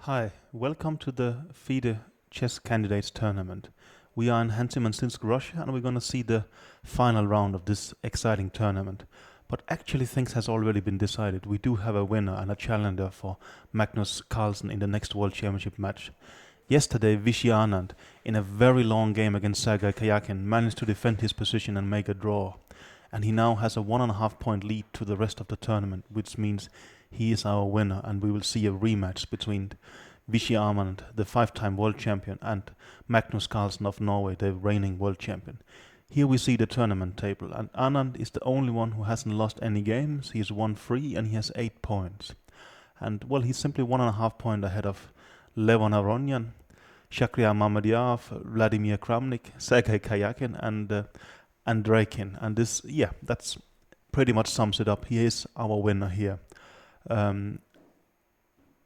Hi, welcome to the FIDE Chess Candidates Tournament. We are in Hanty-Mansinsk, Russia, and we're going to see the final round of this exciting tournament. But actually things has already been decided. We do have a winner and a challenger for Magnus Carlsen in the next World Championship match. Yesterday, Vishy Anand, in a very long game against Sergei Kayakin, managed to defend his position and make a draw. And he now has a 1.5 point lead to the rest of the tournament, which means he is our winner, and we will see a rematch between Vishy Anand, the 5-time world champion, and Magnus Carlsen of Norway, the reigning world champion. Here we see the tournament table, and Anand is the only one who hasn't lost any games. He has won 3 and he has 8 points. And well, he's simply 1.5 point ahead of Levon Aronyan, Shakhriyar Mamedyarov, Vladimir Kramnik, Sergei Kayakin, and Andreikin. And this, yeah, that's pretty much sums it up. He is our winner here.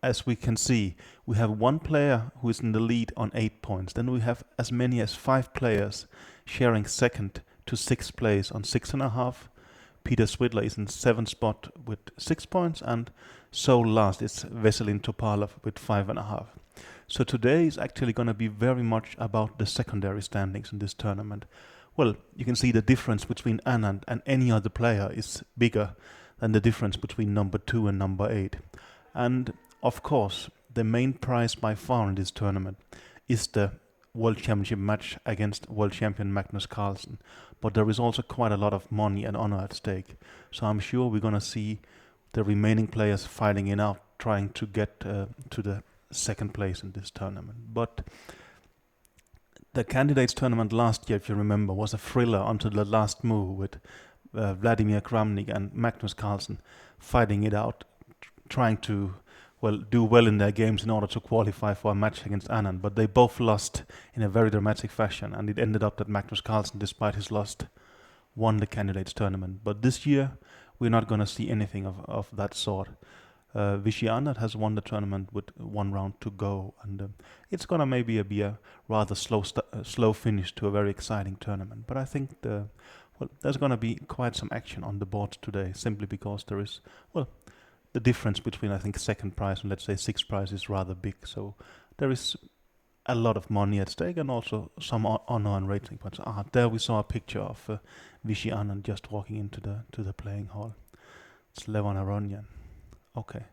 As we can see, we have one player who is in the lead on 8 points. Then we have as many as 5 players sharing second to 6th place on 6.5. Peter Swidler is in 7th spot with 6 points, and sole last is Veselin Topalov with 5.5. So today is actually going to be very much about the secondary standings in this tournament. Well, you can see the difference between Anand and any other player is bigger than the difference between number 2 and number 8. And of course, the main prize by far in this tournament is the World Championship match against world champion Magnus Carlsen. But there is also quite a lot of money and honor at stake. So I'm sure we're going to see the remaining players fighting it out, trying to get to the second place in this tournament. But the candidates tournament last year, if you remember, was a thriller until the last move with Vladimir Kramnik and Magnus Carlsen fighting it out, trying to do well in their games in order to qualify for a match against Anand. But they both lost in a very dramatic fashion, and it ended up that Magnus Carlsen, despite his loss, won the candidates tournament. But this year, we're not going to see anything of that sort. Vishy Anand has won the tournament with 1 round to go, and it's going to maybe be a rather slow finish to a very exciting tournament. But I think there's going to be quite some action on the board today, simply because there is, the difference between, I think, second prize and let's say 6th prize is rather big. So there is a lot of money at stake and also some honor and rating points. There we saw a picture of Vishy Anand just walking into the playing hall. It's Levon Aronyan. Okay.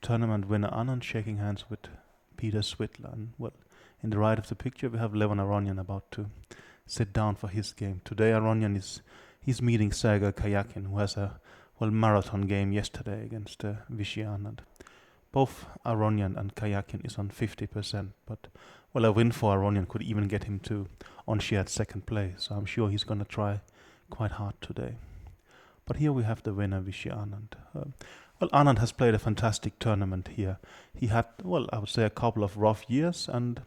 Tournament winner Anand shaking hands with Peter Swidler. And in the right of the picture we have Levon Aronyan about to sit down for his game. Today Aronyan he's meeting Sergei Kayakin, who has a marathon game yesterday against Vishy Anand. Both Aronyan and Kayakin is on 50%, but a win for Aronyan could even get him to on shared second place. So I'm sure he's going to try quite hard today. But here we have the winner, Vishy Anand. Anand has played a fantastic tournament here. He had, I would say a couple of rough years, and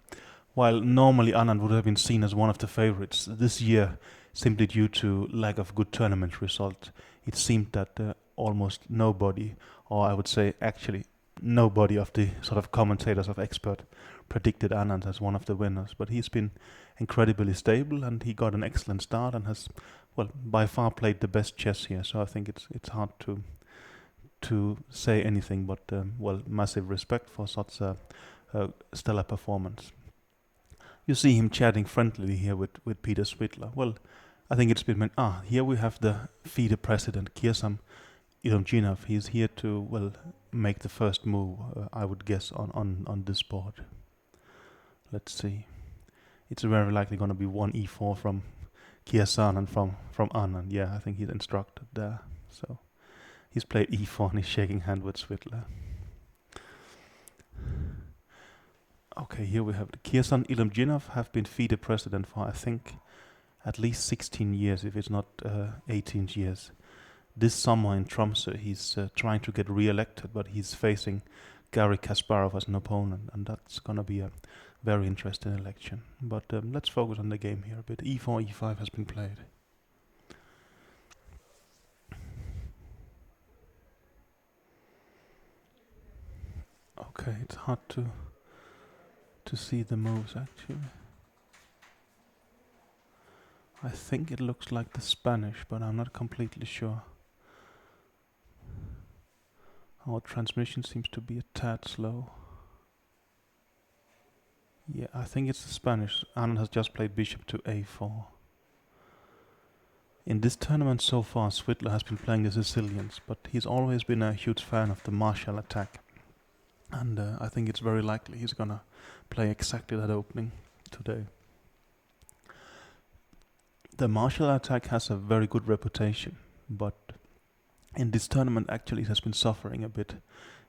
while normally Anand would have been seen as one of the favorites, this year, simply due to lack of good tournament results, it seemed that almost nobody, or I would say actually nobody of the sort of commentators of expert predicted Anand as one of the winners. But he's been incredibly stable, and he got an excellent start and has, by far played the best chess here. So I think it's hard to say anything but massive respect for such a stellar performance. You see him chatting friendly here with Peter Swidler. I think it's been here we have the FIDE president, Kirsam Ilomjinov. He's here to make the first move, I would guess, on this board. Let's see. It's very likely going to be 1 e4 from Kirsam and from Anand. Yeah, I think he's instructed there. So he's played e4 and he's shaking hand with Swidler. Okay, here we have Kirsam Ilomjinov have been FIDE president for, I think, at least 16 years, if it's not 18 years. This summer in Tromsø, he's trying to get re-elected, but he's facing Garry Kasparov as an opponent, and that's going to be a very interesting election. But let's focus on the game here a bit. e4, e5 has been played. Okay, it's hard to see the moves actually. I think it looks like the Spanish, but I'm not completely sure. Our transmission seems to be a tad slow. Yeah, I think it's the Spanish. Anand has just played bishop to a4. In this tournament so far, Switzerland has been playing the Sicilians, but he's always been a huge fan of the martial attack. And I think it's very likely he's gonna play exactly that opening today. The martial attack has a very good reputation, but in this tournament actually it has been suffering a bit.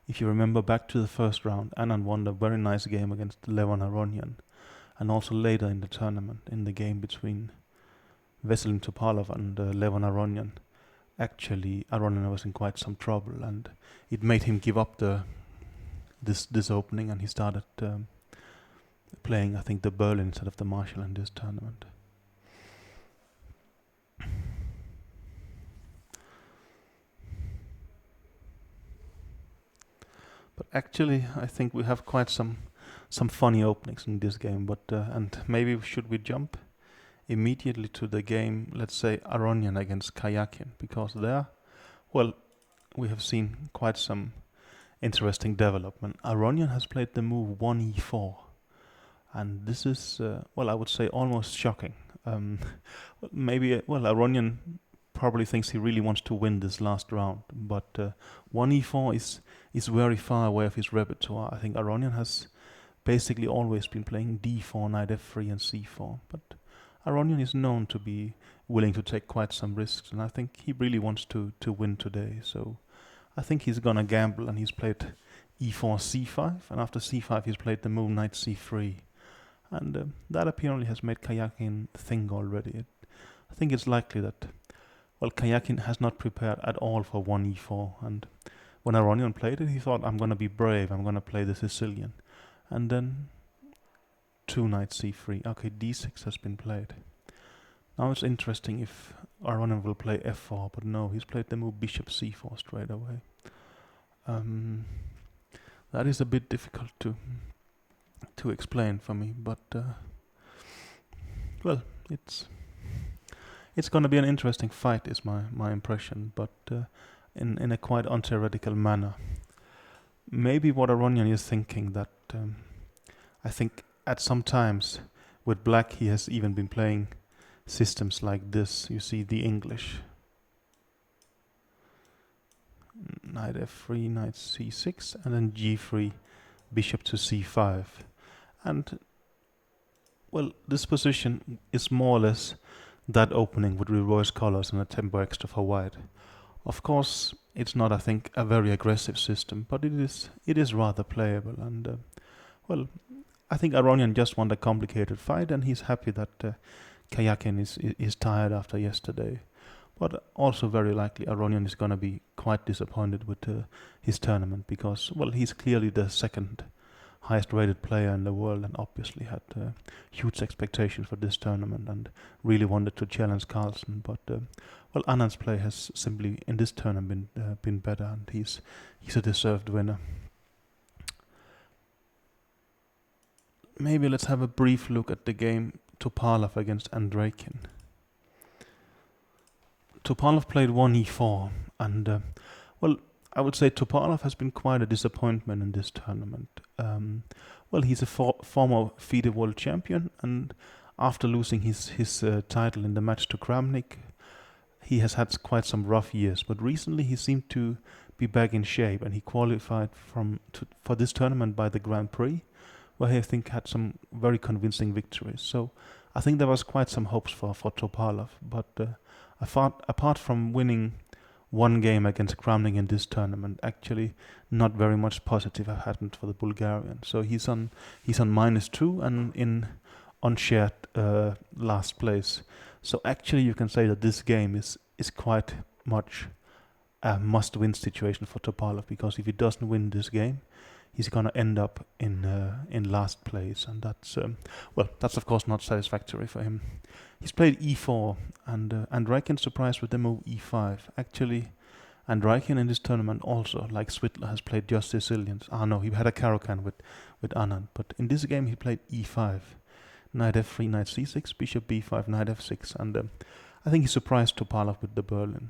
If you remember back to the first round, Anand won a very nice game against Levon Aronian, and also later in the tournament, in the game between Veselin Topalov and Levon Aronian, actually Aronian was in quite some trouble, and it made him give up this opening, and he started playing, I think, the Berlin instead of the Marshall in this tournament. But actually, I think we have quite some funny openings in this game. But and maybe should we jump immediately to the game? Let's say Aronian against Kayakin, because there, well, we have seen quite some interesting development. Aronian has played the move 1e4, and this is well, I would say almost shocking. Maybe Aronian probably thinks he really wants to win this last round, but 1e4 is very far away of his repertoire. I think Aronian has basically always been playing d4, knight f3 and c4, but Aronian is known to be willing to take quite some risks, and I think he really wants to win today. So I think he's gonna gamble, and he's played e4, c5, and after c5 he's played the move knight c3, and that apparently has made Kayakin think already. I think it's likely that, well, Kayakin has not prepared at all for 1e4, and when Aronian played it, he thought, I'm gonna be brave, I'm gonna play the Sicilian, and then 2 knight c3. Okay, d6 has been played. Now it's interesting if Aronian will play f4, but no, he's played the move bishop c4 straight away. That is a bit difficult to explain for me, but well, it's gonna be an interesting fight, is my impression, but in a quite untheoretical manner. Maybe what Aronian is thinking that I think at some times with black he has even been playing systems like this. You see the English. Knight f3, knight c6, and then g3, bishop to c5. And, well, this position is more or less that opening with reverse colors and a tempo extra for white. Of course, it's not, I think, a very aggressive system, but it is rather playable. And, well, I think Aronian just won a complicated fight, and he's happy that Kayakin is tired after yesterday. But also very likely Aronian is going to be quite disappointed with his tournament, because, well, he's clearly the second highest rated player in the world, and obviously had huge expectations for this tournament and really wanted to challenge Carlsen. But well, Anand's play has simply in this tournament been better, and he's a deserved winner. Maybe let's have a brief look at the game Topalov against Andreikin. Topalov played 1e4, and well, I would say Topalov has been quite a disappointment in this tournament. Well, he's a former FIDE world champion, and after losing his title in the match to Kramnik, he has had quite some rough years. But recently he seemed to be back in shape, and he qualified for this tournament by the Grand Prix, where he, I think, had some very convincing victories. So I think there was quite some hopes for Topalov, but apart from winning one game against Kramnik in this tournament, actually not very much positive have happened for the Bulgarian. So he's on -2 and in unshared last place. So actually you can say that this game is quite much a must-win situation for Topalov, because if he doesn't win this game, he's gonna end up in last place, and that's of course not satisfactory for him. He's played e4, and Andreikin surprised with the move e5. Actually, Andreikin in this tournament also, like Switzerland, has played just Sicilians. No, he had a Caro-Kann with Anand, but in this game he played e5, knight f3, knight c6, bishop b5, knight f6, and I think he surprised Topalov with the Berlin.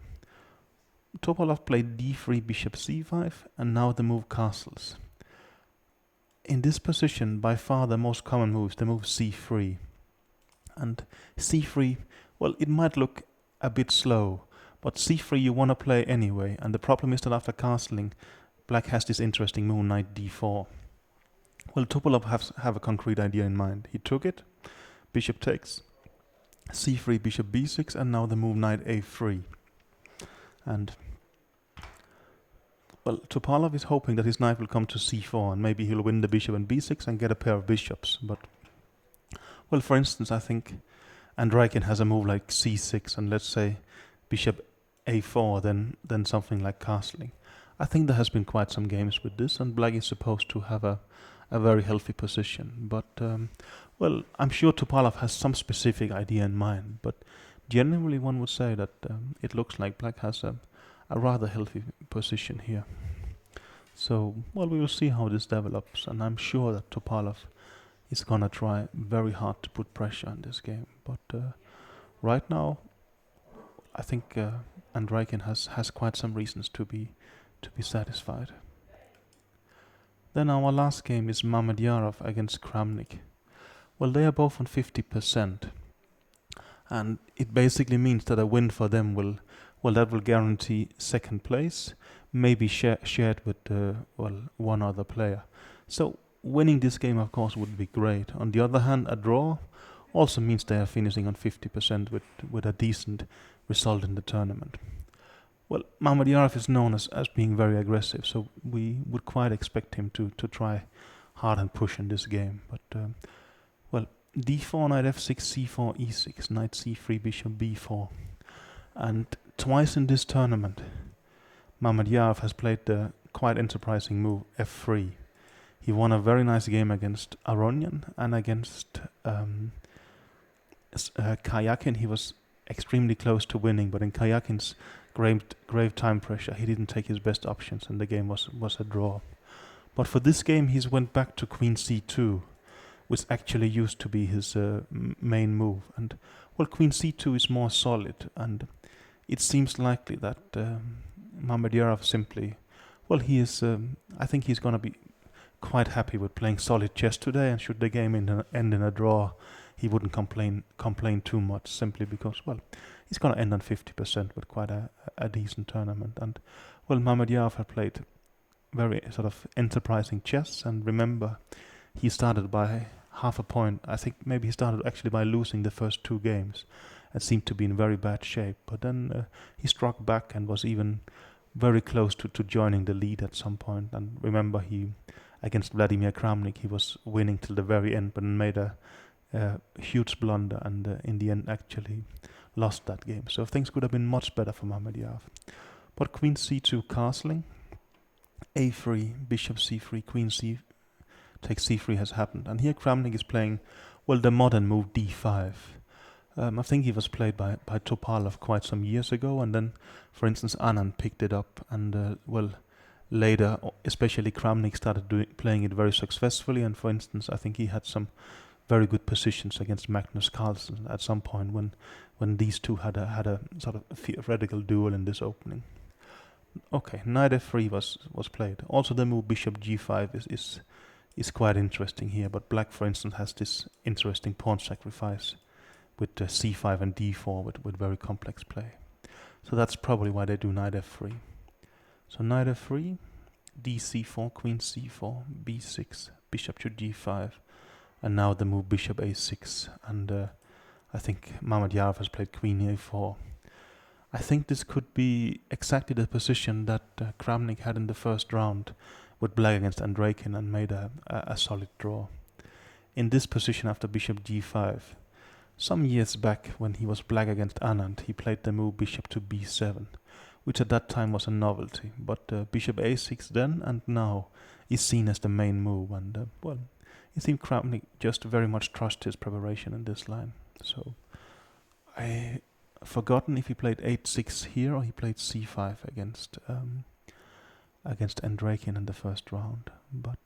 Topalov played d3, bishop c5, and now the move castles. in this position, by far the most common move is the move c3. And c3, well, it might look a bit slow, but c3 you want to play anyway. And the problem is that after castling, black has this interesting move, knight d4. Well, Topalov have a concrete idea in mind. He took it, bishop takes, c3, bishop b6, and now the move knight a3. And well, Topalov is hoping that his knight will come to c4, and maybe he'll win the bishop and b6 and get a pair of bishops. But, well, for instance, I think Andreikin has a move like c6, and let's say bishop a4, then something like castling. I think there has been quite some games with this, and black is supposed to have a very healthy position. But, well, I'm sure Topalov has some specific idea in mind, but generally one would say that it looks like black has a rather healthy position here. So, well, we will see how this develops, and I'm sure that Topalov is gonna try very hard to put pressure on this game. But right now, I think Andreikin has quite some reasons to be satisfied. Then our last game is Mamedyarov against Kramnik. Well, they are both on 50%, and it basically means that a win for them will guarantee second place, maybe shared with one other player. So winning this game, of course, would be great. On the other hand, a draw also means they are finishing on 50% with a decent result in the tournament. Well, Mamedyarov is known as being very aggressive, so we would quite expect him to try hard and push in this game. But, well, d4, knight f6, c4, e6, knight c3, bishop b4. And twice in this tournament, Mamedyarov has played the quite enterprising move f3. He won a very nice game against Aronian, and against Karyakin he was extremely close to winning, but in Karyakin's grave time pressure, he didn't take his best options, and the game was a draw. But for this game, he's went back to queen c2, which actually used to be his main move. And well, queen c2 is more solid, and it seems likely that Mamedyarov simply, well, he is. I think he's gonna be quite happy with playing solid chess today, and should the game end in a draw, he wouldn't complain too much, simply because, well, he's gonna end on 50% with quite a decent tournament. And well, Mamedyarov had played very sort of enterprising chess, and remember, he started by half a point. I think maybe he started actually by losing the first two games and seemed to be in very bad shape. But then he struck back and was even very close to joining the lead at some point. And remember, he against Vladimir Kramnik, he was winning till the very end, but made a huge blunder, and in the end actually lost that game. So things could have been much better for Mamedyarov. But queen c2 castling, a3, bishop c3, queen c takes c3 has happened. And here Kramnik is playing, well, the modern move d5. I think he was played by Topalov quite some years ago, and then, for instance, Anand picked it up, and well, later, especially Kramnik started playing it very successfully. And for instance, I think he had some very good positions against Magnus Carlsen at some point when these two had a sort of theoretical duel in this opening. Okay, knight f3 was played. Also, the move bishop g5 is quite interesting here. But black, for instance, has this interesting pawn sacrifice with c5 and d4 with very complex play. So that's probably why they do knight f3. So knight f3, dc4, queen c4, b6, bishop to g5, and now the move bishop a6. And I think Mamedyarov has played queen a4. I think this could be exactly the position that Kramnik had in the first round with black against Andreikin and made a solid draw. In this position after bishop g5, some years back when he was black against Anand, he played the move bishop to b7, which at that time was a novelty. But bishop a6 then and now is seen as the main move, and well, it seemed Kramnik just very much trust his preparation in this line. So I forgotten if he played 8-6 here or he played c5 against Andreikin in the first round. But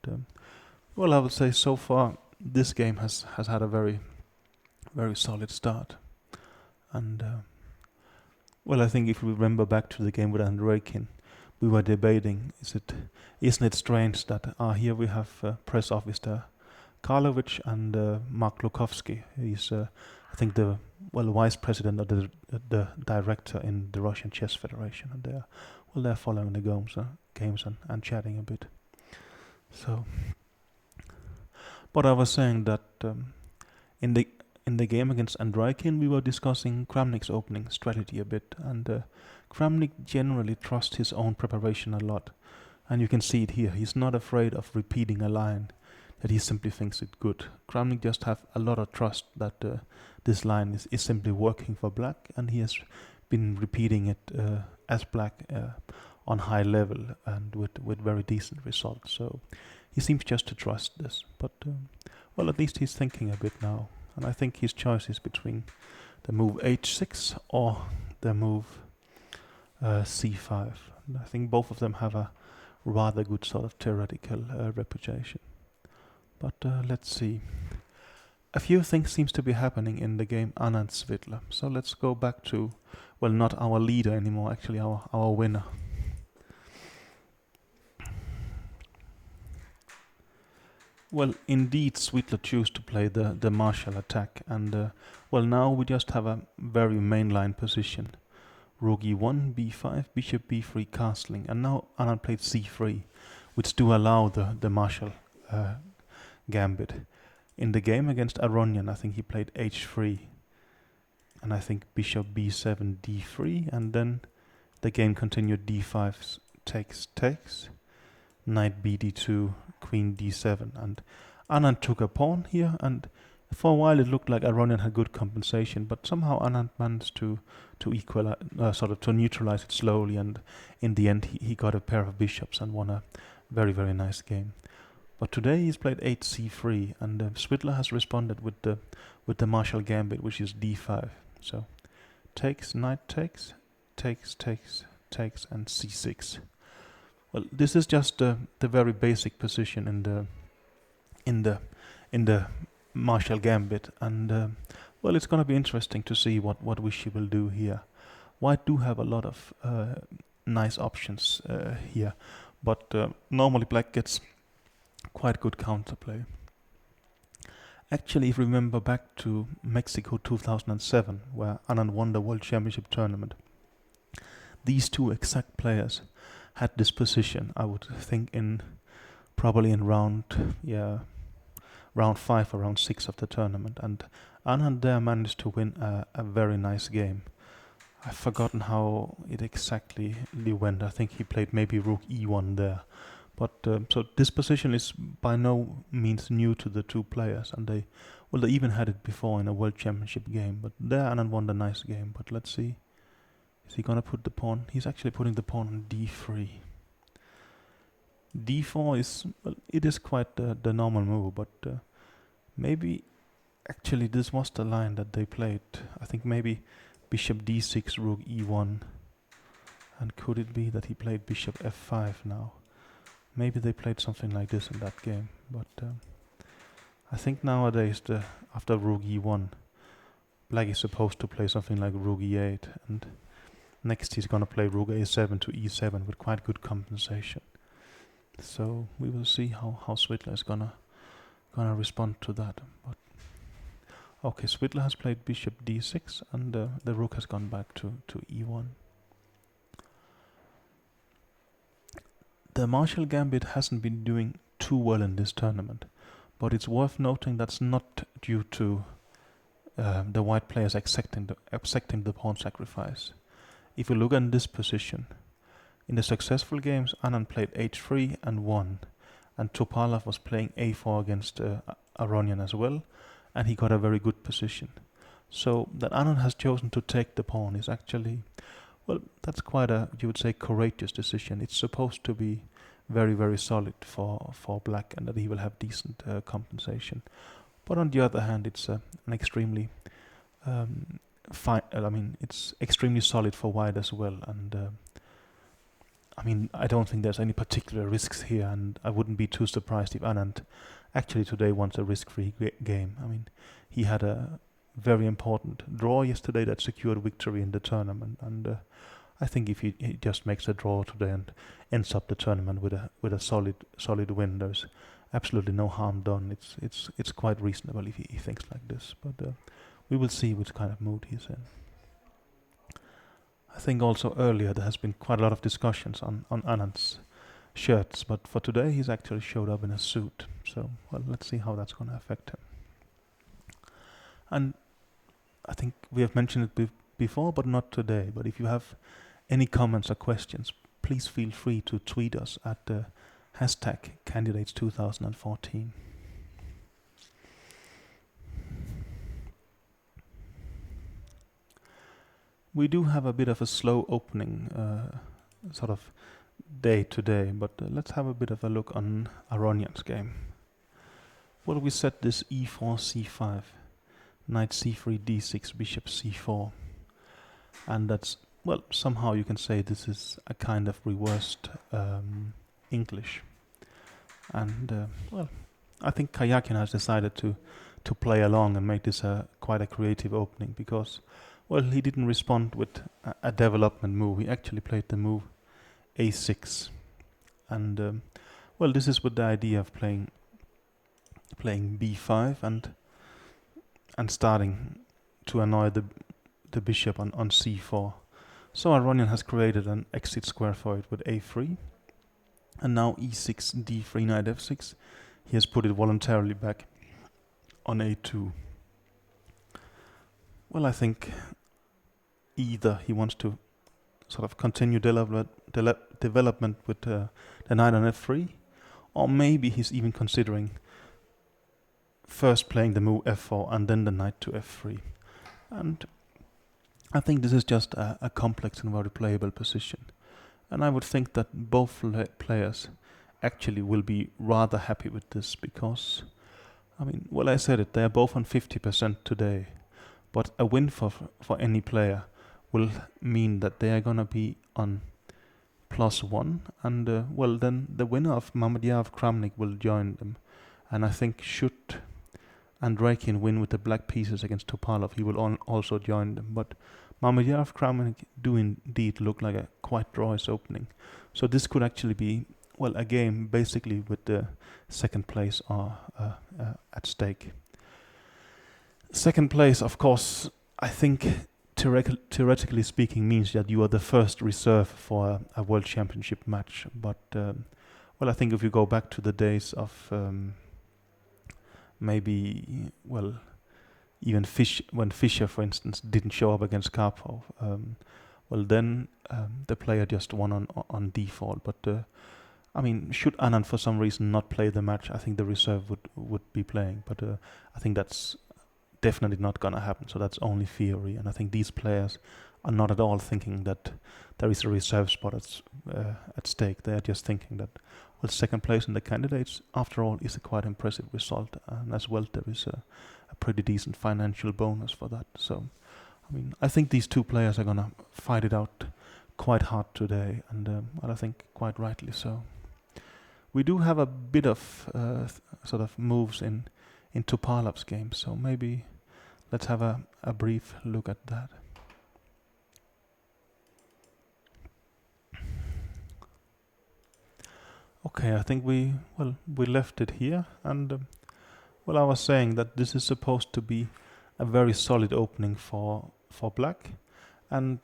well, I would say so far this game has had a very, very solid start. And well, I think if we remember back to the game with Andreikin, we were debating, isn't it strange that here we have press officer Karlovich and Mark Lukovsky. He's I think the vice president or the director in the Russian Chess Federation, and they're following the games and chatting a bit. So, but I was saying that in the game against Andreikin, we were discussing Kramnik's opening strategy a bit, and Kramnik generally trusts his own preparation a lot, and you can see it here. He's not afraid of repeating a line that he simply thinks it good. Kramnik just have a lot of trust that this line is simply working for black, and he has been repeating it as black on high level and with very decent results. So he seems just to trust this. But well, at least he's thinking a bit now, and I think his choice is between the move h6 or the move c5. And I think both of them have a rather good sort of theoretical reputation. But let's see. A few things seems to be happening in the game Anand Svitler. So let's go back to, well, not our leader anymore, actually our winner. Well, indeed, Svitler chose to play the martial attack, and well, now we just have a very mainline position. Rook e1, b5, bishop b3, castling, and now Anand played c3, which do allow the martial gambit. In the game against Aronian, I think he played h3, and I think bishop b7, d3, and then the game continued d5 takes, knight bd2, queen d7, and Anand took a pawn here, and for a while it looked like Aronian had good compensation, but somehow Anand managed to equalize, sort of to neutralize it slowly, and in the end he got a pair of bishops and won a very, very nice game. But today he's played hc3, and Svitler has responded with the martial gambit, which is d5. So takes, knight takes, and c6. Well, this is just the very basic position in the martial gambit, and well, it's going to be interesting to see what Vishy will do here. White do have a lot of nice options here, but normally black gets quite good counterplay. Actually, if you remember back to Mexico 2007, where Anand won the World Championship tournament, these two exact players had this position, I would think, probably in round 5 or round 6 of the tournament, and Anand there managed to win a very nice game. I've forgotten how it exactly went. I think he played maybe rook e1 there. But so this position is by no means new to the two players, and they even had it before in a World Championship game. But there Anand won the nice game. But let's see, is he gonna put the pawn? He's actually putting the pawn on d3. d4 is, well, it is quite the normal move, but maybe actually this was the line that they played. I think maybe bishop d6, rook e1, and could it be that he played bishop f5 now? Maybe they played something like this in that game, but I think nowadays after rook e1, black is supposed to play something like rook e8, and next he's gonna play rook a7 to e7 with quite good compensation. So we will see how Svitler is gonna respond to that. But okay, Svitler has played bishop d6, and the rook has gone back to e1. The martial gambit hasn't been doing too well in this tournament, but it's worth noting that's not due to the white players accepting the pawn sacrifice. If you look at this position, in the successful games, Anand played h3 and won, and Topalov was playing a4 against Aronian as well, and he got a very good position. So that Anand has chosen to take the pawn is actually, well, that's quite a, you would say, courageous decision. It's supposed to be very, very solid for black, and that he will have decent compensation. But on the other hand, it's an extremely it's extremely solid for white as well. And I don't think there's any particular risks here, and I wouldn't be too surprised if Anand actually today wants a risk-free game. He had a very important draw yesterday that secured victory in the tournament, and I think if he just makes a draw today and ends up the tournament with a solid win, there's absolutely no harm done. It's quite reasonable if he thinks like this. But we will see which kind of mood he's in. I think also earlier there has been quite a lot of discussions on Anand's shirts, but for today he's actually showed up in a suit. So, well, let's see how that's going to affect him. And I think we have mentioned it before, but not today. But if you have any comments or questions, please feel free to tweet us at the hashtag candidates2014. We do have a bit of a slow opening sort of day today, but let's have a bit of a look on Aronian's game. Well, we set this e4, c5, knight c3, d6, bishop c4, and that's, well, somehow you can say this is a kind of reversed English. And well, I think Karjakin has decided to play along and make this quite a creative opening because, well, he didn't respond with a development move. He actually played the move a6, and well, this is with the idea of playing b5 and starting to annoy the bishop on c4. So Aronian has created an exit square for it with a3, and now e6, d3, knight f6. He has put it voluntarily back on a2. Well, I think either he wants to sort of continue development with the knight on f3, or maybe he's even considering first playing the move f4 and then the knight to f3. And I think this is just a complex and very playable position. And I would think that both players actually will be rather happy with this because, I mean, well, I said it, they are both on 50% today. But a win for any player will mean that they are going to be on +1. And, well, then the winner of Mamedyarov Kramnik will join them. And I think should Andreikin win with the black pieces against Topalov, he will also join them. But Mamedyarov Kramnik do indeed look like a quite drawish opening. So this could actually be, well, a game basically with the second place at stake. Second place, of course, I think theoretically speaking means that you are the first reserve for a world championship match. But, well, I think if you go back to the days of maybe, well, even when Fischer, for instance, didn't show up against Karpov, well, then the player just won on default. But I mean, should Anand for some reason not play the match, I think the reserve would be playing. But I think that's definitely not gonna happen. So that's only theory, and I think these players are not at all thinking that there is a reserve spot at stake. They are just thinking that, well, second place in the candidates, after all, is a quite impressive result, and as well there is a pretty decent financial bonus for that. So, I mean, I think these two players are gonna fight it out quite hard today, and well, I think quite rightly so. We do have a bit of sort of moves in Topalov's game, so maybe let's have a brief look at that. Okay, I think we left it here, and well, I was saying that this is supposed to be a very solid opening for black, and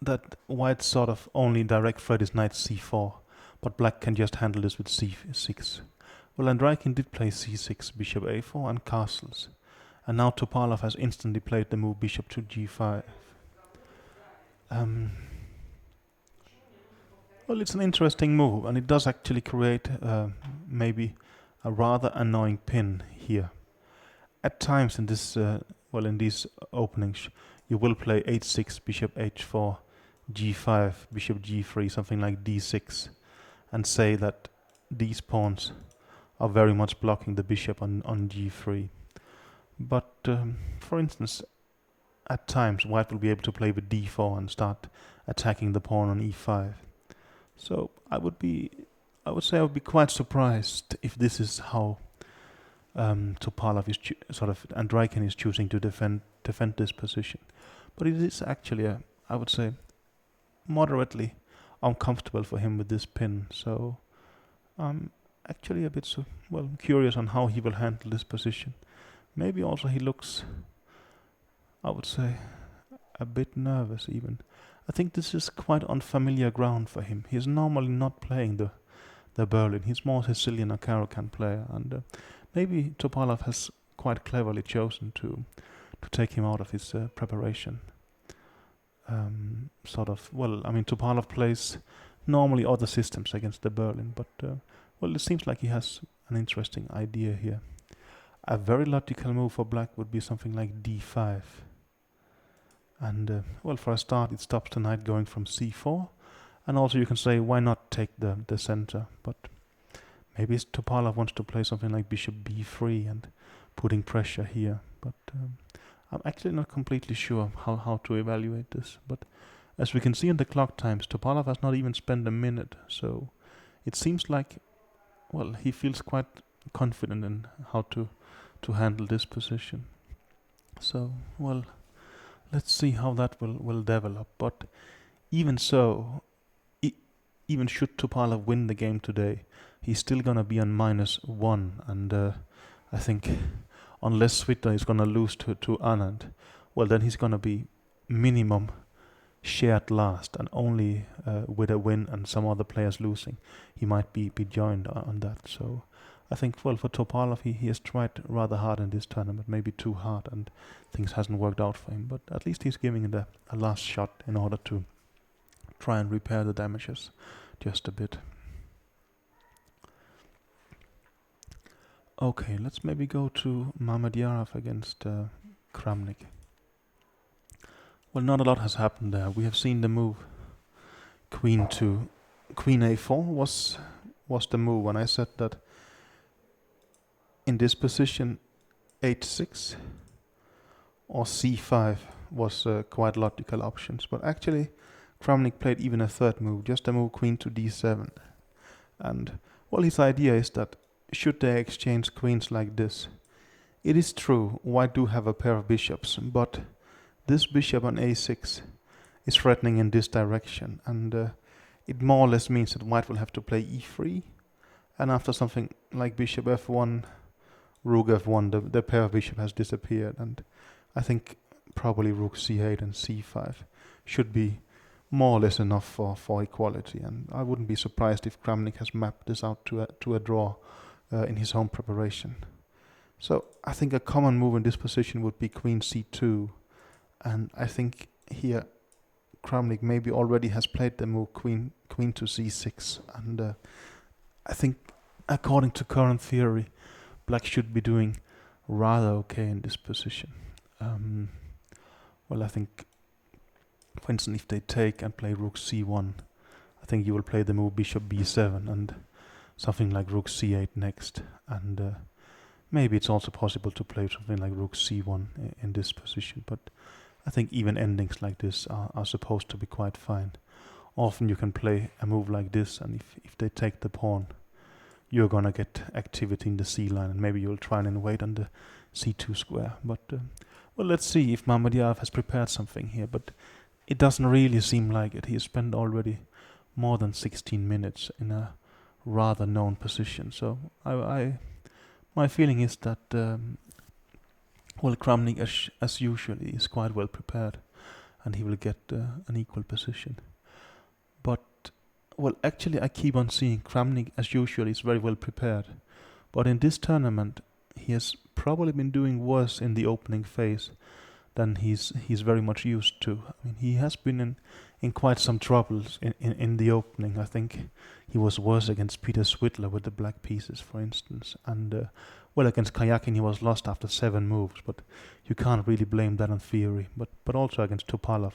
that white sort of only direct threat is knight c4, but black can just handle this with c6. Well, Andreikin did play c6, bishop a4, and castles, and now Topalov has instantly played the move bishop to g5. Well, it's an interesting move, and it does actually create maybe a rather annoying pin here. At times in this, in these openings, you will play h6, bishop h4, g5, bishop g3, something like d6, and say that these pawns are very much blocking the bishop on g3. But for instance, at times white will be able to play with d4 and start attacking the pawn on e5. So I would say I would be quite surprised if this is how Topalov is Andreikin is choosing to defend this position. But it is actually I would say moderately uncomfortable for him with this pin. So I'm actually a bit curious on how he will handle this position. Maybe also he looks, I would say, a bit nervous even. I think this is quite unfamiliar ground for him. He's normally not playing the Berlin. He's more Sicilian or Caro-Kann player, and maybe Topalov has quite cleverly chosen to take him out of his preparation. Topalov plays normally other systems against the Berlin, but it seems like he has an interesting idea here. A very logical move for black would be something like d5. And, for a start, it stops the knight going from c4. And also you can say, why not take the center? But maybe Topalov wants to play something like bishop b3 and putting pressure here. But I'm actually not completely sure how to evaluate this. But as we can see in the clock times, Topalov has not even spent a minute. So it seems like, he feels quite confident in how to handle this position. So, let's see how that will develop. But even so, even should Topalov win the game today, he's still gonna be on -1, and I think unless Svitner is gonna lose to Anand, then he's gonna be minimum shared last, and only with a win and some other players losing, he might be joined on that. So I think, for Topalov, he has tried rather hard in this tournament, maybe too hard, and things hasn't worked out for him. But at least he's giving it a last shot in order to try and repair the damages just a bit. Okay, let's maybe go to Mamedyarov against Kramnik. Not a lot has happened there. We have seen the move Queen A4 was the move, and I said that in this position, H6 or C5 was quite logical options. But actually, Kramnik played even a third move, just a move Queen to D7. And, his idea is that should they exchange queens like this, it is true, white do have a pair of bishops, but this bishop on A6 is threatening in this direction. And it more or less means that white will have to play E3. And after something like bishop F1, rook F1, the pair of bishop has disappeared, and I think probably rook C8 and C5 should be more or less enough for equality, and I wouldn't be surprised if Kramnik has mapped this out to a draw in his home preparation. So I think a common move in this position would be Queen C2, and I think here Kramnik maybe already has played the move Queen to C6, and I think according to current theory, black should be doing rather okay in this position. I think, for instance, if they take and play rook c1, I think you will play the move bishop b7 and something like rook c8 next. And maybe it's also possible to play something like rook c1 in this position. But I think even endings like this are supposed to be quite fine. Often you can play a move like this, and if they take the pawn, you're gonna get activity in the c line, and maybe you'll try and wait on the c2 square. But let's see if Mamedyarov has prepared something here. But it doesn't really seem like it. He has spent already more than 16 minutes in a rather known position. So my feeling is that Kramnik as usually is quite well prepared, and he will get an equal position. But actually I keep on seeing Kramnik as usual is very well prepared, but in this tournament he has probably been doing worse in the opening phase than he's very much used to. I mean, he has been in quite some troubles in the opening. I think he was worse against Peter Svidler with the black pieces, for instance, and against Karjakin he was lost after 7 moves, but you can't really blame that on theory. But also against Topalov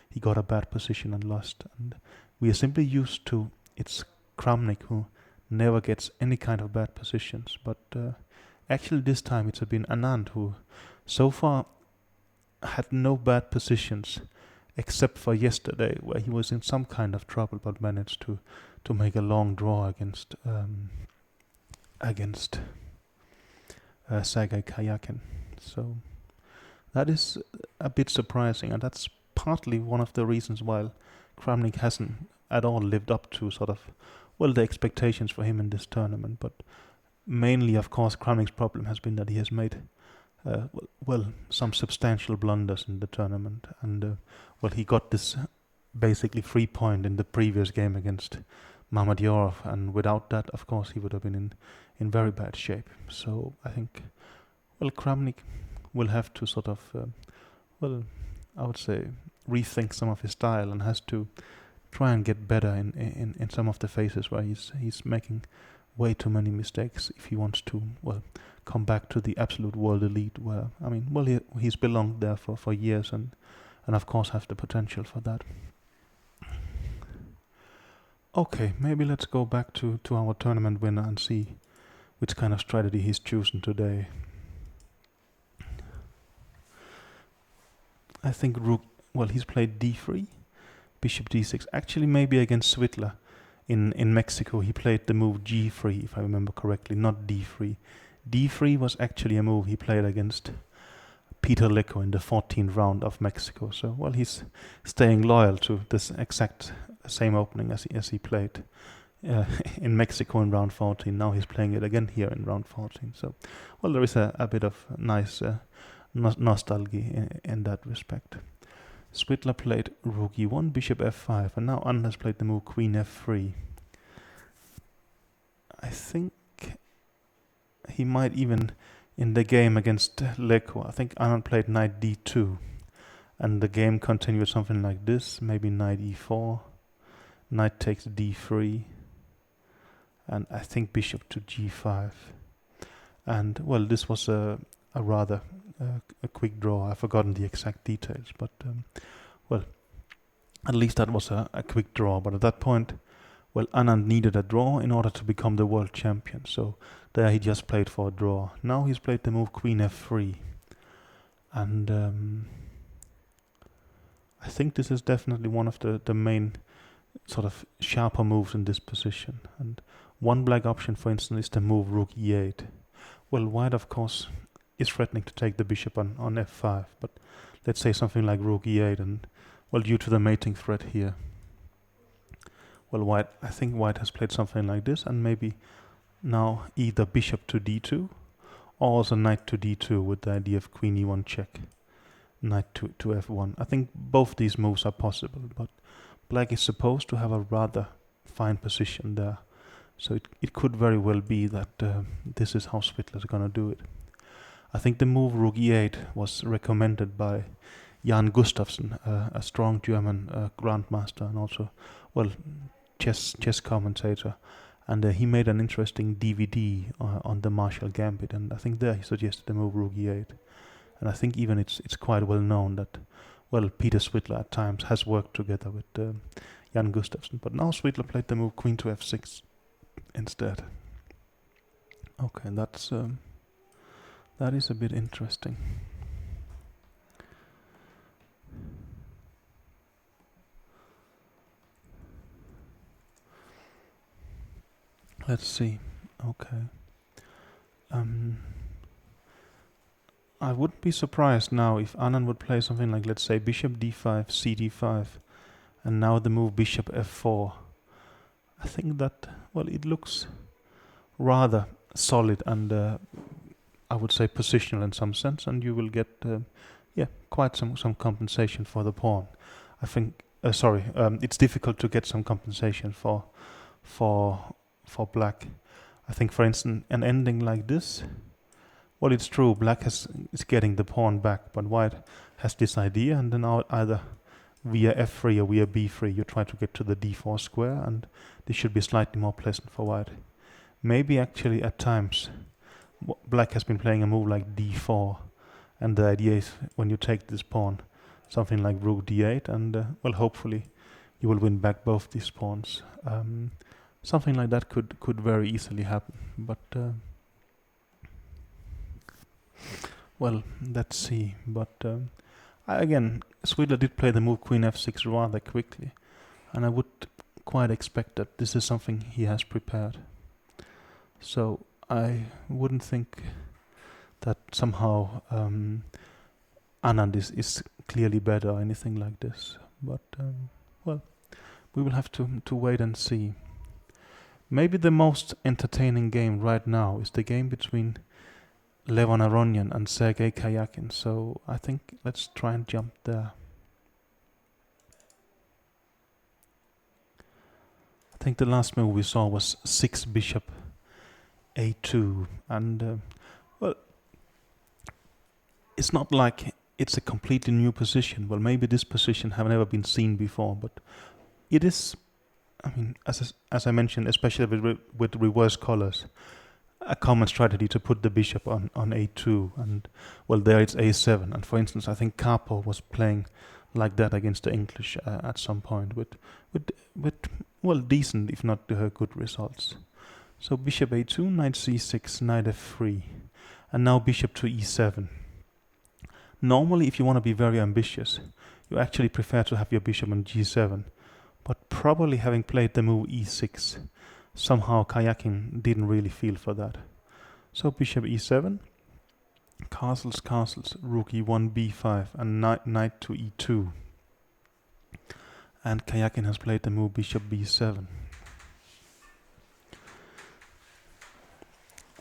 he got a bad position and lost, and we are simply used to it's Kramnik who never gets any kind of bad positions. But actually this time it's been Anand who so far had no bad positions except for yesterday, where he was in some kind of trouble but managed to make a long draw against Sergei Karjakin. So that is a bit surprising, and that's partly one of the reasons why Kramnik hasn't at all lived up to sort of, well, the expectations for him in this tournament. But mainly, of course, Kramnik's problem has been that he has made, some substantial blunders in the tournament. And, he got this basically 3 point in the previous game against Mamadyorov. And without that, of course, he would have been in very bad shape. So I think, Kramnik will have to sort of, I would say, rethink some of his style and has to try and get better in some of the phases where he's making way too many mistakes if he wants to come back to the absolute world elite where he's belonged there for years and of course have the potential for that. Okay, maybe let's go back to our tournament winner and see which kind of strategy he's chosen today. I think he's played d3, bishop d6. Actually, maybe against Svitler in Mexico, he played the move g3, if I remember correctly, not d3. d3 was actually a move he played against Peter Lecco in the 14th round of Mexico. So, he's staying loyal to this exact same opening as he played in Mexico in round 14. Now he's playing it again here in round 14. So, there is a bit of nice nostalgia in that respect. Svitler played rook e1, bishop f5, and now Anand has played the move queen f3. I think he might even, in the game against Lecco, I think Anand played knight d2, and the game continued something like this, maybe knight e4, knight takes d3, and I think bishop to g5. And, this was a rather a quick draw. I've forgotten the exact details, but at least that was a quick draw. But at that point, Anand needed a draw in order to become the world champion. So there he just played for a draw. Now he's played the move queen f3, and I think this is definitely one of the main sort of sharper moves in this position. And one black option, for instance, is the move rook e8. White, of course, is threatening to take the bishop on f5, but let's say something like rook e8, and due to the mating threat here, I think white has played something like this, and maybe now either bishop to d2 or also knight to d2 with the idea of queen e1 check, knight to f1. I think both these moves are possible, but black is supposed to have a rather fine position there, so it could very well be that this is how Svitler's gonna do it. I think the move rook e8 was recommended by Jan Gustafsson, a strong German grandmaster and also, chess commentator. And he made an interesting DVD on the Marshall Gambit, and I think there he suggested the move rook e8. And I think even it's quite well known that, Peter Svitler at times has worked together with Jan Gustafsson. But now Svitler played the move queen to f6 instead. Okay, that is a bit interesting. Let's see. Okay. I wouldn't be surprised now if Anand would play something like, let's say, bishop d5, cd5, and now the move bishop f4. I think that, it looks rather solid and I would say positional in some sense, and you will get quite some compensation for the pawn. I think it's difficult to get some compensation for black. I think, for instance, an ending like this, it's true, black is getting the pawn back, but white has this idea, and then either via f3 or via b3 you try to get to the d4 square, and this should be slightly more pleasant for white. Maybe actually at times black has been playing a move like d4, and the idea is when you take this pawn, something like rook d8, and hopefully you will win back both these pawns. Something like that could very easily happen, but let's see. But again, Svitler did play the move queen f6 rather quickly, and I would quite expect that this is something he has prepared. So I wouldn't think that somehow Anand is clearly better or anything like this. But we will have to wait and see. Maybe the most entertaining game right now is the game between Levon Aronian and Sergei Karyakin. So I think let's try and jump there. I think the last move we saw was 6 bishop a2, and well, it's not like it's a completely new position. Well, maybe this position have never been seen before, but it is, I mean, as I mentioned, especially with reverse colors, a common strategy to put the bishop on a2, and well, there it's a7. And for instance, I think Karpov was playing like that against the English at some point with well, decent if not good results. So bishop a2, knight c6, knight f3, and now bishop to e7. Normally, if you want to be very ambitious, you actually prefer to have your bishop on g7, but probably having played the move e6, somehow Karyakin didn't really feel for that. So bishop e7, castles, rook e1, b5, and knight to e2. And Karyakin has played the move bishop b7.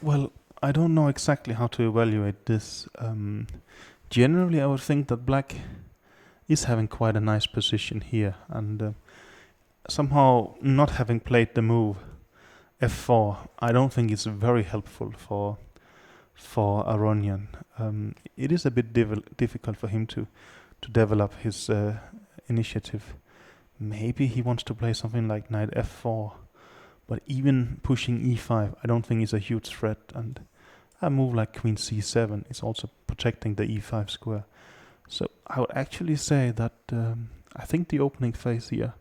Well, I don't know exactly how to evaluate this. Generally, I would think that black is having quite a nice position here, and somehow not having played the move f4, I don't think it's very helpful for Aronian. It is a bit difficult for him to develop his initiative. Maybe he wants to play something like knight f4, but even pushing e5 I don't think is a huge threat, and a move like queen c7 is also protecting the e5 square. So I would actually say that I think the opening phase here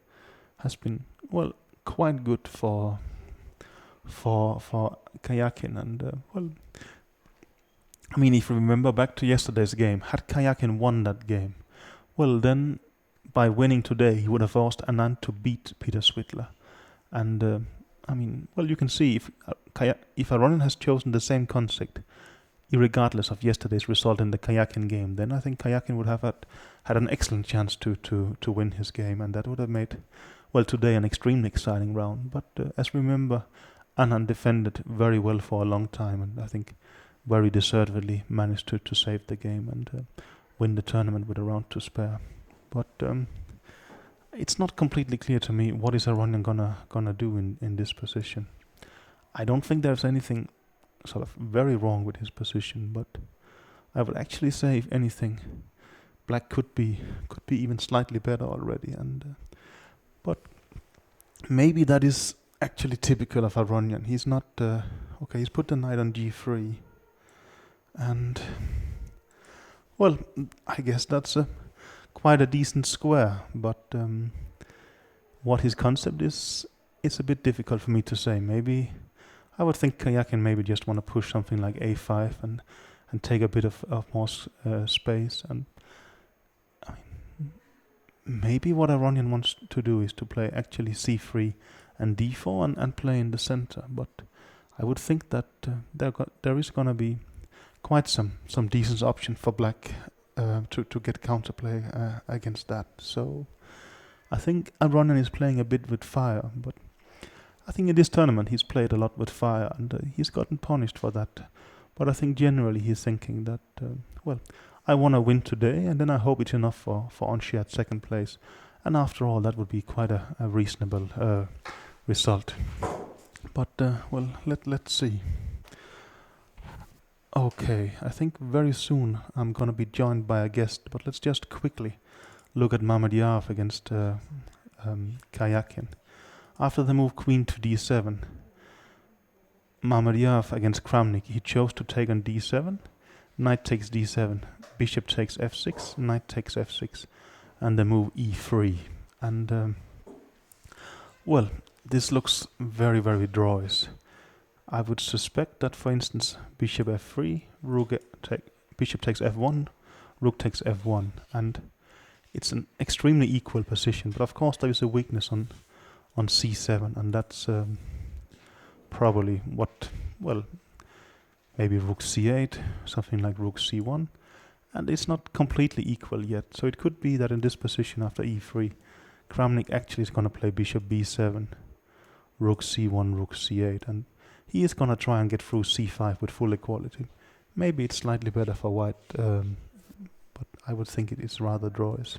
has been, well, quite good for Karyakin, and well, I mean, if you remember back to yesterday's game, had Karyakin won that game, well, then by winning today he would have forced Anand to beat Peter Svidler. And I mean, well, you can see if Aronian has chosen the same concept, regardless of yesterday's result in the Karyakin game, then I think Karyakin would have had an excellent chance to win his game, and that would have made, well, today an extremely exciting round. But as we remember, Anand defended very well for a long time, and I think very deservedly managed to save the game and win the tournament with a round to spare. But it's not completely clear to me what is Aronian gonna do in this position. I don't think there's anything sort of very wrong with his position, but I would actually say, if anything, black could be even slightly better already. And but maybe that is actually typical of Aronian. He's not okay. He's put the knight on g3, and well, I guess that's quite a decent square. But what his concept is, it's a bit difficult for me to say. Maybe I would think Karyakin maybe just want to push something like a5 and take a bit of more space. And I mean, maybe what Aronian wants to do is to play actually c3 and d4 and play in the center. But I would think that there is going to be quite some decent option for black to get counterplay against that. So I think Aronian is playing a bit with fire, but I think in this tournament he's played a lot with fire, and he's gotten punished for that. But I think generally he's thinking that, well, I want to win today, and then I hope it's enough for Onshi at second place. And after all, that would be quite a reasonable result. But, well, let's see. Okay, I think very soon I'm going to be joined by a guest, but let's just quickly look at Mamedyarov against Karyakin. After the move queen to d7, Mamedyarov against Kramnik, he chose to take on d7, knight takes d7, bishop takes f6, knight takes f6, and the move e3. And, well, this looks very, very drawish. I would suspect that, for instance, bishop f3, bishop takes f1, rook takes f1, and it's an extremely equal position. But of course there is a weakness on c7, and that's probably what, well, maybe rook c8, something like rook c1, and it's not completely equal yet. So it could be that in this position after e3, Kramnik actually is going to play bishop b7, rook c1, rook c8, and he is going to try and get through c5 with full equality. Maybe it's slightly better for white, but I would think it is rather draws.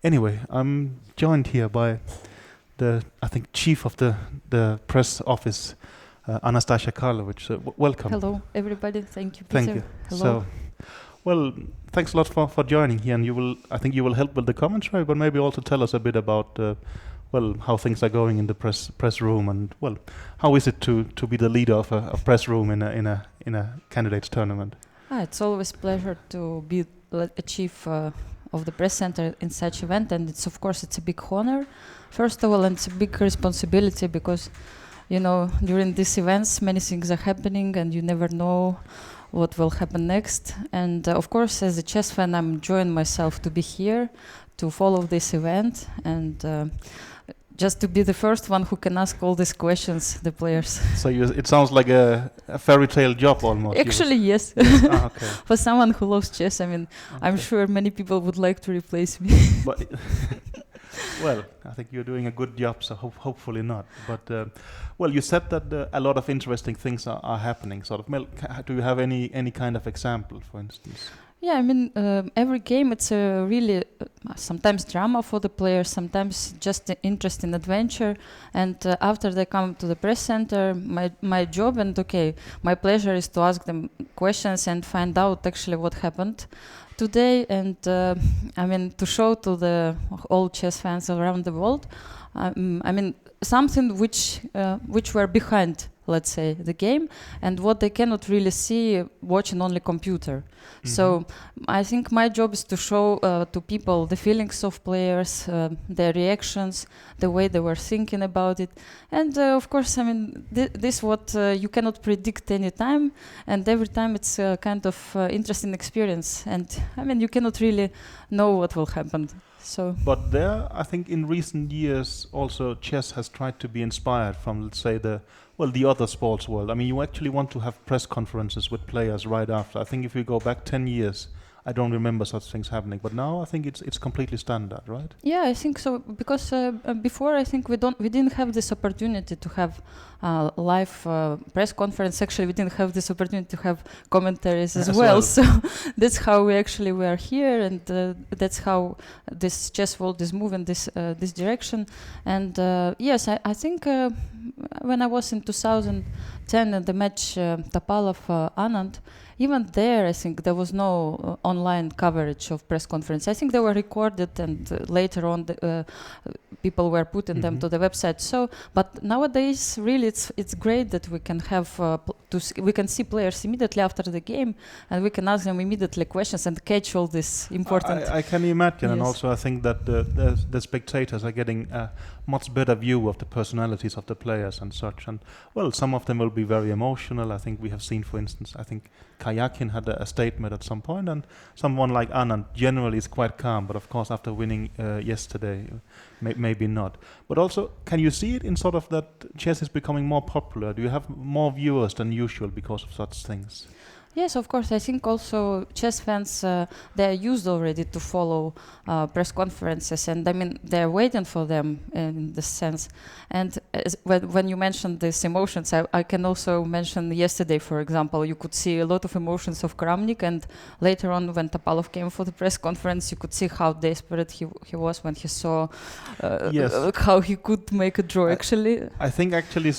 Anyway, I'm joined here by the, I think, chief of the press office, Anastasia Karlovic. Welcome. Hello, everybody. Thank you, Peter. Thank you. Hello. So, well, thanks a lot for joining here, and I think you will help with the commentary, but maybe also tell us a bit about, how things are going in the press room, and how is it to be the leader of a press room in a candidates tournament? It's always a pleasure to be a chief of the press center in such event, and it's a big honor, first of all, and it's a big responsibility because, during these events many things are happening and you never know what will happen next. And of course, as a chess fan, I'm enjoying myself to be here to follow this event and just to be the first one who can ask all these questions, the players. So it sounds like a fairy tale job almost. Actually, yes. Okay. For someone who loves chess, I'm sure many people would like to replace me. But well, I think you're doing a good job, so hopefully not. But you said that a lot of interesting things are happening. Sort of, do you have any kind of example, for instance? Yeah, every game it's a really sometimes drama for the players, sometimes just an interesting adventure. And after they come to the press center, my job and my pleasure is to ask them questions and find out actually what happened today, and to show to the all chess fans around the world, something which were behind, let's say, the game, and what they cannot really see watching only computer. Mm-hmm. So I think my job is to show to people the feelings of players, their reactions, the way they were thinking about it, and of course, this what you cannot predict any time, and every time it's a kind of interesting experience, and you cannot really know what will happen. So, but there, I think in recent years also chess has tried to be inspired from, let's say, the other sports world. You actually want to have press conferences with players right after. I think if we go back 10 years, I don't remember such things happening. But now I think it's completely standard, right? Yeah, I think so, because before I think we didn't have this opportunity to have live press conference. Actually, we didn't have this opportunity to have commentaries as well. So that's how we actually were here, and that's how this chess world is moving this direction. And yes, I think when I was in 2010 in the match Topalov-Anand, even there, I think there was no online coverage of press conference. I think they were recorded, and later on, people were putting them to the website. So, but nowadays, really, it's great that we can have we can see players immediately after the game, and we can ask them immediately questions and catch all this important. I can imagine, yes. And also I think that the spectators are getting a much better view of the personalities of the players and such. And some of them will be very emotional. I think we have seen, for instance, I think Kayakin had a statement at some point, and someone like Anand generally is quite calm, but of course after winning yesterday, maybe not. But also, can you see it in sort of that chess is becoming more popular? Do you have more viewers than usual because of such things? Yes, of course. I think also chess fans, they are used already to follow press conferences, and they're waiting for them in this sense. And when you mentioned these emotions, I can also mention yesterday, for example, you could see a lot of emotions of Kramnik, and later on when Topalov came for the press conference, you could see how desperate he was when he saw how he could make a draw, actually. I think actually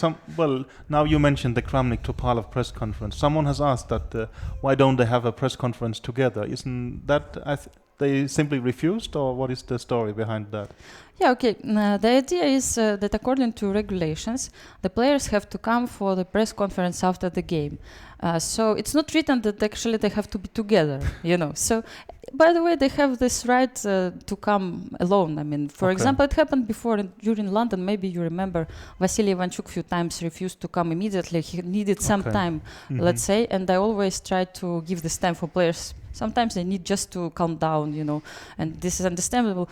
now you mentioned the Kramnik-Topalov press conference. Someone has asked that why don't they have a press conference together? Isn't that they simply refused, or what is the story behind that? Yeah, okay. The idea is that according to regulations, the players have to come for the press conference after the game. So it's not written that actually they have to be together, So, by the way, they have this right to come alone. For example, it happened before during London. Maybe you remember Vasily Ivanchuk few times refused to come immediately. He needed some time, let's say, and I always try to give this time for players. Sometimes they need just to calm down, and this is understandable.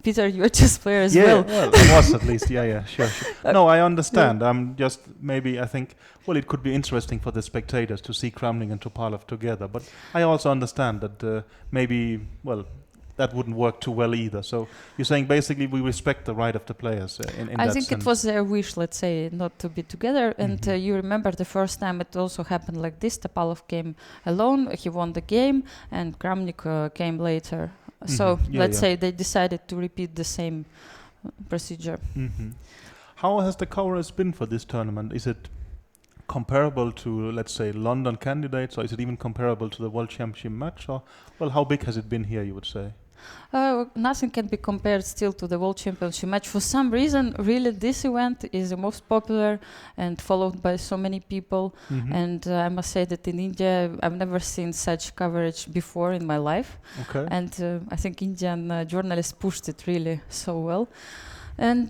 Peter, you're a chess player as well. Yeah, I was at least. Yeah, sure. No, I understand. I think, it could be interesting for the spectators to see Kramnik and Topalov together. But I also understand that that wouldn't work too well either. So you're saying basically we respect the right of the players in I that think sense. it was their wish, let's say, not to be together. And Mhm. you remember the first time it also happened like this. Topalov came alone, he won the game, and Kramnik came later. So Mhm. Yeah, let's yeah. say they decided to repeat the same procedure. Mhm. How has the coverage been for this tournament? Is it comparable to, let's say, London candidates, or is it even comparable to the World Championship match? Or, well, how big has it been here, you would say? Nothing can be compared still to the World Championship match. For some reason, really, this event is the most popular and followed by so many people. Mhm. And I must say that in India, I've never seen such coverage before in my life. Okay. And I think Indian journalists pushed it really so well. And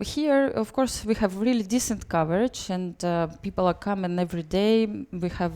here, of course, we have really decent coverage, and people are coming every day. We have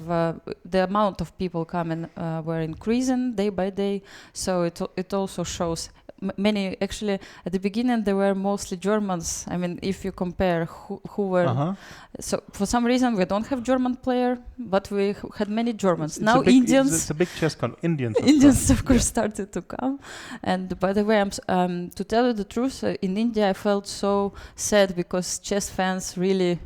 the amount of people coming were increasing day by day, so it also shows many. Actually, at the beginning, there were mostly Germans. I mean, if you compare who were. So for some reason we don't have German player, but we had many Germans. It's Now a big, Indians. It's a big chess Indians. Indians, of course, started to come. And by the way, to tell you the truth, in India I felt so sad because chess fans really,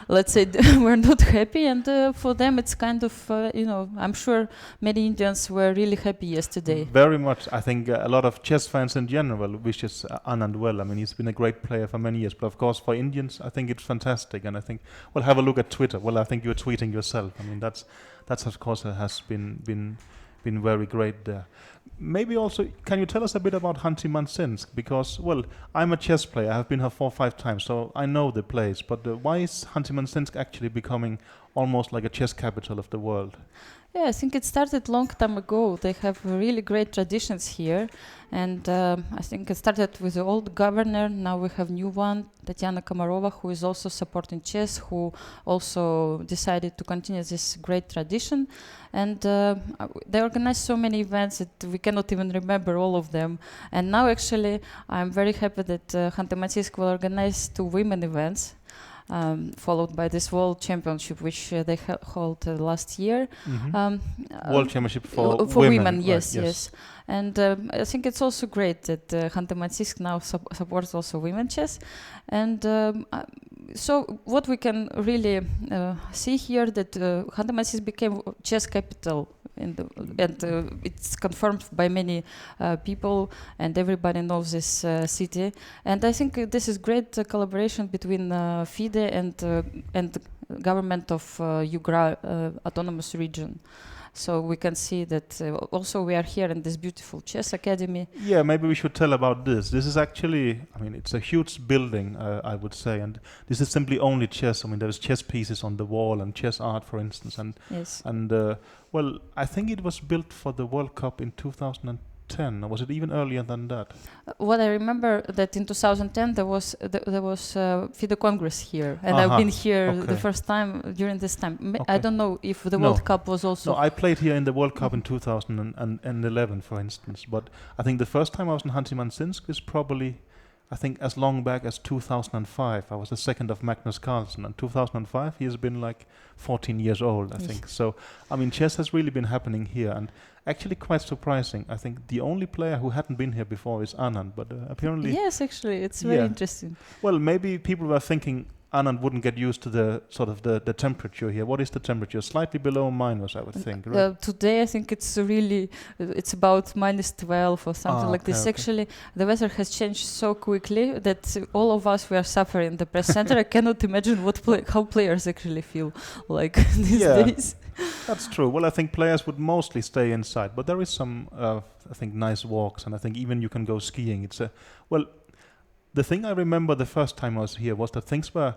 let's say, were not happy. And for them it's kind of, I'm sure many Indians were really happy yesterday. Very much. I think a lot of chess fans in general wishes Anand well. I mean, he's been a great player for many years. But of course, for Indians, I think it's fantastic. And I think, well, have a look at Twitter. Well, I think you're tweeting yourself. I mean, that's of course has been very great there. Maybe also, can you tell us a bit about Khanty Mansinsk? Because, well, I'm a chess player. I have been here 4 or 5 times, so I know the place. But why is Khanty Mansinsk actually becoming almost like a chess capital of the world? Yeah, I think it started long time ago. They have really great traditions here, and I think it started with the old governor. Now we have new one, Tatiana Komarova, who is also supporting chess, who also decided to continue this great tradition. And they organize so many events that we cannot even remember all of them. And now actually I'm very happy that Khanty Mansinsk will organize 2 women events. Followed by this World Championship, which they held last year. World Championship for women, right, yes. And I think it's also great that Khanty Mansinsk now supports also women chess. And so what we can really see here that Khanty Mansinsk became chess capital. And it's confirmed by many people, and everybody knows this city. And I think this is great collaboration between FIDE and government of Yugra autonomous region. So we can see that also we are here in this beautiful chess academy. Yeah, maybe we should tell about this. This is actually, I mean, it's a huge building, I would say, and this is simply only chess. I mean, there's chess pieces on the wall and chess art, for instance. And yes. And well, I think it was built for the World Cup in 2010, or was it even earlier than that? What I remember that in 2010 there was FIDE Congress here, and I've been here the first time during this time. I don't know if the World Cup was also. No, I played here in the World Cup in 2011, for instance. But I think the first time I was in Khanty Mansinsk is probably, I think, as long back as 2005. I was the second of Magnus Carlsen, and 2005 he has been like 14 years old, I think. So, I mean, chess has really been happening here, and actually quite surprising. I think the only player who hadn't been here before is Anand, but apparently... Yes, actually, it's very interesting. Well, maybe people were thinking Anand wouldn't get used to the sort of the temperature here. What is the temperature? Slightly below minus, I would think, right? Today I think it's really, it's about minus 12 or something like this. Actually, the weather has changed so quickly that all of us, we are suffering in the press center. I cannot imagine how players actually feel like these days. That's true. Well, I think players would mostly stay inside, but there is some, I think, nice walks, and I think even you can go skiing. It's well, the thing I remember the first time I was here was that things were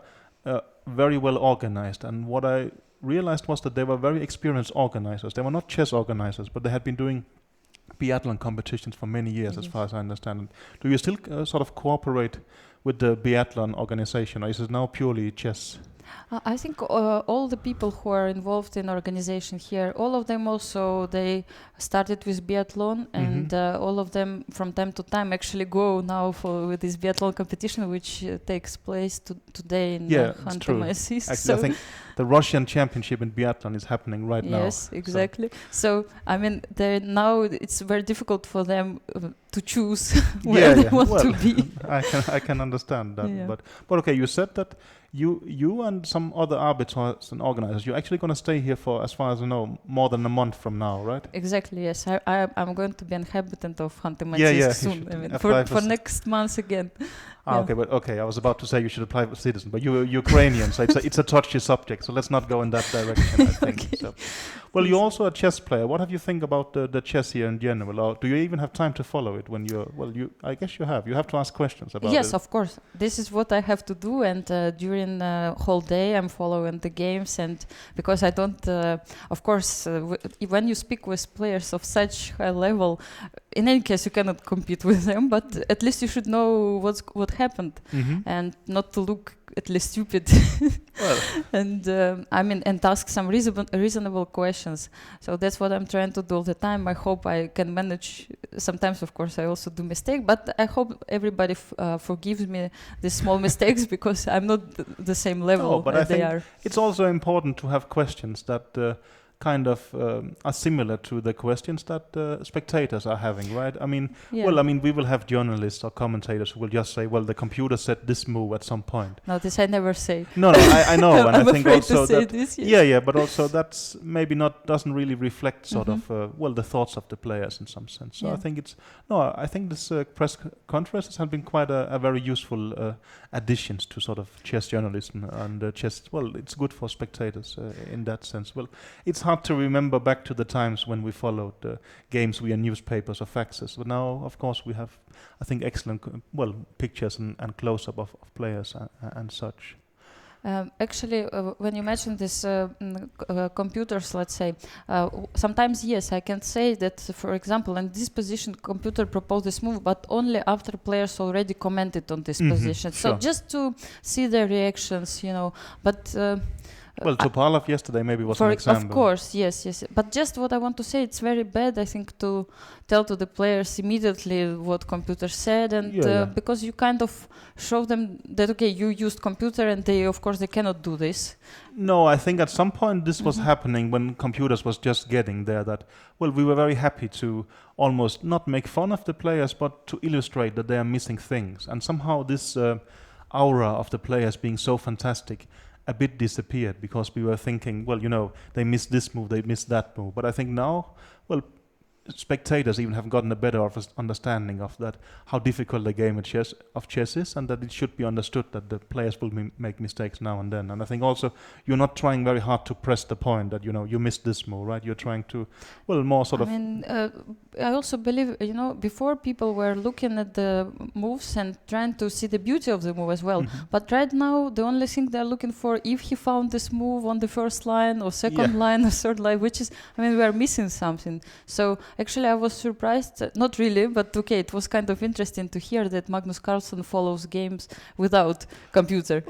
very well organized, and what I realized was that they were very experienced organizers. They were not chess organizers, but they had been doing biathlon competitions for many years, as far as I understand. Do you still sort of cooperate with the biathlon organization, or is it now purely chess? I think all the people who are involved in organization here, all of them also, they started with biathlon, and all of them from time to time actually go now with this biathlon competition, which takes place today in Khanty-Mansi. Actually, I think the Russian championship in biathlon is happening right now. Yes, exactly. So I mean, now it's very difficult for them to choose where they want to be. I can understand that. Yeah. But okay, you said that you and some other arbiters and organizers, you're actually going to stay here for, as far as I know, more than a month from now, right? Exactly, yes. I'm going to be an inhabitant of Khanty-Mansi soon. I mean, for next month again. Okay. I was about to say you should apply for citizen, but you're Ukrainian, so it's a touchy subject. So let's not go in that direction, I think. Okay. So, well, you're also a chess player. What have you think about the chess here in general? Or do you even have time to follow it when you're? Well, I guess you have. You have to ask questions about it. Yes, of course. This is what I have to do, and during the whole day I'm following the games, and because I don't, of course, when you speak with players of such high level, in any case you cannot compete with them, but at least you should know what happened, and not to look at least stupid. And and ask some reasonable questions. So that's what I'm trying to do all the time. I hope I can manage. Sometimes, of course, I also do mistakes, but I hope everybody forgives me these small mistakes because I'm not the same level as they are. It's also important to have questions that kind of are similar to the questions that spectators are having, right? I mean, we will have journalists or commentators who will just say, well, the computer said this move at some point. No, this I never say. No, I know, and I'm I think afraid also to say that this, yes. but also that's maybe doesn't really reflect sort of the thoughts of the players in some sense. So I think this press conferences have been quite a very useful additions to sort of chess journalism and chess. Well, it's good for spectators in that sense. Well, it's hard to remember back to the times when we followed games via newspapers or faxes. But now, of course, we have, I think, excellent pictures and close-up of players and such. Actually, when you mention this computers, let's say, sometimes, yes, I can say that, for example, in this position, computer proposed this move, but only after players already commented on this position. Sure. So just to see their reactions, but... Topalov yesterday maybe was an example. Of course, yes. But just what I want to say, it's very bad, I think, to tell to the players immediately what computer said, and because you kind of show them that, okay, you used computer, and they cannot do this. No, I think at some point this was happening when computers was just getting there, that, well, we were very happy to almost not make fun of the players, but to illustrate that they are missing things. And somehow this aura of the players being so fantastic a bit disappeared, because we were thinking, well, they missed this move, they missed that move. But I think now, spectators even have gotten a better understanding of that, how difficult the game of chess is, and that it should be understood that the players will make mistakes now and then. And I think also you're not trying very hard to press the point that, you missed this move, right? You're trying to, more sort of... I also believe, before people were looking at the moves and trying to see the beauty of the move as well. But right now, the only thing they're looking for, if he found this move on the first line or second line or third line, which is, we are missing something. So actually, I was surprised, not really, but okay, it was kind of interesting to hear that Magnus Carlsen follows games without computer.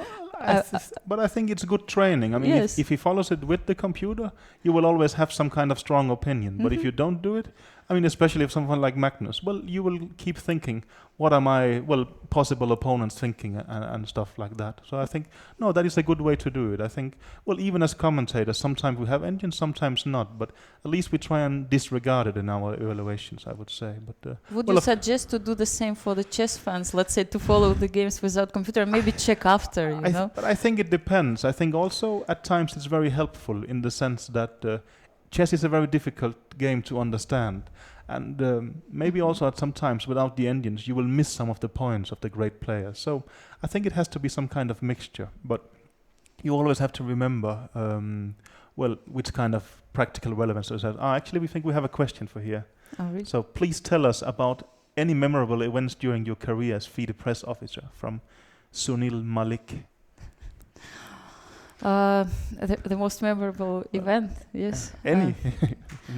But I think it's good training. If he follows it with the computer, you will always have some kind of strong opinion. But if you don't do it, especially if someone like Magnus, you will keep thinking, what are my, possible opponents thinking and stuff like that. So I think, that is a good way to do it. I think, even as commentators, sometimes we have engines, sometimes not, but at least we try and disregard it in our evaluations, I would say. But would you suggest to do the same for the chess fans, let's say, to follow the games without computer, maybe check after, But I think it depends. I think also at times it's very helpful in the sense that chess is a very difficult game to understand. And maybe also at some times without the engines you will miss some of the points of the great players. So I think it has to be some kind of mixture. But you always have to remember which kind of practical relevance does it have. Actually, we think we have a question for here. Oh, really? So please tell us about any memorable events during your career as FIDE press officer, from Sunil Malik. The most memorable event, yes. Any?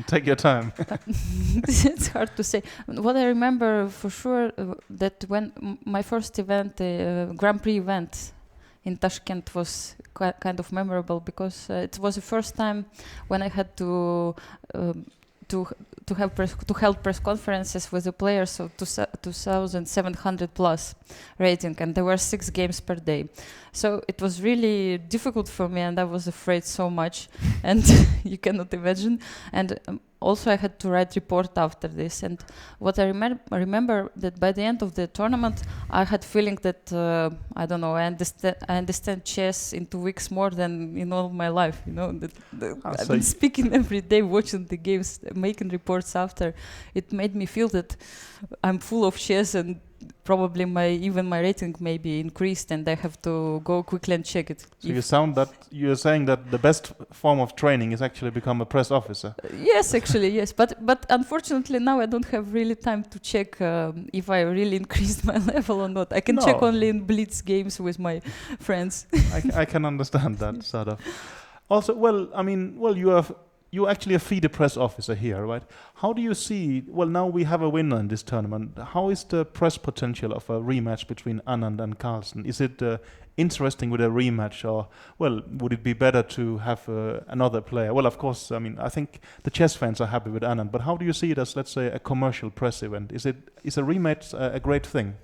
Take your time. It's hard to say. What I remember for sure, that when my first event, Grand Prix event in Tashkent was kind of memorable because it was the first time when I had to hold press conferences with the players of 2,700 plus rating, and there were 6 games per day. So it was really difficult for me, and I was afraid so much, and you cannot imagine. And also I had to write report after this. And what I remember that by the end of the tournament, I had feeling that I don't know, I understand chess in 2 weeks more than in all my life. You know, I've been speaking every day, watching the games, making reports after. It made me feel that I'm full of chess, and probably even my rating may be increased, and I have to go quickly and check it. So you're saying that the best form of training is actually become a press officer. Yes, actually, yes. But unfortunately now I don't have really time to check if I really increased my level or not. I can check only in blitz games with my friends. I can understand that sort of. Also, you're actually a FIDE press officer here, right? How do you see, now we have a winner in this tournament. How is the press potential of a rematch between Anand and Carlsen? Is it interesting with a rematch, or, would it be better to have another player? Well, of course, I think the chess fans are happy with Anand, but how do you see it as, let's say, a commercial press event? Is a rematch a great thing?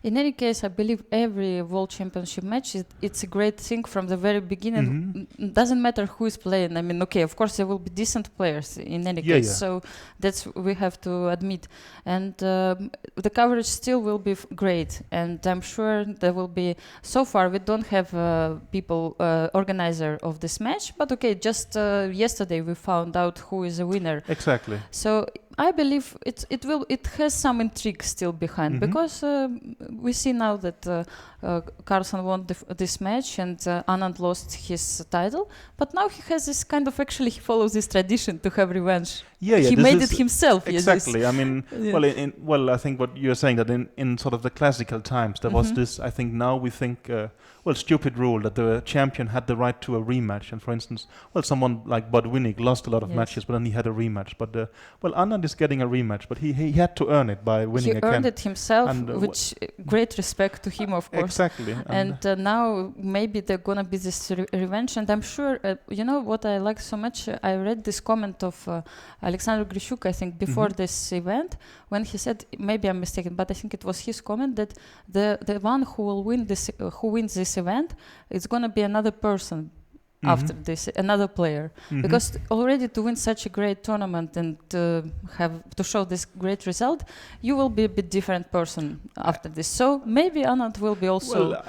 In any case, I believe every World Championship match, it's a great thing from the very beginning. It doesn't matter who is playing. I mean, okay, of course there will be decent players in any case. Yeah. So that's we have to admit. And the coverage still will be great. And I'm sure there will be. So far, we don't have people organizer of this match. But okay, just yesterday we found out who is the winner. Exactly. So I believe it has some intrigue still behind, because we see now that Carlsen won this match and Anand lost his title, but now he has this kind of, actually he follows this tradition to have revenge. Yeah, he made it himself. Exactly. Yes, I think what you're saying, that in sort of the classical times there was this. I think now we think stupid rule that the champion had the right to a rematch. And for instance, someone like Bodwinnik lost a lot of matches, but then he had a rematch. But Anand is getting a rematch, but he had to earn it by winning again. He earned it himself, and, which great respect to him, of course. Exactly. And now maybe they're gonna be this revenge. And I'm sure, you know what I like so much? I read this comment of Alexander Grishuk, I think, before this event, when he said, maybe I'm mistaken, but I think it was his comment, that the one who will win this, who wins this event, it's gonna be another person after this, another player, because already to win such a great tournament and to show this great result, you will be a bit different person after this. So maybe Anand will be also. Well,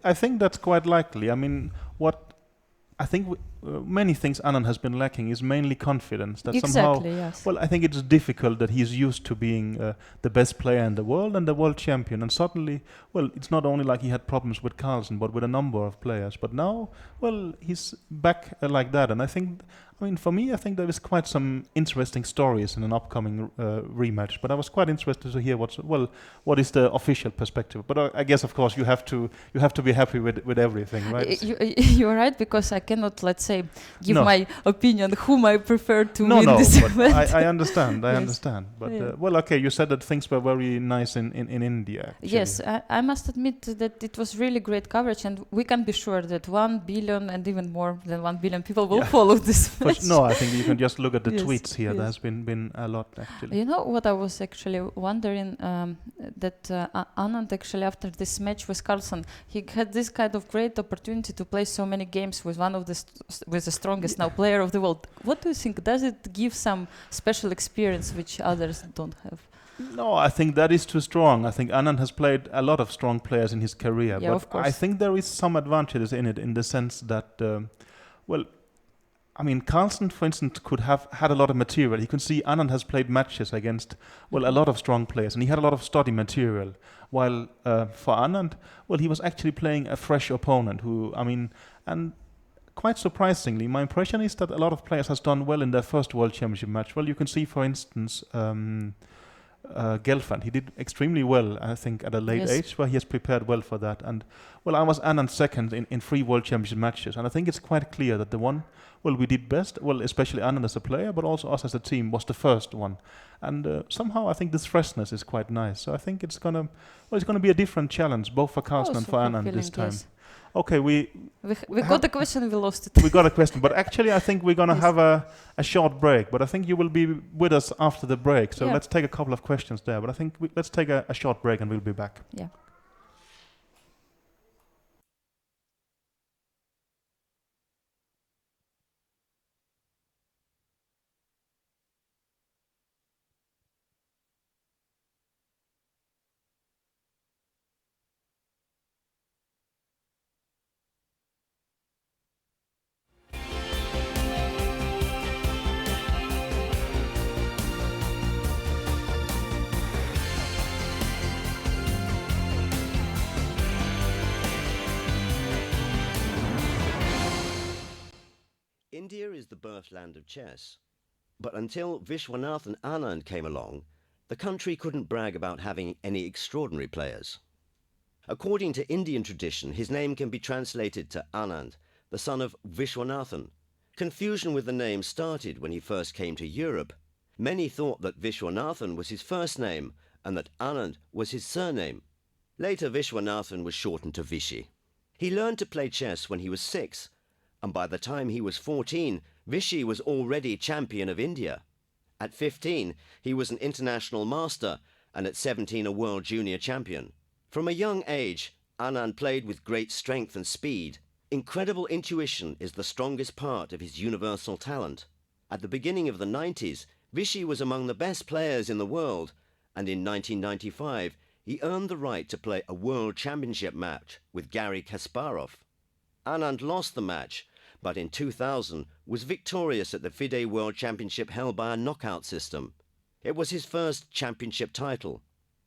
I think that's quite likely. I mean, what I think many things Anand has been lacking is mainly confidence. That somehow, yes. I think it's difficult that he's used to being the best player in the world and the world champion, and suddenly, it's not only like he had problems with Carlsen, but with a number of players. But now, he's back like that, and I think. For me, I think there is quite some interesting stories in an upcoming rematch. But I was quite interested to hear what is the official perspective. But I guess, of course, you have to be happy with everything, right? You're right, because I cannot, let's say, give my opinion whom I prefer to win this event. I understand. I understand. But okay, you said that things were very nice in India. Actually. Yes, I must admit that it was really great coverage, and we can be sure that 1 billion and even more than 1 billion people will follow this. No, I think you can just look at the tweets here. There has been a lot, actually. You know what I was actually wondering, that Anand actually, after this match with Carlsen, he had this kind of great opportunity to play so many games with one of with the strongest now player of the world. What do you think? Does it give some special experience which others don't have? No, I think that is too strong. I think Anand has played a lot of strong players in his career, but of course. I think there is some advantages in it, in the sense that, Carlsen, for instance, could have had a lot of material. You can see Anand has played matches against, a lot of strong players, and he had a lot of study material. While for Anand, he was actually playing a fresh opponent and quite surprisingly, my impression is that a lot of players has done well in their first World Championship match. You can see, for instance, Gelfand. He did extremely well, I think, at a late age, where he has prepared well for that. And well, I was Anand second in 3 World Championship matches, and I think it's quite clear that the one, well, we did best, well, especially Anand as a player, but also us as a team, was the first one. And somehow I think this freshness is quite nice. So I think it's gonna be a different challenge, both for Carlsen and for Anand this time. Yes. Okay, we got a question, we lost it. We got a question, but actually I think we're going to have a short break, but I think you will be with us after the break, so let's take a couple of questions there, but I think let's take a short break and we'll be back. Yeah. India is the birthland of chess, but until Vishwanathan Anand came along, the country couldn't brag about having any extraordinary players. According to Indian tradition, his name can be translated to Anand, the son of Vishwanathan. Confusion with the name started when he first came to Europe. Many thought that Vishwanathan was his first name and that Anand was his surname. Later, Vishwanathan was shortened to Vishy. He learned to play chess when he was 6, and by the time he was 14, Vishy was already champion of India. At 15, he was an international master, and at 17, a world junior champion. From a young age, Anand played with great strength and speed. Incredible intuition is the strongest part of his universal talent. At the beginning of the 90s, Vishy was among the best players in the world, and in 1995, he earned the right to play a world championship match with Garry Kasparov. Anand lost the match, but in 2000 was victorious at the FIDE World Championship held by a knockout system. It was his first championship title.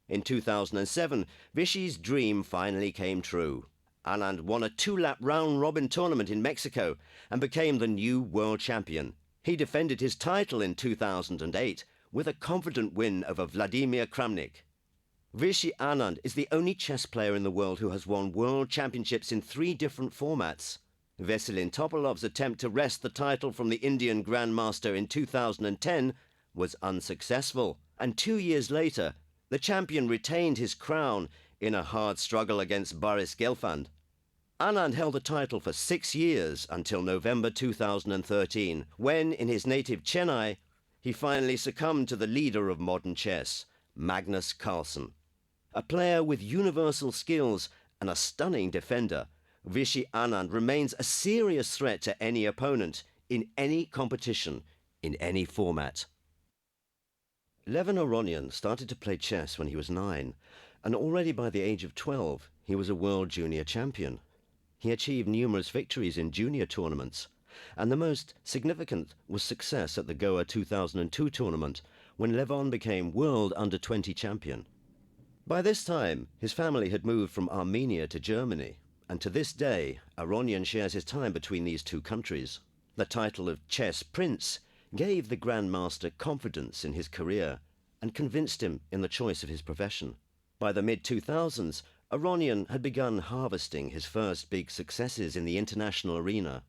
In 2007, Vishy's dream finally came true. Anand won a 2-lap round-robin tournament in Mexico and became the new world champion. He defended his title in 2008 with a confident win over Vladimir Kramnik. Vishy Anand is the only chess player in the world who has won world championships in 3 different formats. Veselin Topolov's attempt to wrest the title from the Indian Grandmaster in 2010 was unsuccessful, and 2 years later, the champion retained his crown in a hard struggle against Boris Gelfand. Anand held the title for 6 years until November 2013, when, in his native Chennai, he finally succumbed to the leader of modern chess, Magnus Carlsen. A player with universal skills and a stunning defender, Vishy Anand remains a serious threat to any opponent in any competition, in any format. Levin Aronian started to play chess when he was 9, and already by the age of 12, he was a world junior champion. He achieved numerous victories in junior tournaments, and the most significant was success at the Goa 2002 tournament, when Levon became world under-20 champion. By this time, his family had moved from Armenia to Germany, and to this day, Aronian shares his time between these 2 countries. The title of Chess Prince gave the Grandmaster confidence in his career and convinced him in the choice of his profession. By the mid-2000s, Aronian had begun harvesting his first big successes in the international arena.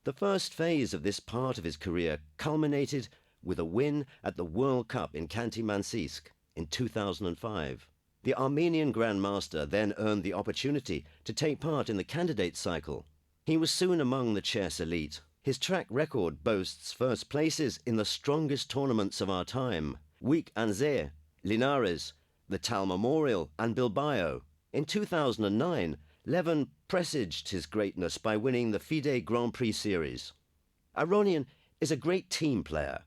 The first phase of this part of his career culminated with a win at the World Cup in Khanty-Mansiysk in 2005. The Armenian Grandmaster then earned the opportunity to take part in the candidate cycle. He was soon among the chess elite. His track record boasts first places in the strongest tournaments of our time: Week Anze, Linares, the Tal Memorial, and Bilbao. In 2009, Levin presaged his greatness by winning the FIDE Grand Prix Series. Aronian is a great team player.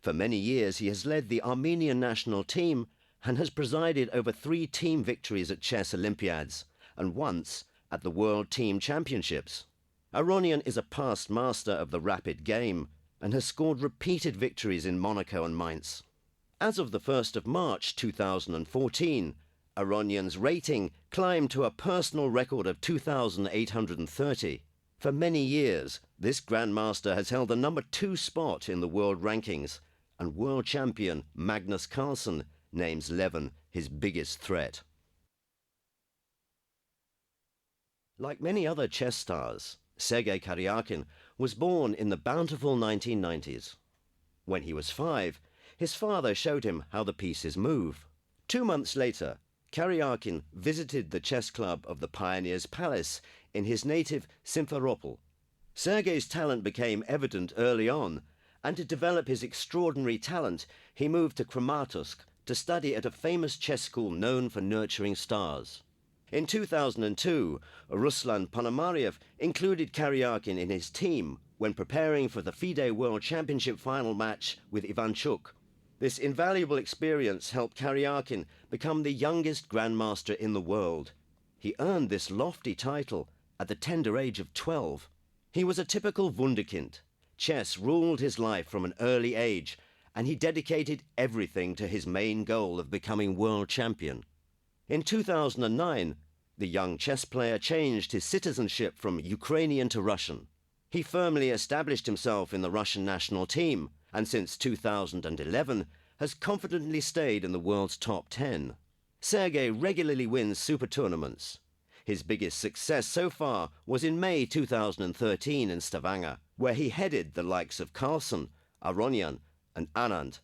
For many years he has led the Armenian national team and has presided over 3 team victories at Chess Olympiads, and once at the World Team Championships. Aronian is a past master of the rapid game, and has scored repeated victories in Monaco and Mainz. As of the 1st of March 2014, Aronian's rating climbed to a personal record of 2,830. For many years, this Grandmaster has held the number 2 spot in the world rankings, and world champion Magnus Carlsen names Levin his biggest threat. Like many other chess stars, Sergei Karyakin was born in the bountiful 1990s. When he was 5, his father showed him how the pieces move. 2 months later, Karyakin visited the chess club of the Pioneer's Palace in his native Simferopol. Sergei's talent became evident early on, and to develop his extraordinary talent, he moved to Kramatorsk to study at a famous chess school known for nurturing stars. In 2002, Ruslan Ponomaryev included Karyakin in his team when preparing for the FIDE World Championship final match with Ivanchuk. This invaluable experience helped Karyakin become the youngest grandmaster in the world. He earned this lofty title at the tender age of 12. He was a typical wunderkind. Chess ruled his life from an early age, and he dedicated everything to his main goal of becoming world champion. In 2009, the young chess player changed his citizenship from Ukrainian to Russian. He firmly established himself in the Russian national team, and since 2011 has confidently stayed in the world's top 10. Sergei regularly wins super tournaments. His biggest success so far was in May 2013 in Stavanger, where he headed the likes of Carlsen, Aronian and Anand.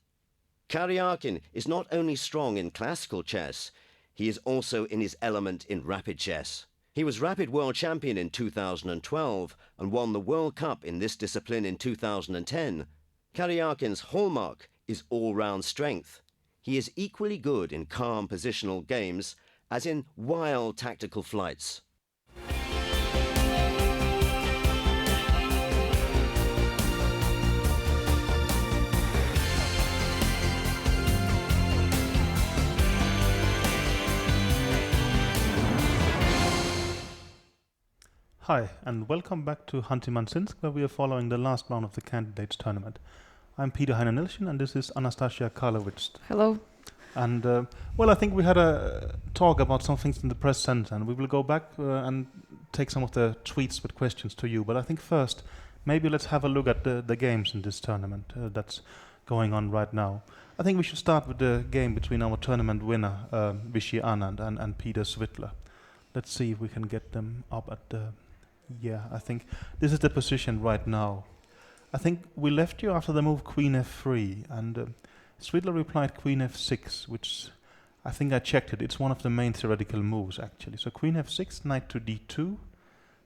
Karyakin is not only strong in classical chess, he is also in his element in rapid chess. He was rapid world champion in 2012 and won the World Cup in this discipline in 2010. Karyakin's hallmark is all-round strength. He is equally good in calm positional games as in wild tactical flights. Hi, and welcome back to Hanti-Mansinsk, where we are following the last round of the Candidates Tournament. I'm Peter Heine Nielsen, and this is Anastasia Karlovich. Hello. And, I think we had a talk about some things in the press center, and we will go back and take some of the tweets with questions to you. But I think first, maybe let's have a look at the games in this tournament that's going on right now. I think we should start with the game between our tournament winner, Vishy Anand, and Peter Svitler. Let's see if we can get them up at the... Yeah, I think this is the position right now. I think we left you after the move Queen F3, and Svitler replied Queen F6, which I think I checked it. It's one of the main theoretical moves, actually. So Queen F6, Knight to D2,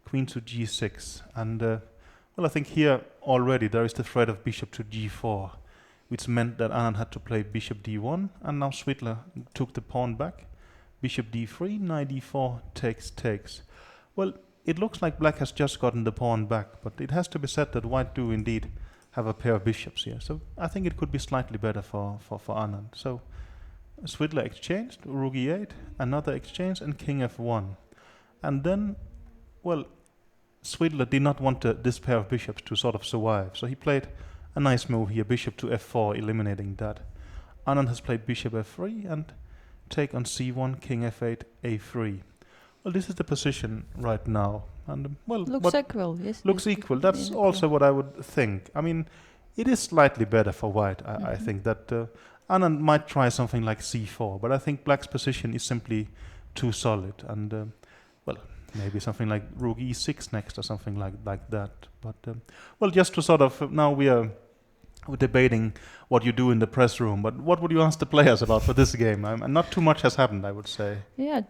Queen to G6. And, I think here already there is the threat of Bishop to G4, which meant that Anand had to play Bishop D1, and now Svitler took the pawn back. Bishop D3, Knight D4, takes. Well, it looks like black has just gotten the pawn back, but it has to be said that white do indeed have a pair of bishops here. So I think it could be slightly better for Anand. So Svitler exchanged, Rook E8, another exchange, and King F1. And then, Svitler did not want this pair of bishops to sort of survive. So he played a nice move here, Bishop to F4, eliminating that. Anand has played Bishop F3 and take on C1, King F8, A3. Well, this is the position right now, and looks equal. Yes, looks equal. That's also what I would think. I mean, it is slightly better for white. I think that Anand might try something like C4, but I think black's position is simply too solid, and maybe something like Rook E6 next or something like that. But just to sort of now we're debating what you do in the press room, but what would you ask the players about for this game? And not too much has happened, I would say. Yeah,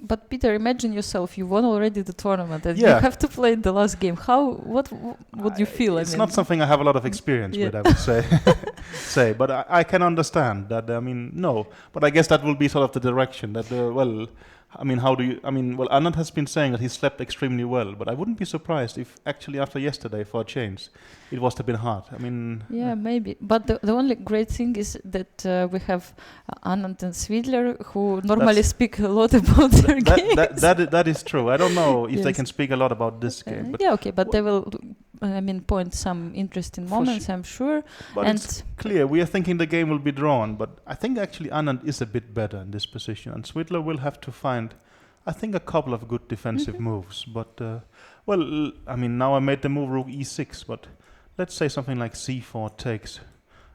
but Peter, imagine yourself, you won already the tournament and you have to play the last game. What would you feel? It's not something I have a lot of experience with, I would say. But I can understand that, no. But I guess that will be sort of the direction that, Anand has been saying that he slept extremely well, but I wouldn't be surprised if actually after yesterday, for a change, it must have been hard. Maybe. But the only great thing is that we have Anand and Svitler, who normally speak a lot about their games. That is true. I don't know if they can speak a lot about this game. But they will, point some interesting moments, I'm sure. But it's clear, we are thinking the game will be drawn, but I think actually Anand is a bit better in this position, and Svitler will have to find, I think, a couple of good defensive moves. But, now I made the move Rook E6, but let's say something like C4 takes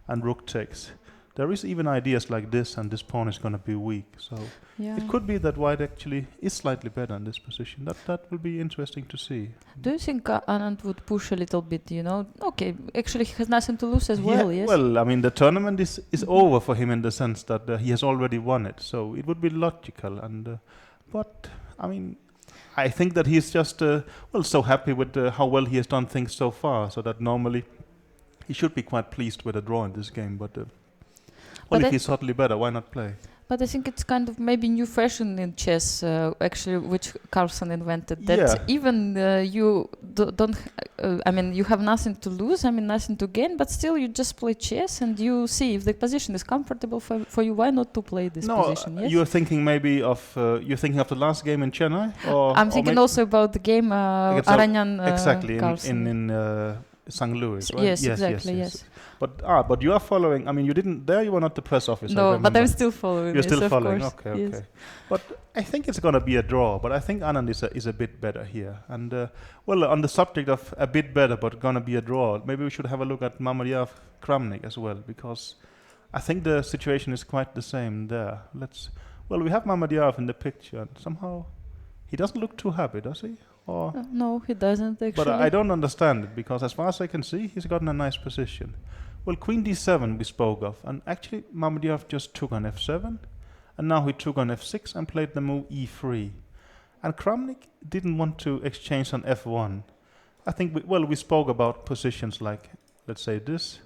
and Rook takes. there is even ideas like this, and this pawn is going to be weak. So it could be that white actually is slightly better in this position. That will be interesting to see. Do you think Anand would push a little bit, Okay, actually he has nothing to lose as well, yes? Well, I mean, the tournament is over for him in the sense that he has already won it. So it would be logical. But, I mean, I think that he's just, so happy with how well he has done things so far. So that normally he should be quite pleased with a draw in this game. But if he's subtly better, why not play? But I think it's kind of maybe new fashion in chess, actually, which Carlsen invented. That even you don't, you have nothing to lose, nothing to gain, but still you just play chess and you see if the position is comfortable for you. Why not to play this position? Yes? You're thinking maybe of the last game in Chennai, I'm thinking also about the game Aranyan. Exactly in St. Louis, right? Yes, exactly. Yes. But you are following. I mean, you were not the press officer. No, but I'm still following. You're still following. Course. Okay. Yes. But I think it's going to be a draw. But I think Anand is a bit better here. And on the subject of a bit better, but going to be a draw, maybe we should have a look at Mamedyarov Kramnik as well, because I think the situation is quite the same there. We have Mamedyarov in the picture, and somehow he doesn't look too happy, does he? No, he doesn't actually. But I don't understand it, because as far as I can see, he's gotten a nice position. Well, Queen D7 we spoke of, and actually Mamedyarov just took on F7, and now he took on F6 and played the move E3. And Kramnik didn't want to exchange on F1. I think, we spoke about positions like, let's say this,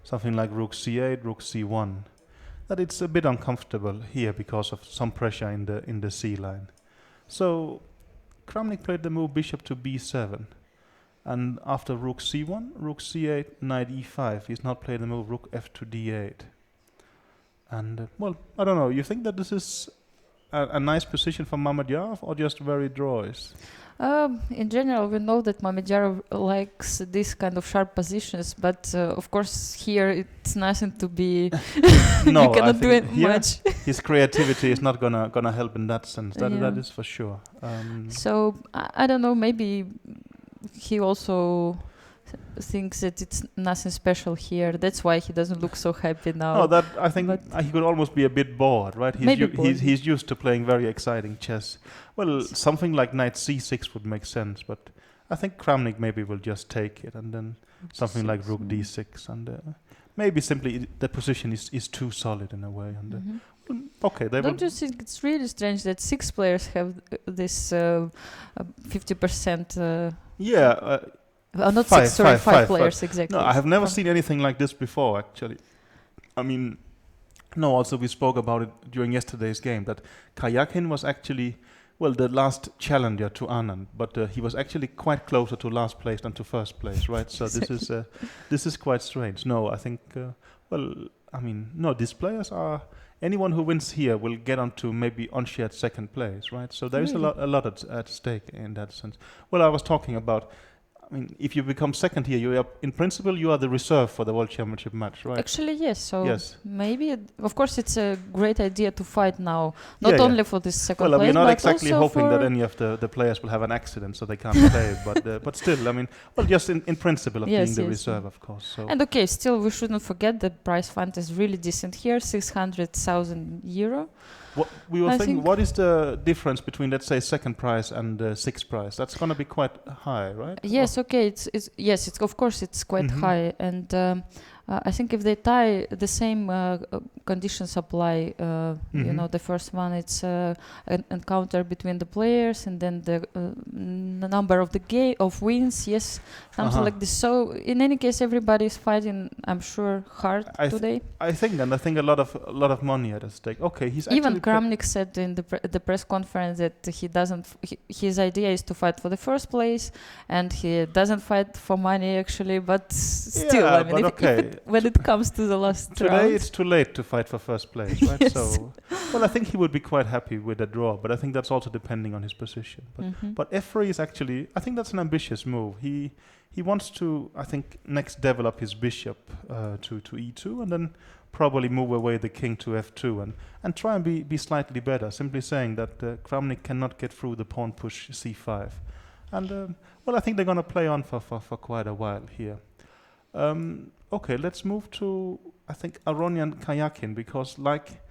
something like Rook C8, Rook C1, that it's a bit uncomfortable here because of some pressure in the C line. So Kramnik played the move Bishop to B7. And after Rook C1, Rook C8, Knight E5, he's not played the move Rook F to D8. And, I don't know, you think that this is a nice position for Mamedyarov or just very drawish? In general, we know that Mamedyarov likes this kind of sharp positions, but of course here it's nothing to be. No, you cannot do it much. His creativity is not gonna help in that sense. That is for sure. So I don't know. Maybe he also thinks that it's nothing special here. That's why he doesn't look so happy now. No, that I think he could almost be a bit bored, right? He's used to playing very exciting chess. Well, something like Knight C6 would make sense, but I think Kramnik maybe will just take it, and then something like Rook D6, and maybe simply the position is too solid in a way. And don't you think it's really strange that 6 players have this 50%? Not five, 6, sorry, 5 players, five. exactly. No, I have never seen anything like this before, actually. I mean, also we spoke about it during yesterday's game, that Karjakin was actually, the last challenger to Anand, but he was actually quite closer to last place than to first place, right? So this is quite strange. No, I think, these players are, anyone who wins here will get onto maybe unshared second place, right? So there is a lot at stake in that sense. Well, I was talking about, if you become second here, in principle you are the reserve for the World Championship match, right? Actually, yes. So maybe, of course, it's a great idea to fight now, not only for this second place, we're not but exactly also hoping that any of the players will have an accident so they can't play, but still, just in principle of being the reserve, of course. So. And still we shouldn't forget that prize fund is really decent here, €600,000. What we were thinking, what is the difference between, let's say, second prize and sixth prize? That's going to be quite high, right? Yes, it's of course it's quite high, and I think if they tie, the same conditions apply. The first one, it's an encounter between the players, and then the number of the wins. Yes, something like this. So in any case, everybody is fighting, I'm sure, hard today. I think a lot of money at stake. Okay, he's even Kramnik said in the press conference that he doesn't. His idea is to fight for the first place, and he doesn't fight for money actually. But still, when it comes to the last today round. It's too late to fight for first place, right? Yes. So, I think he would be quite happy with a draw, but I think that's also depending on his position. But F3 is actually, I think that's an ambitious move. He wants to, I think, next develop his bishop to E2, and then probably move away the king to F2 and try and be slightly better, simply saying that Kramnik cannot get through the pawn push C5. And, I think they're going to play on for quite a while here. Okay, let's move to I think, Aronian Kayakin, because like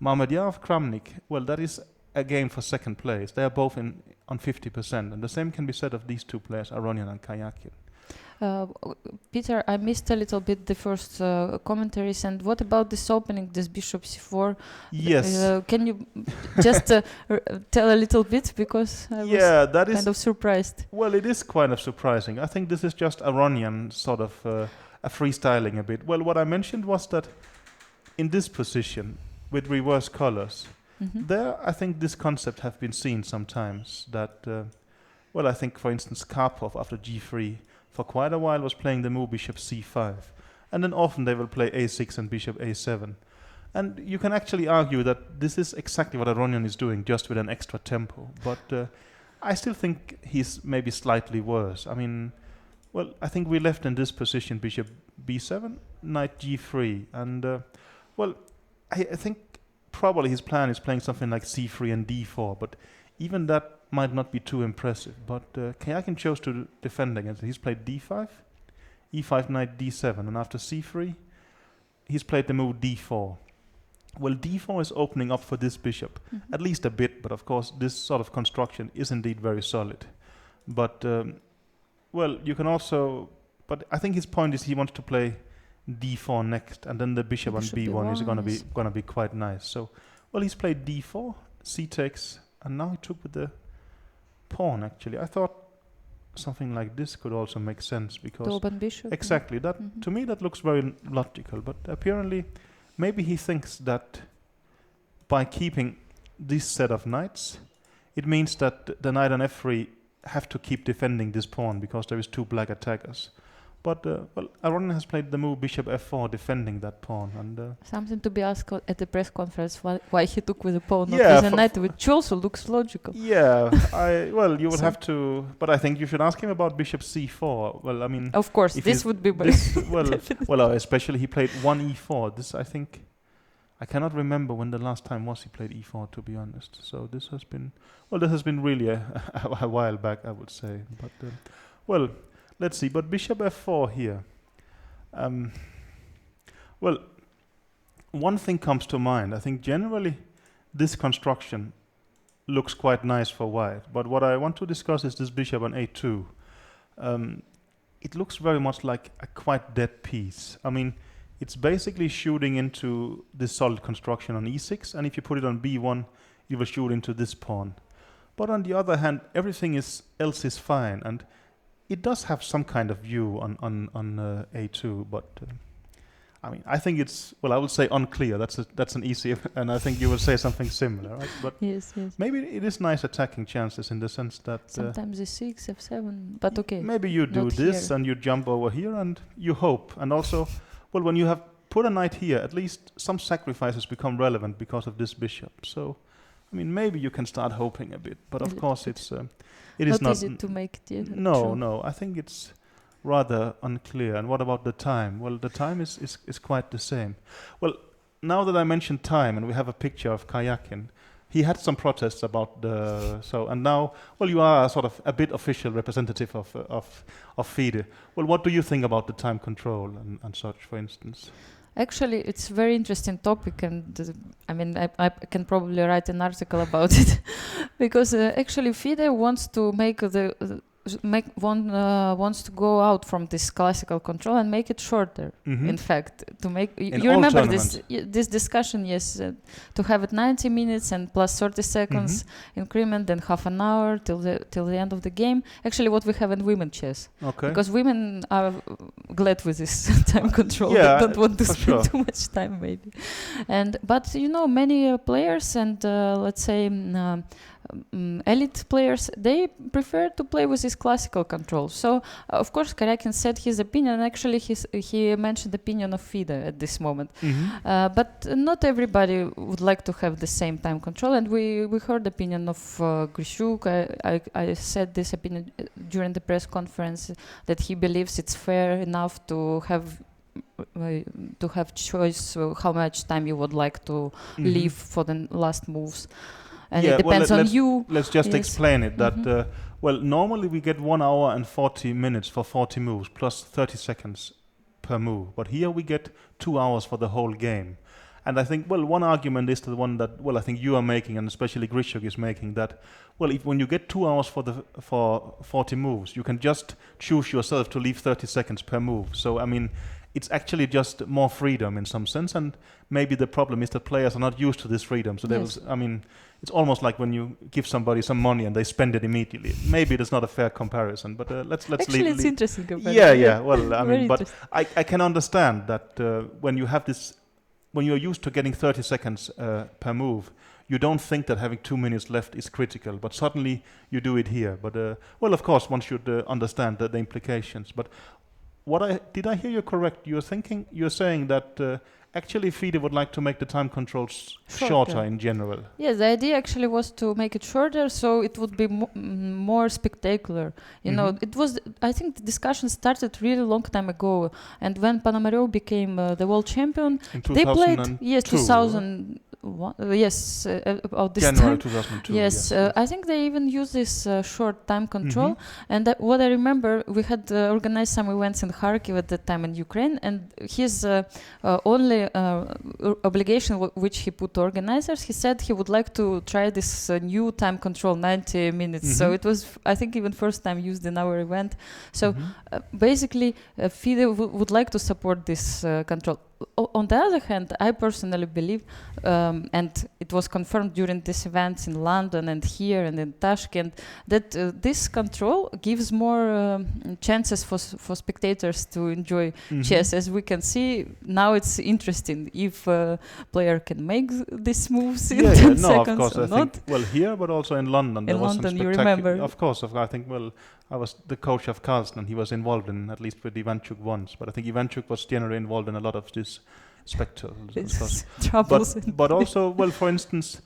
Mamedyarov Kramnik, well, that is a game for second place. They are both on 50%, and the same can be said of these two players, Aronian and Kayakin. Peter, I missed a little bit the first commentaries, and what about this opening, this bishop c4? Yes. Can you just tell a little bit, because I was that is kind of surprised. Well, it is kind of surprising. I think this is just Aronian sort of a freestyling a bit. Well, what I mentioned was that in this position with reverse colors, there I think this concept have been seen sometimes. That I think for instance Karpov after g3 for quite a while was playing the move bishop c5, and then often they will play a6 and bishop a7. And you can actually argue that this is exactly what Aronian is doing, just with an extra tempo. But I still think he's maybe slightly worse. I mean, well, I think we left in this position bishop b7, knight g3, and I think probably his plan is playing something like c3 and d4, but even that might not be too impressive. But Kayakin chose to defend against it. He's played d5, e5, knight d7, and after c3, he's played the move d4. Well, d4 is opening up for this bishop, at least a bit, but of course this sort of construction is indeed very solid. But, you can also... But I think his point is he wants to play d4 next, and then the bishop on b1 is going to be quite nice. So, well, he's played d4, c takes, and now he took with the pawn, actually. I thought something like this could also make sense, because... The open bishop? Exactly. That to me, that looks very logical, but apparently... Maybe he thinks that by keeping this set of knights, it means that the knight on f3 have to keep defending this pawn because there is two black attackers. But, Aronian has played the move bishop f4, defending that pawn. And something to be asked at the press conference, why he took with the pawn, not Yeah, with a knight, which also looks logical. yeah, you would have to... But I think you should ask him about bishop c4. Well, I mean... Of course, if this would be... Especially he played one e4. This, I think... I cannot remember when the last time was he played e4, to be honest. So this has been... Well, this has been really a while back, I would say. But, let's see. But bishop f4 here. One thing comes to mind. I think generally this construction looks quite nice for white. But what I want to discuss is this bishop on a2. It looks very much like a quite dead piece. I mean, it's basically shooting into this solid construction on e6, and if you put it on b1, it will shoot into this pawn. But on the other hand, everything else is fine, and it does have some kind of view on a2, but I mean, I think it's, I would say unclear. That's an easy, and I think you will say something similar, right? But yes. Maybe it is nice attacking chances in the sense that sometimes e6, f7, but okay. Maybe you do this and you jump over here and you hope, and also. Well, when you have put a knight here, at least some sacrifices become relevant because of this bishop. So, I mean, maybe you can start hoping a bit. But of course, it is not easy to make it. No. I think it's rather unclear. And what about the time? Well, the time is quite the same. Well, now that I mentioned time, and we have a picture of Kayakin, he had some protests about and now, you are sort of a bit official representative of FIDE. Well, what do you think about the time control and such, for instance? Actually, it's a very interesting topic, and I mean, I can probably write an article about it, because actually FIDE wants to wants to go out from this classical control and make it shorter. In fact, to make you remember this discussion, yes, to have it 90 minutes and plus 30 seconds increment, then half an hour till the end of the game. Actually, what we have in women chess, because women are glad with this time control. They don't want to spend too much time, maybe. But many players and let's say. Elite players, they prefer to play with this classical control. So, of course, Kayakin said his opinion. Actually, he mentioned the opinion of FIDE at this moment. But not everybody would like to have the same time control. And we heard the opinion of Grishuk. I said this opinion during the press conference, that he believes it's fair enough to have choice how much time you would like to leave for the last moves. And it depends on you. Let's just explain it. That normally we get 1 hour and 40 minutes for 40 moves plus 30 seconds per move. But here we get 2 hours for the whole game. And I think, well, one argument is the one that, well, I think you are making, and especially Grishuk is making, that, well, when you get 2 hours for 40 moves, you can just choose yourself to leave 30 seconds per move. So, I mean, it's actually just more freedom in some sense, and maybe the problem is that players are not used to this freedom. So, I mean, it's almost like when you give somebody some money and they spend it immediately. Maybe it's not a fair comparison, but let's actually leave. It's interesting comparison. Yeah. Well, I mean, but I can understand that when you have this. When you're used to getting 30 seconds per move, you don't think that having 2 minutes left is critical, but suddenly you do it here. But well, of course, one should understand the implications. But did I hear you correct? You're saying that actually FIDE would like to make the time controls shorter in general. Yes, the idea actually was to make it shorter, so it would be more spectacular. You know, it was. I think the discussion started really long time ago, and when Panamareau became the world champion, they played 2000. Yes, about this January time. 2002. Yes, I think they even use this short time control. And what I remember, we had organized some events in Kharkiv at that time in Ukraine, and his only obligation which he put to organizers, he said he would like to try this new time control, 90 minutes. So it was, I think, even first time used in our event. So basically, FIDE would like to support this control. On the other hand, I personally believe, and it was confirmed during these events in London and here and in Tashkent, that this control gives more chances for spectators to enjoy chess. As we can see, now it's interesting if a player can make these moves in 10 seconds of course, or I not. think, well, here, but also in London. In London, you remember. Of course, I think, well, I was the coach of Carlsen, and he was involved in, at least with Ivanchuk once. But I think Ivanchuk was generally involved in a lot of this spectacles. Troubles. But also, well, for instance,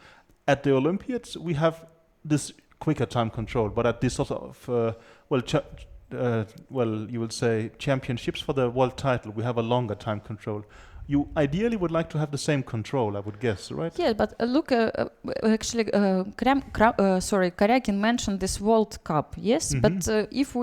at the Olympiads, we have this quicker time control. But at this sort of, you would say, championships for the world title, we have a longer time control. You ideally would like to have the same control, I would guess, right? Yeah, but look, actually, Karyakin mentioned this World Cup, yes. But if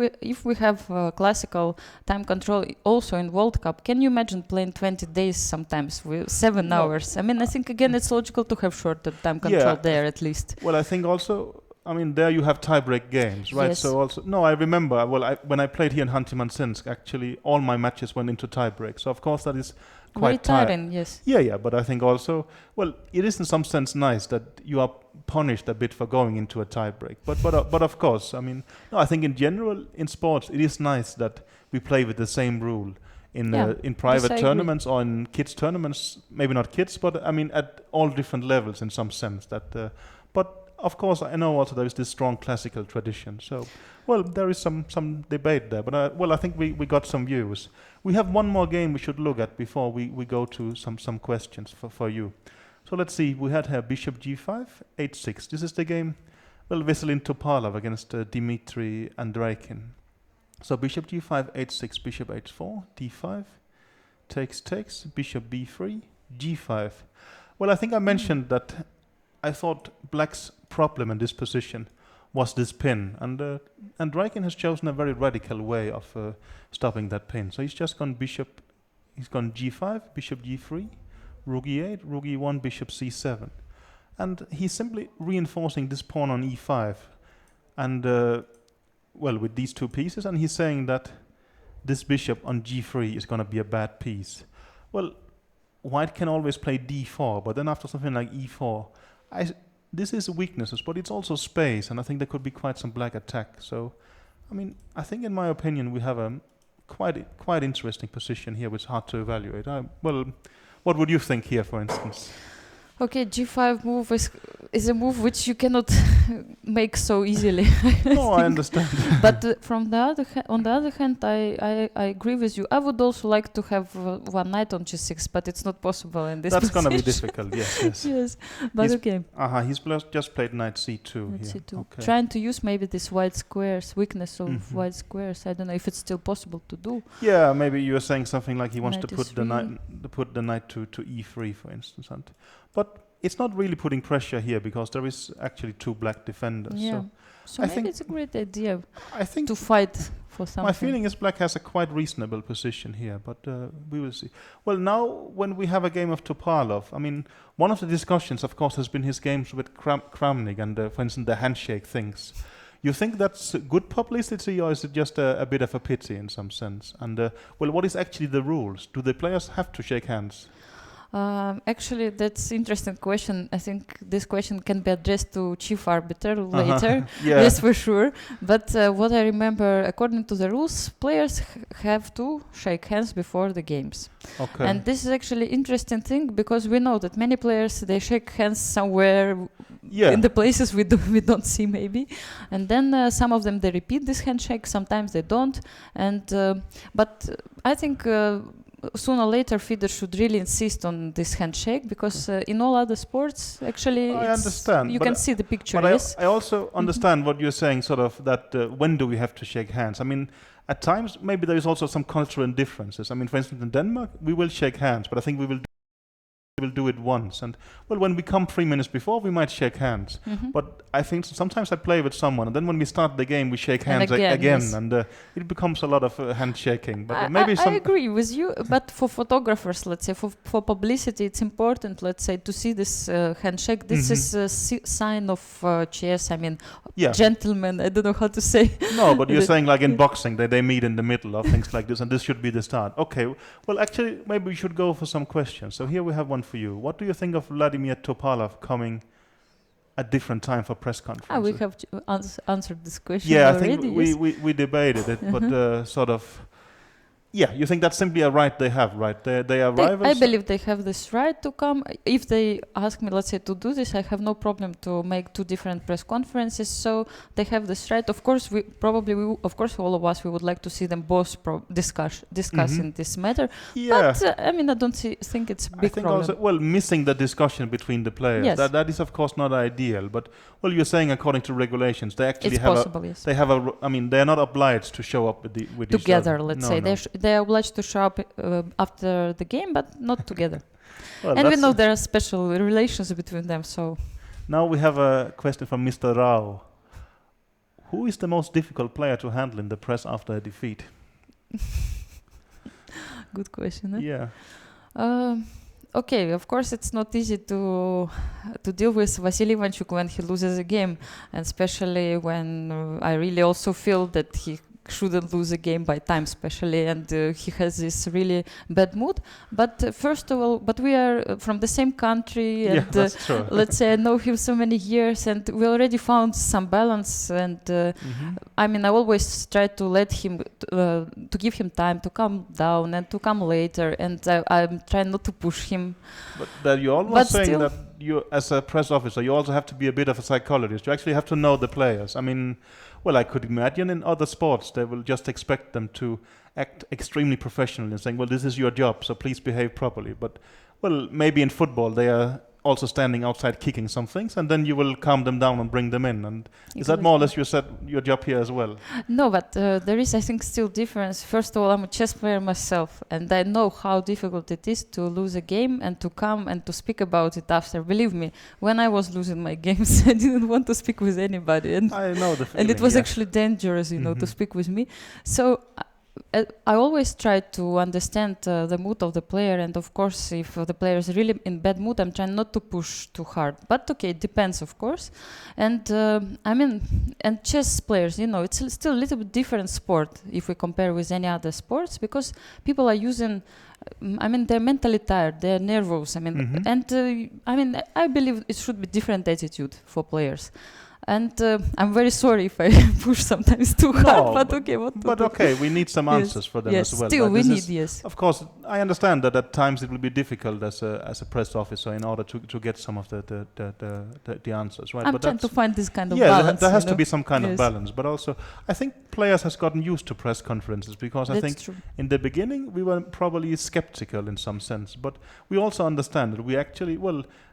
we have classical time control also in World Cup, can you imagine playing 20 days sometimes with 7 hours? I mean, I think again it's logical to have shorter time control there at least. Well, I think also, I mean, there you have tie-break games, right? Yes. So also, no, I remember. Well, when I played here in Khanty-Mansiysk, actually all my matches went into tie-break. So of course that is quite tiring, yes. Yeah, but I think also, well, it is in some sense nice that you are punished a bit for going into a tie-break. But of course, I mean, no, I think in general in sports it is nice that we play with the same rule in private tournaments or in kids tournaments. Maybe not kids, but I mean at all different levels in some sense. That, but of course, I know also there is this strong classical tradition. So, well, there is some debate there. But I think we got some views. We have one more game we should look at before we go to some questions for you. So let's see. We had here Bishop G5, 8-6. This is the game, well, Veselin Topalov against Dmitry Andreikin. So Bishop G5, 8-6, Bishop H4, D5, takes, Bishop B3, G5. Well, I think I mentioned that I thought Black's problem in this position was this pin, and Andreikin has chosen a very radical way of stopping that pin. So he's just gone gone G5, Bishop G3, Rook E8, Rook E1, Bishop C7, and he's simply reinforcing this pawn on E5, and well, with these two pieces, and he's saying that this bishop on G3 is going to be a bad piece. Well, White can always play D4, but then after something like E4, this is weaknesses, but it's also space, and I think there could be quite some black attack. So, I mean, I think in my opinion we have a quite interesting position here, which is hard to evaluate. Well, what would you think here, for instance? Okay, G5 move is a move which you cannot make so easily. No, I understand. But on the other hand, I agree with you. I would also like to have one knight on G6, but it's not possible in this That's position. going to be difficult, yes. Yes, but okay. He's just played knight C2 Knight here. C2. Okay. Trying to use maybe this white squares, weakness of white squares. I don't know if it's still possible to do. Yeah, maybe you were saying something like he wants Knight to put the knight to E3, for instance. But it's not really putting pressure here because there is actually two black defenders. Yeah. So I maybe think it's a great idea to fight for something. My feeling is Black has a quite reasonable position here, but we will see. Well, now when we have a game of Topalov, I mean, one of the discussions, of course, has been his games with Kramnik and, for instance, the handshake things. You think that's good publicity, or is it just a bit of a pity in some sense? And well, what is actually the rules? Do the players have to shake hands? Actually, that's interesting question. I think this question can be addressed to chief arbiter later. Yeah. Yes, for sure. But what I remember, according to the rules, players have to shake hands before the games. Okay. And this is actually interesting thing because we know that many players, they shake hands somewhere in the places we don't see maybe. And then some of them, they repeat this handshake, sometimes they don't. And but I think sooner or later FIDE should really insist on this handshake because in all other sports actually I understand, you can see the picture. But yes, I also understand what you're saying, sort of that when do we have to shake hands? I mean, at times maybe there is also some cultural differences. I mean, for instance, in Denmark we will shake hands, but I think we will do it once, and well, when we come 3 minutes before we might shake hands, but I think sometimes I play with someone and then when we start the game we shake hands again yes. And it becomes a lot of handshaking, but maybe I agree with you, but for photographers, let's say for publicity, it's important, let's say, to see this handshake. This is a sign of chess, I mean, gentlemen, I don't know how to say. No, but you're saying like in boxing they meet in the middle of things like this, and this should be the start. Okay, well actually maybe we should go for some questions. So here we have one for you. What do you think of Vladimir Topalov coming at different time for press conferences? We have answered this question already. I think yes. we debated it, but sort of. Yeah, you think that's simply a right they have, right? They are rivals? I believe they have this right to come. If they ask me, let's say, to do this, I have no problem to make 2 different press conferences. So they have this right. Of course, of course, all of us, we would like to see them both discussing this matter. Yeah. But I mean, I don't think it's a big problem. Also, well, missing the discussion between the players. Yes. That is, of course, not ideal. But well, you're saying according to regulations, they actually it's have possible, yes. They have a. I mean, they are not obliged to show up with together. Each other. Let's say they are obliged to show up after the game, but not together. Well, and we know there are special relations between them. So now we have a question from Mr. Rao. Who is the most difficult player to handle in the press after a defeat? Good question. Eh? Yeah. Okay, of course it's not easy to deal with Vasily Ivanchuk when he loses a game, and especially when I really also feel that he shouldn't lose a game by time, especially, and he has this really bad mood. But first of all, we are from the same country, and that's true. let's say I know him so many years, and we already found some balance. And I mean, I always try to let him, to give him time to calm down and to come later, and I'm trying not to push him. But you're almost saying that you, as a press officer, you also have to be a bit of a psychologist. You actually have to know the players. I mean, well, I could imagine in other sports they will just expect them to act extremely professional and saying, well, this is your job, so please behave properly. But, well, maybe in football they are also standing outside kicking some things, and then you will calm them down and bring them in. And is that more or less your job here as well? No, but there is, I think, still difference. First of all, I'm a chess player myself, and I know how difficult it is to lose a game and to come and to speak about it after. Believe me, when I was losing my games, I didn't want to speak with anybody. And I know the feeling, and it was actually dangerous, you know, to speak with me. So I always try to understand the mood of the player, and of course, if the player is really in bad mood, I'm trying not to push too hard. But okay, it depends, of course. And I mean, and chess players, you know, it's still a little bit different sport if we compare with any other sports, because people are using. I mean, they're mentally tired, they're nervous. I mean, and I mean, I believe it should be different attitude for players. And I'm very sorry if I push sometimes too hard, but okay, what to do? But okay, we need some answers for them as well. Yes, still we need, yes. Of course, I understand that at times it will be difficult as a press officer in order to get some of the answers, right? I'm trying to find this kind of balance. There has to be some kind of balance, but also I think players has gotten used to press conferences because I think in the beginning we were probably skeptical in some sense, but we also understand that we actually,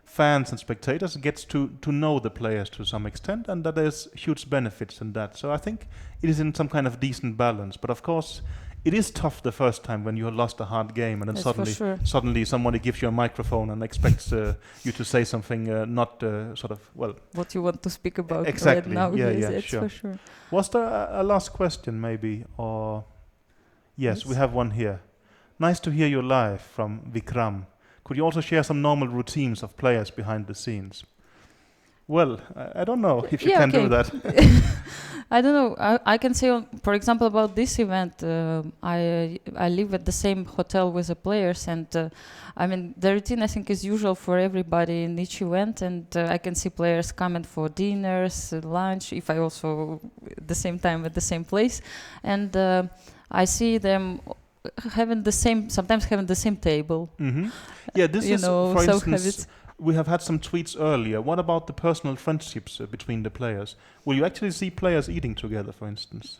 fans and spectators gets to know the players to some extent, and that there's huge benefits in that. So I think it is in some kind of decent balance. But of course, it is tough the first time when you have lost a hard game, and then That's for sure. suddenly somebody gives you a microphone and expects you to say something not sort of what you want to speak about exactly. right now. Yeah, Yes, yeah, that's sure. for sure. Was there a last question maybe, or yes, we have one here. Nice to hear you live from Vikram. Could you also share some normal routines of players behind the scenes? Well, I don't know if you can do that. I don't know. I can say, for example, about this event. I live at the same hotel with the players, and I mean the routine I think is usual for everybody in each event. And I can see players coming for dinners, lunch. If I also at the same time at the same place, and I see them having the same, sometimes having the same table. Mm-hmm. Yeah, this You is, know, for so instance, we have had some tweets earlier. What about the personal friendships between the players? Will you actually see players eating together, for instance?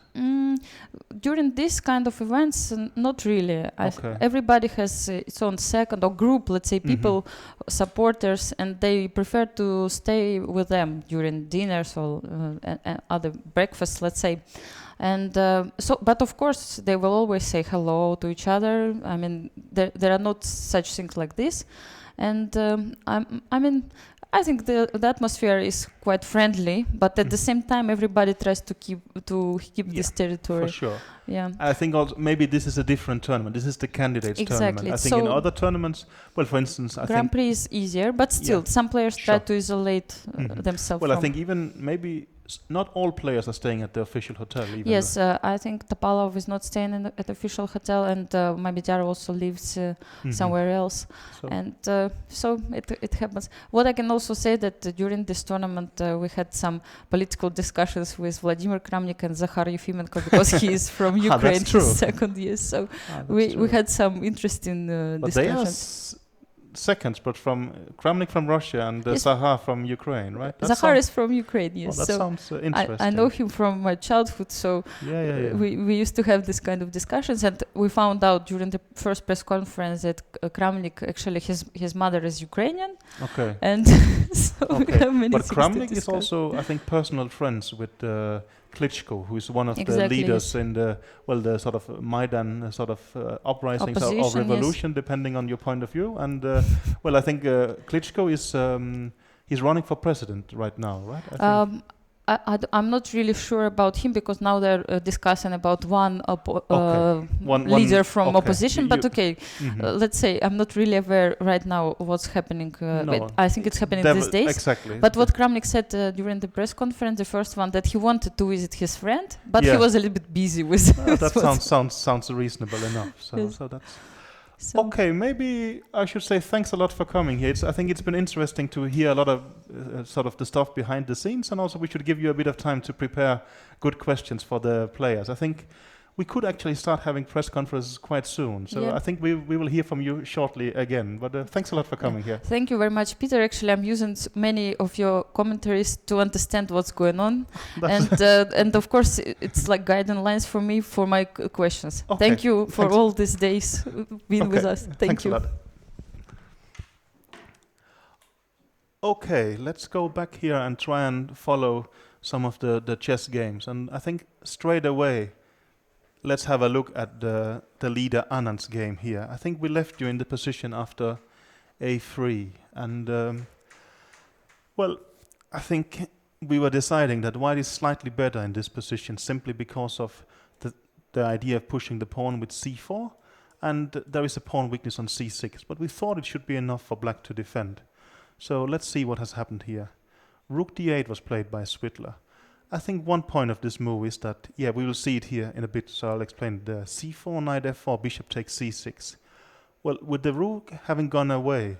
During this kind of events, not really. Okay. Everybody has its own second or group, let's say, people, supporters, and they prefer to stay with them during dinners or other breakfasts, let's say. And but of course, they will always say hello to each other. I mean, there are not such things like this. And I mean, I think the atmosphere is quite friendly, but at the same time, everybody tries to keep this territory. For sure. Yeah. I think also maybe this is a different tournament. This is the candidates Exactly. tournament. I think in other tournaments, well, for instance, I Grand think Prix is easier, but still, some players try to isolate themselves. Well, I think even maybe not all players are staying at the official hotel. Even yes, I think Topalov is not staying at the official hotel, and Mabedjar also lives somewhere else. So. And so it happens. What I can also say that during this tournament we had some political discussions with Vladimir Kramnik and Zakhar Yefimenko because he is from Ukraine, his second year. So we had some interesting discussions. They are seconds, but from Kramnik from Russia and Zakhar from Ukraine, right? Zakhar is from Ukraine, yes. Well, that sounds interesting. I know him from my childhood, so we used to have this kind of discussions, and we found out during the first press conference that Kramnik, actually his mother is Ukrainian. Okay. And so we have many But things Kramnik to is also, I think, personal friends with Klitschko, who is one of the leaders in the sort of Maidan sort of uprisings or revolution, depending on your point of view. And I think Klitschko is he's running for president right now, right? I think. I'm not really sure about him because now they're discussing about one leader from opposition. But let's say I'm not really aware right now what's happening. I think it's happening these days. Exactly. But what Kramnik said during the press conference, the first one, that he wanted to visit his friend, but he was a little bit busy with. That sounds reasonable enough. So that's. Okay, maybe I should say thanks a lot for coming here. I think it's been interesting to hear a lot of sort of the stuff behind the scenes, and also we should give you a bit of time to prepare good questions for the players. I think we could actually start having press conferences quite soon. So I think we will hear from you shortly again. But thanks a lot for coming here. Thank you very much, Peter. Actually, I'm using many of your commentaries to understand what's going on. And of course, it's like guiding lines for me for my questions. Okay. Thank you for all these days being with us. Thanks you. A lot. Okay, let's go back here and try and follow some of the chess games. And I think straight away, let's have a look at the leader Anand's game here. I think we left you in the position after a3. And, I think we were deciding that white is slightly better in this position simply because of the idea of pushing the pawn with c4. And there is a pawn weakness on c6. But we thought it should be enough for black to defend. So let's see what has happened here. Rook d8 was played by Switler. I think one point of this move is that, we will see it here in a bit, so I'll explain it. C4, knight f4, bishop takes c6. Well, with the rook having gone away,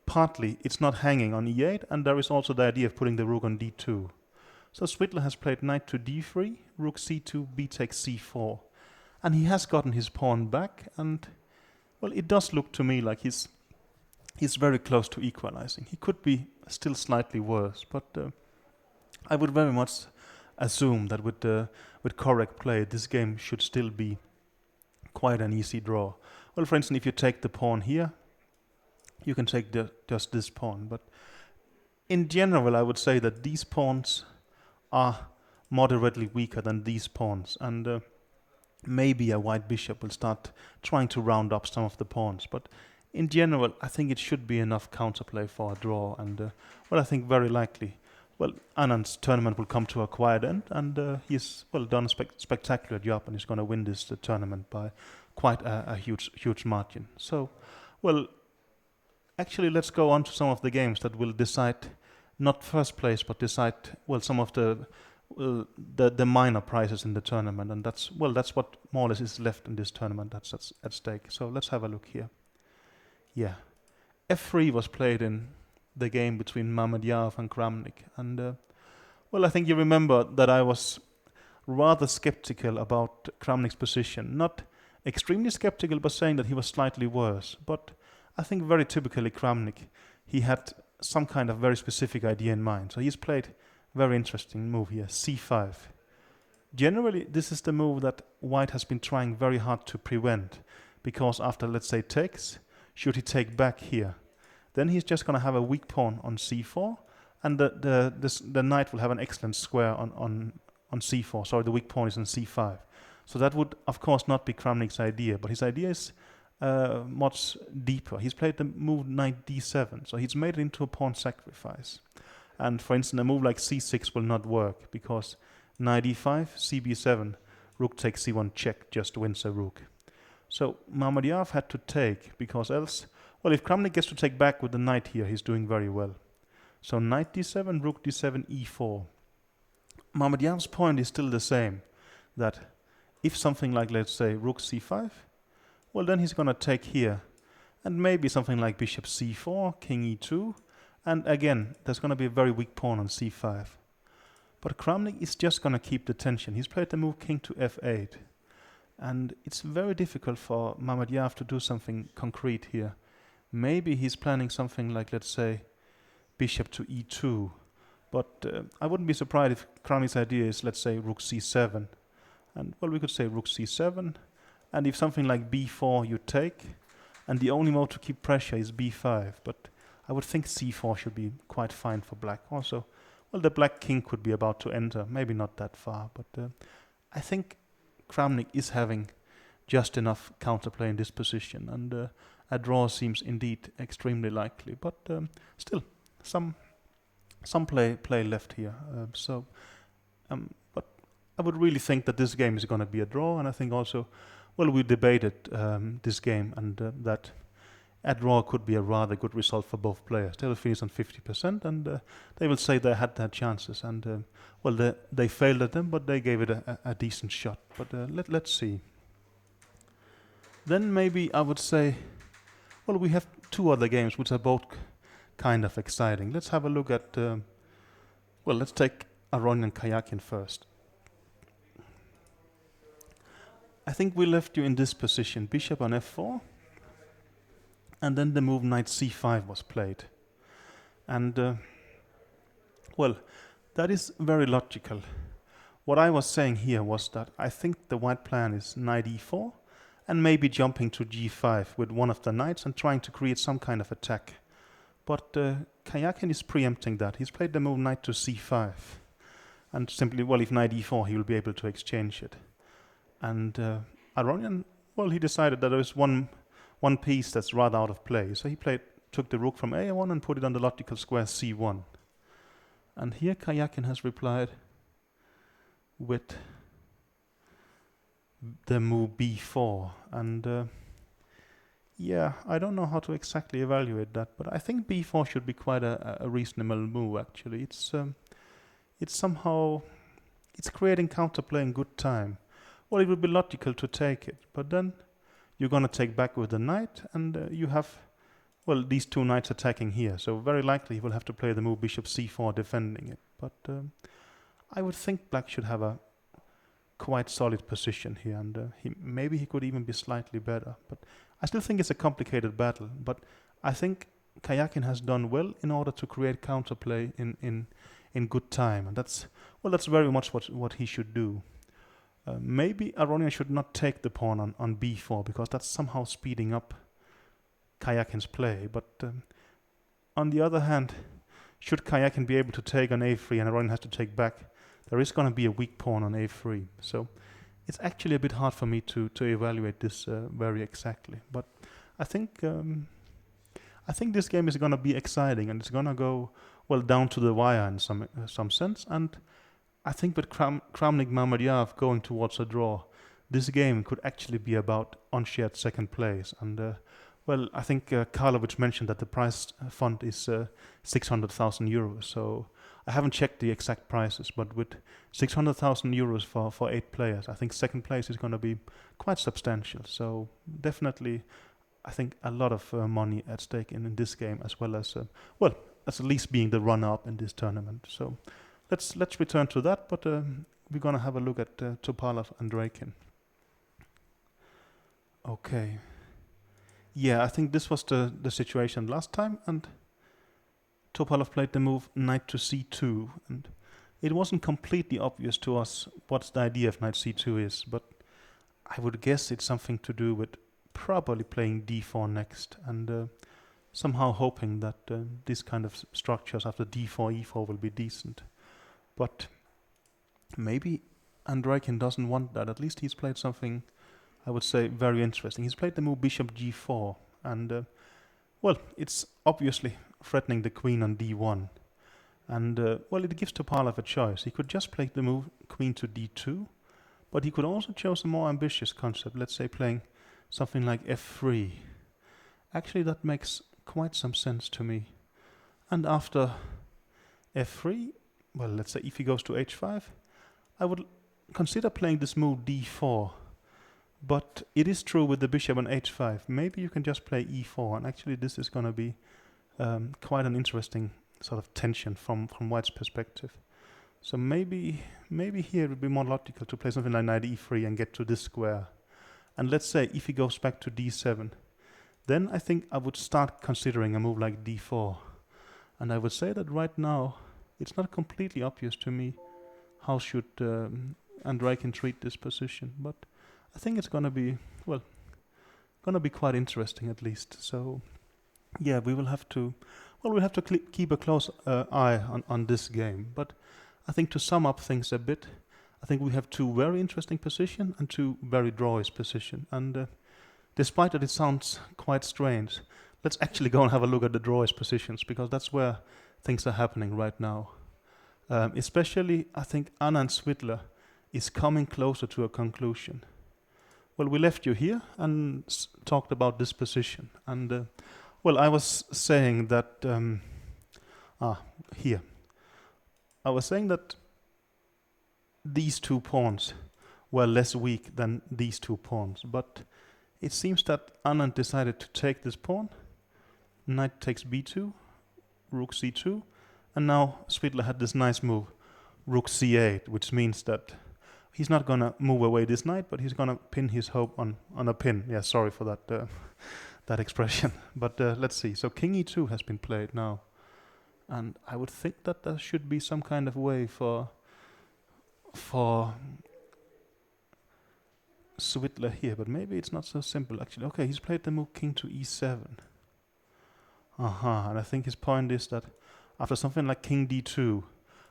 partly it's not hanging on e8, and there is also the idea of putting the rook on d2. So Switler has played knight to d3, rook c2, b takes c4. And he has gotten his pawn back, and, it does look to me like he's very close to equalizing. He could be still slightly worse, but I would very much assume that with correct play, this game should still be quite an easy draw. Well, for instance, if you take the pawn here, you can take just this pawn. But in general, I would say that these pawns are moderately weaker than these pawns. And maybe a white bishop will start trying to round up some of the pawns. But in general, I think it should be enough counterplay for a draw. And I think very likely, Anand's tournament will come to a quiet end, and he's done a spectacular job, and he's going to win this tournament by quite a huge margin. So, actually, let's go on to some of the games that will decide not first place, but decide some of the minor prizes in the tournament, and that's what more or less is left in this tournament that's at stake. So let's have a look here. Yeah, F3 was played in the game between Mamedyarov and Kramnik, and I think you remember that I was rather skeptical about Kramnik's position. Not extremely skeptical, but saying that he was slightly worse. But I think very typically Kramnik, he had some kind of very specific idea in mind. So he's played very interesting move here, c5. Generally, this is the move that white has been trying very hard to prevent, because after, let's say, takes, should he take back here, then he's just going to have a weak pawn on c4, and the knight will have an excellent square on c4. Sorry, the weak pawn is on c5. So that would, of course, not be Kramnik's idea, but his idea is much deeper. He's played the move knight d7, so he's made it into a pawn sacrifice. And for instance, a move like c6 will not work, because knight e5, cb7, rook takes c1 check just wins a rook. So Mamedyarov had to take, because else, if Kramnik gets to take back with the knight here, he's doing very well. So knight d7, rook d7, e4. Mamedyarov's point is still the same, that if something like, let's say, rook c5, then he's going to take here, and maybe something like bishop c4, king e2, and again, there's going to be a very weak pawn on c5. But Kramnik is just going to keep the tension. He's played the move king to f8, and it's very difficult for Mamedyarov to do something concrete here. Maybe he's planning something like, let's say, bishop to e2, but I wouldn't be surprised if Kramnik's idea is, let's say, rook c7, and we could say rook c7, and if something like b4 you take, and the only move to keep pressure is b5, but I would think c4 should be quite fine for black. Also, the black king could be about to enter, maybe not that far, but I think Kramnik is having just enough counterplay in this position, and a draw seems indeed extremely likely, but still some play left here. But I would really think that this game is going to be a draw, and I think also, we debated this game, and that a draw could be a rather good result for both players. They will finish on 50%, and they will say they had their chances, and they failed at them, but they gave it a decent shot. But let's see. Then maybe I would say, we have two other games which are both kind of exciting. Let's have a look at, let's take Aronian and Kayakhin first. I think we left you in this position, bishop on f4, and then the move knight c5 was played. And, that is very logical. What I was saying here was that I think the white plan is knight e4, and maybe jumping to g5 with one of the knights and trying to create some kind of attack. But Kayakhin is preempting that. He's played the move knight to c5. And simply, if knight e4, he will be able to exchange it. And Aronian, he decided that there is one piece that's rather out of play. So he took the rook from a1 and put it on the logical square c1. And here Kayakhin has replied with the move b4, and I don't know how to exactly evaluate that, but I think b4 should be quite a reasonable move. Actually, it's somehow creating counterplay in good time. It would be logical to take it, but then you're going to take back with the knight, and you have these two knights attacking here, so very likely he will have to play the move bishop c4 defending it. But I would think black should have a quite solid position here, and maybe he could even be slightly better. But I still think it's a complicated battle. But I think Kayakhin has done well in order to create counterplay in good time, and that's very much what he should do. Maybe Aronian should not take the pawn on b4, because that's somehow speeding up Kayakhin's play. But on the other hand, should Kayakhin be able to take on a3 and Aronian has to take back, there is going to be a weak pawn on a3. So it's actually a bit hard for me to evaluate this very exactly. But I think this game is gonna be exciting, and it's gonna go well down to the wire in some sense. And I think with Kramnik Mamadyav going towards a draw, this game could actually be about unshared second place. And well, I think Karlovic mentioned that the prize fund is 600,000 euros. So I haven't checked the exact prices, but with 600,000 euros for 8 players, I think second place is going to be quite substantial. So definitely, I think a lot of money at stake in this game, as well as well, as at least being the runner-up in this tournament. So let's return to that, but we're going to have a look at Topalov and Draken. Okay. Yeah, I think this was the situation last time, and Topalov played the move knight to c2, and it wasn't completely obvious to us what the idea of knight c2 is, but I would guess it's something to do with probably playing d4 next, and somehow hoping that this kind of structures after d4, e4 will be decent. But maybe Andreikin doesn't want that. At least he's played something, I would say, very interesting. He's played the move bishop g4, and well, it's obviously threatening the queen on d1. And well, it gives Topalov a choice. He could just play the move queen to d2, but he could also choose a more ambitious concept, let's say playing something like f3. Actually, that makes quite some sense to me. And after f3, well, let's say if he goes to h5, I would consider playing this move d4. But it is true with the bishop on h5. Maybe you can just play e4, and actually this is going to be quite an interesting sort of tension from White's perspective. So maybe here it would be more logical to play something like knight e3 and get to this square. And let's say if he goes back to d7, then I think I would start considering a move like d4. And I would say that right now it's not completely obvious to me how should Andreikin treat this position, but I think it's gonna be quite interesting at least. So yeah, we'll have to keep a close eye on this game. But I think to sum up things a bit, I think we have two very interesting positions and two very drawish positions. And despite that it sounds quite strange, let's actually go and have a look at the drawish positions, because that's where things are happening right now. Especially, I think Anand Svidler is coming closer to a conclusion. Well, we left you here and talked about this position. And well, I was saying that here. I was saying that these two pawns were less weak than these two pawns, but it seems that Anand decided to take this pawn. Knight takes b2, rook c2, and now Svidler had this nice move, rook c8, which means that he's not gonna move away this knight, but he's gonna pin his hope on a pin. Yeah, sorry for that that expression. But let's see. So king e2 has been played now, and I would think that there should be some kind of way for Svidler here, but maybe it's not so simple actually. Okay, he's played the move king to e7. And I think his point is that after something like king d2,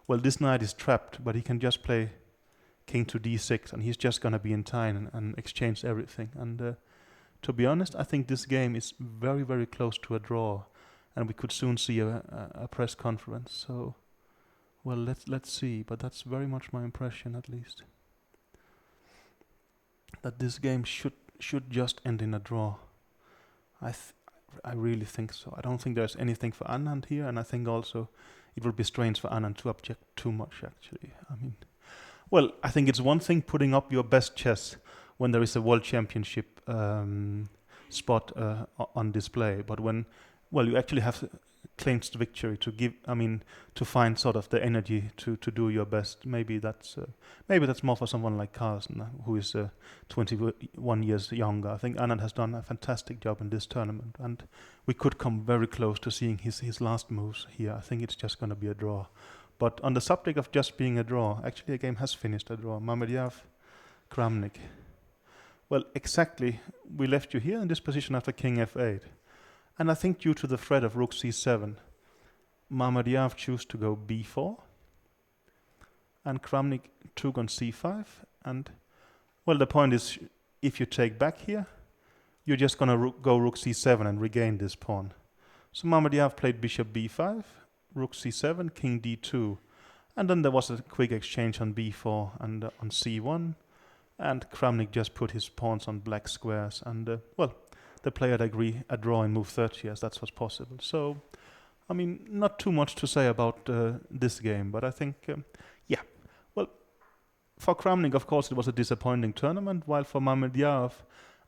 well, this knight is trapped, but he can just play king to d6, and he's just gonna be in time and exchange everything. And to be honest, I think this game is very, very close to a draw, and we could soon see a press conference. So, well, let's see. But that's very much my impression, at least, that this game should just end in a draw. I really think so. I don't think there's anything for Anand here, and I think also it would be strange for Anand to object too much, actually. I mean, well, I think it's one thing putting up your best chess when there is a world championship spot on display, but when, well, you actually have clinched victory to find sort of the energy to do your best. Maybe that's more for someone like Carlsen, who is 21 years younger. I think Anand has done a fantastic job in this tournament, and we could come very close to seeing his last moves here. I think it's just going to be a draw. But on the subject of just being a draw, actually a game has finished a draw. Mamadyav, Kramnik. Well, exactly, we left you here in this position after king f8. And I think due to the threat of rook c7, Mamadyav chose to go b4, and Kramnik took on c5, and Well, the point is, if you take back here, you're just going to go rook c7 and regain this pawn. So Mamedyarov played bishop b5, rook c7, king d2. And then there was a quick exchange on b4 and on c1. And Kramnik just put his pawns on black squares. And, well, the player agreed a draw in move 30 as that's what's possible. So, I mean, not too much to say about this game. But I think, yeah, well, for Kramnik, of course, it was a disappointing tournament. While for Mamedyarov,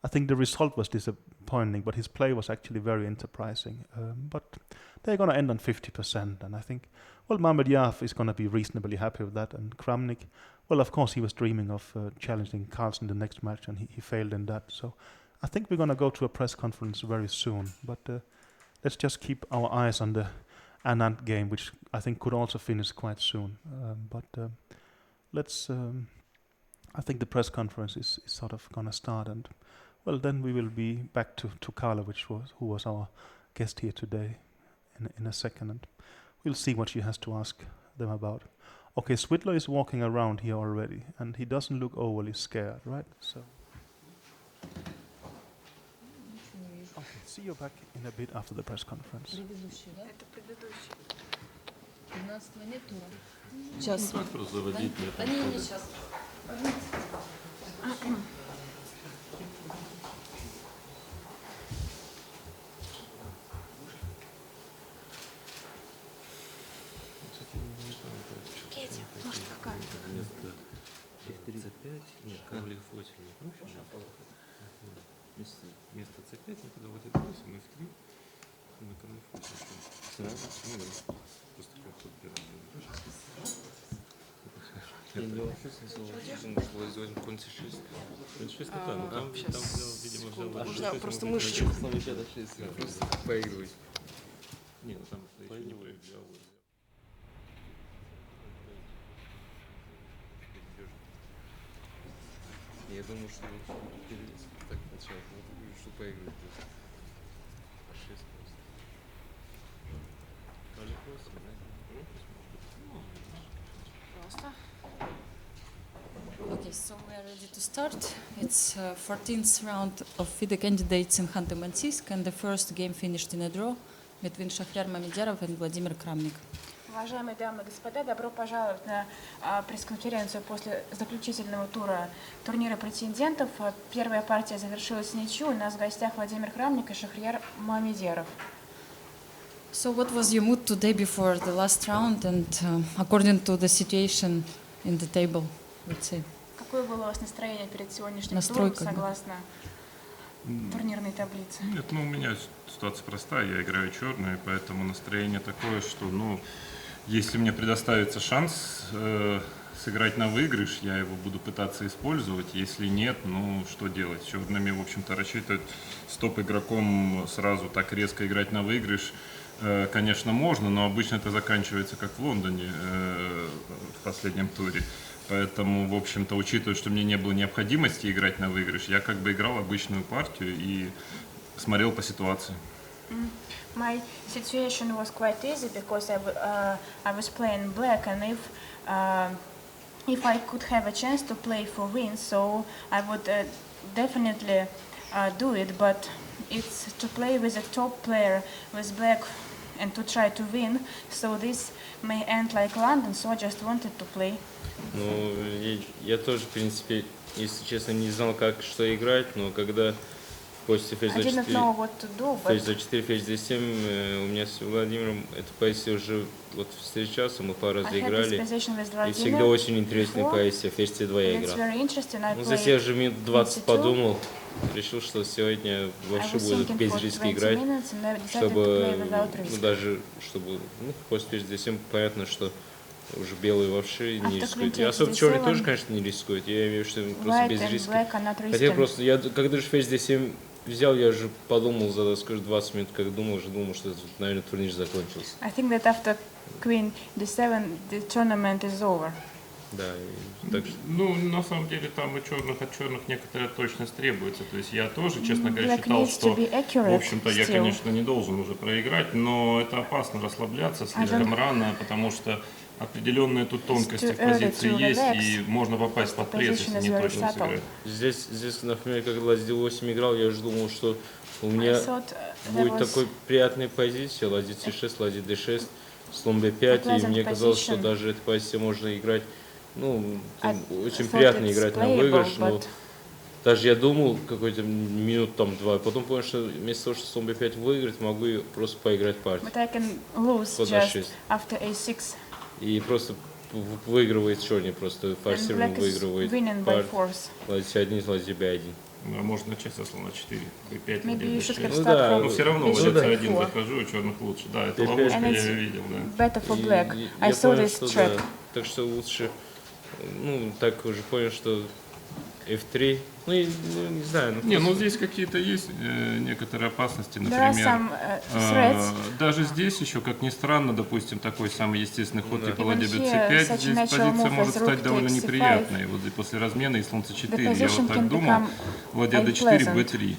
I think the result was disappointing, but his play was actually very enterprising. But they're going to end on 50%, and I think, well, Mamedyarov is going to be reasonably happy with that, and Kramnik, well, of course, he was dreaming of challenging Carlsen the next match, and he failed in that. So I think we're going to go to a press conference very soon, but let's just keep our eyes on the Anand game, which I think could also finish quite soon. Let's... I think the press conference is sort of going to start, and well, then we will be back to Carla, who was our guest here today, in a second, and we'll see what she has to ask them about. Okay, Swidler is walking around here already, and he doesn't look overly scared, right? So, okay, see you back in a bit after the press conference. Сейчас. Они сейчас. Кетя, может какая? Вместо 35, нет, король f8 не проще. Вместо c5 никуда вот это 8, f3, на король f8. Сразу? Ну да, просто как тут первый. Я не вообще возьмем конь c6. Конь c6 это да, но там, видимо, взял... Можно просто мышечку. Просто поигрывать. Не, ну там еще не проиграл. Я думаю, что так сначала, что поиграть просто. А 6 просто. Король 8, да? Просто. Okay, so we are ready to start. It's 14th round of FIDE candidates in Khanty-Mansiysk, and the first game finished in a draw between Shahryar Mamedyarov and Vladimir Kramnik. Уважаемые дамы и господа, добро пожаловать на пресс-конференцию после заключительного тура турнира претендентов. Первая партия завершилась ничью. У нас в гостях Владимир Крамник и Шахрияр Мамедьяров. So what was your mood today before the last round and according to the situation in the table, let's say? Какое было у вас настроение перед сегодняшним Настрой, туром, согласно турнирной таблице? Нет, ну у меня ситуация простая, я играю черную, поэтому настроение такое, что, ну, если мне предоставится шанс сыграть на выигрыш, я его буду пытаться использовать. Если нет, ну что делать? Черными, в общем-то, рассчитывать стоп-игроком сразу так резко играть на выигрыш, конечно, можно, но обычно это заканчивается как в Лондоне в последнем туре. Поэтому, в общем-то, учитывая, что мне не было необходимости играть на выигрыш, я как бы играл обычную партию и смотрел по ситуации. My situation was quite easy because I was playing black, and if I could have a chance to play for win, so I would definitely do it. But it's to play with a top player with black and to try to win. So this may end like London. So I just wanted to play. Ну, я тоже, в принципе, если честно, не знал, что играть, но когда после ферзь I didn't know what to do, but ферзь d4, ферзь d7, у меня с Владимиром эта позиция уже вот встречался, мы пару раз I had this играли, position with и Vladimir. всегда очень интересная before. позиция, ферзь c2 я It's играл. very interesting. I Ну, played здесь я же минут 20 d2. подумал, решил, что сегодня I вообще was буду thinking без for риска 20 играть, minutes and I decided to чтобы, play without risk. ну, даже, чтобы, ну, после ферзь d7 понятно, что уже белый вообще не After рискует. queen И особенно черный takes тоже, d7, конечно, не рискует. Я имею в виду, что просто White без and риска. black are not Хотя risking. просто, я, когда же ферзь d7 взял, я же подумал за, скажем, 20 минут, как думал, что, наверное, турнир закончился. I think that after queen d7, the tournament is over. Да, и так что... Ну, на самом деле, там от черных некоторая точность требуется. То есть я тоже, честно говоря, Black считал, needs что, to be accurate в общем-то, я, still. конечно, не должен уже проиграть, но это опасно расслабляться слишком рано, потому что Определенные тут тонкости в позиции есть, и можно попасть под пресс, если не точно сыграть. Здесь, например, когда ладья d8 играл, я же думал, что у меня будет такой приятная позиция, ладья c6, ладья d6, слон b5, и мне казалось, что даже эту позицию можно играть, ну, очень приятно играть на выигрыш, но даже я думал какой-то минут там 2, потом понял, что вместо того, что слон b5 выиграть, могу просто поиграть партию. Под a6. И просто выигрывает черный, просто форсированно выигрывает партию. Ладья c1, ладья b1. А можно начать со слона 4, b5, Maybe you should have d6. started Но все равно ладья c1 захожу, у черных лучше. Да, это ловушка, я ее видел, да. Better for black. I saw this trap. Так что лучше, ну, так уже понял, что f3, ну, не знаю. Не, ну здесь какие-то есть некоторые опасности, например, даже здесь еще, как ни странно, допустим, такой самый естественный ход типа ладья b5, здесь позиция может стать довольно неприятной, вот после размена и слон c4, я вот так думал, ладья d4, b3.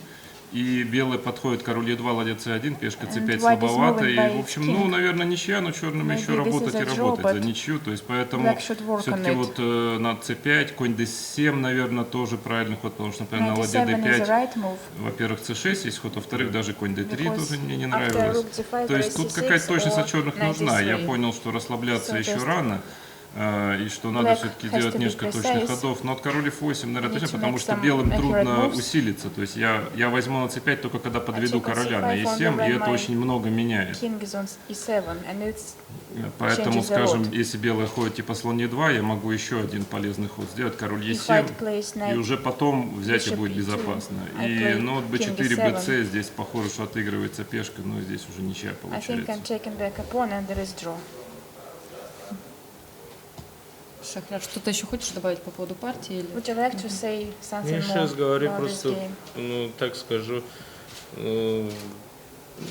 И белые подходят король e2, ладья c1, пешка c5 слабовато. И, в общем, ну, наверное, ничья, но черным еще работать и работать за ничью. То есть, поэтому все-таки вот на c5, конь d7, наверное, тоже правильный ход, потому что, например, на ладья d5, во-первых, c6 есть ход, во-вторых, даже конь d3 тоже мне не нравилось. То есть, тут какая-то точность от черных нужна. Я понял, что расслабляться еще рано. И что надо все-таки делать несколько точных ходов. Но от король f8, наверное, точно, потому что белым трудно усилиться. То есть я возьму на c5 только когда подведу короля на e7, и это очень много меняет. Поэтому, скажем, если белые ходят типа слон e2, я могу еще один полезный ход сделать, король e7, и уже потом взять и будет безопасно. И ну вот b4, bc, здесь похоже, что отыгрывается пешка, но здесь уже ничья получается. Шахряр, что-то еще хочешь добавить по поводу партии? Или? Would you like to say something Я more сейчас говорю about просто, this game? ну, так скажу,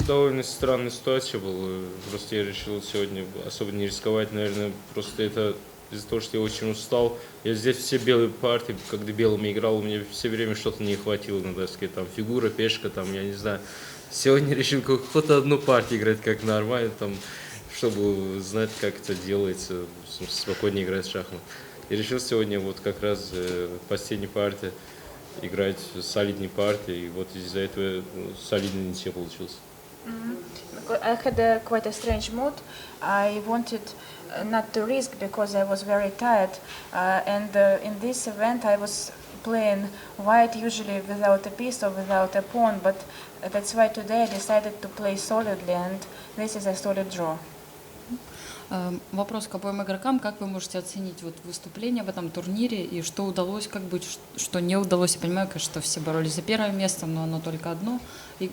довольно странная ситуация была. Просто я решил сегодня особо не рисковать, наверное, просто это из-за того, что я очень устал. Я здесь все белые партии, когда белым играл, у меня все время что-то не хватило на доске. Там фигура, пешка, там, я не знаю. Сегодня решил какую-то одну партию играть как нормально, там, чтобы знать, как это делается, спокойнее играть в шахматы. И решил сегодня вот как раз последней партии играть солидной партией, и вот из-за этого солидный ничья получился. I had quite a strange mood. I wanted not to risk because I was very tired, and in this event I was playing white usually without a piece or without a pawn, but that's why today I decided to play solidly, and this is a solid draw. Вопрос к обоим игрокам. Как вы можете оценить вот выступление в этом турнире и что удалось, как бы, что не удалось? Я понимаю, конечно, что все боролись за первое место, но оно только одно. И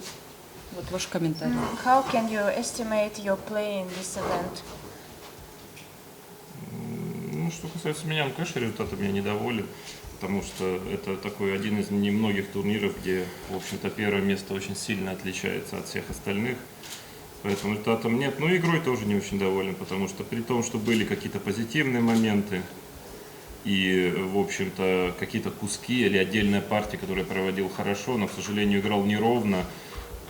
вот ваш комментарий. How can you estimate your play in this event? Ну, что касается меня, конечно, результатом я недоволен, потому что это такой один из немногих турниров, где, в общем-то, первое место очень сильно отличается от всех остальных. Поэтому результатом нет. Но игрой тоже не очень доволен, потому что при том, что были какие-то позитивные моменты и, в общем-то, какие-то куски или отдельная партия, которую я проводил хорошо, но, к сожалению, играл неровно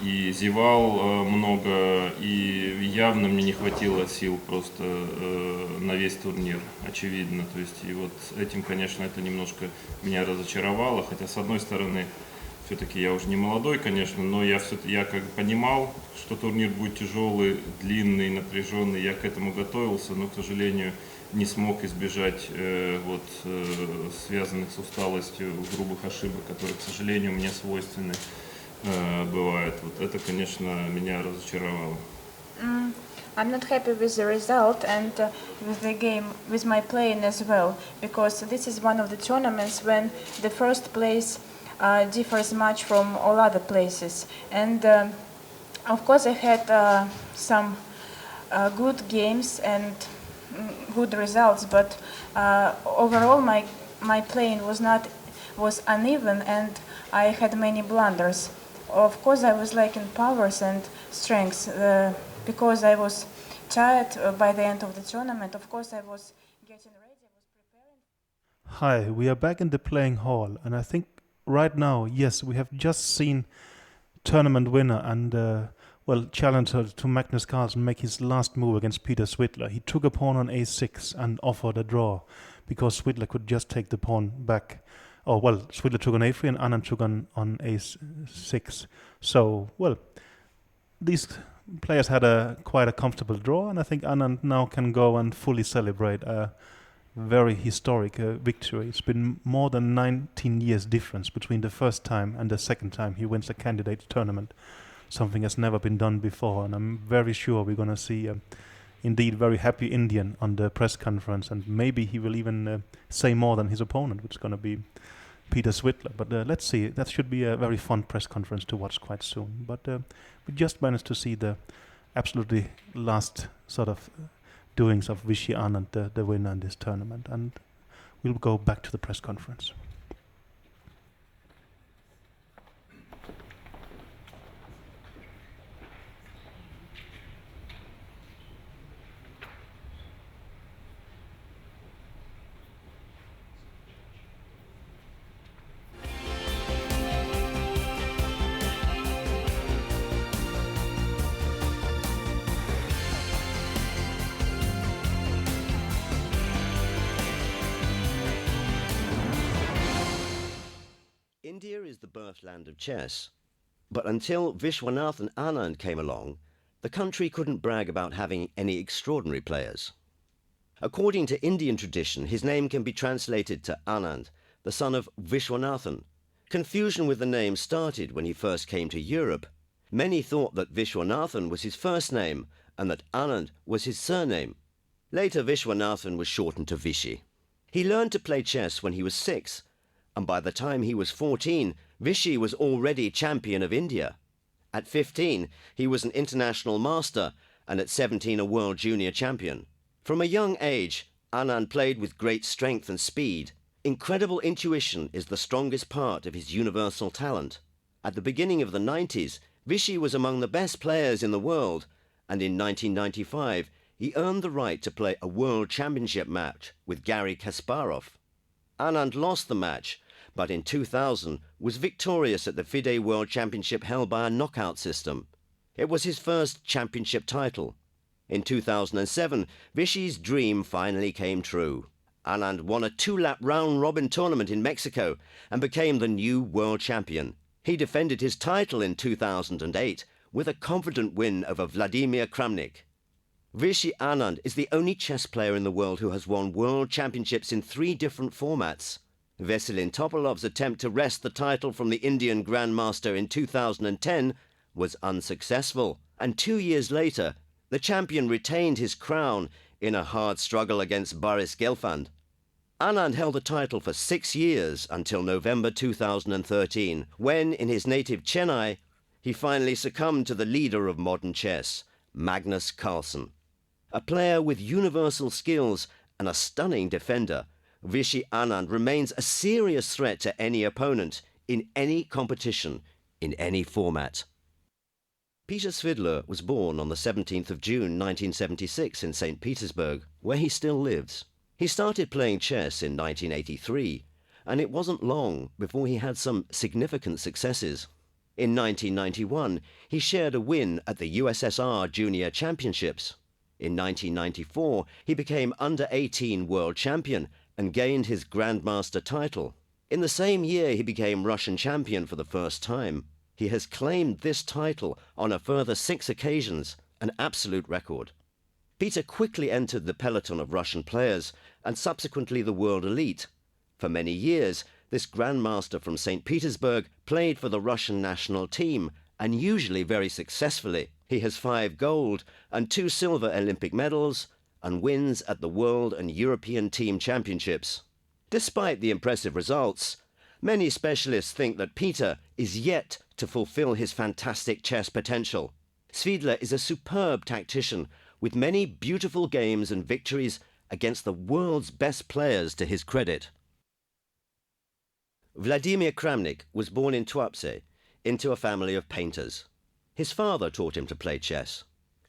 и зевал много, и явно мне не хватило сил просто на весь турнир, очевидно. То есть, и вот этим, конечно, это немножко меня разочаровало, хотя, с одной стороны, все-таки я уже не молодой, конечно, но я как бы понимал, что турнир будет тяжелый, длинный, напряженный. Я к этому готовился, но, к сожалению, не смог избежать связанных с усталостью грубых ошибок, которые, к сожалению, мне свойственны бывают. Вот это, конечно, меня разочаровало. I'm not happy with the result and with the game, with my playing as well, because this is one of the tournaments when the first place differs much from all other places, and of course I had some good games and good results, but overall my playing was uneven, and I had many blunders. Of course I was lacking powers and strengths because I was tired by the end of the tournament. Of course I was getting ready, I was preparing. Hi, we are back in the playing hall, and I think right now, yes, we have just seen tournament winner, and challenger to Magnus Carlsen make his last move against Peter Svidler. He took a pawn on a6 and offered a draw because Svidler could just take the pawn back. Svidler took on a3 and Anand took on a6. So, these players had quite a comfortable draw, and I think Anand now can go and fully celebrate a very historic victory. It's been more than 19 years difference between the first time and the second time he wins a candidate tournament. Something has never been done before, and I'm very sure we're going to see indeed very happy Indian on the press conference, and maybe he will even say more than his opponent, which is going to be Peter Svidler. But let's see. That should be a very fun press conference to watch quite soon. But we just managed to see the absolutely last sort of doings of Vishy Anand, the winner in this tournament, and we'll go back to the press conference. India is the birthland of chess, but until Vishwanathan Anand came along, the country couldn't brag about having any extraordinary players. According to Indian tradition, his name can be translated to Anand, the son of Vishwanathan. Confusion with the name started when he first came to Europe. Many thought that Vishwanathan was his first name and that Anand was his surname. Later, Vishwanathan was shortened to Vishy. He learned to play chess when he was 6, and by the time he was 14, Vishy was already champion of India. At 15, he was an international master, and at 17, a world junior champion. From a young age, Anand played with great strength and speed. Incredible intuition is the strongest part of his universal talent. At the beginning of the 90s, Vishy was among the best players in the world, and in 1995, he earned the right to play a world championship match with Garry Kasparov. Anand lost the match, but in 2000 was victorious at the FIDE World Championship held by a knockout system. It was his first championship title. In 2007, Vishy's dream finally came true. Anand won a 2-lap round-robin tournament in Mexico and became the new world champion. He defended his title in 2008 with a confident win over Vladimir Kramnik. Vishy Anand is the only chess player in the world who has won world championships in 3 different formats. Veselin Topolov's attempt to wrest the title from the Indian Grandmaster in 2010 was unsuccessful, and 2 years later, the champion retained his crown in a hard struggle against Boris Gelfand. Anand held the title for 6 years until November 2013, when, in his native Chennai, he finally succumbed to the leader of modern chess, Magnus Carlsen. A player with universal skills and a stunning defender, Vishy Anand remains a serious threat to any opponent in any competition, in any format. Peter Svidler was born on the 17th of June 1976 in St. Petersburg, where he still lives. He started playing chess in 1983, and it wasn't long before he had some significant successes. In 1991, he shared a win at the USSR Junior Championships. In 1994, he became under-18 world champion and gained his Grandmaster title. In the same year, he became Russian champion for the first time. He has claimed this title on a further 6 occasions, an absolute record. Peter quickly entered the peloton of Russian players and subsequently the world elite. For many years, this Grandmaster from St. Petersburg played for the Russian national team, and usually very successfully. He has 5 gold and 2 silver Olympic medals, and wins at the World and European Team Championships. Despite the impressive results, many specialists think that Peter is yet to fulfill his fantastic chess potential. Svidler is a superb tactician with many beautiful games and victories against the world's best players to his credit. Vladimir Kramnik was born in Tuapse into a family of painters. His father taught him to play chess.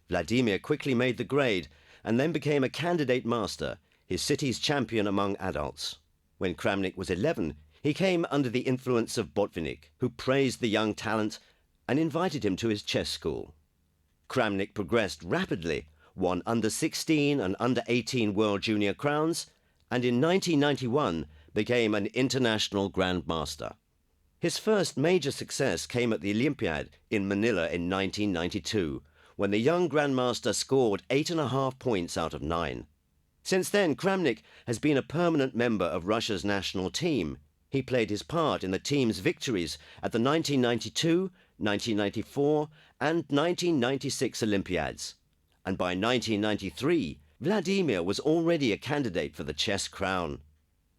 Vladimir quickly made the grade and then became a candidate master, his city's champion among adults. When Kramnik was 11, he came under the influence of Botvinnik, who praised the young talent and invited him to his chess school. Kramnik progressed rapidly, won under-16 and under-18 World Junior crowns, and in 1991 became an international grandmaster. His first major success came at the Olympiad in Manila in 1992, when the young grandmaster scored 8.5 points out of 9. Since then, Kramnik has been a permanent member of Russia's national team. He played his part in the team's victories at the 1992, 1994 and 1996 Olympiads. And by 1993, Vladimir was already a candidate for the chess crown.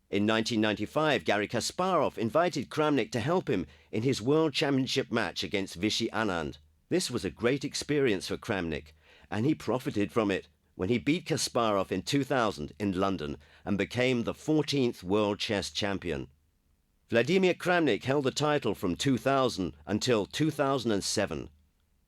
In 1995, Garry Kasparov invited Kramnik to help him in his World Championship match against Vishy Anand. This was a great experience for Kramnik, and he profited from it when he beat Kasparov in 2000 in London and became the 14th world chess champion. Vladimir Kramnik held the title from 2000 until 2007.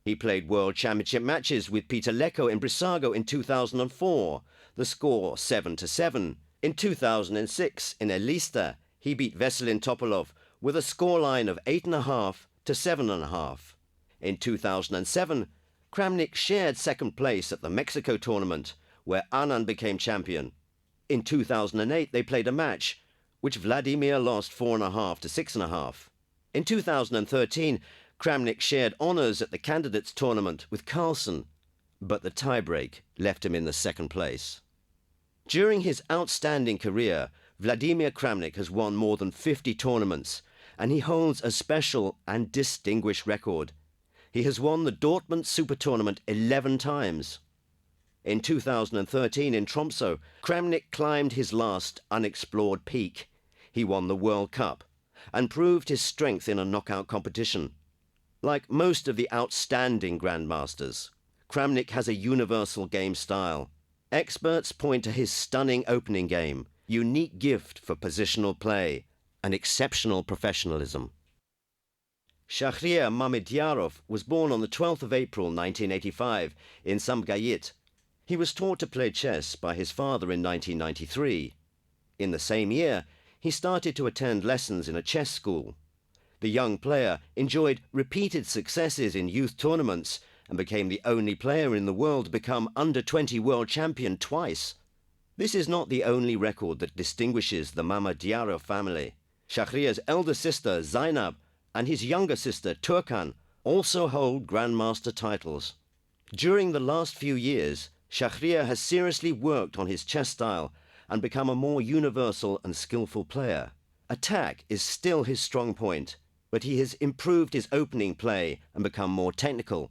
He played World Championship matches with Peter Lecko in Brissago in 2004, the score 7-7. In 2006, in Elista, he beat Veselin Topalov with a scoreline of 8.5 to 7.5. In 2007, Kramnik shared second place at the Mexico tournament, where Anand became champion. In 2008, they played a match, which Vladimir lost 4.5 to 6.5. In 2013, Kramnik shared honours at the candidates tournament with Carlsen, but the tiebreak left him in the second place. During his outstanding career, Vladimir Kramnik has won more than 50 tournaments, and he holds a special and distinguished record. He has won the Dortmund Super Tournament 11 times. In 2013 in Tromsø, Kramnik climbed his last unexplored peak. He won the World Cup and proved his strength in a knockout competition. Like most of the outstanding grandmasters, Kramnik has a universal game style. Experts point to his stunning opening game, unique gift for positional play, and exceptional professionalism. Shahriar Mamedyarov was born on the 12th of April 1985 in Samgayit. He was taught to play chess by his father in 1993. In the same year, he started to attend lessons in a chess school. The young player enjoyed repeated successes in youth tournaments and became the only player in the world to become under-20 world champion twice. This is not the only record that distinguishes the Mamedyarov family. Shahriar's elder sister Zainab and his younger sister Turkan also hold grandmaster titles. During the last few years, Shahriar has seriously worked on his chess style and become a more universal and skillful player. Attack is still his strong point, but he has improved his opening play and become more technical.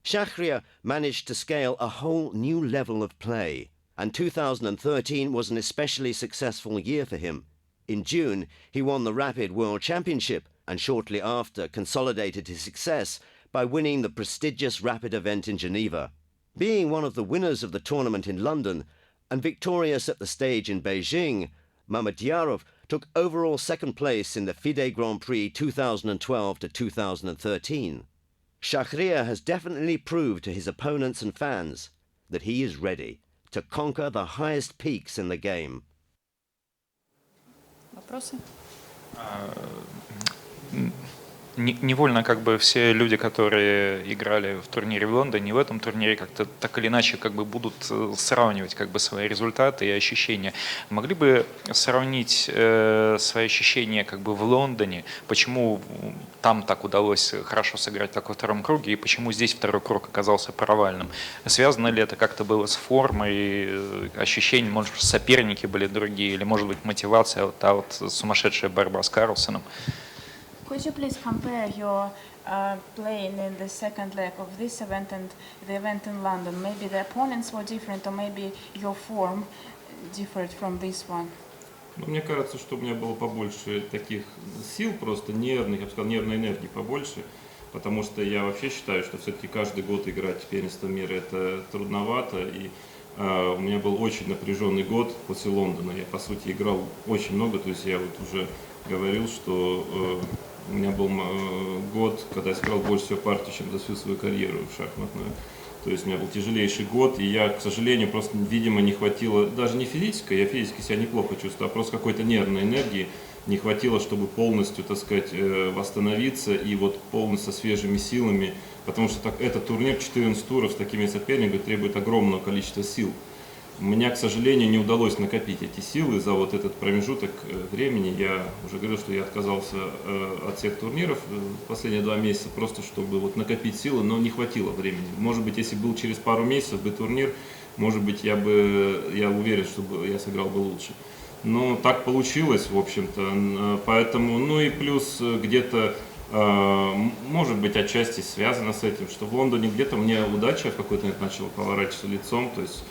Shahriar managed to scale a whole new level of play, and 2013 was an especially successful year for him. In June, he won the Rapid World Championship and shortly after consolidated his success by winning the prestigious Rapid event in Geneva. Being one of the winners of the tournament in London and victorious at the stage in Beijing, Mamedyarov took overall second place in the FIDE Grand Prix 2012 to 2013. Shahriar has definitely proved to his opponents and fans that he is ready to conquer the highest peaks in the game. Вопросы? Невольно как бы все люди, которые играли в турнире в Лондоне, в этом турнире как-то так или иначе как бы будут сравнивать как бы свои результаты и ощущения. Могли бы сравнить свои ощущения как бы в Лондоне, почему там так удалось хорошо сыграть так во втором круге и почему здесь второй круг оказался провальным? Связано ли это как-то было с формой, ощущения, может быть, соперники были другие, или может быть мотивация, вот та вот сумасшедшая борьба с Карлсоном? Could you please compare your playing in the second leg of this event and the event in London? Maybe the opponents were different, or maybe your form differed from this one. Мне кажется, что у меня было побольше таких сил, просто нервных, я бы сказал, нервной энергии побольше, потому что я вообще считаю, что все-таки каждый год играть в первенство мира это трудновато, и у меня был очень напряженный год после Лондона. Я, по сути, играл очень много, то есть я вот уже говорил, что у меня был год, когда я сыграл больше всего партий, чем за всю свою карьеру шахматную. То есть у меня был тяжелейший год, и я, к сожалению, просто, видимо, не хватило, даже не физической, я физически себя неплохо чувствую, а просто какой-то нервной энергии не хватило, чтобы полностью, так сказать, восстановиться и вот полностью со свежими силами, потому что этот турнир 14 туров с такими соперниками требует огромного количества сил. Мне, к сожалению, не удалось накопить эти силы за вот этот промежуток времени. Я уже говорил, что я отказался от всех турниров последние 2 месяца, просто чтобы вот накопить силы, но не хватило времени. Может быть, если был через пару месяцев бы турнир, может быть, я уверен, что я сыграл бы лучше. Но так получилось, в общем-то, поэтому, ну и плюс где-то, может быть, отчасти связано с этим, что в Лондоне где-то мне удача в какой-то момент начала поворачиваться лицом, то есть,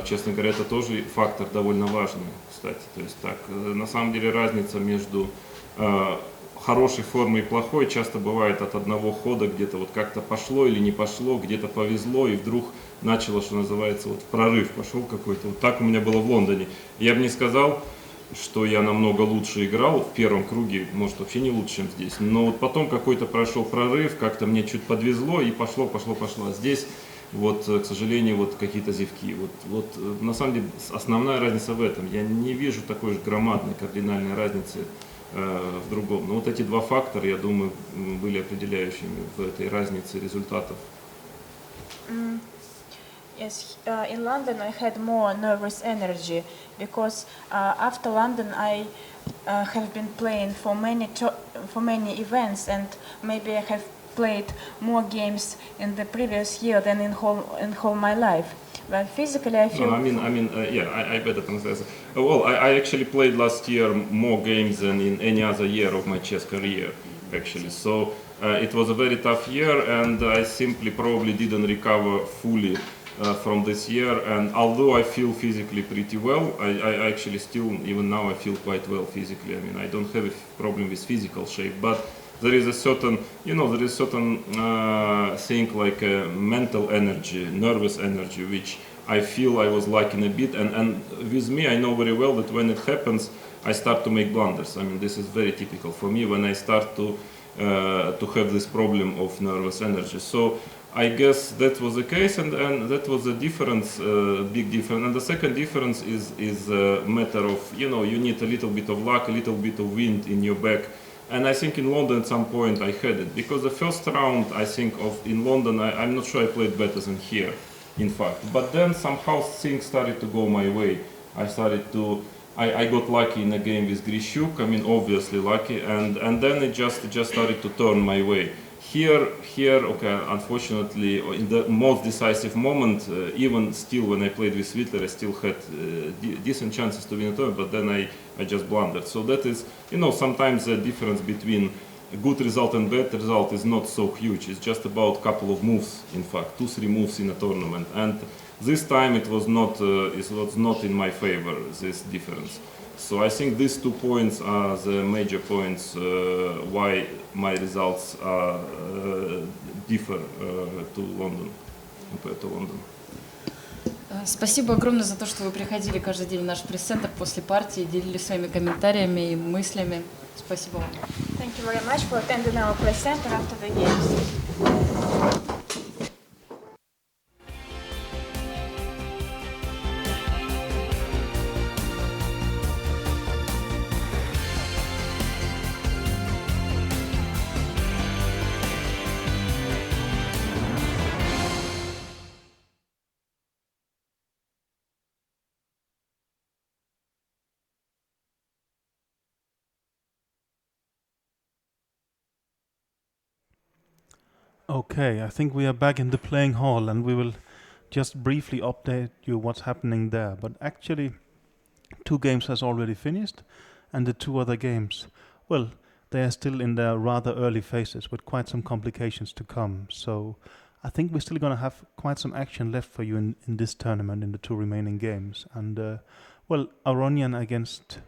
честно говоря, это тоже фактор довольно важный, кстати, то есть так, на самом деле разница между хорошей формой и плохой часто бывает от одного хода, где-то вот как-то пошло или не пошло, где-то повезло, и вдруг начало, что называется, вот прорыв пошел какой-то. Вот так у меня было в Лондоне. Я бы не сказал, что я намного лучше играл в первом круге, может вообще не лучше, чем здесь, но вот потом какой-то прошел прорыв, как-то мне чуть подвезло и пошло. А здесь вот, к сожалению, вот какие-то зевки. Вот на самом деле основная разница в этом. Я не вижу такой же громадной кардинальной разницы в другом. Но вот эти два фактора, я думаю, были определяющими в этой разнице результатов. Yes, in London I had more nervous energy because after London I have been playing for many events, and maybe I have played more games in the previous year than in whole my life. But physically I feel. No, yeah, I better translate. Well, I actually played last year more games than in any other year of my chess career, actually. So it was a very tough year, and I simply probably didn't recover fully from this year. And although I feel physically pretty well, I actually still, even now, I feel quite well physically. I mean, I don't have a problem with physical shape, but there is a certain, thing like mental energy, nervous energy, which I feel I was lacking a bit. And with me, I know very well that when it happens, I start to make blunders. I mean, this is very typical for me when I start to have this problem of nervous energy. So I guess that was the case, and that was a difference, big difference. And the second difference is a matter of, you need a little bit of luck, a little bit of wind in your back. And I think in London at some point I had it, because the first round I think in London, I'm not sure I played better than here, in fact. But then somehow things started to go my way. I got lucky in a game with Grishuk, I mean obviously lucky, and then it just started to turn my way. Here, okay, unfortunately, in the most decisive moment, even still when I played with Switzerland, I still had decent chances to win the tournament, but then I just blundered. So that is, sometimes the difference between a good result and bad result is not so huge. It's just about a couple of moves, in fact, 2-3 moves in a tournament. And this time it was not in my favor, this difference. So I think these 2 points are the major points why my results differ to London, compared to London. Спасибо огромное за то, что вы приходили каждый день в наш пресс-центр после партии, делились своими комментариями и мыслями. Спасибо вам. Thank you very much for attending our press center after the games. Okay, I think we are back in the playing hall, and we will just briefly update you what's happening there. But actually, 2 games has already finished, and the 2 other games, well, they are still in their rather early phases with quite some complications to come. So I think we're still going to have quite some action left for you in this tournament, in the 2 remaining games. And Aronian against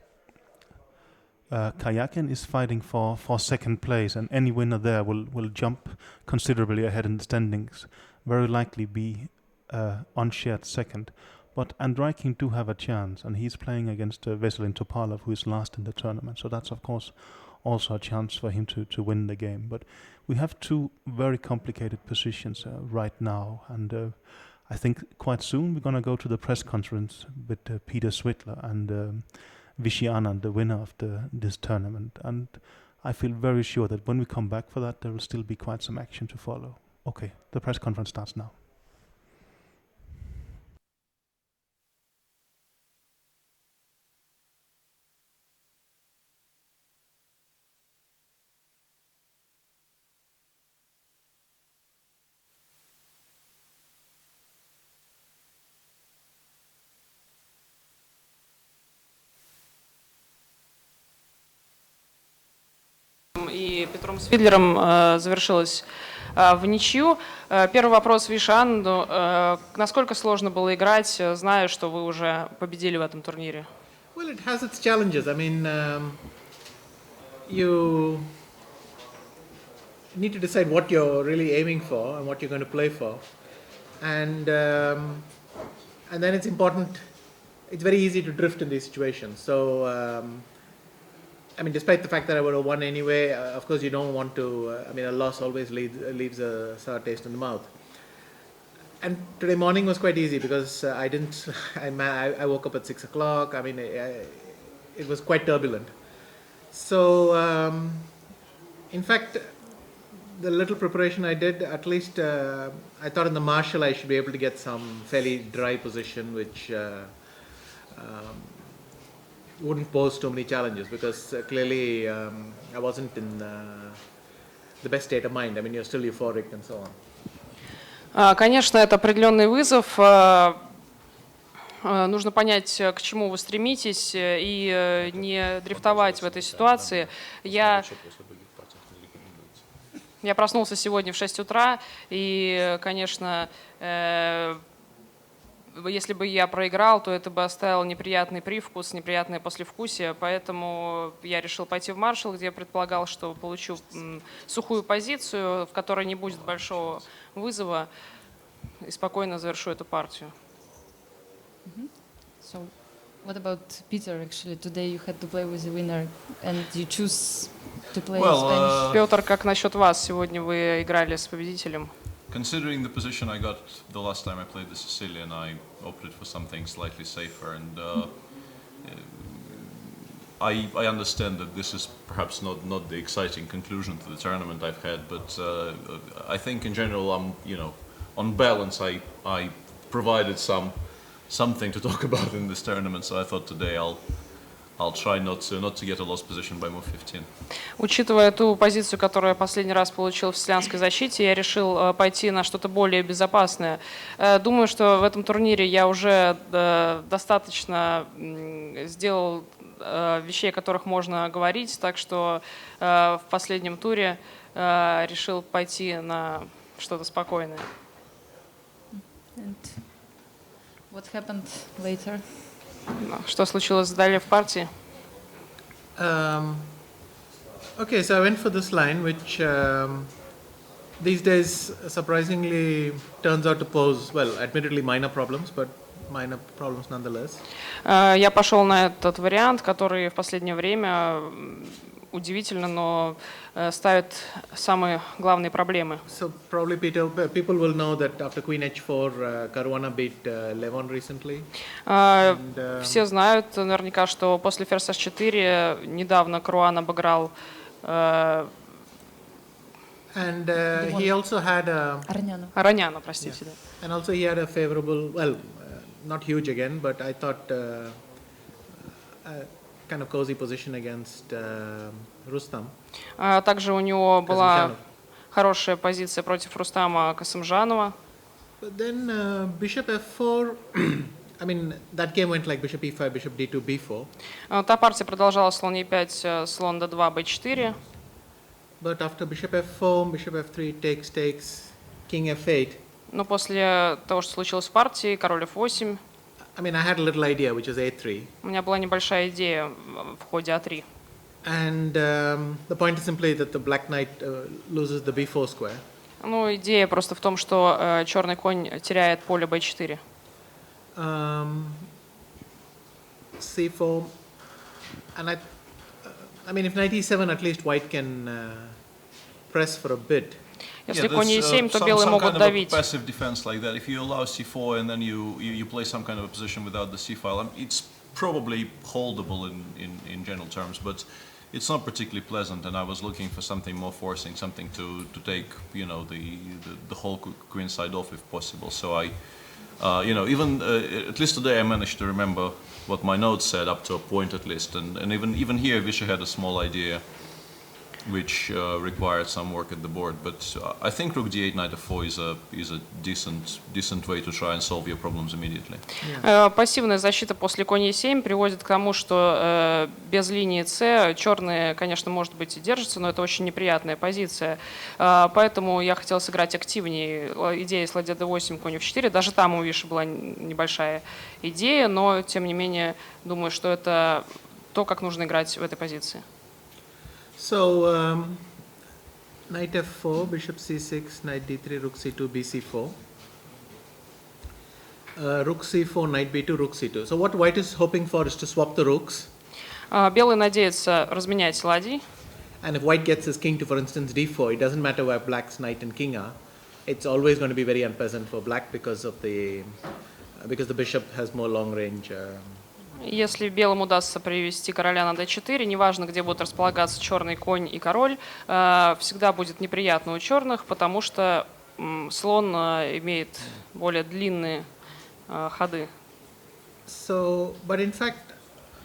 Kayakin is fighting for second place, and any winner there will jump considerably ahead in the standings, very likely be unshared second. But Andreiking do have a chance, and he's playing against Veselin Topalov, who is last in the tournament. So that's of course also a chance for him to win the game. But we have two very complicated positions right now, and I think quite soon we're going to go to the press conference with Peter Swittler and Vishy Anand, the winner of this tournament. And I feel very sure that when we come back for that, there will still be quite some action to follow. Okay, the press conference starts now. И Петром Свидлером завершилась в ничью. Первый вопрос Вишанду. Насколько сложно было играть, зная, что вы уже победили в этом турнире? Well, it has its challenges. I mean, you need to decide what you're really aiming for and what you're going to play for, and then it's important. It's very easy to drift in these situations. So. I mean, despite the fact that I would have won anyway, of course you don't want to, I mean, a loss always leaves a sour taste in the mouth. And today morning was quite easy because I woke up at 6 o'clock. I mean, it was quite turbulent. So, in fact, the little preparation I did, at least I thought in the Marshall I should be able to get some fairly dry position, which wouldn't pose too many challenges, because clearly I wasn't in the best state of mind. I mean, you're still euphoric and so on. Конечно, это определенный вызов. Нужно понять, к чему вы стремитесь, и не дрифтовать в этой ситуации. Я проснулся сегодня в 6 утра, и, конечно, если бы я проиграл, то это бы оставило неприятный привкус, неприятное послевкусие, поэтому я решил пойти в Маршалл, где я предполагал, что получу сухую позицию, в которой не будет большого вызова, и спокойно завершу эту партию. So, what about Peter? Actually, today you had to play with the winner, and you choose to play Spanish. Петр, как насчет вас? Сегодня вы играли с победителем. Considering the position I got the last time I played the Sicilian, I opted for something slightly safer, and I understand that this is perhaps not the exciting conclusion to the tournament I've had, but I think in general, on balance, I provided something to talk about in this tournament, so I thought today I'll try not to get a lost position by move 15. Учитывая ту позицию, которую я последний раз получил в сицилианской защите, я решил пойти на что-то более безопасное. Думаю, что в этом турнире я уже достаточно сделал вещей, о которых можно говорить, так что в последнем туре решил пойти на что-то спокойное. And what happened later? Что случилось далее в партии? Okay, so I went for this line, which these days surprisingly turns out to pose, well, admittedly minor problems, but minor problems nonetheless. Я пошел на этот вариант, который в последнее время удивительно, но ставит самые главные проблемы. So probably people will know that after Queen H4, Caruana beat Levon recently. Все знают наверняка, что после ферзь H4 недавно Каруан обыграл. And he also had Араняна, простите. Yeah. And also he had a favorable, well, not huge again, but I thought kind of cozy position against Rustam. Также у него была хорошая позиция против Рустама Касымжанова. But then bishop f4, I mean, that game went like bishop e5, bishop d2, b4. Та партия продолжалась слон e5, слон d2, b4. But after bishop f4, bishop f3, takes, king f8. Но после того, что случилось в партии, король f8. I mean, I had a little idea, which is a3. У меня была небольшая идея в ходе a3. And the point is simply that the black knight loses the b4 square. Ну, идея просто в том, что черный конь теряет поле b4. C4, and I mean, if knight e7, at least white can press for a bit. Если конь e7, то белые могут давить. Passive defense like that. If you allow c4 and then you play some kind of a position without the c file, it's probably holdable in general terms, but it's not particularly pleasant. And I was looking for something more forcing, something to take the whole queen side off if possible. So I, even at least today I managed to remember what my notes said up to a point at least, and even here Visha had a small idea which required some work at the board, but I think rook d8, knight f4 is a decent way to try and solve your problems immediately. Пассивная защита после конь e7 приводит к тому, что без линии c черные, конечно, может быть и держатся, но это очень неприятная позиция. Поэтому я хотела сыграть активнее. Идея с ладья d8, конь f4, даже там у Виши была небольшая идея, но тем не менее думаю, что это то, как нужно играть в этой позиции. So, knight f4, bishop c6, knight d3, rook c2, bc4. Rook c4, knight b2, rook c2. So what white is hoping for is to swap the rooks. Белый надеется разменять ладьи. And if white gets his king to, for instance, d4, it doesn't matter where black's knight and king are. It's always going to be very unpleasant for black because the bishop has more long range. Если белым удастся привести короля на d4, неважно, где будут располагаться черный конь и король, всегда будет неприятно у черных, потому что слон имеет более длинные ходы. So, but in fact,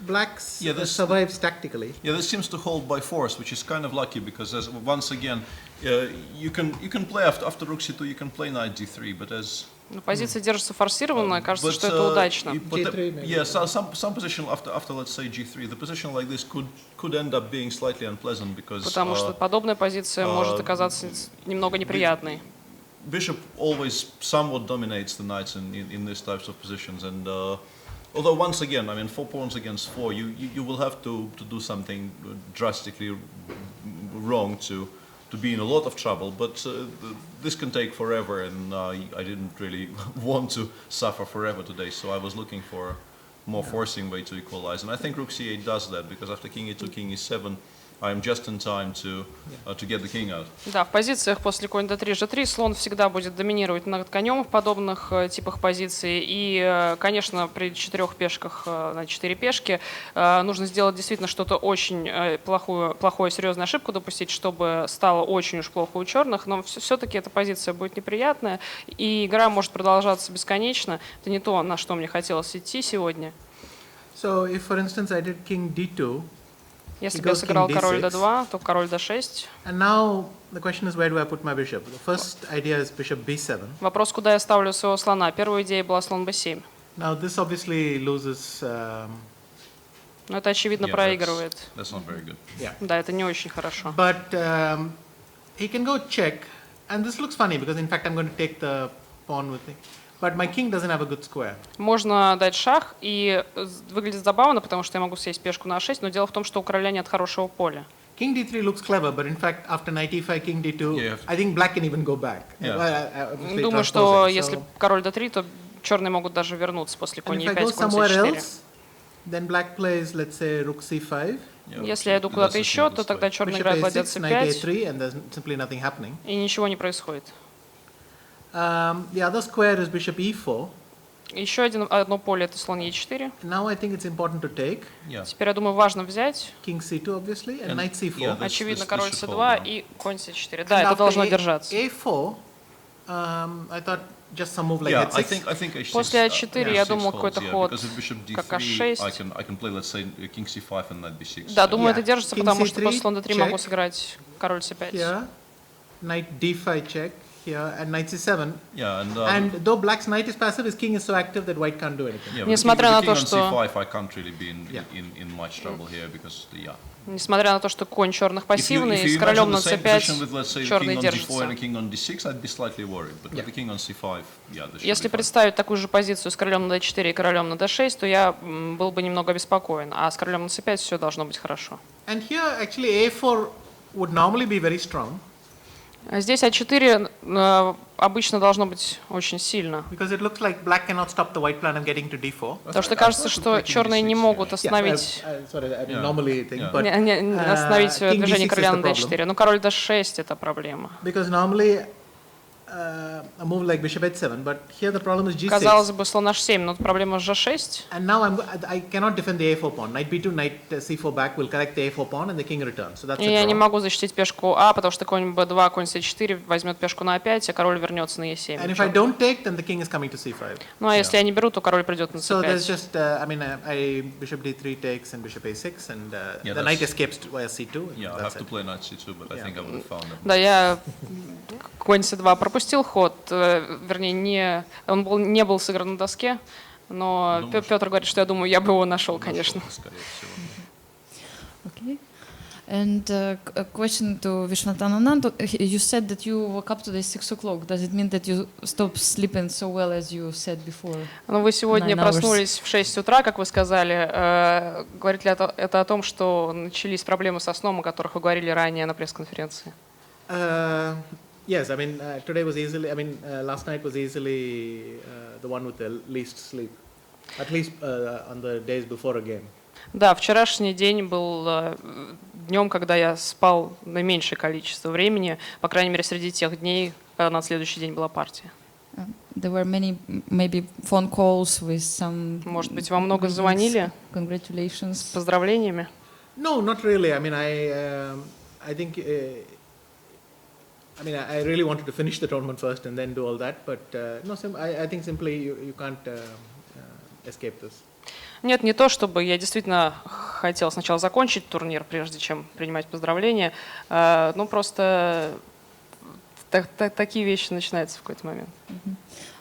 black's survives tactically. Yeah, this seems to hold by force, which is kind of lucky because once again, you can play after rook c2, you can play knight d3, but as позиция держится форсированно, кажется, что это удачно. Yeah, some position after let's say g3, the position like this could end up being slightly unpleasant because потому что подобная позиция может оказаться немного неприятной. Bishop always somewhat dominates the knights in these types of positions, and although once again, I mean, 4 pawns against 4, you will have to do something drastically wrong to be in a lot of trouble, but this can take forever, and I didn't really want to suffer forever today, so I was looking for a more forcing way to equalize, and I think rook c8 does that, because after king e2, king e7, I am just in time to get the king out. Да, в позициях после конь d3, g3 слон всегда будет доминировать над конем в подобных типах позиций. И, конечно, при 4 пешках на 4 пешки нужно сделать действительно что-то очень плохую, серьезную ошибку допустить, чтобы стало очень уж плохо у черных. Но все-таки эта позиция будет неприятная, и игра может продолжаться бесконечно. Это не то, на что мне хотелось идти сегодня. So, if, for instance, I did king d2, если бы я сыграл король d2, то король d6. And now the question is, where do I put my bishop? The first idea is bishop b7. Вопрос, куда я ставлю своего слона. Первая идея была слон b7. Now this obviously loses. Но это очевидно проигрывает. That's not very good. Yeah. Да, это не очень хорошо. But he can go check, and this looks funny because in fact I'm going to take the pawn with me. But my king doesn't have a good square. Можно дать шах, и выглядит забавно, потому что я могу съесть пешку на a6, но дело в том, что у короля нет хорошего поля. King d3 looks clever, but in fact after knight e5, king d2, I think black can even go back. Думаю, что если король d3, то черные могут даже вернуться после конь e5, конь c4. Then black plays, let's say, rook c5. Если я иду куда-то еще, то тогда черный играет ладья c5, и ничего не происходит. The other square is bishop e4. Еще одно поле это слон e4. Now I think it's important to take. Теперь я думаю, важно взять. King c2 obviously and knight c4. Очевидно, король c2 и конь c4. Да, это должно держаться. A4, I thought just some move like h6. После a4 я думал какой-то ход как a6. Да, думаю, это держится, потому что после слон d3 могу сыграть король c5. Knight d5 check. And knight c7. And though black's knight is passive, his king is so active that white can't do anything. Несмотря на то, что несмотря на то, что конь черных пассивный, с королем на c5 черный держится. Если представить такую же позицию с королем на d4 и королем на d6, то я был бы немного обеспокоен, а с королем на c5 все должно быть хорошо. And here actually a4 would normally be very strong. Здесь А4 обычно должно быть очень сильно. Because it looks like black cannot stop the white pawn and getting to d4. Потому что кажется, что черные не могут остановить, остановить движение короля на d4. Но король d6 это проблема. Because normally a move like bishop h7, but here the problem is g6. Казалось бы, слон h7, но проблема с g6. And now I cannot defend the a4 pawn. Knight b2, knight c4 back will correct the a4 pawn and the king returns. So that's a draw. Я не могу защитить пешку А, потому что конь b2, конь c4 возьмет пешку на a5, а король вернется на e7. And if I don't take, then the king is coming to c5. Ну а если я не беру, то король придет на c5. So there's just, bishop d3 takes and bishop a6, and the knight escapes via c2. Yeah, I have to play knight c2, but I think I would have found him. Да, я конь c2 пропустил ход, вернее, он не был сыгран на доске, но Петр говорит, что я думаю, я бы его нашел, конечно. Okay. And a question to Vishwanathan Anand. You said that you woke up today 6 o'clock. Does it mean that you stopped sleeping so well as you said before? Ну, вы сегодня проснулись в 6 утра, как вы сказали. Говорит ли это о том, что начались проблемы со сном, о которых вы говорили ранее на пресс-конференции? Yes, I mean, today was easily, last night was easily the one with the least sleep, at least on the days before a game. Да, вчерашний день был днем, когда я спал наименьшее количество времени, по крайней мере, среди тех дней, когда на следующий день была партия. There were many, maybe phone calls with some. Может быть, вам много звонили? Congratulations. С поздравлениями? No, not really. I mean, I think. I really wanted to finish the tournament first and then do all that, but no, I think simply you can't escape this. Нет, не то, чтобы я действительно хотел сначала закончить турнир, прежде чем принимать поздравления, ну просто такие вещи начинаются в какой-то момент.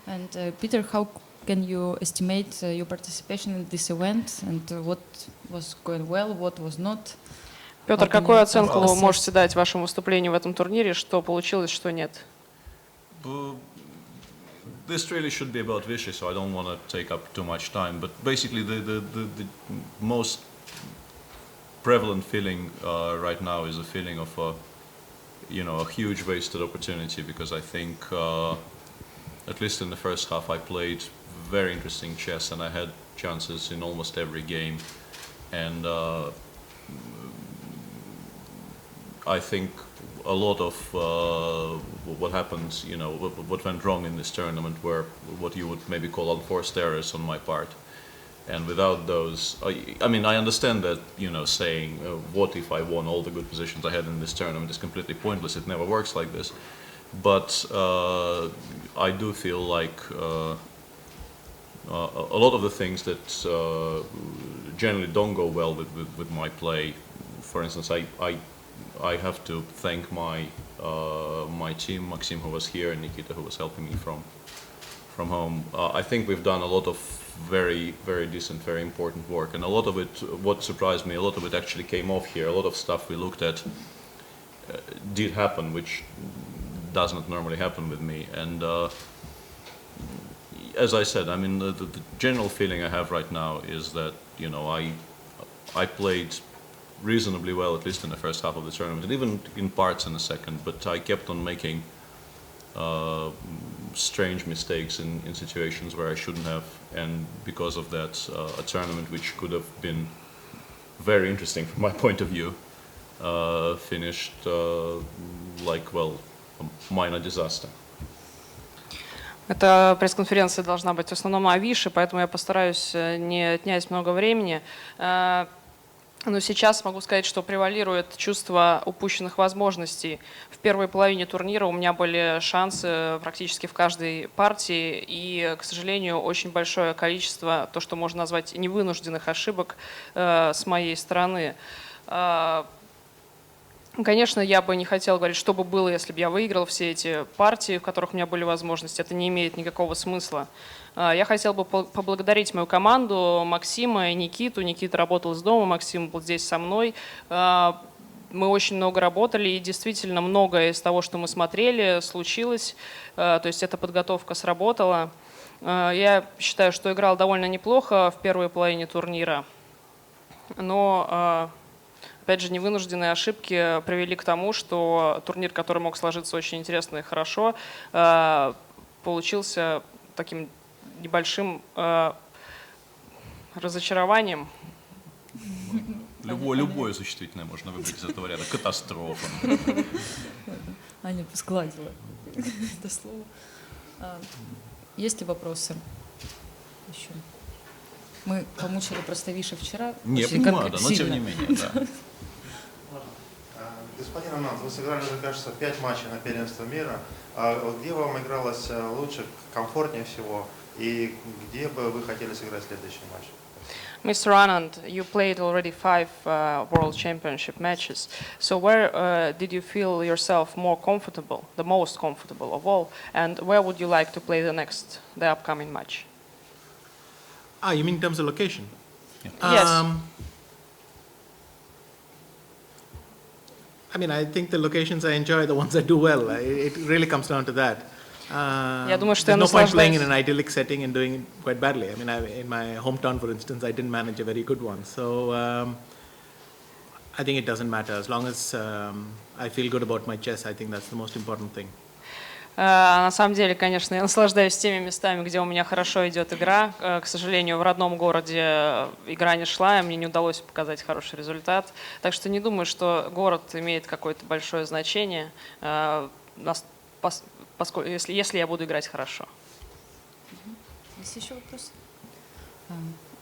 And Peter, how can you estimate your participation in this event and what was going well, what was not? Петр, какую оценку вы можете дать вашему выступлению в этом турнире, что получилось, что нет? This really should be about Vichy, so I don't want to take up too much time. But basically, the most prevalent feeling right now is a feeling of a huge wasted opportunity, because I think, at least in the first half, I played very interesting chess and I had chances in almost every game, and I think a lot of what happened, what went wrong in this tournament were what you would maybe call unforced errors on my part. And without those, I understand that, saying, what if I won all the good positions I had in this tournament is completely pointless. It never works like this. But I do feel like a lot of the things that generally don't go well with my play, for instance, I have to thank my team, Maxim, who was here, and Nikita, who was helping me from home. I think we've done a lot of very, very decent, very important work, and a lot of it, what surprised me, a lot of it actually came off here. A lot of stuff we looked at did happen, which does not normally happen with me. And as I said, the general feeling I have right now is that, I played reasonably well, at least in the first half of the tournament, and even in parts in the second, but I kept on making strange mistakes in situations where I shouldn't have, and because of that, a tournament which could have been very interesting from my point of view finished like, well, a minor disaster. Эта пресс-конференция должна быть в основном о Више, поэтому я постараюсь не отнять много времени. Но сейчас могу сказать, что превалирует чувство упущенных возможностей. В первой половине турнира у меня были шансы практически в каждой партии, и, к сожалению, очень большое количество, то, что можно назвать невынужденных ошибок с моей стороны. Конечно, я бы не хотела говорить, что бы было, если бы я выиграл все эти партии, в которых у меня были возможности. Это не имеет никакого смысла. Я хотел бы поблагодарить мою команду, Максима и Никиту. Никита работал из дома, Максим был здесь со мной. Мы очень много работали, и действительно многое из того, что мы смотрели, случилось. То есть эта подготовка сработала. Я считаю, что играл довольно неплохо в первой половине турнира. Но опять же, невынужденные ошибки привели к тому, что турнир, который мог сложиться очень интересно и хорошо, получился таким небольшим разочарованием. Любое существительное можно выбрать из этого ряда. Катастрофа. Аня сгладила это слово. Есть ли вопросы еще? Мы помучили просто Виши вчера. Не надо, но тем не менее, да. Господин Ананд, вы сыграли, мне кажется, 5 матчей на первенство мира. Где вам игралось лучше, комфортнее всего? И где бы вы хотели сыграть следующий матч? Mr. Anand, you played already 5 World Championship matches. So where did you feel yourself more comfortable, the most comfortable of all? And where would you like to play the upcoming match? You mean in terms of location? Yes. I mean, I think the locations I enjoy are the ones I do well. It really comes down to that. There's no point playing in an idyllic setting and doing it quite badly. I mean, in my hometown, for instance, I didn't manage a very good one. So I think it doesn't matter. As long as I feel good about my chess, I think that's the most important thing. На самом деле, конечно, я наслаждаюсь теми местами, где у меня хорошо идет игра. К сожалению, в родном городе игра не шла, и мне не удалось показать хороший результат. Так что не думаю, что город имеет какое-то большое значение, если я буду играть хорошо. Есть еще вопросы?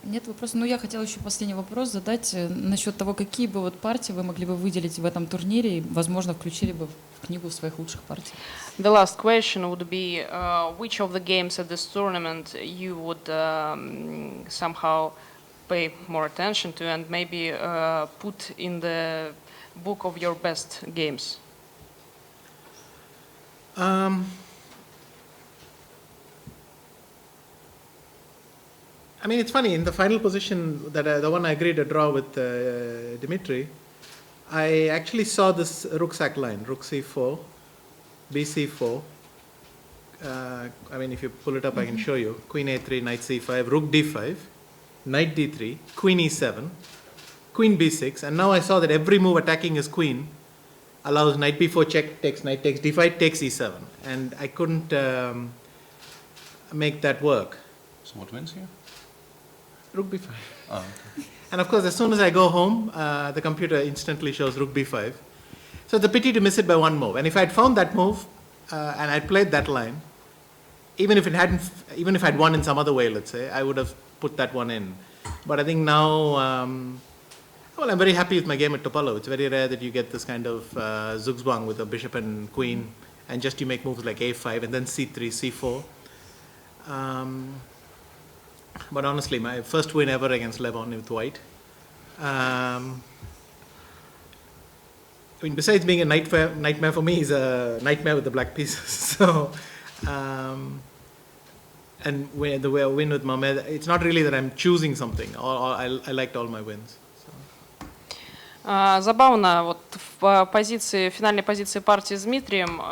Нет вопросов. Ну, я хотела еще последний вопрос задать насчет того, какие бы вот партии вы могли бы выделить в этом турнире и, возможно, включили бы в книгу своих лучших партий. The last question would be, which of the games at this tournament you would somehow pay more attention to and maybe put in the book of your best games? I mean, it's funny, in the final position, the one I agreed to draw with Dmitry, I actually saw this rook sack line, rook c4, bc4. I mean, if you pull it up, I can show you. Queen a3, knight c5, rook d5, knight d3, queen e7, queen b6. And now I saw that every move attacking his queen allows knight b4 check, takes knight takes d5, takes e7. And I couldn't make that work. So what wins here? Rook b5. Oh, okay. And of course, as soon as I go home, the computer instantly shows rook b5. So it's a pity to miss it by one move. And if I'd found that move and I'd played that line, even if I'd won in some other way, let's say, I would have put that one in. But I think now, well, I'm very happy with my game at Topalov. It's very rare that you get this kind of zugzwang with a bishop and queen, and just you make moves like a5 and then c3, c4. But honestly, my first win ever against Levon with white. I mean, besides being a nightmare for me, is a nightmare with the black pieces. So, and the way I win with Mohamed, it's not really that I'm choosing something. I liked all my wins. Забавно, вот в финальной позиции партии с Дмитрием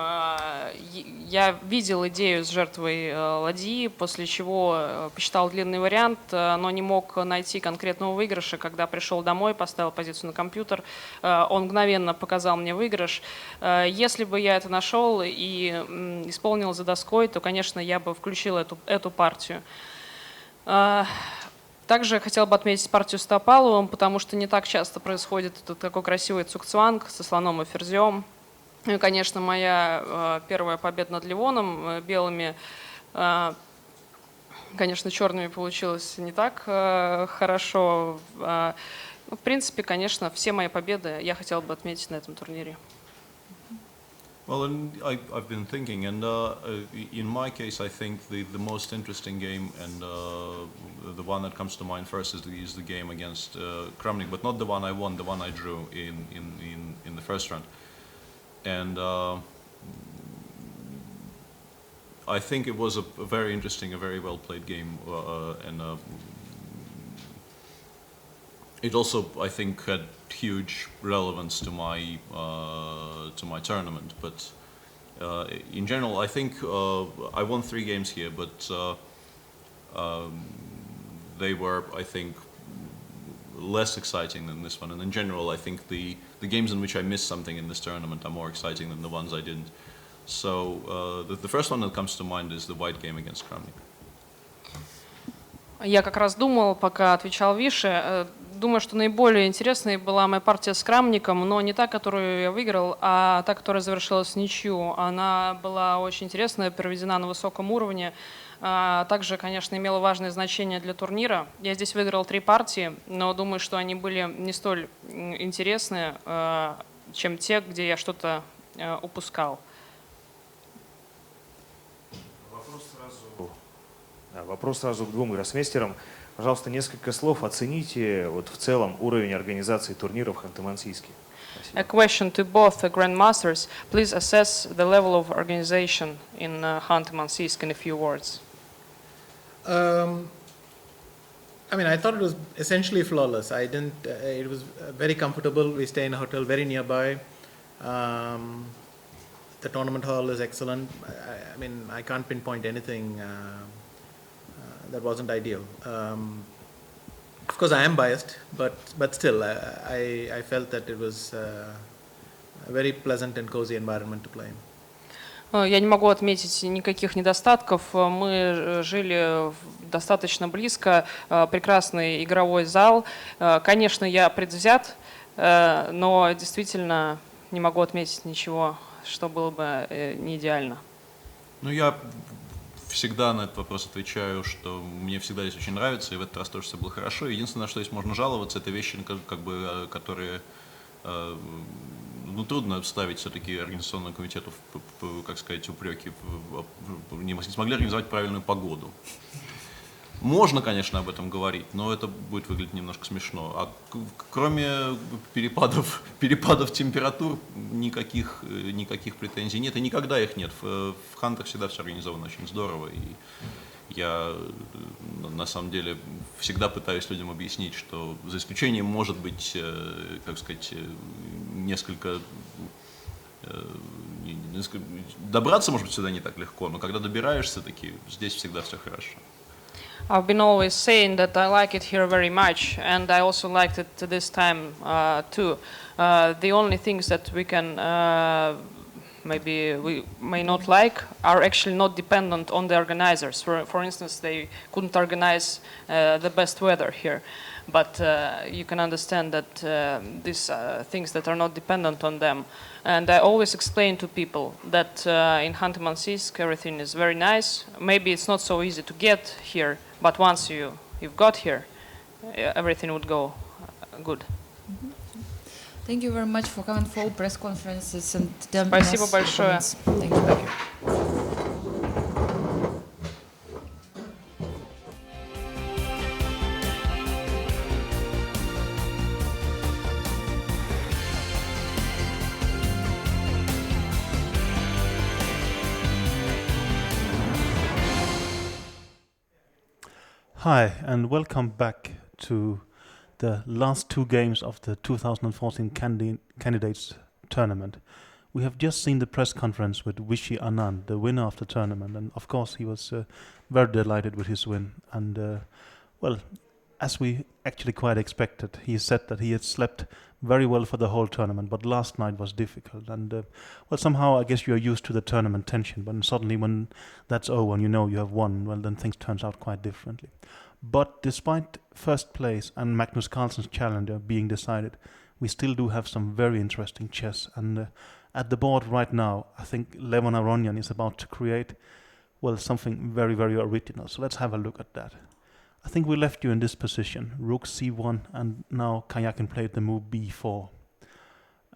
я видел идею с жертвой ладьи, после чего посчитал длинный вариант, но не мог найти конкретного выигрыша. Когда пришел домой, поставил позицию на компьютер, он мгновенно показал мне выигрыш. Если бы я это нашел и исполнил за доской, то, конечно, я бы включил эту партию. Также хотел бы отметить партию с Топаловым, потому что не так часто происходит такой красивый цукцванг со слоном и ферзем. И, конечно, моя первая победа над Левоном белыми, конечно, черными получилось не так хорошо. В принципе, конечно, все мои победы я хотел бы отметить на этом турнире. Well, and I've been thinking, and in my case, I think the most interesting game, and the one that comes to mind first is the game against Kramnik, but not the one I won, the one I drew in the first round. And I think it was a very interesting, a very well played game, and it also, I think, had huge relevance to my tournament. But in general, I think I won 3 games here, but they were, I think, less exciting than this one. And in general, I think the games in which I missed something in this tournament are more exciting than the ones I didn't. So the first one that comes to mind is the white game against Kramnik. Я как раз думал, пока отвечал Више, думаю, что наиболее интересной была моя партия с Крамником, но не та, которую я выиграл, а та, которая завершилась в ничью. Она была очень интересная, проведена на высоком уровне. Также, конечно, имела важное значение для турнира. Я здесь выиграл 3 партии, но думаю, что они были не столь интересны, чем те, где я что-то упускал. Вопрос сразу к двум гроссмейстерам. Пожалуйста, несколько слов оцените вот в целом уровень организации турниров в Ханты-Мансийске. A question to both the grandmasters. Please assess the level of organization in Khanty-Mansiysk in a few words. I mean, I thought it was essentially flawless. I didn't. It was very comfortable. We stay in a hotel very nearby. The tournament hall is excellent. I mean, I can't pinpoint anything that wasn't ideal. Of course, I am biased, but still, I felt that it was a very pleasant and cozy environment to play in. Я не могу отметить никаких недостатков. Мы жили достаточно близко, прекрасный игровой зал. Конечно, я предвзят, но действительно не могу отметить ничего, что было бы не идеально. Ну, я всегда на этот вопрос отвечаю, что мне всегда здесь очень нравится, и в этот раз тоже все было хорошо. Единственное, на что здесь можно жаловаться, это вещи, как бы, которые трудно ставить все-таки организационному комитету, как сказать, упреки. Не смогли организовать правильную погоду. Можно, конечно, об этом говорить, но это будет выглядеть немножко смешно. А кроме перепадов температур никаких претензий нет, и никогда их нет. В Хантах всегда все организовано очень здорово, и я на самом деле всегда пытаюсь людям объяснить, что за исключением, может быть, как сказать, несколько добраться, может быть, сюда не так легко, но когда добираешься, таки здесь всегда все хорошо. I've been always saying that I like it here very much, and I also liked it this time too. The only things that we can maybe we may not like are actually not dependent on the organizers. For instance, they couldn't organize the best weather here, but you can understand that these things that are not dependent on them. And I always explain to people that in Khanty-Mansiysk everything is very nice. Maybe it's not so easy to get here, but once you've got here, everything would go good. Thank you very much for coming for all press conferences and Спасибо большое. Thank you. Hi, and welcome back to the last 2 games of the 2014 Candidates Tournament. We have just seen the press conference with Vishy Anand, the winner of the tournament, and of course he was very delighted with his win. And well, as we actually quite expected, he said that he had slept very well for the whole tournament, but last night was difficult. And well, somehow I guess you are used to the tournament tension, but suddenly when that's over and you know you have won, well, then things turns out quite differently. But despite first place and Magnus Carlsen's challenger being decided, we still do have some very interesting chess. And at the board right now, I think Levon Aronian is about to create, well, something very, very original. So let's have a look at that. I think we left you in this position, rook c1, and now Karjakin played the move b4.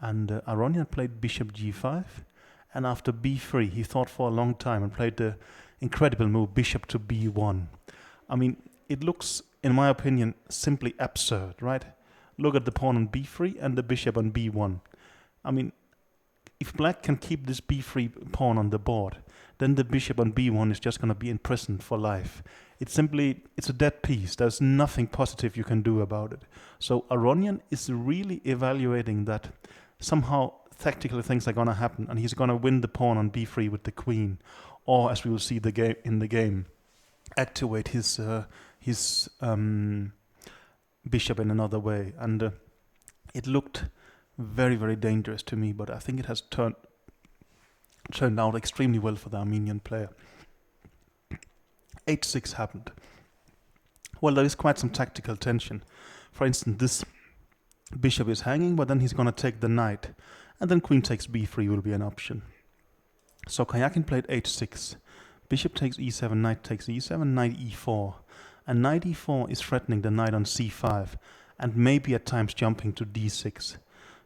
And Aronian played bishop g5, and after b3 he thought for a long time and played the incredible move bishop to b1. I mean, it looks, in my opinion, simply absurd, right? Look at the pawn on b3 and the bishop on b1. I mean, if black can keep this b3 pawn on the board, then the bishop on b1 is just going to be imprisoned for life. It's a dead piece. There's nothing positive you can do about it. So Aronian is really evaluating that somehow tactical things are going to happen, and he's going to win the pawn on b3 with the queen, or as we will see in the game, activate his bishop in another way, and it looked very, very dangerous to me, but I think it has turned out extremely well for the Armenian player. h6 happened. Well, there is quite some tactical tension. For instance, this bishop is hanging, but then he's going to take the knight, and then queen takes b3 will be an option. So Karjakin played h6. Bishop takes e7, knight takes e7, knight e4. And knight e4 is threatening the knight on c5, and maybe at times jumping to d6.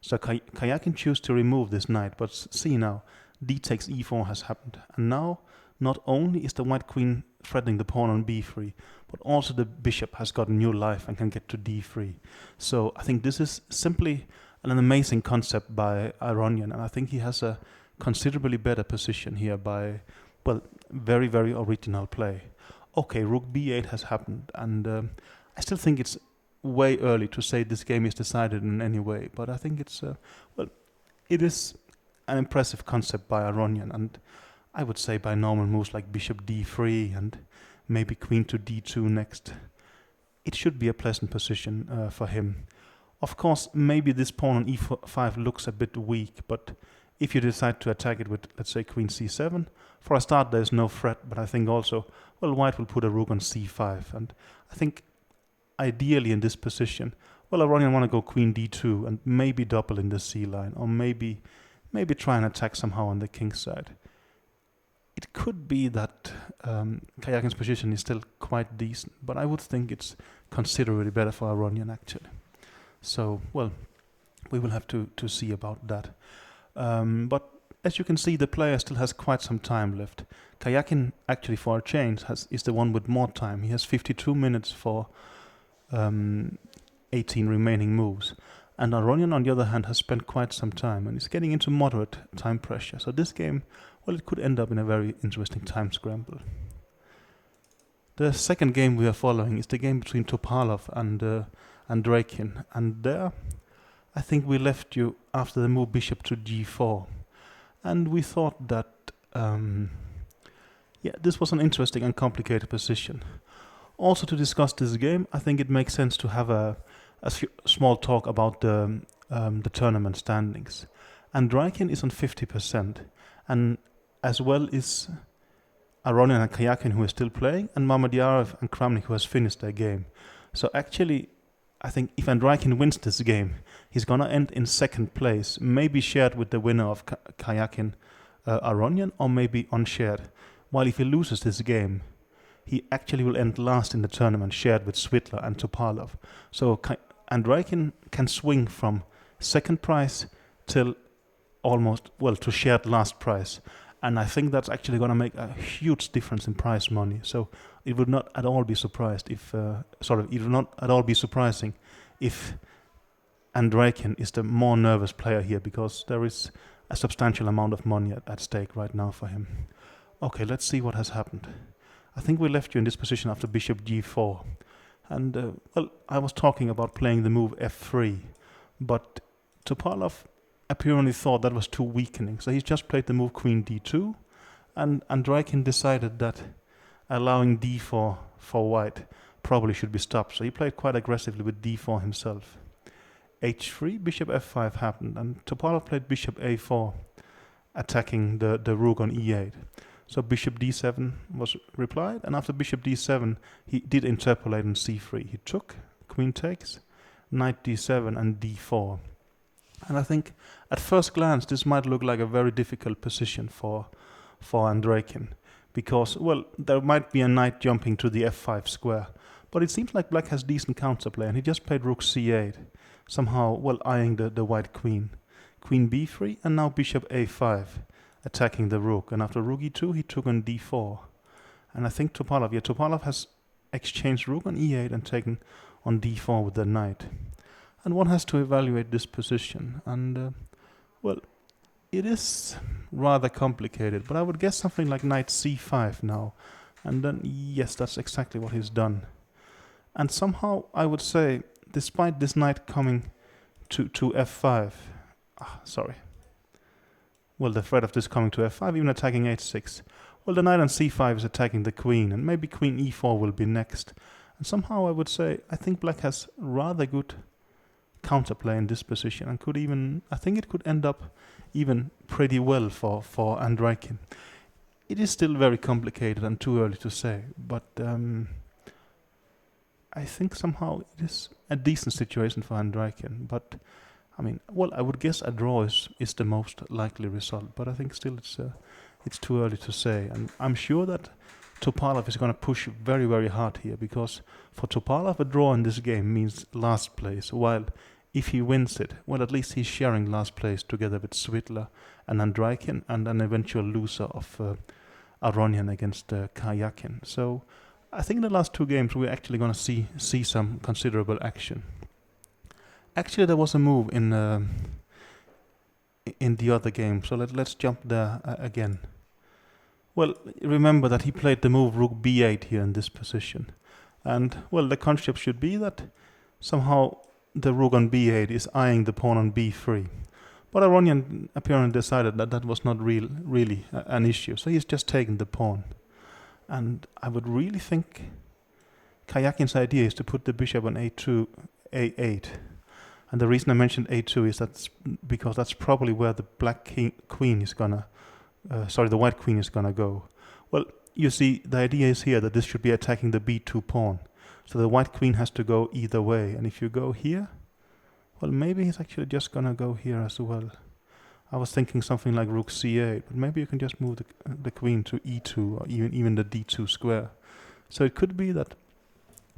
So Karjakin chooses to remove this knight, but see now, d takes e4 has happened. And now, not only is the white queen threatening the pawn on b3, but also the bishop has got new life and can get to d3. So I think this is simply an amazing concept by Aronian, and I think he has a considerably better position here by, well, very, very original play. Okay, rook b8 has happened, and I still think it's way early to say this game is decided in any way, but I think it's, well, it is an impressive concept by Aronian, and I would say by normal moves like bishop d3 and maybe queen to d2 next, it should be a pleasant position for him. Of course, maybe this pawn on e5 looks a bit weak, but if you decide to attack it with, let's say, queen c7, for a start there's no threat, but I think also, well, white will put a rook on c5, and I think ideally in this position, well, Aronian want to go queen d2 and maybe double in the c line, or maybe try and attack somehow on the king side. It could be that Karjakin's position is still quite decent, but I would think it's considerably better for Aronian actually. So, well, we will have to see about that. But as you can see, the player still has quite some time left. Karjakin, actually, for a change, is the one with more time. He has 52 minutes for 18 remaining moves. And Aronian, on the other hand, has spent quite some time and is getting into moderate time pressure. So this game, well, it could end up in a very interesting time scramble. The second game we are following is the game between Topalov and Drakin. And there, I think we left you after the move bishop to g4. And we thought that, this was an interesting and complicated position. Also, to discuss this game, I think it makes sense to have a small talk about the tournament standings. And Drakin is on 50%, and as well is Aronian and Karjakin, who is still playing, and Mamedyarov and Kramnik, who has finished their game. So actually, I think if Andrakin wins this game, he's gonna end in second place, maybe shared with the winner of Karjakin Aronian, or maybe unshared. While if he loses this game, he actually will end last in the tournament, shared with Svitler and Topalov. So Andrakin can swing from second prize till almost, well, to shared last prize. And I think that's actually going to make a huge difference in prize money. So it would not at all be surprised if, it would not at all be surprising if Andrakin is the more nervous player here, because there is a substantial amount of money at stake right now for him. Okay, let's see what has happened. I think we left you in this position after bishop g4. And, well, I was talking about playing the move f3, but Topalov apparently thought that was too weakening. So he's just played the move queen d2, and Andrakin decided that allowing d4 for white probably should be stopped. So he played quite aggressively with d4 himself. h3, bishop f5 happened, and Topalov played bishop a4, attacking the rook on e8. So bishop d7 was replied, and after bishop d7, he did interpolate on c3. He took, queen takes, knight d7, and d4. And I think at first glance this might look like a very difficult position for Andrakin, because, well, there might be a knight jumping to the f5 square, but it seems like black has decent counterplay, and he just played rook c8, somehow, well, eyeing the white queen. Queen b3, and now bishop a5, attacking the rook, and after rook e2 he took on d4. And I think Topalov has exchanged rook on e8 and taken on d4 with the knight. And one has to evaluate this position, and well, it is rather complicated, but I would guess something like knight c5 now, and then yes, that's exactly what he's done. And somehow I would say, despite this knight coming to f5, well, the threat of this coming to f5, even attacking h6, well, the knight on c5 is attacking the queen, and maybe queen e4 will be next. And somehow I would say I think black has rather good counterplay in this position and could even, I think it could end up even pretty well for Andreikin. It is still very complicated and too early to say, but I think somehow it is a decent situation for Andreikin. But I mean, well, I would guess a draw is the most likely result, but I think still it's too early to say. And I'm sure that Topalov is going to push very, very hard here, because for Topalov a draw in this game means last place, while if he wins it, well, at least he's sharing last place together with Svitler and Andreikin and an eventual loser of Aronian against Karjakin. So I think in the last two games we're actually going to see some considerable action. Actually, there was a move in the other game, so let's jump there again. Well, remember that he played the move rook b8 here in this position. And, well, the concept should be that somehow the rook on b8 is eyeing the pawn on b3. But Aronian apparently decided that that was not really an issue, so he's just taken the pawn. And I would really think Karjakin's idea is to put the bishop on a2, a8. And the reason I mentioned a2 is because that's probably where the black queen is gonna, the white queen is gonna go. Well, you see, the idea is here that this should be attacking the b2 pawn. So the white queen has to go either way. And if you go here, well, maybe he's actually just gonna go here as well. I was thinking something like rook c8, but maybe you can just move the queen to e2 or even the d2 square. So it could be that,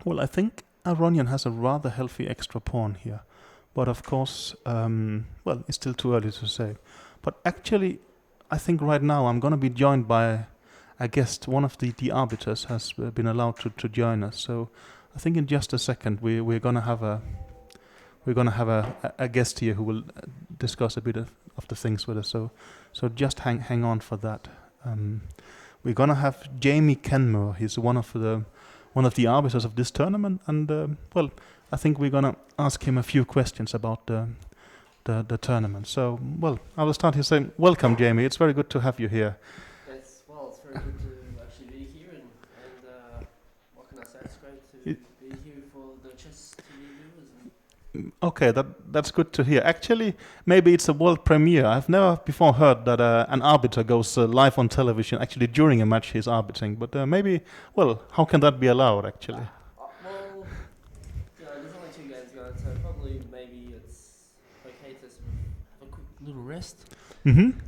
well, I think Aronian has a rather healthy extra pawn here. But of course, well, it's still too early to say. But actually, I think right now I'm going to be joined by a guest. One of the arbiters has been allowed to join us. So I think in just a second we're going to have a guest here who will discuss a bit of the things with us. So just hang on for that. We're going to have Jamie Kenmure. He's one of the arbiters of this tournament, and well, I think we're going to ask him a few questions about the tournament. So, well, I will start here saying, welcome, Jamie. It's very good to have you here. It's very good to actually be here, and what can I say? It's great to be here for the chess TV viewers. Okay, that's good to hear. Actually, maybe it's a world premiere. I've never before heard that an arbiter goes live on television, actually during a match he's arbitrating. But maybe, well, how can that be allowed, actually? Well, there's only 2 games going, so probably maybe it's okay to sort of have a quick little rest,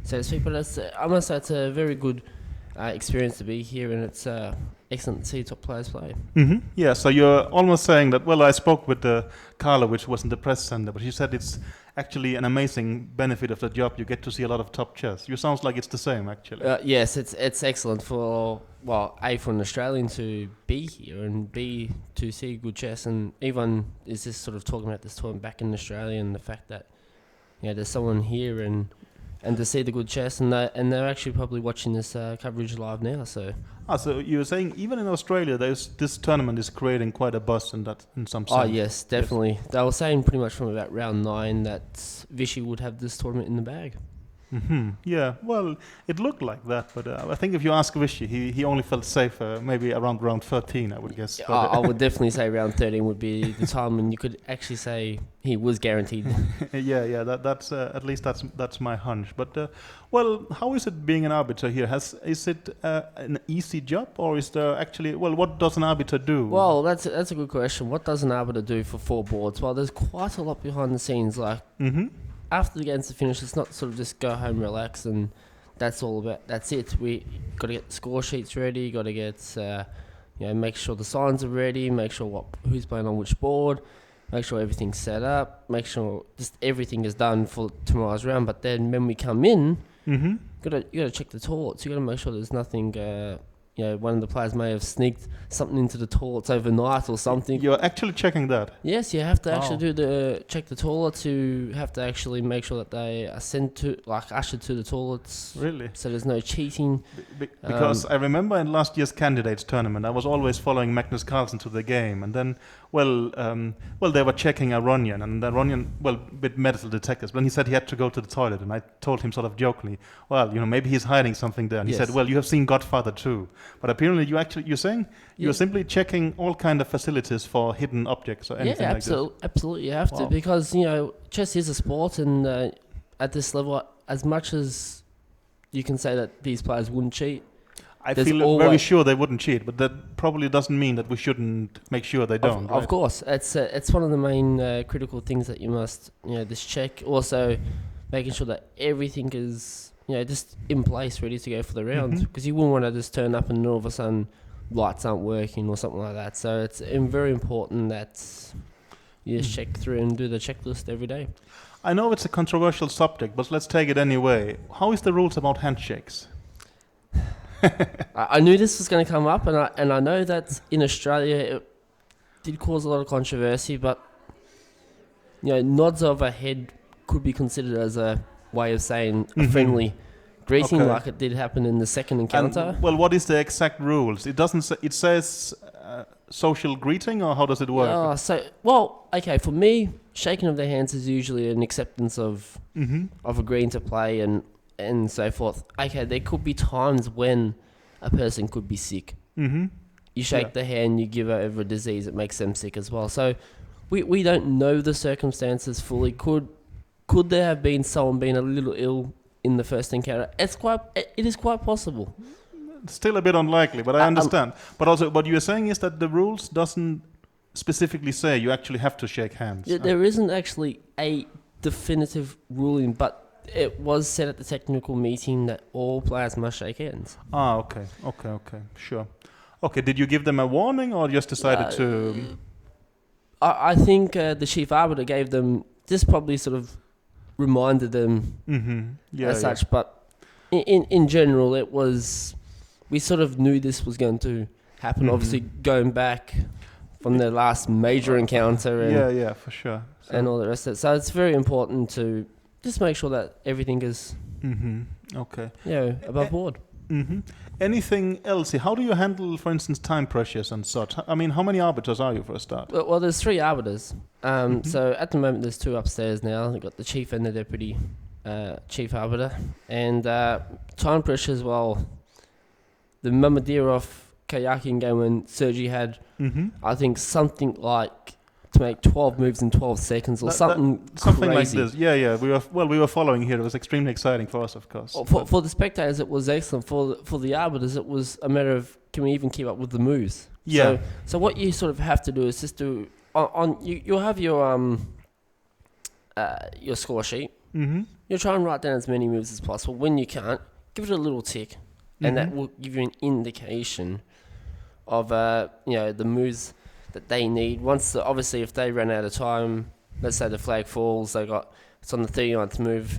so to speak. But I must say it's a very good experience to be here, and it's excellent to see top players play. Yeah, so you're almost saying that, well, I spoke with Carla, which was in the press center, but she said it's actually an amazing benefit of the job. You get to see a lot of top chess. You sounds like it's the same, actually. Yes, it's excellent for, well, A, for an Australian to be here, and B, to see good chess. And everyone is just sort of talking about this tournament back in Australia, and the fact that, there's someone here and to see the good chess, and they're actually probably watching this coverage live now. So you were saying even in Australia, this tournament is creating quite a buzz in some sense. Oh yes, definitely. Yes. They were saying pretty much from about round 9 that Vichy would have this tournament in the bag. Yeah, well, it looked like that, but I think if you ask Vichy, he only felt safe maybe around round 13, I would guess. I would definitely say round 13 would be the time when you could actually say he was guaranteed. Yeah, that's at least that's my hunch. But well, how is it being an arbiter here? Is it an easy job, or is there actually, well, what does an arbiter do? Well, that's a good question. What does an arbiter do for 4 boards? Well, there's quite a lot behind the scenes, like. After the games are finished, it's not sort of just go home, relax, and that's it. We got to get the score sheets ready, got to get, make sure the signs are ready, make sure who's playing on which board, make sure everything's set up, make sure just everything is done for tomorrow's round. But then when we come in, you got to check the toilets. You got to make sure there's nothing. One of the players may have sneaked something into the toilets overnight or something. You're actually checking that? Yes, you have to actually check the toilets. You have to actually make sure that they are ushered to the toilets. Really? So there's no cheating. Because I remember in last year's candidates tournament, I was always following Magnus Carlsen to the game, and then, they were checking Aronian, and Aronian, with metal detectors. But he said he had to go to the toilet, and I told him sort of jokingly, well, maybe he's hiding something there. And he said, well, you have seen Godfather too. But apparently you're saying you're simply checking all kind of facilities for hidden objects or anything like this. Absolutely, you have to, because chess is a sport, and at this level, as much as you can say that these players wouldn't cheat, I feel very sure they wouldn't cheat, but that probably doesn't mean that we shouldn't make sure they don't. Of course, it's one of the main critical things that you must just check. Also, making sure that everything is just in place, ready to go for the round, because you wouldn't want to just turn up and all of a sudden lights aren't working or something like that. So it's very important that you just check through and do the checklist every day. I know it's a controversial subject, but let's take it anyway. How is the rules about handshakes? I knew this was going to come up, and I know that in Australia it did cause a lot of controversy, but nods of a head could be considered as a way of saying a friendly greeting, like it did happen in the second encounter. And, what is the exact rules? It doesn't say, it says social greeting, or how does it work? Okay, for me, shaking of the hands is usually an acceptance of agreeing to play and so forth. Okay, there could be times when a person could be sick. You shake the hand, you give over a disease, it makes them sick as well. So we don't know the circumstances fully. Could there have been someone being a little ill in the first encounter? It is quite possible. Still a bit unlikely, but I understand. But also, what you're saying is that the rules doesn't specifically say you actually have to shake hands. There isn't actually a definitive ruling, but it was said at the technical meeting that all players must shake hands. Okay, sure. Okay, did you give them a warning or just decided to... I think the chief arbiter gave them, just probably sort of reminded them as such, but in general it was, we sort of knew this was going to happen, obviously going back from their last major encounter and for sure. And all the rest of it. So it's very important to just make sure that everything is above board. Anything else? How do you handle, for instance, time pressures and such? I mean, how many arbiters are you for a start? Well, there's 3 arbiters. So at the moment there's 2 upstairs now. We've got the chief and the deputy chief arbiter. And time pressure as well. The Mamadirov kayaking game when Sergei had, I think, something like to make 12 moves in 12 seconds or something crazy. Like this. Yeah. We were following here. It was extremely exciting for us, of course. For the spectators, it was excellent. For the arbiters, it was a matter of, can we even keep up with the moves? Yeah. So what you sort of have to do is just do you'll have your score sheet. You'll try and write down as many moves as possible. When you can't, give it a little tick, and that will give you an indication of the moves that they need. Obviously, if they run out of time, let's say the flag falls, it's on the 39th move,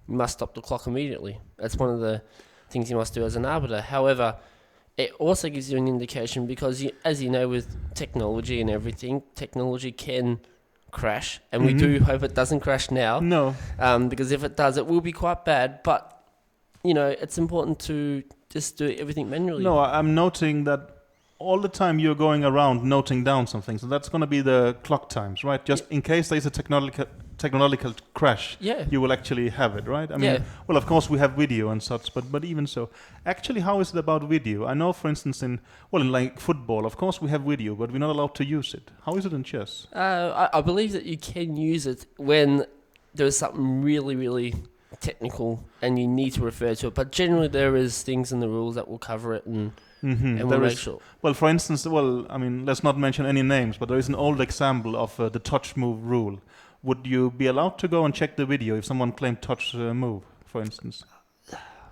you must stop the clock immediately. That's one of the things you must do as an arbiter. However, it also gives you an indication because, as you know, with technology and everything, technology can crash, and we do hope it doesn't crash now. No. Because if it does, it will be quite bad. But, it's important to just do everything manually. No, I'm noting that all the time you're going around noting down something. So that's going to be the clock times, right? Just in case there's a technological crash, you will actually have it, right? I mean, well, of course we have video and such, but even so, actually, how is it about video? I know, for instance, in like football, of course we have video, but we're not allowed to use it. How is it in chess? I believe that you can use it when there's something really, really technical and you need to refer to it. But generally, there is things in the rules that will cover it and we'll make sure. Well, for instance, I mean, let's not mention any names, but there is an old example of the touch move rule. Would you be allowed to go and check the video if someone claimed touch move, for instance?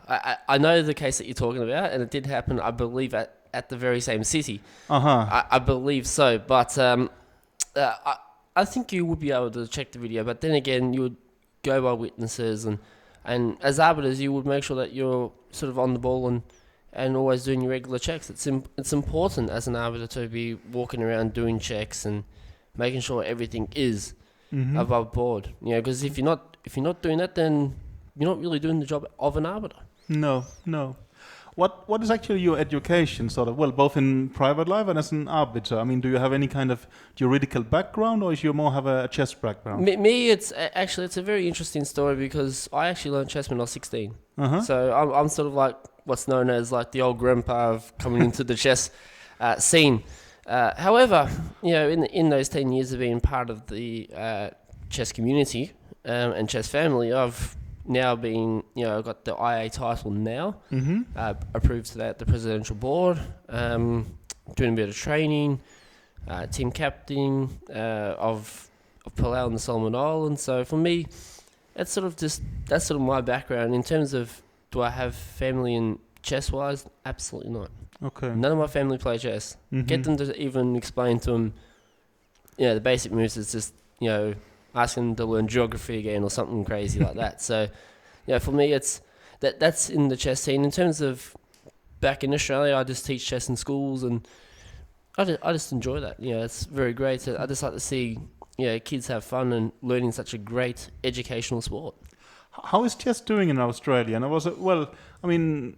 I know the case that you're talking about, and it did happen, I believe, at the very same city. I believe so, but I think you would be able to check the video, but then again, you would go by witnesses, and as arbiters, you would make sure that you're sort of on the ball and always doing your regular checks. It's important as an arbiter to be walking around doing checks and making sure everything is above board. Because if you're not doing that, then you're not really doing the job of an arbiter. No. What is actually your education, sort of? Well, both in private life and as an arbiter. I mean, do you have any kind of juridical background, or is you more have a chess background? Me, it's a very interesting story because I actually learned chess when I was 16. So I'm sort of like what's known as like the old grandpa of coming into the chess scene. However, you know, in those 10 years of being part of the chess community and chess family, I've now been, you know, got the IA title now, approved today at the presidential board, doing a bit of training, team captain of Palau and the Solomon Islands. So for me, that's sort of my background. In terms of, do I have family in chess-wise? Absolutely not. Okay. None of my family play chess. Get them to even explain to them, you know, the basic moves. It's just, you know, asking them to learn geography again or something crazy like that. So, yeah, for me, it's that's in the chess scene. In terms of back in Australia, I just teach chess in schools, and I just enjoy that. You know, it's very great. I just like to see, you know, kids have fun and learning such a great educational sport. How is chess doing in Australia? And I was I mean,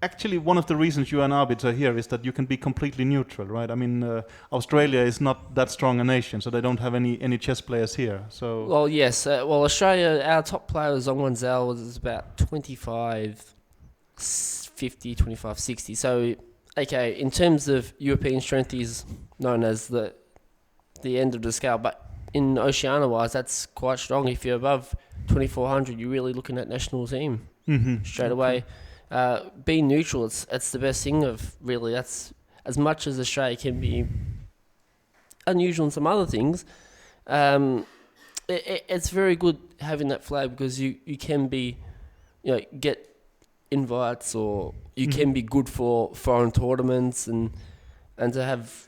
actually, one of the reasons you are an arbiter here is that you can be completely neutral, right? I mean, Australia is not that strong a nation, so they don't have any chess players here. So well, yes. Well, Australia, our top player Zhong Wanzhou was about 25, 50, 25, 60. So, okay, in terms of European strength, he's known as the end of the scale. But in Oceania-wise, that's quite strong. If you're above 2,400, you're really looking at national team straight away. Being neutral, it's the best thing of really. That's as much as Australia can be unusual in some other things. It's very good having that flag because you can be, you know, get invites, or you can be good for foreign tournaments, and to have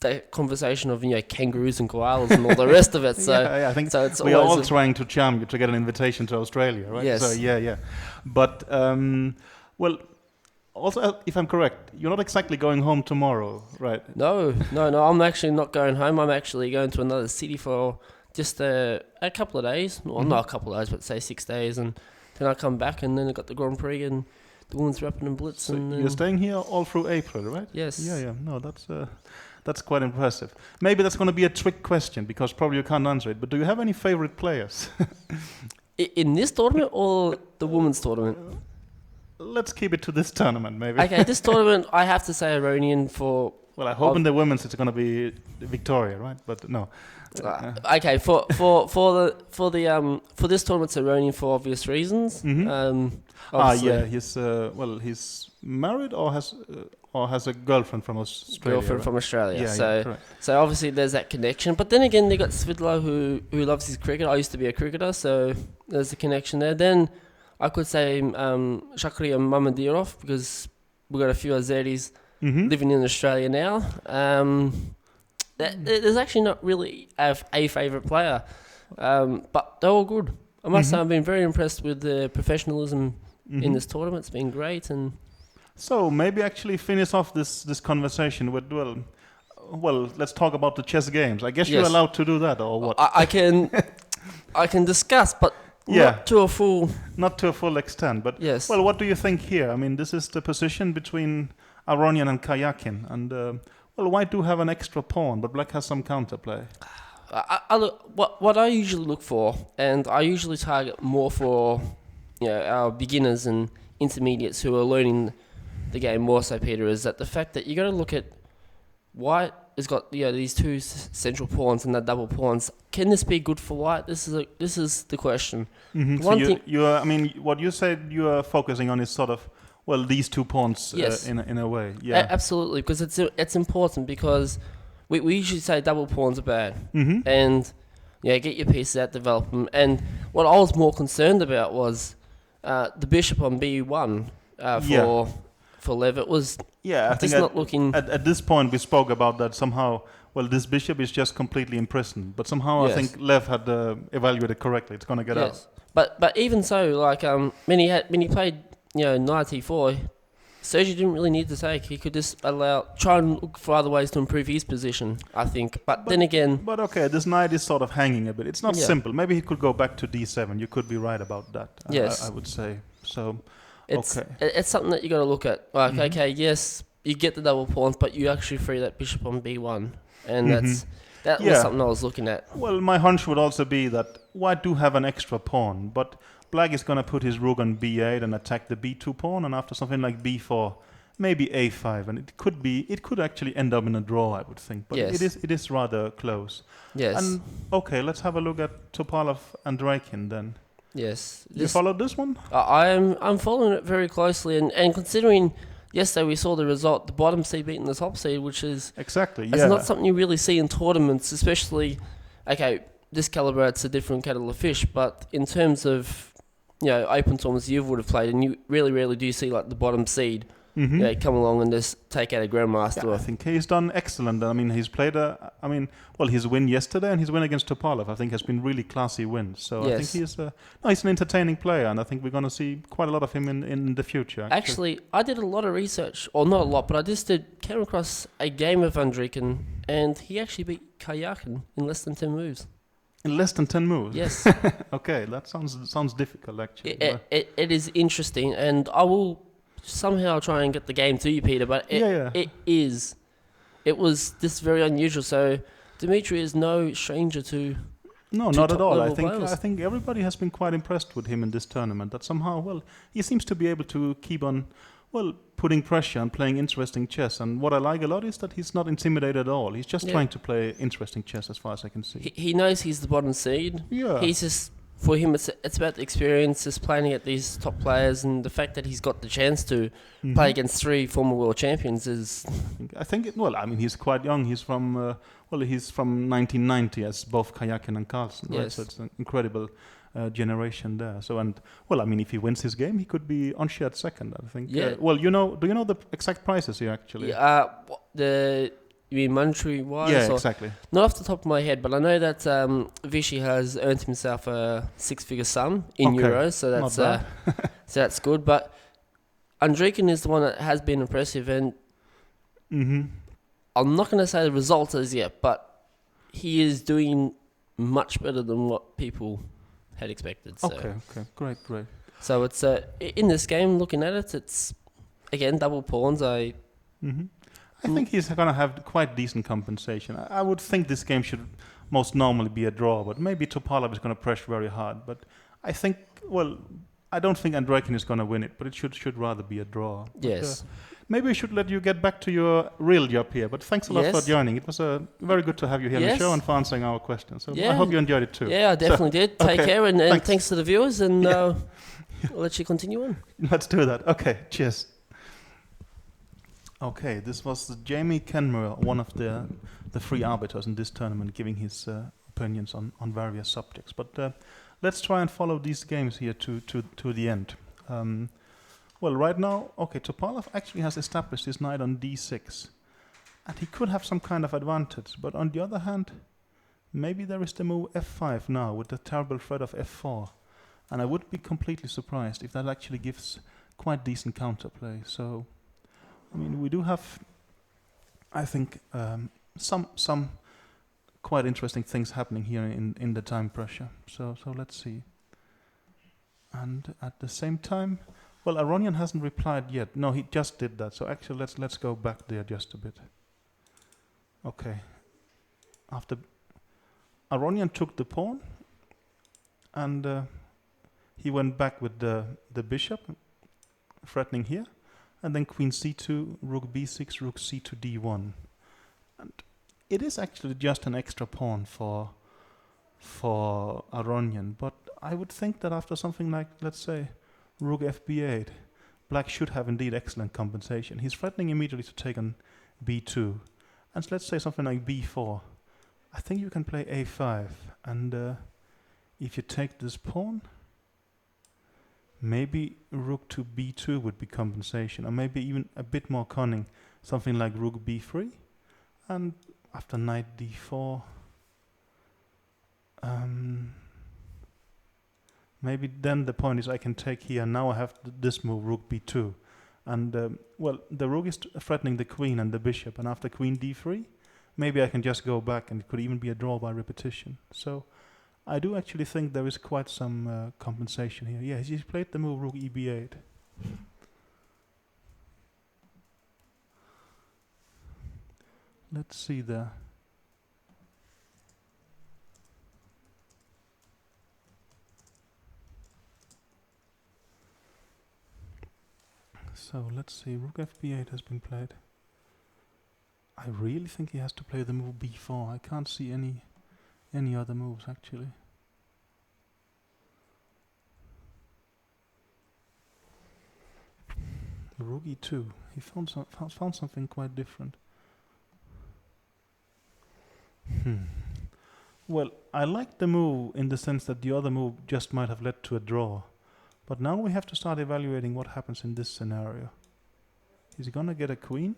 that conversation of, you know, kangaroos and koalas and all the rest of it. So I think so it's we are all trying to charm you to get an invitation to Australia, right? Yes. So yeah. But well, also, if I'm correct, you're not exactly going home tomorrow, right? No. I'm actually not going home. I'm actually going to another city for just a couple of days. Well, not a couple of days, but say 6 days, and then I come back, and then I got the Grand Prix and the Women's Rapid and Blitz. So and you're staying here all through April, right? Yes. Yeah. No, that's quite impressive. Maybe that's going to be a trick question because probably you can't answer it. But do you have any favorite players? In this tournament or the women's tournament? Let's keep it to this tournament, maybe. Okay, this tournament, I have to say Iranian for... Well, I hope in the women's it's going to be Victoria, right? But no. Okay, for this tournament, it's Iranian for obvious reasons. He's married or has a girlfriend from Australia. Girlfriend from Australia. Yeah, so obviously there's that connection. But then again, they got Svitlo who loves his cricket. I used to be a cricketer, so there's a connection there. Then I could say Shakriya Mamadirov, because we got a few Azeris living in Australia now. There's actually not really a favourite player, but they're all good. I must say I've been very impressed with the professionalism in this tournament. It's been great. And so maybe actually finish off this conversation with, well, let's talk about the chess games. I guess you're allowed to do that, or what? I can discuss, but not to a full extent. But yes. Well, what do you think here? I mean, this is the position between Aronian and Kayakin, and well, white do have an extra pawn, but black has some counterplay. What I usually look for, and I usually target more for, you know, our beginners and intermediates who are learning the game more so, Peter, is that the fact that you got to look at white has got, you know, these two central pawns and the double pawns. Can this be good for white? This is the question. So what you said you are focusing on is sort of, well, these two pawns in a way. Yeah, absolutely, because it's important, because we usually say double pawns are bad, and get your pieces out, develop them. And what I was more concerned about was the bishop on b1 for Lev. It was I think not looking. At this point, we spoke about that somehow. Well, this bishop is just completely imprisoned, but somehow I think Lev had evaluated correctly. It's going to get out. But even so, like when he played, knight e4, Sergey didn't really need to take. He could just try and look for other ways to improve his position, I think. But then again... But okay, this knight is sort of hanging a bit. It's not simple. Maybe he could go back to d7. You could be right about that, I would say. So, it's something that you got to look at. Like, okay, yes, you get the double pawns, but you actually free that bishop on b1. And that was something I was looking at. Well, my hunch would also be that white do have an extra pawn, but Black is going to put his rook on b8 and attack the b2 pawn, and after something like b4, maybe a5, and it could actually end up in a draw, I would think. But it is rather close. Yes. And okay, let's have a look at Topalov and Draken then. Yes. You followed this one? I'm following it very closely, and considering yesterday we saw the result, the bottom seed beating the top seed, which is exactly it's not something you really see in tournaments, especially. Okay, this caliber it's a different kettle of fish, but in terms of open tournaments you would have played, and you really rarely do see like the bottom seed come along and just take out a grandmaster. Yeah, I think he's done excellent. I mean, he's played his win yesterday and his win against Topalov, I think, has been really classy wins. So I think he's an entertaining player, and I think we're going to see quite a lot of him in the future. Actually, I did a lot of research, or not a lot, but I just came across a game of Andrikin, and he actually beat Karyakin in less than 10 moves. In less than 10 moves? Yes. Okay, that sounds difficult, actually. It is interesting, and I will somehow try and get the game to you, Peter, but it was this very unusual. So Dimitri is no stranger to not at all. I players. think everybody has been quite impressed with him in this tournament, that somehow, he seems to be able to keep on putting pressure and playing interesting chess. And what I like a lot is that he's not intimidated at all. He's just trying to play interesting chess as far as I can see. He knows he's the bottom seed. Yeah. He's just, for him, it's about the experience, just playing at these top players, and the fact that he's got the chance to play against 3 former world champions is. I think. He's quite young. He's from 1990, as both Karyakin and Carlsen. Right? Yes. So it's an incredible generation there. So if he wins his game, he could be on shared second, I think. Yeah. Do you know the exact prices here actually? You mean monetary-wise? Yeah, exactly. Not off the top of my head, but I know that Vichy has earned himself a 6-figure sum in euros, so that's good. But Andrikin is the one that has been impressive, and I'm not going to say the result as yet, but he is doing much better than what people had expected. So. Okay, great. So it's in this game, looking at it, it's again double pawns. I think he's going to have quite decent compensation. I would think this game should most normally be a draw, but maybe Topalov is going to press very hard. But I think, I don't think Andreikin is going to win it, but it should rather be a draw. Yes. But, maybe we should let you get back to your real job here, but thanks a lot for joining. It was very good to have you here on the show and for answering our questions. So I hope you enjoyed it too. Yeah, I definitely did. Take care, and thanks to the viewers, and we'll let you continue on. Let's do that. Okay, cheers. Okay, this was Jamie Kenmure, one of the 3 arbiters in this tournament, giving his opinions on various subjects. But let's try and follow these games here to the end. Right now, Topalov actually has established his knight on d6, and he could have some kind of advantage. But on the other hand, maybe there is the move f5 now with the terrible threat of f4, and I would be completely surprised if that actually gives quite decent counterplay. So. We do have, I think, some quite interesting things happening here in the time pressure. So let's see. And at the same time, Aronian hasn't replied yet. No, he just did that. So actually, let's go back there just a bit. Okay. After Aronian took the pawn, and he went back with the bishop, threatening here. And then queen c2, rook b6, rook c2, d1. And it is actually just an extra pawn for Aronian, but I would think that after something like, let's say, rook fb8, black should have indeed excellent compensation. He's threatening immediately to take on b2. And let's say something like b4. I think you can play a5, and if you take this pawn, maybe rook to b2 would be compensation, or maybe even a bit more cunning, something like rook b3, and after knight d4, maybe then the point is I can take here, now I have this move, rook b2, and the rook is threatening the queen and the bishop, and after queen d3, maybe I can just go back, and it could even be a draw by repetition. So I do actually think there is quite some compensation here. Yeah, he's played the move rook eb8. Let's see there. So let's see, rook fb8 has been played. I really think he has to play the move b4. I can't see any other moves actually. Rook e2. He found something quite different. Well, I like the move in the sense that the other move just might have led to a draw. But now we have to start evaluating what happens in this scenario. He's gonna get a queen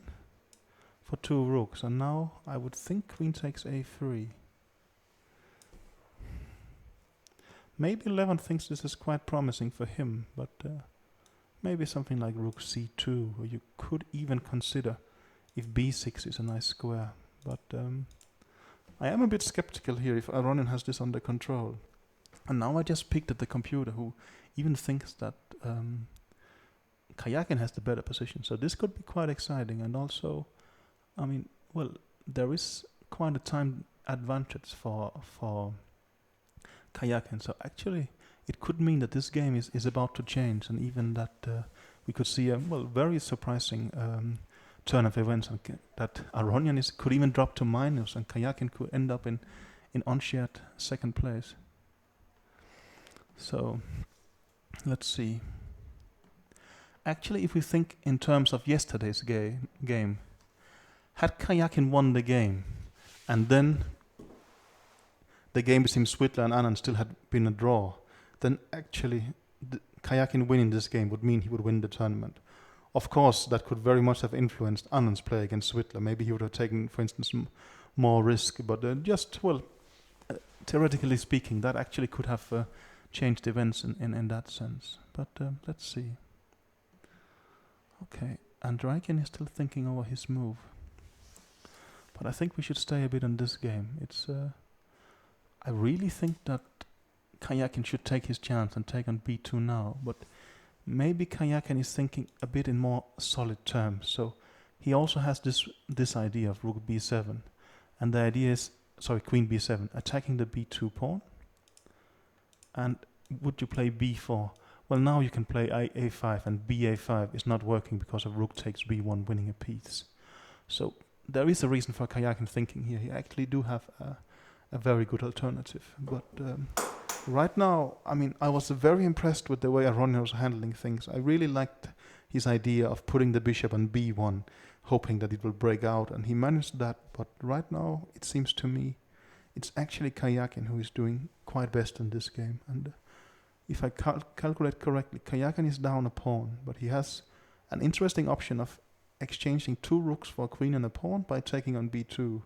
for 2 rooks, and now I would think queen takes a3. Maybe Levin thinks this is quite promising for him, but maybe something like rook c2, or you could even consider if b6 is a nice square. But I am a bit skeptical here if Aronian has this under control. And now I just peeked at the computer, who even thinks that Kayakin has the better position. So this could be quite exciting. And also, I mean, well, there is quite a time advantage for Kayakin. So actually, it could mean that this game is about to change, and even that we could see a very surprising turn of events, and that Aronian could even drop to minus, and Kayakin could end up in unshared second place. So let's see. Actually, if we think in terms of yesterday's game, had Kayakin won the game, and then the game between Swittler and Anand still had been a draw, then actually Kayakin winning this game would mean he would win the tournament. Of course, that could very much have influenced Anand's play against Swittler. Maybe he would have taken, for instance, more risk. But theoretically speaking, that actually could have changed events in that sense. But let's see. Okay, Andreikin is still thinking over his move. But I think we should stay a bit on this game. I really think that Kayakin should take his chance and take on b2 now, but maybe Kayakin is thinking a bit in more solid terms. So he also has this idea of rook b7, and the idea is, queen b7, attacking the b2 pawn. And would you play b4? Well, now you can play a5, and ba5 is not working because of rook takes b1, winning a piece. So there is a reason for Kayakin thinking here. He actually do have a very good alternative, but right now, I mean, I was very impressed with the way Aronian was handling things. I really liked his idea of putting the bishop on b1, hoping that it will break out, and he managed that. But right now, it seems to me, it's actually Kayakin who is doing quite best in this game. And if I calculate correctly, Kayakin is down a pawn, but he has an interesting option of exchanging 2 rooks for a queen and a pawn by taking on b2,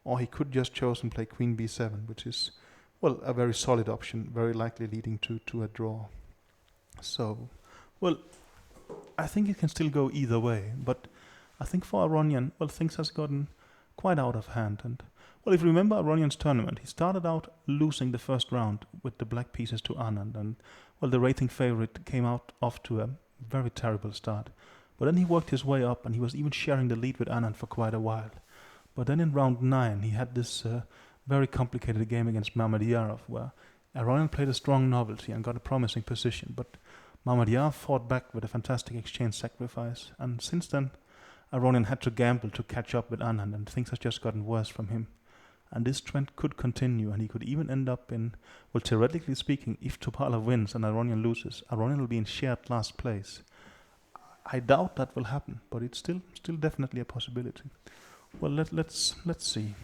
or he could just choose and play queen b7, which is, well, a very solid option, very likely leading to a draw. So, well, I think it can still go either way, but I think for Aronian, well, things has gotten quite out of hand. And, well, if you remember Aronian's tournament, he started out losing the first round with the black pieces to Anand, and, well, the rating favorite came out off to a very terrible start. But then he worked his way up, and he was even sharing the lead with Anand for quite a while. But then in round 9, he had this very complicated game against Mamedyarov, where Aronian played a strong novelty and got a promising position, but Mamedyarov fought back with a fantastic exchange sacrifice, and since then Aronian had to gamble to catch up with Anand, and things have just gotten worse from him. And this trend could continue, and he could even end up in, well, theoretically speaking, if Topalov wins and Aronian loses, Aronian will be in shared last place. I doubt that will happen, but it's still definitely a possibility. Well, let's see.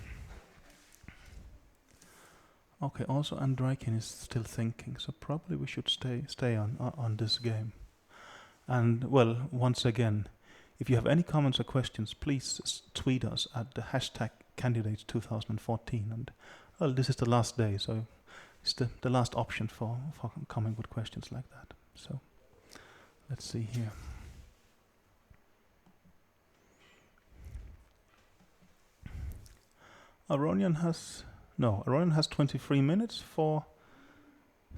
Okay, also Andreikin is still thinking, so probably we should stay on this game. And, well, once again, if you have any comments or questions, please tweet us at the hashtag candidates2014. And, well, this is the last day, so it's the last option for coming with questions like that. So let's see here. Aronian has 23 minutes for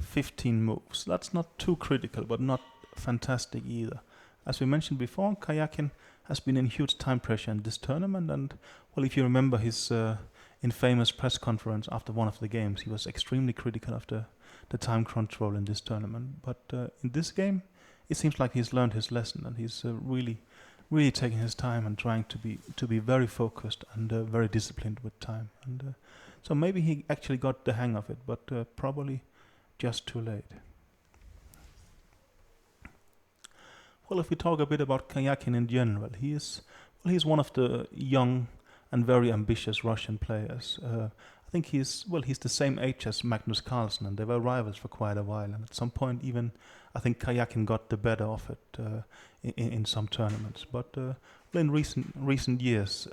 15 moves. That's not too critical, but not fantastic either. As we mentioned before, Kayakin has been in huge time pressure in this tournament, and, well, if you remember his infamous press conference after one of the games, he was extremely critical of the time control in this tournament. But in this game, it seems like he's learned his lesson, and he's really taking his time and trying to be very focused and very disciplined with time. And so maybe he actually got the hang of it, but probably just too late. Well, if we talk a bit about Karjakin in general, he's one of the young and very ambitious Russian players. I think he's the same age as Magnus Carlsen, and they were rivals for quite a while. And at some point, even I think Karjakin got the better of it in some tournaments. But in recent years,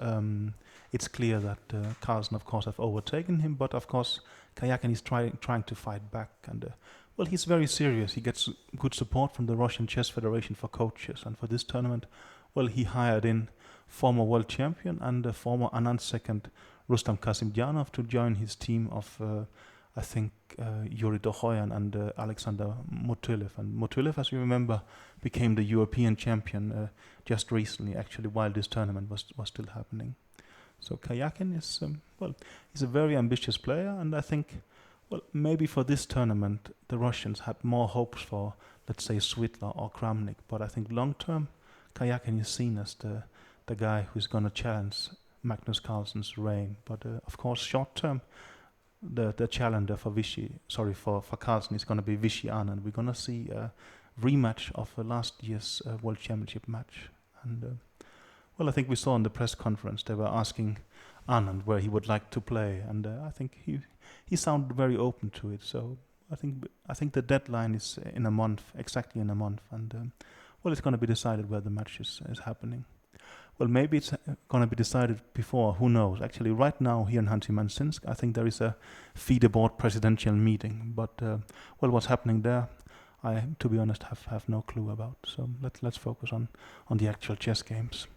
it's clear that Carlsen, of course, have overtaken him. But of course, Karjakin is trying to fight back, and he's very serious. He gets good support from the Russian Chess Federation for coaches, and for this tournament, he hired in former world champion and former Anand second Rustam Kasimjanov to join his team of, I think, Yuri Dohoyan and Alexander Motylev. And Motylev, as you remember, became the European champion just recently, actually, while this tournament was still happening. So Karjakin is, he's a very ambitious player, and I think, maybe for this tournament, the Russians had more hopes for, let's say, Svitler or Kramnik. But I think long-term, Karjakin is seen as the guy who's going to challenge Magnus Carlsen's reign. But of course, short-term, the challenger for Carlsen is going to be Vichy Anand. We're going to see a rematch of last year's World Championship match. And I think we saw in the press conference they were asking Anand where he would like to play, and I think he sounded very open to it. So I think the deadline is in a month, exactly in a month, and it's going to be decided where the match is happening. Well, maybe it's going to be decided before, who knows. Actually, right now here in Hanty-Mansinsk, I think there is a FIDE board presidential meeting, but what's happening there, I, to be honest, have no clue about. So let's focus on the actual chess games.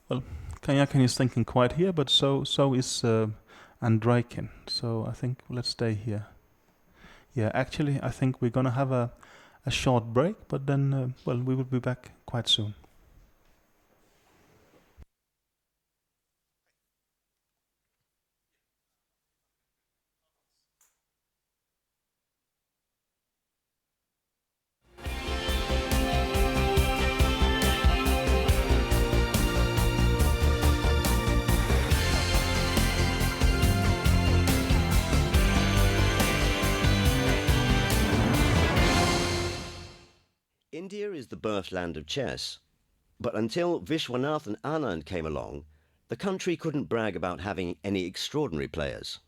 Well, Karjakin is thinking quite here, but so is Andreikin. So I think let's stay here. Yeah, actually, I think we're gonna have a short break, but then we will be back quite soon. India is the birthland of chess, but until Vishwanathan Anand came along, the country couldn't brag about having any extraordinary players.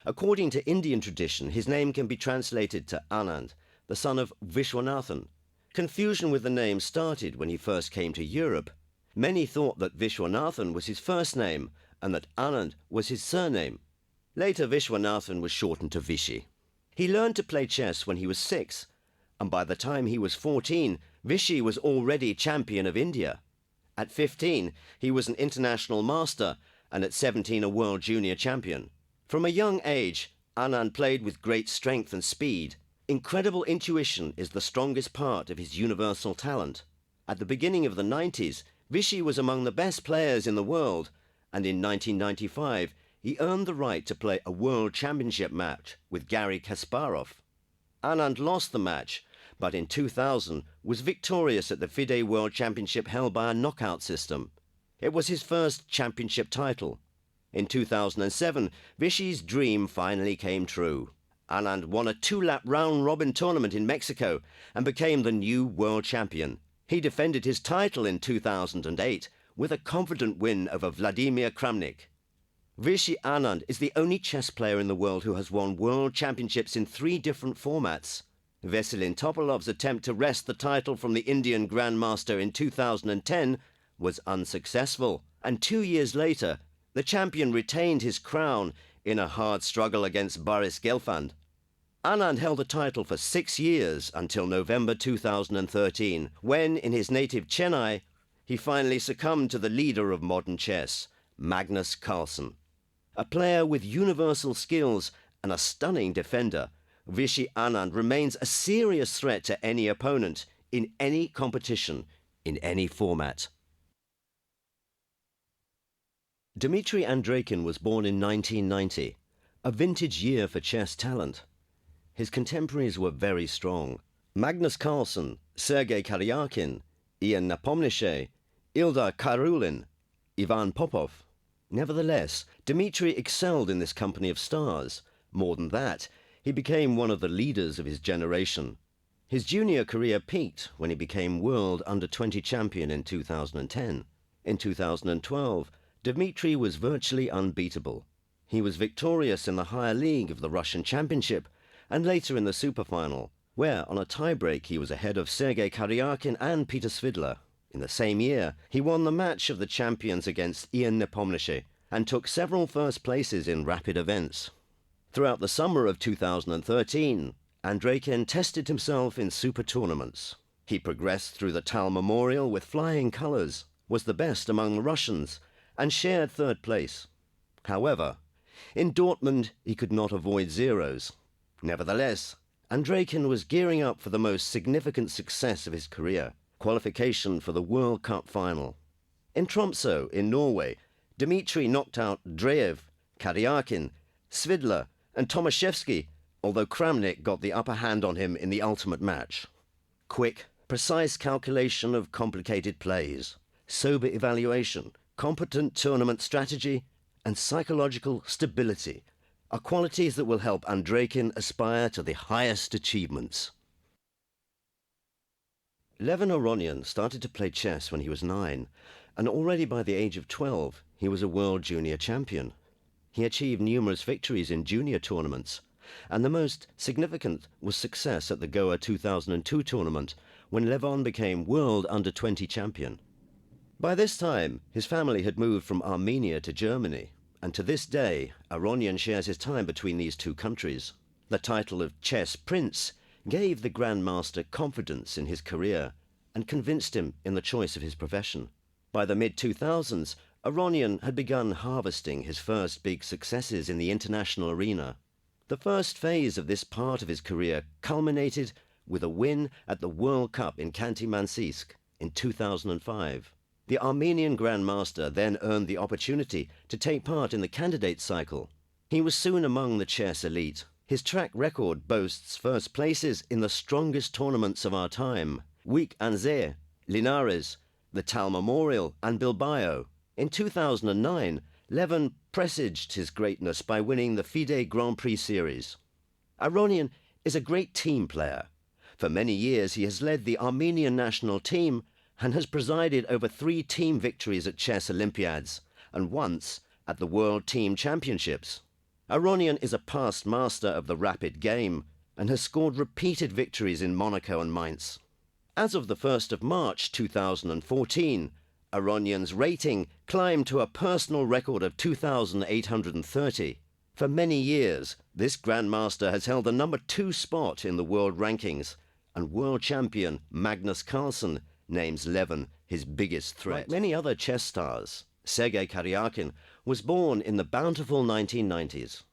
According to Indian tradition, his name can be translated to Anand, the son of Vishwanathan. Confusion with the name started when he first came to Europe. Many thought that Vishwanathan was his first name and that Anand was his surname. Later, Vishwanathan was shortened to Vishy. He learned to play chess when he was 6, and by the time he was 14, Vishy was already champion of India. At 15, he was an international master, and at 17, a world junior champion. From a young age, Anand played with great strength and speed. Incredible intuition is the strongest part of his universal talent. At the beginning of the 90s, Vishy was among the best players in the world, and in 1995, he earned the right to play a world championship match with Garry Kasparov. Anand lost the match, but in 2000 was victorious at the FIDE World Championship held by a knockout system. It was his first championship title. In 2007, Vishy's dream finally came true. Anand won a 2-lap round-robin tournament in Mexico and became the new world champion. He defended his title in 2008 with a confident win over Vladimir Kramnik. Vishy Anand is the only chess player in the world who has won world championships in 3 different formats. Veselin Topolov's attempt to wrest the title from the Indian Grandmaster in 2010 was unsuccessful, and 2 years later, the champion retained his crown in a hard struggle against Boris Gelfand. Anand held the title for 6 years until November 2013, when, in his native Chennai, he finally succumbed to the leader of modern chess, Magnus Carlsen. A player with universal skills and a stunning defender, Vishy Anand remains a serious threat to any opponent in any competition, in any format. Dmitry Andreikin was born in 1990, a vintage year for chess talent. his contemporaries were very strong. Magnus Carlsen, Sergei Karyakin, Ian Nepomniachtchi, Ildar Karulin, Ivan Popov. Nevertheless, Dmitry excelled in this company of stars. More than that, he became one of the leaders of his generation. His junior career peaked when he became world under-20 champion in 2010. In 2012, Dmitry was virtually unbeatable. He was victorious in the higher league of the Russian Championship and later in the superfinal, where on a tiebreak he was ahead of Sergei Karyakin and Peter Svidler. In the same year, he won the match of the champions against Ian Nepomniachtchi and took several first places in rapid events. Throughout the summer of 2013, Andreikin tested himself in super tournaments. He progressed through the Tal Memorial with flying colours, was the best among the Russians, and shared third place. However, in Dortmund he could not avoid zeros. Nevertheless, Andreikin was gearing up for the most significant success of his career, qualification for the World Cup final. In Tromsø, in Norway, Dmitry knocked out Dreyev, Karyakin, Svidler and Tomaszewski, although Kramnik got the upper hand on him in the ultimate match. Quick, precise calculation of complicated plays, sober evaluation, competent tournament strategy, and psychological stability are qualities that will help Andreikin aspire to the highest achievements. Levin Aronian started to play chess when he was 9, and already by the age of 12 he was a world junior champion. He achieved numerous victories in junior tournaments, and the most significant was success at the Goa 2002 tournament when Levon became world under-20 champion. By this time, his family had moved from Armenia to Germany, and to this day, Aronian shares his time between these two countries. The title of Chess Prince gave the Grandmaster confidence in his career and convinced him in the choice of his profession. By the mid-2000s, Aronian had begun harvesting his first big successes in the international arena. The first phase of this part of his career culminated with a win at the World Cup in Khanty-Mansiysk in 2005. The Armenian Grandmaster then earned the opportunity to take part in the candidate cycle. He was soon among the chess elite. His track record boasts first places in the strongest tournaments of our time: Week Anze, Linares, the Tal Memorial and Bilbao. In 2009, Levin presaged his greatness by winning the FIDE Grand Prix series. Aronian is a great team player. For many years he has led the Armenian national team and has presided over 3 team victories at chess Olympiads and once at the World Team Championships. Aronian is a past master of the rapid game and has scored repeated victories in Monaco and Mainz. As of the 1st of March 2014, Aronian's rating climbed to a personal record of 2,830. For many years, this Grandmaster has held the number 2 spot in the world rankings, and world champion Magnus Carlsen names Levin his biggest threat. Like many other chess stars, Sergei Karyakin was born in the bountiful 1990s.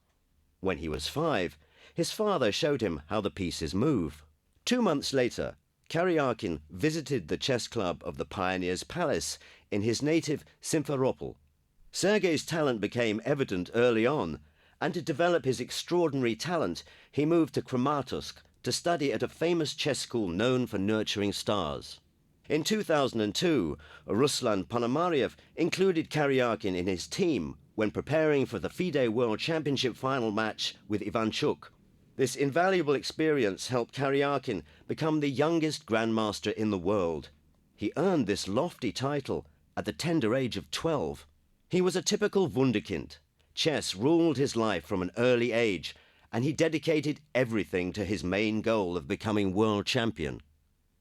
When he was 5, his father showed him how the pieces move. 2 months later, Karyakin visited the chess club of the Pioneer's Palace in his native Simferopol. Sergei's talent became evident early on, and to develop his extraordinary talent, he moved to Kramatorsk to study at a famous chess school known for nurturing stars. In 2002, Ruslan Ponomaryev included Karyakin in his team when preparing for the FIDE World Championship final match with Ivanchuk. This invaluable experience helped Karyakin become the youngest Grandmaster in the world. He earned this lofty title at the tender age of 12. He was a typical wunderkind. Chess ruled his life from an early age, and he dedicated everything to his main goal of becoming world champion.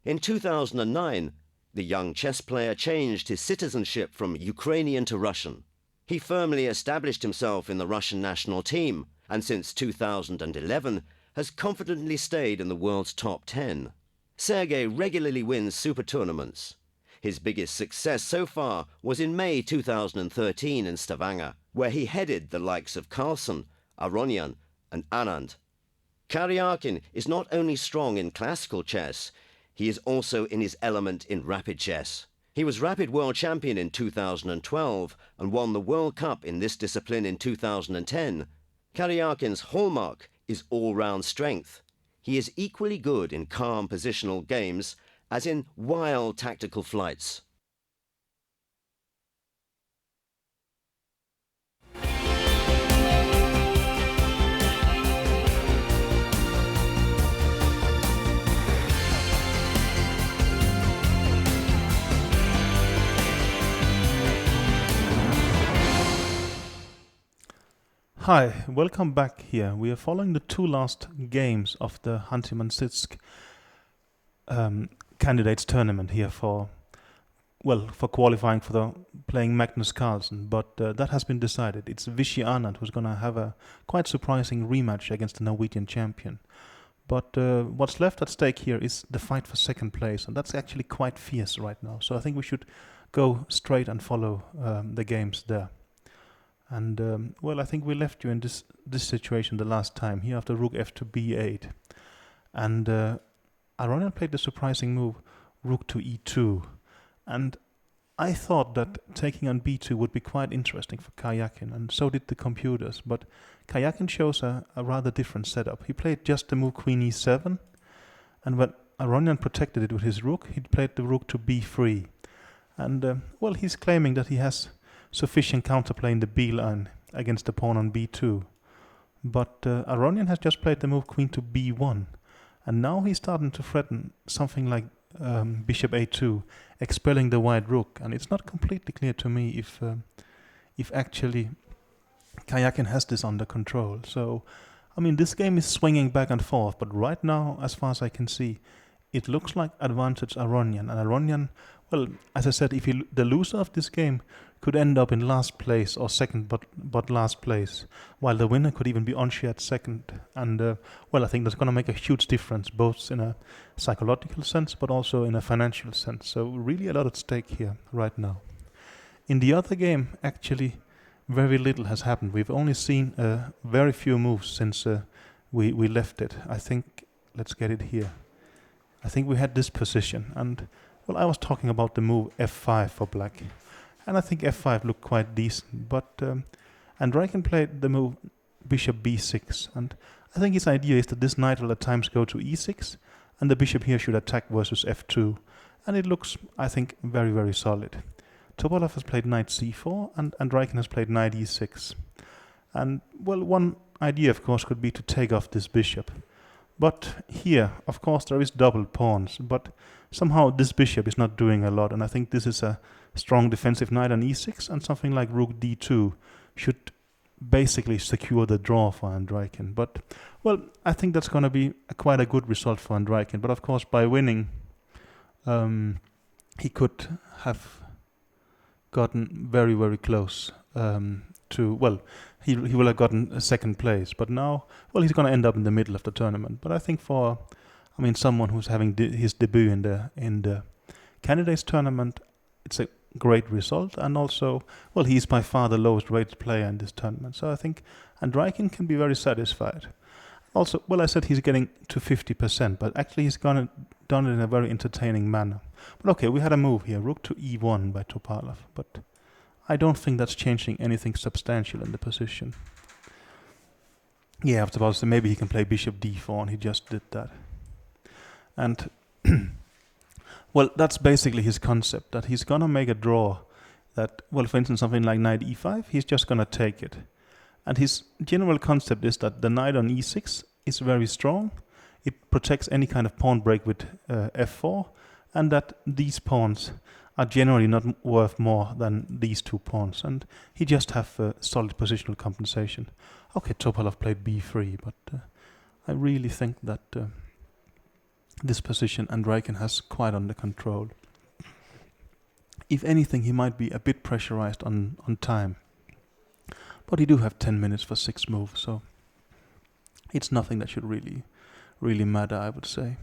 In 2009, the young chess player changed his citizenship from Ukrainian to Russian. He firmly established himself in the Russian national team, and since 2011 has confidently stayed in the world's top 10. Sergei regularly wins super tournaments. His biggest success so far was in May 2013 in Stavanger, where he headed the likes of Carlsen, Aronian and Anand. Karyakin is not only strong in classical chess, he is also in his element in rapid chess. He was rapid world champion in 2012 and won the World Cup in this discipline in 2010. Karyakin's hallmark is all-round strength. he is equally good in calm positional games as in wild tactical flights. Hi, welcome back here. We are following the two last games of the Hantiman-Sitsk candidates tournament here for qualifying for the playing Magnus Carlsen, but that has been decided. It's Vichy Anand who's going to have a quite surprising rematch against the Norwegian champion. But what's left at stake here is the fight for second place, and that's actually quite fierce right now. So I think we should go straight and follow the games there. And I think we left you in this situation the last time here after rook f to b8, and Aronian played the surprising move rook to e2, and I thought that taking on b2 would be quite interesting for Karjakin, and so did the computers. But Karjakin chose a rather different setup. He played just the move queen e7, and when Aronian protected it with his rook, he played the rook to b3, and he's claiming that he has sufficient counterplay in the B line against the pawn on b2. But Aronian has just played the move queen to b1, and now he's starting to threaten something like bishop a2, expelling the white rook. And it's not completely clear to me if actually Karjakin has this under control. So, I mean, this game is swinging back and forth, but right now, as far as I can see, it looks like advantage Aronian. And Aronian, well, as I said, if the loser of this game could end up in last place or second, but last place, while the winner could even be unshared second. And I think that's going to make a huge difference, both in a psychological sense, but also in a financial sense. So really a lot at stake here right now. In the other game, actually, very little has happened. We've only seen very few moves since we left it. I think, let's get it here. I think we had this position, and I was talking about the move f5 for black, and I think f5 looked quite decent, but Andreiken played the move bishop b6, and I think his idea is that this knight will at times go to e6, and the bishop here should attack versus f2, and it looks, I think, very, very solid. Topalov has played knight c4, and Andreiken has played knight e6, and one idea, of course, could be to take off this bishop. But here, of course, there is double pawns, but somehow this bishop is not doing a lot, and I think this is a strong defensive knight on e6, and something like rook d2 should basically secure the draw for Andreiken. But, I think that's going to be quite a good result for Andreiken. But of course, by winning, he could have gotten very, very close to, he will have gotten a second place. But now, he's going to end up in the middle of the tournament. But I think for, someone who's having his debut in the candidates tournament, it's a great result. And also, he's by far the lowest rated player in this tournament. So I think Andreiken can be very satisfied. Also, I said he's getting to 50%, but actually he's done it in a very entertaining manner. But okay, we had a move here, rook to e1 by Topalov, but I don't think that's changing anything substantial in the position. Yeah, I was about to say maybe he can play bishop d4, and he just did that. And, that's basically his concept, that he's going to make a draw that, for instance, something like knight e5, he's just going to take it. And his general concept is that the knight on e6 is very strong. It protects any kind of pawn break with f4, and that these pawns are generally not worth more than these two pawns. And he just have solid positional compensation. Okay, Topalov played b3, but I really think that this position Andreiken has quite under control. If anything, he might be a bit pressurized on time. But he do have 10 minutes for 6 moves, so it's nothing that should really matter, I would say.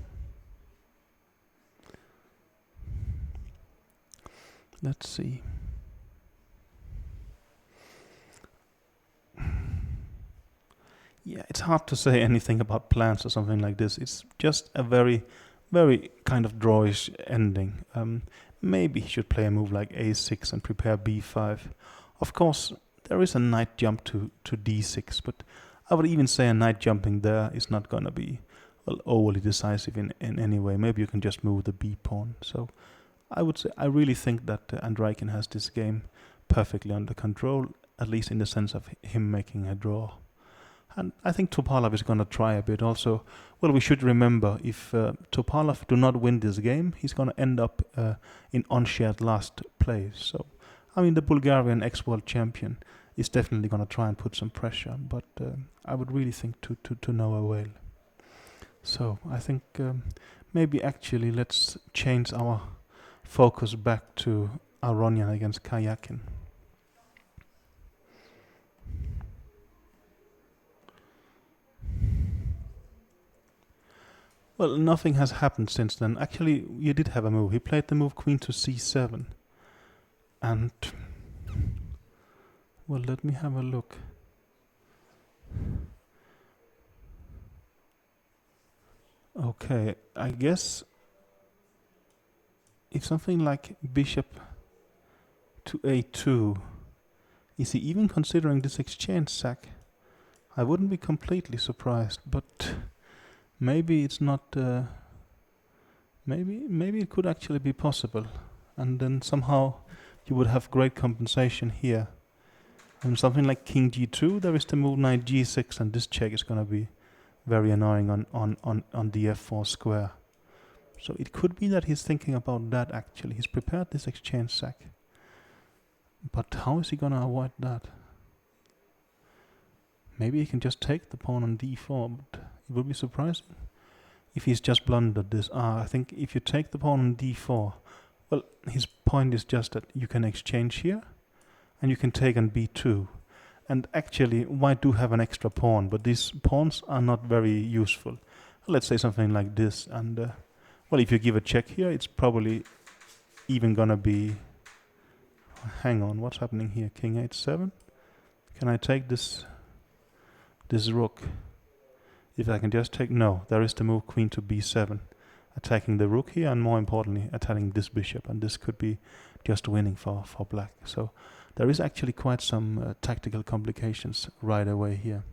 Let's see. Yeah, it's hard to say anything about plans or something like this. It's just a very, very kind of drawish ending. Maybe he should play a move like a6 and prepare b5. Of course, there is a knight jump to d6, but I would even say a knight jumping there is not going to be overly decisive in any way. Maybe you can just move the b pawn. So I would say I really think that Andreikin has this game perfectly under control, at least in the sense of him making a draw. And I think Topalov is going to try a bit also. Well, we should remember, if Topalov do not win this game, he's going to end up in unshared last place. So, I mean, the Bulgarian ex-world champion is definitely going to try and put some pressure, but I would really think to no avail. So, I think maybe actually let's change our focus back to Aronian against Karjakin. Well, nothing has happened since then. Actually, you did have a move. He played the move queen to c7. And, well, let me have a look. Okay, I guess if something like bishop to a2, is he even considering this exchange sack? I wouldn't be completely surprised, but maybe it's not. Maybe it could actually be possible, and then somehow you would have great compensation here. And something like king g2, there is the move knight g6, and this check is going to be very annoying on the f4 square. So it could be that he's thinking about that actually. He's prepared this exchange sack. But how is he going to avoid that? Maybe he can just take the pawn on d4, but it would be surprising if he's just blundered this. I think if you take the pawn on d4, well, his point is just that you can exchange here, and you can take on b2. And actually, white do have an extra pawn, but these pawns are not very useful. Let's say something like this, and well, if you give a check here, it's probably even gonna be... Hang on, what's happening here? King h7? Can I take this rook? If I can just take... No, there is the move queen to b7. Attacking the rook here, and more importantly, attacking this bishop. And this could be just winning for black. So there is actually quite some tactical complications right away here.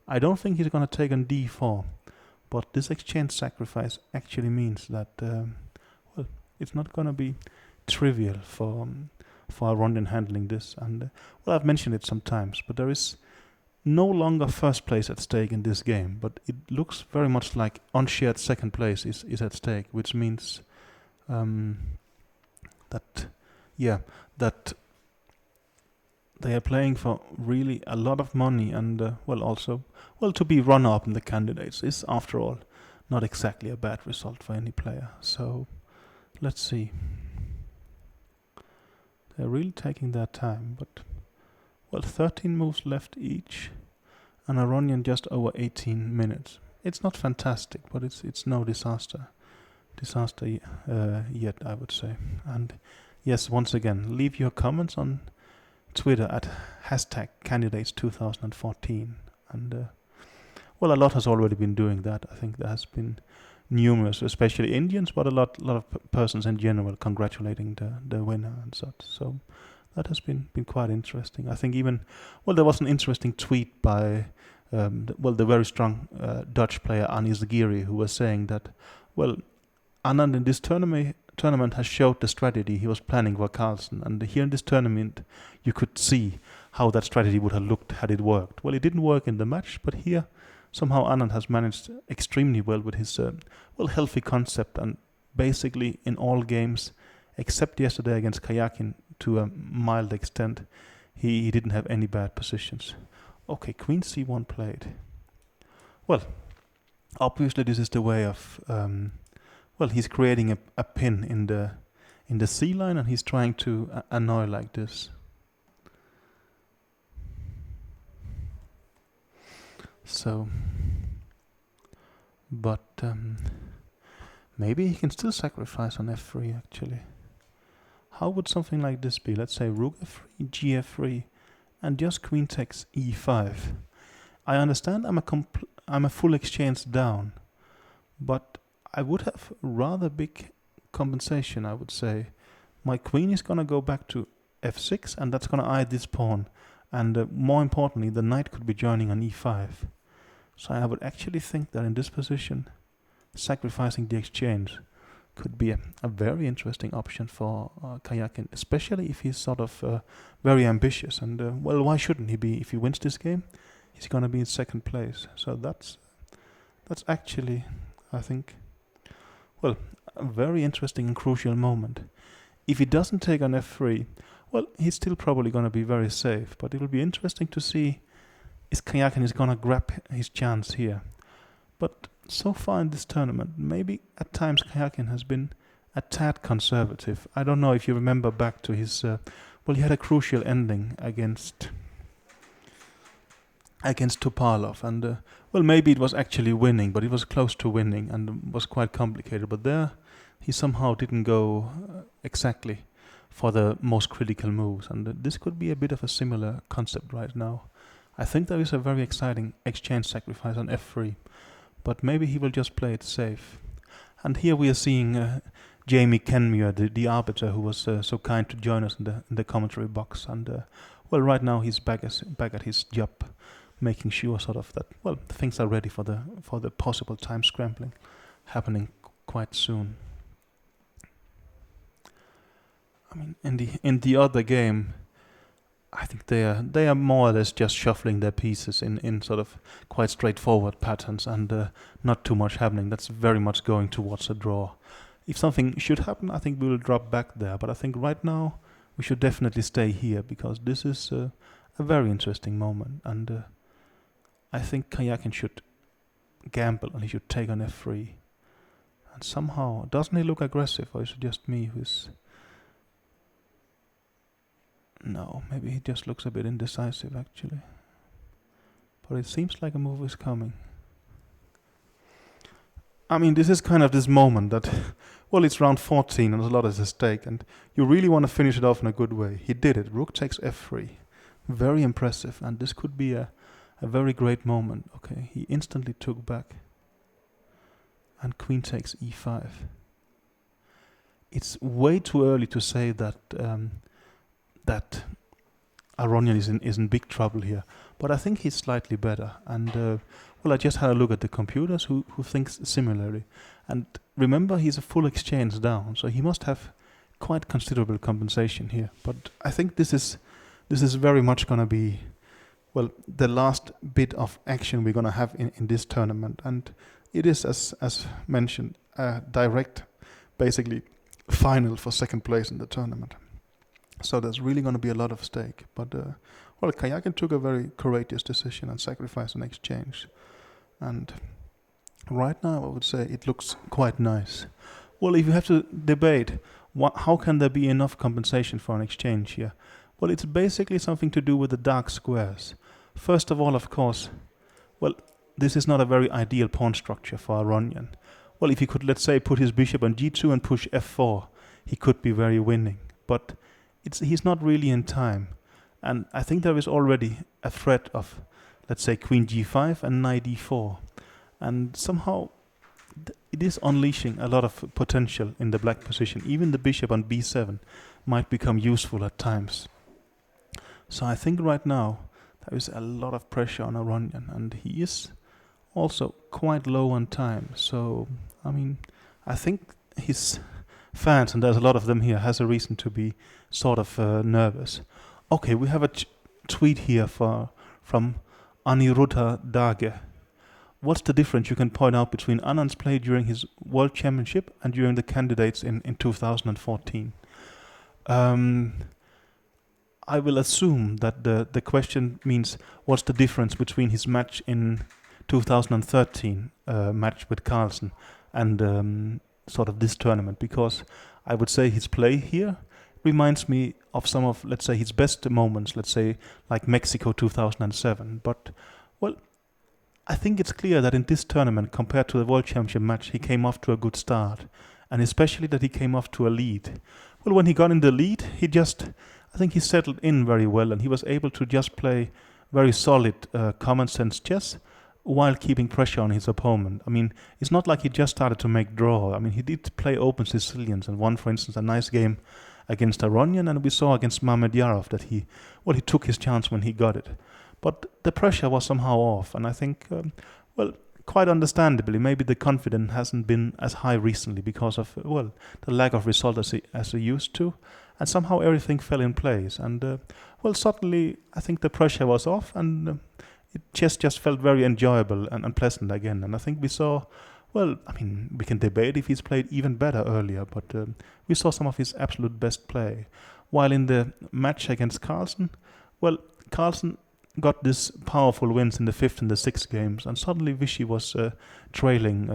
I don't think he's going to take on d4. But this exchange sacrifice actually means that, well, it's not going to be trivial for Aronian handling this. And, well, I've mentioned it sometimes, but there is no longer first place at stake in this game. But it looks very much like unshared second place is at stake, which means that they are playing for really a lot of money, and to be runner-up in the candidates is, after all, not exactly a bad result for any player. So let's see. They're really taking their time, but 13 moves left each, and Aronian just over 18 minutes. It's not fantastic, but it's no disaster yet, I would say. And yes, once again, leave your comments on Twitter at #candidates2014, and a lot has already been doing that. I think there has been numerous, especially Indians, but a lot of persons in general congratulating the winner and such. So that has been quite interesting. I think even there was an interesting tweet by the very strong Dutch player Anis Giri, who was saying that Anand in this tournament has showed the strategy he was planning for Carlsen, and here in this tournament you could see how that strategy would have looked had it worked. Well, it didn't work in the match, but here somehow Anand has managed extremely well with his healthy concept, and basically in all games except yesterday against Karjakin to a mild extent he didn't have any bad positions. Okay, queen c1 played. Well, obviously this is the way of he's creating a pin in the C line, and he's trying to annoy like this. So, but maybe he can still sacrifice on f3 actually. How would something like this be? Let's say rook f3, gf3, and just queen takes e5. I understand I'm a full exchange down, but I would have rather big compensation, I would say. My queen is going to go back to f6, and that's going to eye this pawn. And more importantly, the knight could be joining on e5. So I would actually think that in this position, sacrificing the exchange could be a very interesting option for Karjakin, especially if he's sort of very ambitious. And well, why shouldn't he be? If he wins this game, he's going to be in second place. So that's actually, I think, well, a very interesting and crucial moment. If he doesn't take on f3, well, he's still probably going to be very safe. But it will be interesting to see if Karjakin is going to grab his chance here. But so far in this tournament, maybe at times Karjakin has been a tad conservative. I don't know if you remember back to his... well, he had a crucial ending against Topalov. And, well, maybe it was actually winning, but it was close to winning and was quite complicated. But there, he somehow didn't go exactly for the most critical moves. And this could be a bit of a similar concept right now. I think there is a very exciting exchange sacrifice on f3. But maybe he will just play it safe. And here we are seeing Jamie Kenmure, the arbiter who was so kind to join us in the commentary box. And well, right now he's back at his job, making sure sort of that, well, things are ready for the possible time scrambling happening quite soon. I mean, in the other game, I think they are more or less just shuffling their pieces in sort of quite straightforward patterns and not too much happening. That's very much going towards a draw. If something should happen, I think we will drop back there. But I think right now we should definitely stay here because this is a very interesting moment. And I think Karjakin should gamble and he should take on f3. And somehow, doesn't he look aggressive, or is it just me who's... No, maybe he just looks a bit indecisive actually. But it seems like a move is coming. I mean, this is kind of this moment that, well, it's round 14 and there's a lot at stake and you really want to finish it off in a good way. He did it. Rook takes f3. Very impressive, and this could be a very great moment. Okay, he instantly took back. And queen takes e5. It's way too early to say that that Aronian is in big trouble here, but I think he's slightly better. And well, I just had a look at the computers who thinks similarly. And remember, he's a full exchange down, so he must have quite considerable compensation here. But I think this is very much going to be, well, the last bit of action we're going to have in this tournament. And it is, as mentioned, a direct, basically, final for second place in the tournament. So there's really going to be a lot of stake. But, well, Karjakin took a very courageous decision and sacrificed an exchange. And right now, I would say it looks quite nice. Well, if you have to debate, how can there be enough compensation for an exchange here? Well, it's basically something to do with the dark squares. First of all, of course, well, this is not a very ideal pawn structure for Aronian. Well, if he could, let's say, put his bishop on g2 and push f4, he could be very winning. But he's not really in time. And I think there is already a threat of, let's say, queen g5 and knight d4. And somehow it is unleashing a lot of potential in the black position. Even the bishop on b7 might become useful at times. So I think right now there is a lot of pressure on Aronian, and he is also quite low on time. So, I mean, I think his fans, and there's a lot of them here, has a reason to be sort of nervous. Okay, we have a tweet here from Aniruddha Dage. What's the difference you can point out between Anand's play during his World Championship and during the candidates in 2014? I will assume that the question means what's the difference between his match in 2013, match with Carlsen, and sort of this tournament, because I would say his play here reminds me of some of, let's say, his best moments, let's say, like Mexico 2007. But, well, I think it's clear that in this tournament, compared to the World Championship match, he came off to a good start, and especially that he came off to a lead. Well, when he got in the lead, I think he settled in very well, and he was able to just play very solid common sense chess while keeping pressure on his opponent. I mean, it's not like he just started to make draw. I mean, he did play open Sicilians and won, for instance, a nice game against Aronian, and we saw against Mamedyarov that he took his chance when he got it. But the pressure was somehow off, and I think, well, quite understandably, maybe the confidence hasn't been as high recently because of, well, the lack of result as they used to. And somehow everything fell in place. And, well, suddenly I think the pressure was off and it just felt very enjoyable and pleasant again. And I think we saw, well, I mean, we can debate if he's played even better earlier, but we saw some of his absolute best play. While in the match against Carlsen, well, Carlsen got this powerful wins in the 5th and the 6th games, and suddenly Vichy was trailing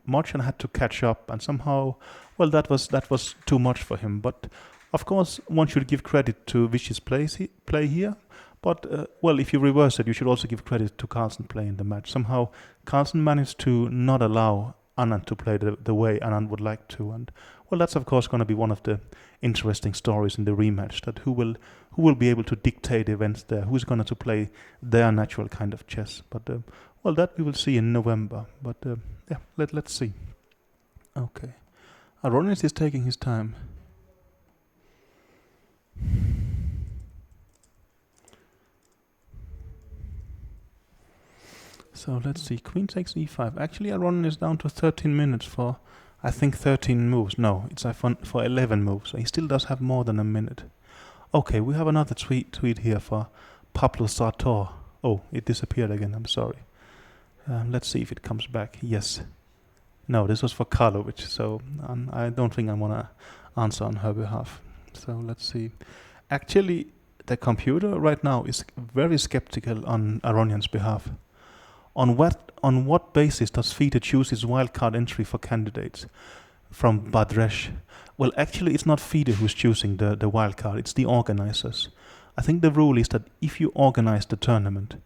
much and had to catch up, and somehow, well, that was too much for him. But of course, one should give credit to Vichy's play here. But, well, if you reverse it, you should also give credit to Carlsen play in the match. Somehow, Carlsen managed to not allow Anand to play the way Anand would like to. And, well, that's, of course, going to be one of the interesting stories in the rematch, that who will be able to dictate events there, who's going to play their natural kind of chess. But, well, that we will see in November. But, yeah, let's see. Okay. Aronis is taking his time. So let's see, queen takes e5. Actually, Aronin is down to 13 minutes for, I think, 13 moves. No, it's for 11 moves. So he still does have more than a minute. Okay, we have another tweet here for Pablo Sartor. Oh, it disappeared again, I'm sorry. Let's see if it comes back. Yes. No, this was for Karlovic, so I don't think I want to answer on her behalf. So let's see. Actually, the computer right now is very skeptical on Aronian's behalf. On what basis does FIDE choose its wildcard entry for candidates? From Badresh. Well, actually, it's not FIDE who's choosing the wildcard, it's the organizers. I think the rule is that if you organize the tournament,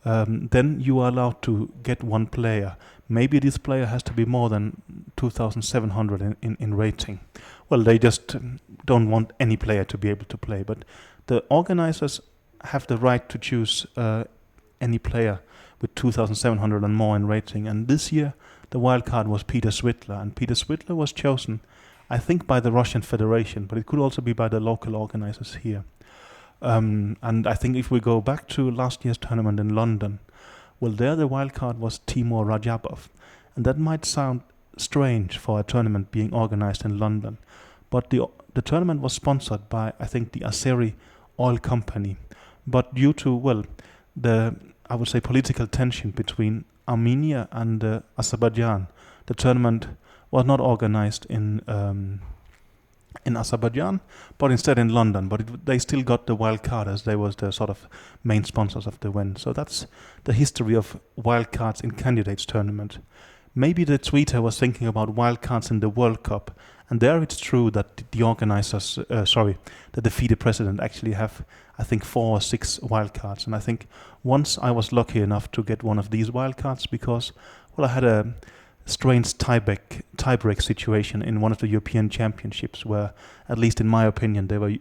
then you are allowed to get one player. Maybe this player has to be more than 2,700 in rating. Well, they just don't want any player to be able to play, but the organizers have the right to choose any player with 2,700 and more in rating. And this year, the wild card was Peter Svitler. And Peter Svitler was chosen, I think, by the Russian Federation, but it could also be by the local organizers here. And I think if we go back to last year's tournament in London, well, there the wild card was Timur Rajabov. And that might sound strange for a tournament being organized in London. But the tournament was sponsored by, I think, the Azeri oil company. But due to, well, I would say political tension between Armenia and Azerbaijan, the tournament was not organized in Azerbaijan, but instead in London. But they still got the wild card as they was the sort of main sponsors of the event. So that's the history of wild cards in candidates tournament. Maybe the tweeter was thinking about wild cards in the World Cup, and there it's true that the organizers, that the FIDE president actually have, I think, 4 or 6 wildcards. And I think once I was lucky enough to get one of these wildcards because, well, I had a strange tiebreak situation in one of the European Championships where, at least in my opinion, they were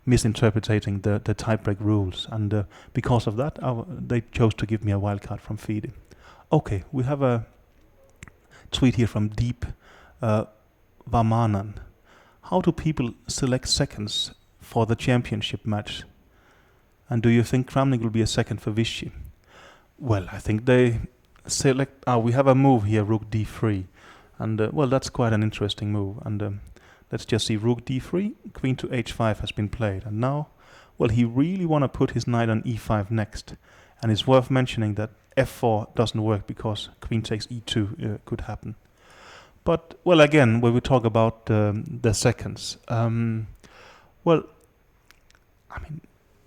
misinterpreting the tiebreak rules. And because of that, they chose to give me a wildcard from FIDE. Okay, we have a tweet here from Deep Vamanan. How do people select seconds for the championship match? And do you think Kramnik will be a second for Vichy? Well, I think they select... we have a move here, rook d3. And, well, that's quite an interesting move. And let's just see, rook d3, queen to h5 has been played. And now, well, he really want to put his knight on e5 next. And it's worth mentioning that f4 doesn't work because queen takes e2 could happen. But, well, again, when we talk about the seconds, well, I mean,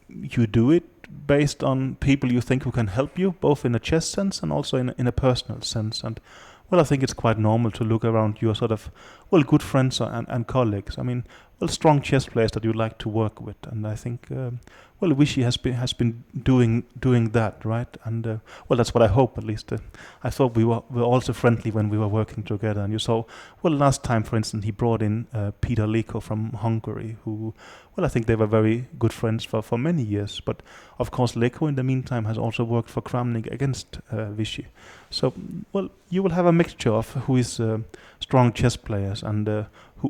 you do it based on people you think who can help you, both in a chess sense and also in a personal sense. And, well, I think it's quite normal to look around your sort of, well, good friends and colleagues. I mean, well, strong chess players that you like to work with. And I think, well, Vichy has been doing that, right? And, well, that's what I hope, at least. I thought we were also friendly when we were working together. And you saw, well, last time, for instance, he brought in Peter Liko from Hungary, who, well, I think they were very good friends for many years. But, of course, Liko, in the meantime, has also worked for Kramnik against Vichy. So, well, you will have a mixture of who is strong chess players and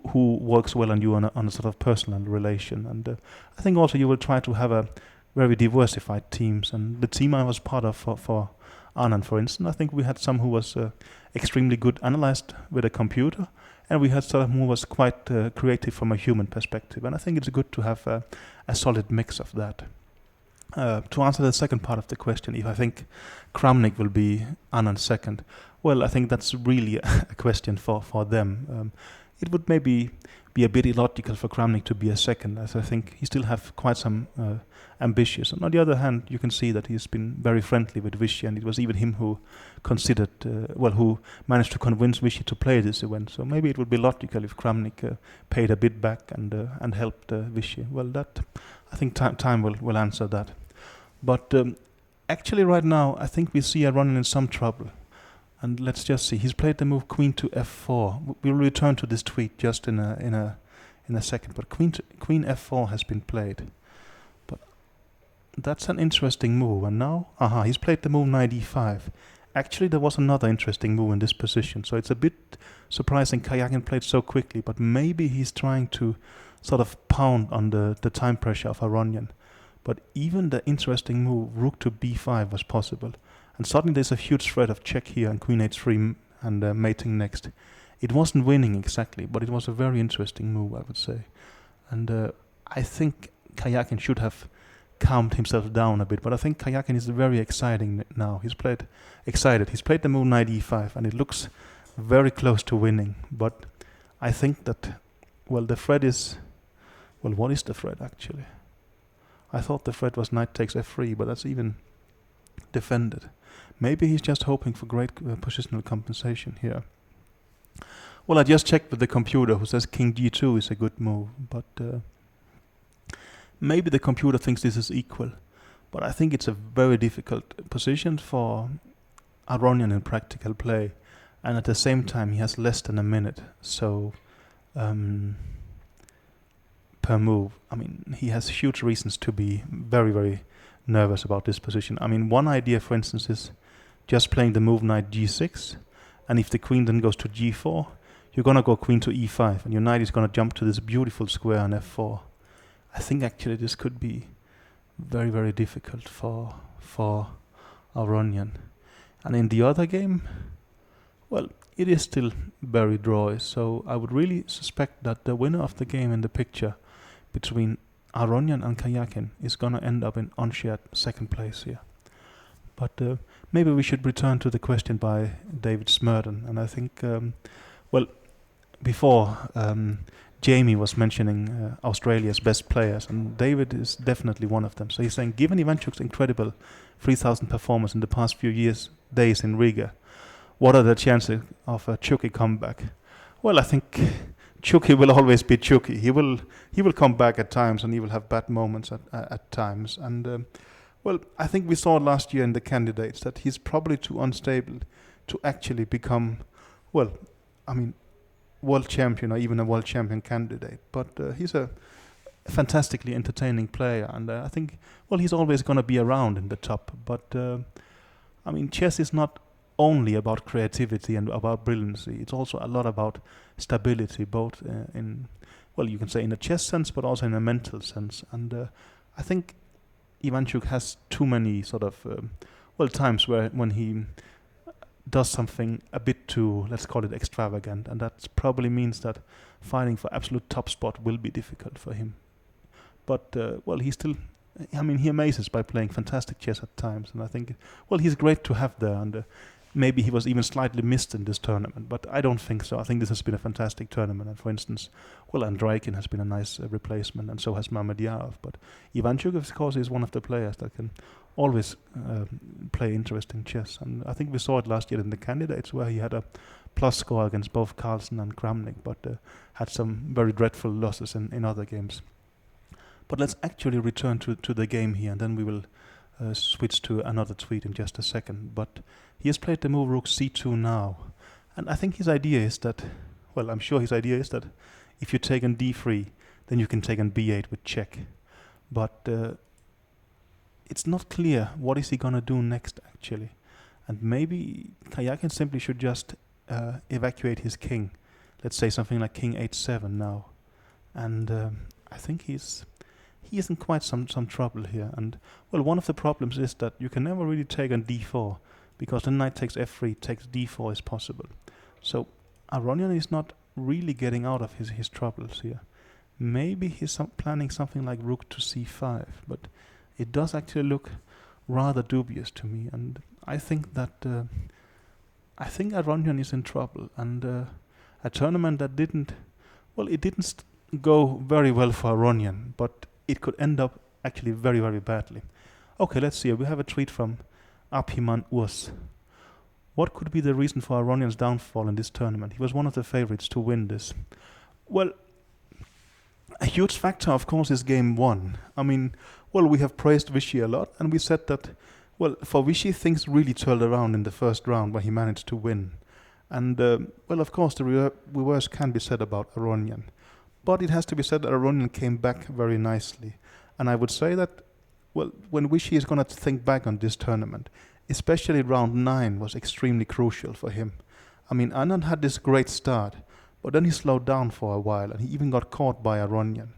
who works well on you on a sort of personal relation. And I think also you will try to have a very diversified teams. And the team I was part of for Anand, for instance. I think we had some who was extremely good analyzed with a computer, and we had some who was quite creative from a human perspective. And I think it's good to have a solid mix of that. To answer the second part of the question, if I think Kramnik will be Anand second, well, I think that's really a question for them. It would maybe be a bit illogical for Kramnik to be a second, as I think he still have quite some ambitions. And on the other hand, you can see that he's been very friendly with Vichy, and it was even him who considered, who managed to convince Vichy to play this event. So maybe it would be logical if Kramnik paid a bit back and helped Vichy. Well, that I think time will answer that. But actually, right now, I think we see Aronian in some trouble. And let's just see. He's played the move Queen to F4. We'll return to this tweet just in a second. But Queen F4 has been played. But that's an interesting move. And now, he's played the move Knight E5. Actually, there was another interesting move in this position. So it's a bit surprising Karjakin played so quickly. But maybe he's trying to sort of pound on the time pressure of Aronian. But even the interesting move Rook to B5 was possible. And suddenly there's a huge threat of check here and Queen H3 and mating next. It wasn't winning exactly, but it was a very interesting move, I would say. And I think Karjakin should have calmed himself down a bit, but I think Karjakin is very exciting now. He's played the move Knight E5, and it looks very close to winning. But I think that, the threat is... Well, what is the threat, actually? I thought the threat was Knight takes F3, but that's even defended. Maybe he's just hoping for great positional compensation here. Well, I just checked with the computer who says King G2 is a good move, but maybe the computer thinks this is equal. But I think it's a very difficult position for Aronian in practical play, and at the same time he has less than a minute, so per move. I mean, he has huge reasons to be very, very nervous about this position. I mean, one idea, for instance, is just playing the move Knight G6, and if the queen then goes to G4, you're gonna go Queen to E5, and your knight is gonna jump to this beautiful square on F4. I think actually this could be very, very difficult for Aronian. And in the other game, well, it is still very drawy, so I would really suspect that the winner of the game in the picture between Aronian and Karjakin is gonna end up in unshared second place here. But maybe we should return to the question by David Smurden, and I think, before Jamie was mentioning Australia's best players, and David is definitely one of them. So he's saying, given Ivanchuk's incredible 3,000 performance in the past few days in Riga, what are the chances of a Chucky comeback? Well, I think Chucky will always be Chucky. He will come back at times, and he will have bad moments at times. And I think we saw last year in the candidates that he's probably too unstable to actually become, world champion or even a world champion candidate. But he's a fantastically entertaining player, and I think, he's always going to be around in the top. But chess is not only about creativity and about brilliancy. It's also a lot about stability, both you can say in a chess sense, but also in a mental sense. And I think Ivanchuk has too many sort of times when he does something a bit too, let's call it extravagant, and that probably means that fighting for absolute top spot will be difficult for him. But he still, he amazes by playing fantastic chess at times, and I think, he's great to have there, and maybe he was even slightly missed in this tournament, but I don't think so. I think this has been a fantastic tournament, and for instance, Andreikin has been a nice replacement, and so has Mamedyarov. But Ivanchuk, of course, is one of the players that can always play interesting chess, and I think we saw it last year in the candidates, where he had a plus score against both Carlsen and Kramnik, but had some very dreadful losses in other games. But let's actually return to the game here, and then we will switch to another tweet in just a second. But he has played the move Rook C2 now, and I think his idea is that, I'm sure his idea is that if you take on D3, then you can take on B8 with check. But it's not clear what is he gonna do next, actually. And maybe Karjakin simply should just evacuate his king. Let's say something like King H7 now. And I think he is in quite some trouble here. And one of the problems is that you can never really take on D4 because then knight takes f3, takes d4 is possible. So Aronian is not really getting out of his troubles here. Maybe he's planning something like rook to c5, but it does actually look rather dubious to me, and I think that Aronian is in trouble, and a tournament that didn't go very well for Aronian, but it could end up actually very, very badly. Okay, let's see. We have a tweet from Abhiman Urs. What could be the reason for Aronian's downfall in this tournament? He was one of the favorites to win this. Well, a huge factor, of course, is game one. I mean, well, we have praised Vichy a lot, and we said that, well, for Vichy, things really turned around in the first round where he managed to win. And, well, of course, the reverse can be said about Aronian. But it has to be said that Aronian came back very nicely. And I would say that, well, when Vichy is going to think back on this tournament, especially round 9 was extremely crucial for him. I mean, Anand had this great start, but then he slowed down for a while, and he even got caught by Aronian.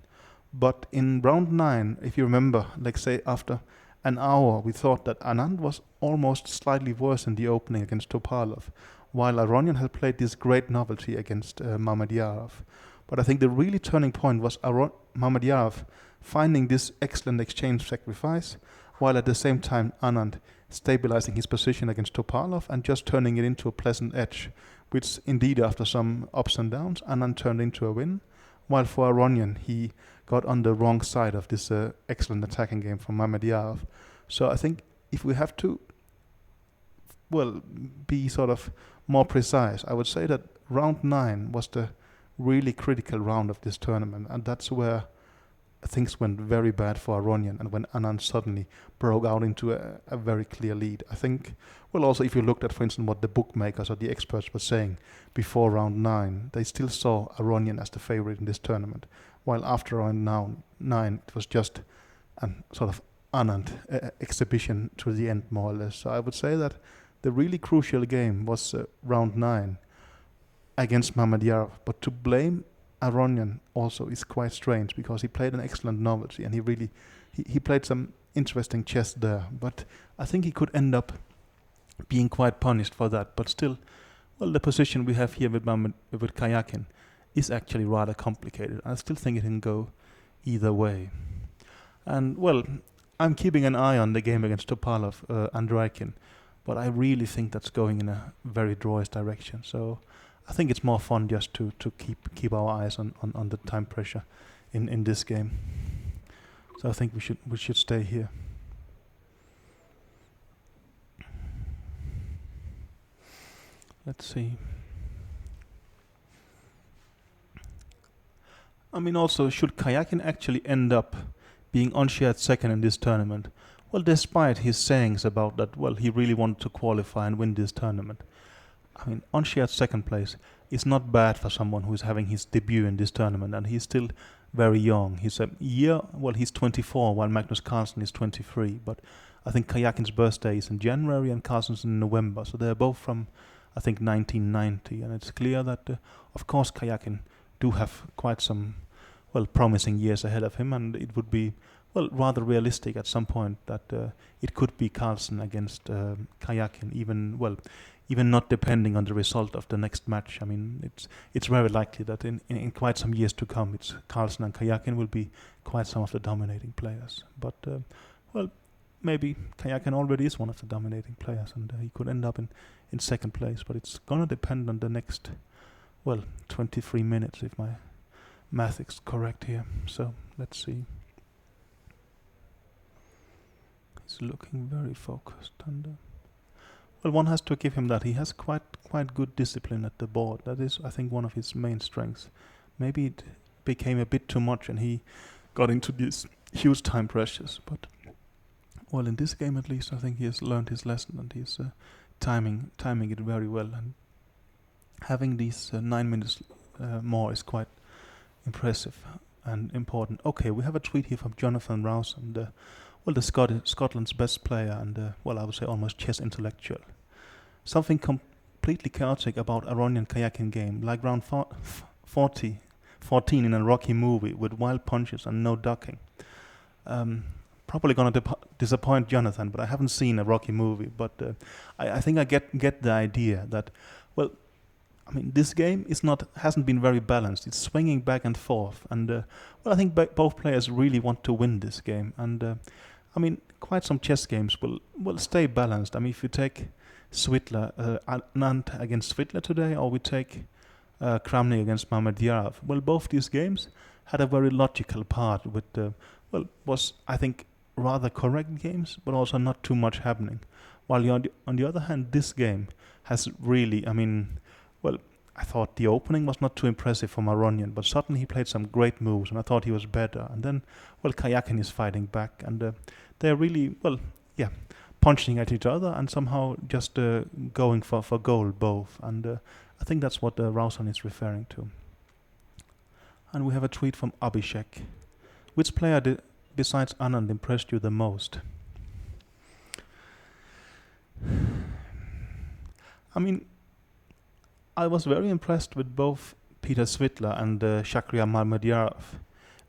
But in round 9, if you remember, like say after an hour, we thought that Anand was almost slightly worse in the opening against Topalov, while Aronian had played this great novelty against Mamedyarov. But I think the really turning point was Mamedyarov finding this excellent exchange sacrifice, while at the same time Anand stabilizing his position against Topalov and just turning it into a pleasant edge, which indeed after some ups and downs, Anand turned into a win, while for Aronian he got on the wrong side of this excellent attacking game from Mamedyarov. So I think if we have to, well, be sort of more precise, I would say that round 9 was the really critical round of this tournament, and that's where things went very bad for Aronian, and when Anand suddenly broke out into a very clear lead. I think, well, also if you looked at, for instance, what the bookmakers or the experts were saying before round 9, they still saw Aronian as the favorite in this tournament, while after round 9 it was just a sort of Anand exhibition to the end, more or less. So I would say that the really crucial game was round 9 against Mamedyarov, but to blame Aronian also is quite strange, because he played an excellent novelty and he played some interesting chess there, but I think he could end up being quite punished for that. But still, well, the position we have here with Karjakin is actually rather complicated. I still think it can go either way. And well, I'm keeping an eye on the game against Topalov, Andreikin, but I really think that's going in a very drawish direction. So I think it's more fun just to keep our eyes on the time pressure in this game. So I think we should stay here. Let's see. I mean, also, should Karjakin actually end up being unshared second in this tournament? Well, despite his sayings about that, well, he really wanted to qualify and win this tournament. I mean, unshared second place is not bad for someone who is having his debut in this tournament, and he's still very young. He's he's 24, while Magnus Carlsen is 23, but I think Karjakin's birthday is in January and Carlsen's in November, so they're both from, I think, 1990, and it's clear that, of course, Karjakin do have quite some, well, promising years ahead of him, and it would be, well, rather realistic at some point that it could be Carlsen against Karjakin, even not depending on the result of the next match. I mean, it's very likely that in quite some years to come, it's Carlsen and Karjakin will be quite some of the dominating players. But, well, maybe Karjakin already is one of the dominating players, and he could end up in second place. But it's going to depend on the next, well, 23 minutes, if my math is correct here. So, let's see. He's looking very focused, and well, one has to give him that. He has quite good discipline at the board. That is, I think, one of his main strengths. Maybe it became a bit too much and he got into these huge time pressures. But, well, in this game at least, I think he has learned his lesson, and he's timing it very well. And having these 9 minutes more is quite impressive and important. Okay, we have a tweet here from Jonathan Rouse, and well, Scotland's best player and, well, I would say almost chess intellectual. Something completely chaotic about Aronian Karjakin game, like round 14 in a Rocky movie with wild punches and no ducking. probably going to disappoint Jonathan, but I haven't seen a Rocky movie. But I think I get the idea that, well, I mean, this game hasn't been very balanced. It's swinging back and forth, and well, I think both players really want to win this game. And I mean, quite some chess games will stay balanced. I mean, if you take Svitler, Anand against Svitler today, or we take Kramnik against Mamedyarov, well, both these games had a very logical part with was, I think, rather correct games, but also not too much happening. While on the other hand, this game has really, I mean, well, I thought the opening was not too impressive for Maronian, but suddenly he played some great moves, and I thought he was better. And then, well, Karjakin is fighting back, and they're really, well, yeah, punching at each other and somehow just going for goal both. And I think that's what Rausan is referring to. And we have a tweet from Abhishek. Which player besides Anand impressed you the most? I mean, I was very impressed with both Peter Svitler and Shakhriyar Mamedyarov.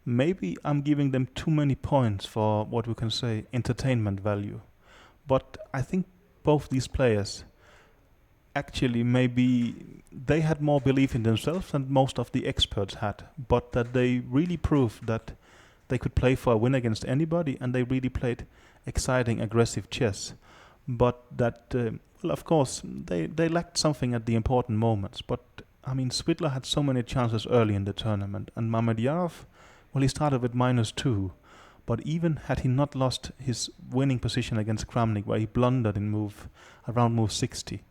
Maybe I'm giving them too many points for what we can say entertainment value. But I think both these players actually maybe they had more belief in themselves than most of the experts had, but that they really proved that they could play for a win against anybody, and they really played exciting, aggressive chess. But that, well, of course, they lacked something at the important moments. But, I mean, Svitler had so many chances early in the tournament, and Mamedyarov, well, he started with -2. But even had he not lost his winning position against Kramnik, where he blundered in around move 60,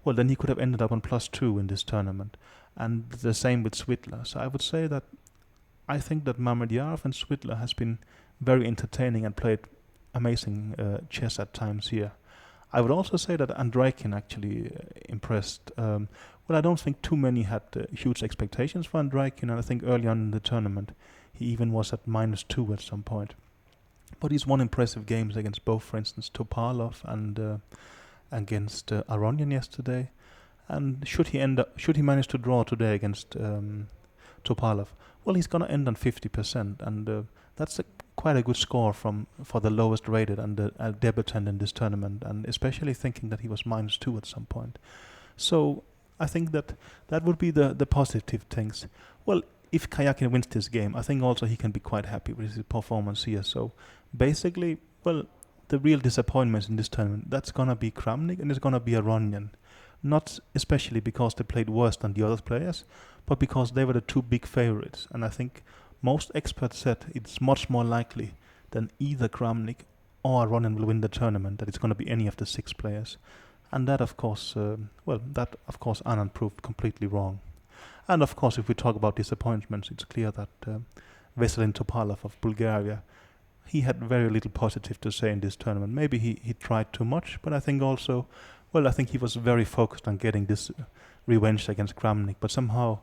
well, then he could have ended up on +2 in this tournament. And the same with Svitler. So I would say that I think that Mamedyarov and Svitler has been very entertaining and played amazing chess at times here. I would also say that Andreikin actually impressed. Well, I don't think too many had huge expectations for Andreikin, and I think early on in the tournament he even was at -2 at some point. But he's won impressive games against both, for instance, Topalov and against Aronian yesterday. And should he manage to draw today against Topalov, well, he's going to end on 50%, and that's quite a good score for the lowest rated and the debutant in this tournament, and especially thinking that he was -2 at some point. So I think that would be the positive things. Well, if Karjakin wins this game, I think also he can be quite happy with his performance here. So basically, well, the real disappointments in this tournament, that's going to be Kramnik and it's going to be Aronian. Not especially because they played worse than the other players, but because they were the two big favorites. And I think most experts said it's much more likely than either Kramnik or Aronian will win the tournament, that it's going to be any of the 6 players. And that, of course, Anand proved completely wrong. And of course, if we talk about disappointments, it's clear that Veselin Topalov of Bulgaria, he had very little positive to say in this tournament. Maybe he tried too much, but I think also, well, I think he was very focused on getting this revenge against Kramnik. But somehow,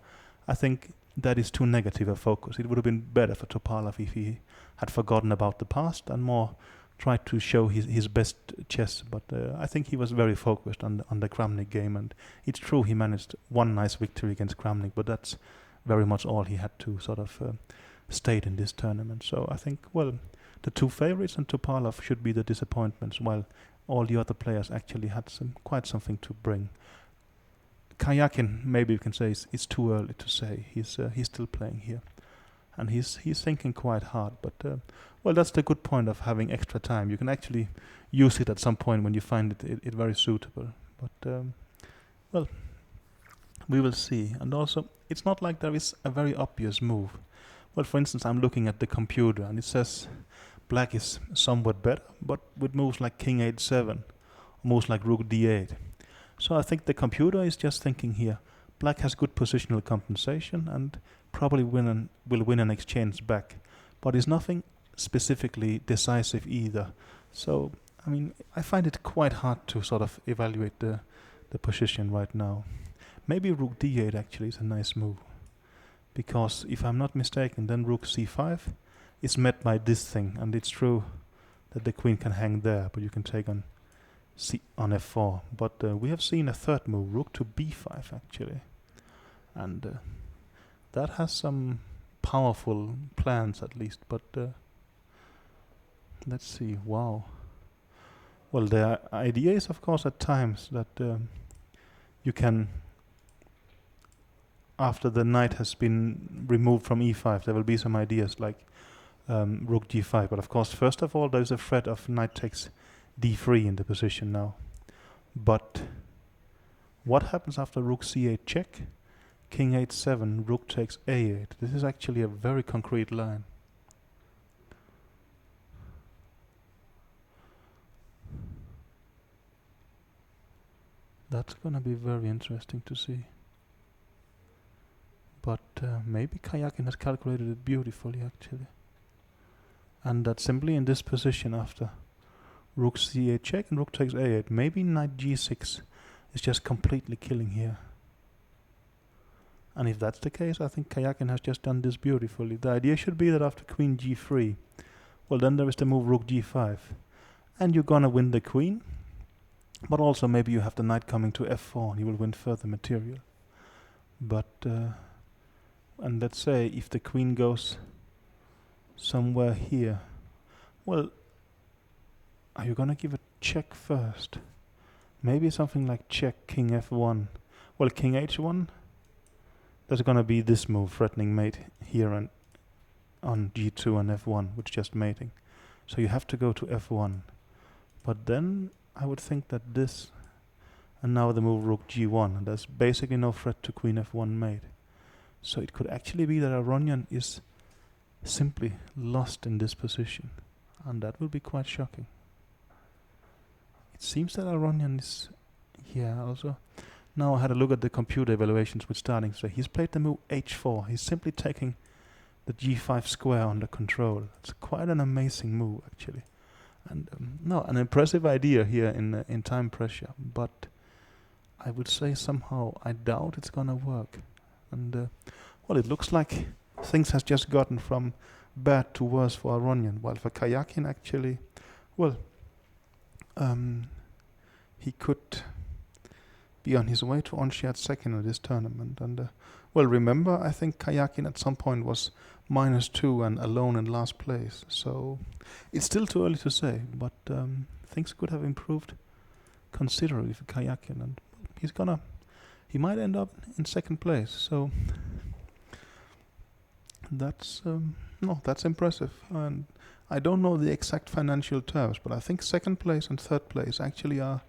I think that is too negative a focus. It would have been better for Topalov if he had forgotten about the past and more tried to show his best chess. But I think he was very focused on the Kramnik game, and it's true he managed one nice victory against Kramnik, but that's very much all he had to sort of state in this tournament. So I think, well, the two favorites and Topalov should be the disappointments, while all the other players actually had quite something to bring. Karjakin, maybe you can say, it's too early to say. He's still playing here, and he's thinking quite hard. But well, that's the good point of having extra time. You can actually use it at some point when you find it very suitable. But well, we will see. And also, it's not like there is a very obvious move. Well, for instance, I'm looking at the computer, and it says black is somewhat better, but with moves like King H7, moves like Rook D8. So I think the computer is just thinking here, black has good positional compensation and probably will win an exchange back, but is nothing specifically decisive either. So, I mean, I find it quite hard to sort of evaluate the position right now. Maybe Rook D8 actually is a nice move, because if I'm not mistaken, then Rook C5 is met by this thing, and it's true that the queen can hang there, but you can take on F4. But we have seen a third move, Rook to B5 actually, and that has some powerful plans at least. But let's see. Wow. Well, the idea is, of course, at times that you can, after the knight has been removed from e5, there will be some ideas like rook g5. But of course, first of all, there's a threat of knight takes d3 in the position now. But what happens after rook c8 check, king h7, rook takes a8? This is actually a very concrete line. That's gonna be very interesting to see. But maybe Karjakin has calculated it beautifully actually. And that simply in this position after rook c8 check and rook takes a8, maybe knight g6 is just completely killing here. And if that's the case, I think Karjakin has just done this beautifully. The idea should be that after queen g3, well then there is the move rook g5. And you're gonna win the queen. But also maybe you have the knight coming to f4 and you will win further material. But, and let's say if the queen goes somewhere here, well, are you gonna give a check first? Maybe something like check king f1. Well, king h1, there's gonna be this move threatening mate here and on g2 and f1, which is just mating. So you have to go to f1. But then I would think that this, and now the move rook g1, and there's basically no threat to queen f1 mate. So it could actually be that Aronian is simply lost in this position, and that will be quite shocking. It seems that Aronian is, yeah, also. Now I had a look at the computer evaluations with starting, so he's played the move h4. He's simply taking the g5 square under control. It's quite an amazing move actually. And no, an impressive idea here in time pressure, but I would say somehow I doubt it's gonna work. And well, it looks like things has just gotten from bad to worse for Aronian, while for Karjakin actually, well, he could be on his way to Onsiad second in this tournament. And well, remember, I think Karjakin at some point was -2 and alone in last place. So it's still too early to say, but things could have improved considerably for Karjakin, and he might end up in second place. So that's that's impressive. And I don't know the exact financial terms, but I think second place and third place actually are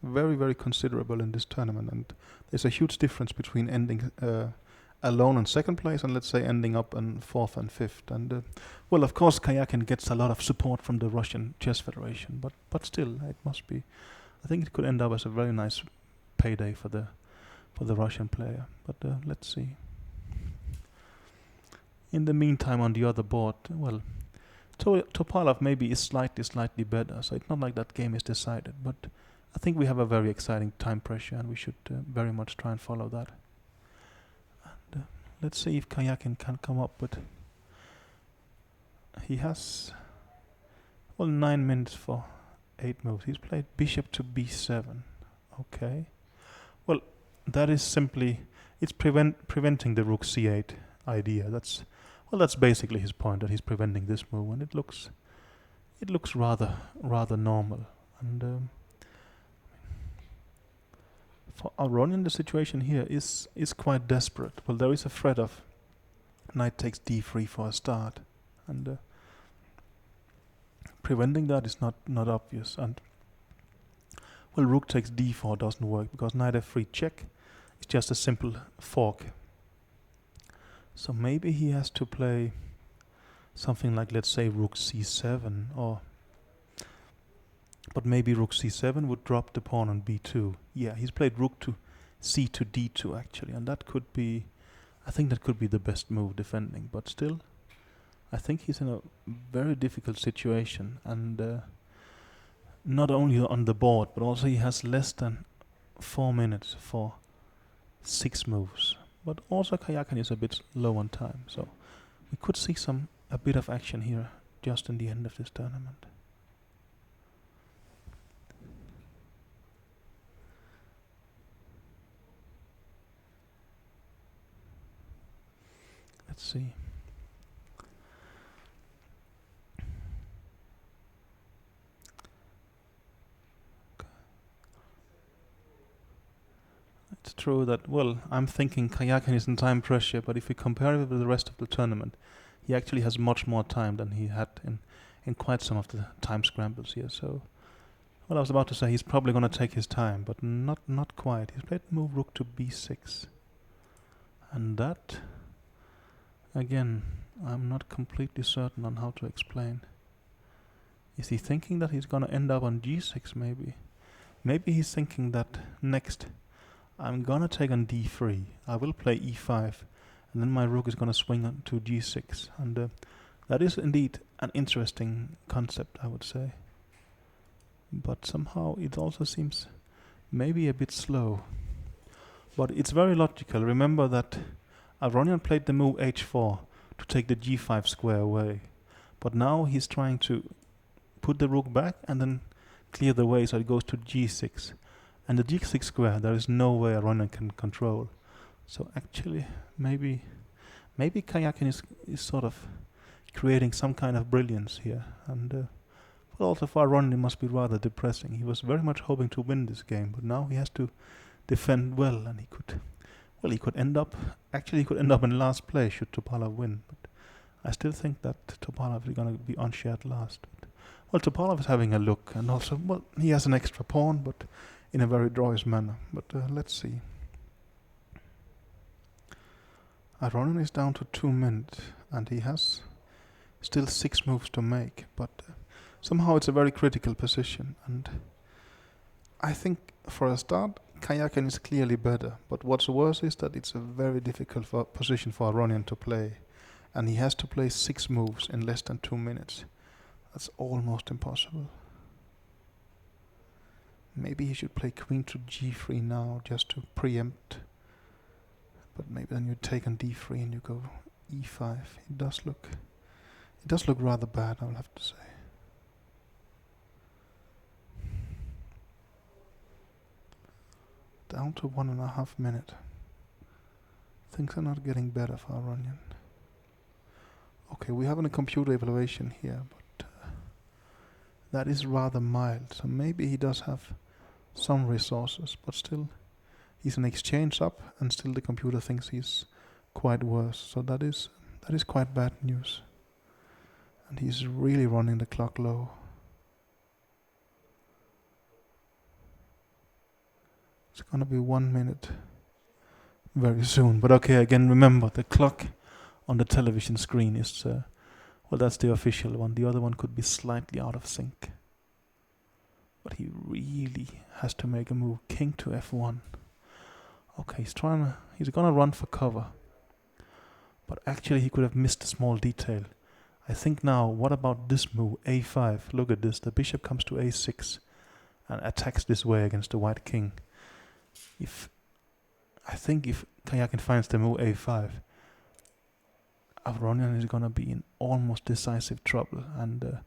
very, very considerable in this tournament. And there's a huge difference between ending alone in second place and let's say ending up in fourth and fifth. And well, of course, Karjakin gets a lot of support from the Russian Chess Federation, but still, it must be. I think it could end up as a very nice payday for the Russian player. But let's see. In the meantime, on the other board, well, Topalov maybe is slightly better, so it's not like that game is decided. But I think we have a very exciting time pressure, and we should very much try and follow that. And let's see if Karjakin can come up with. He has 9 minutes for 8 moves. He's played bishop to b7. Okay. Well, that is simply it's preventing the rook c8 idea. That's basically his point, that he's preventing this move, and it looks rather normal. And for Aronian, the situation here is quite desperate. Well, there is a threat of knight takes d3 for a start, and preventing that is not obvious. And well, rook takes d4 doesn't work because knight f3 check is just a simple fork. So maybe he has to play something like, let's say, rook c7, but maybe rook c7 would drop the pawn on b2. Yeah, he's played rook to c to d2 actually, and that could be, I think that could be the best move defending. But still, I think he's in a very difficult situation, and not only on the board, but also he has less than 4 minutes for 6 moves. But also Karjakin is a bit low on time, so we could see a bit of action here just in the end of this tournament. Let's see. true that, well, I'm thinking Karjakin is in time pressure, but if we compare it with the rest of the tournament, he actually has much more time than he had in quite some of the time scrambles here. So, well, I was about to say he's probably going to take his time, but not quite. He's played the move rook to b6. And that, again, I'm not completely certain on how to explain. Is he thinking that he's going to end up on g6 maybe? Maybe he's thinking that next I'm going to take on d3. I will play e5 and then my rook is going to swing on to g6. And that is indeed an interesting concept, I would say. But somehow it also seems maybe a bit slow. But it's very logical. Remember that Aronian played the move h4 to take the g5 square away. But now he's trying to put the rook back and then clear the way so it goes to g6. And the g6 square, there is no way Aronian can control. So actually, maybe Karjakin is sort of creating some kind of brilliance here. And well, also for Aronian it must be rather depressing. He was very much hoping to win this game, but now he has to defend well, and he could end up in last place should Topalov win. But I still think that Topalov is going to be on shared last. But, well, Topalov is having a look, and also, well, he has an extra pawn, but in a very drawish manner. But let's see. Aronian is down to 2 minutes, and he has still 6 moves to make, but somehow it's a very critical position, and I think for a start, Karjakin is clearly better, but what's worse is that it's a very difficult position for Aronian to play, and he has to play 6 moves in less than 2 minutes. That's almost impossible. Maybe he should play queen to g3 now, just to preempt, but maybe then you take on d3 and you go e5. It does look rather bad, I will have to say. Down to 1.5 minutes. Things are not getting better for Aronian. Okay, we have a computer evaluation here, but that is rather mild. So maybe he does have some resources, but still he's an exchange up, and still the computer thinks he's quite worse. So that is quite bad news. And he's really running the clock low. It's gonna be 1 minute very soon. But okay, again, remember the clock on the television screen is, well, that's the official one. The other one could be slightly out of sync. But he really has to make a move. King to f1. Okay, he's gonna run for cover. But actually he could have missed a small detail. I think now, what about this move, a5? Look at this, the bishop comes to a6 and attacks this way against the white king. I think if Karjakin finds the move a5, Aronian is gonna be in almost decisive trouble. And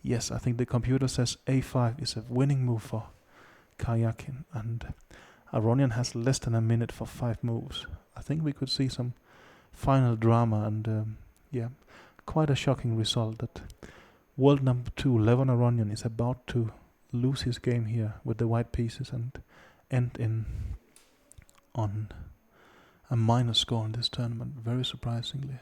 yes, I think the computer says a5 is a winning move for Karjakin, and Aronian has less than a minute for 5 moves. I think we could see some final drama, and yeah, quite a shocking result that world number 2, Levon Aronian, is about to lose his game here with the white pieces and end on a minus score in this tournament, very surprisingly.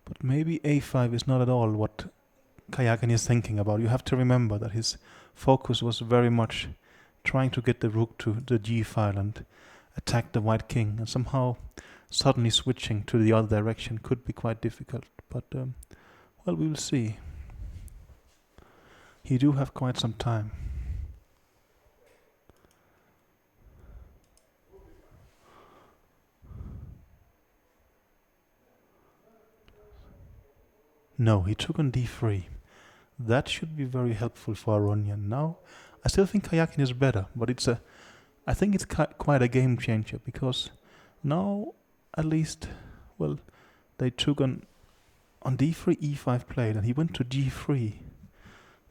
But maybe a5 is not at all what Karjakin is thinking about. You have to remember that his focus was very much trying to get the rook to the g file and attack the white king, and somehow suddenly switching to the other direction could be quite difficult. But well, we will see. He do have quite some time. No, he took on d3. That should be very helpful for Aronian. Now, I still think Karjakin is better, but I think it's quite a game changer, because now, at least, well, they took on d3, e5 played, and he went to g3.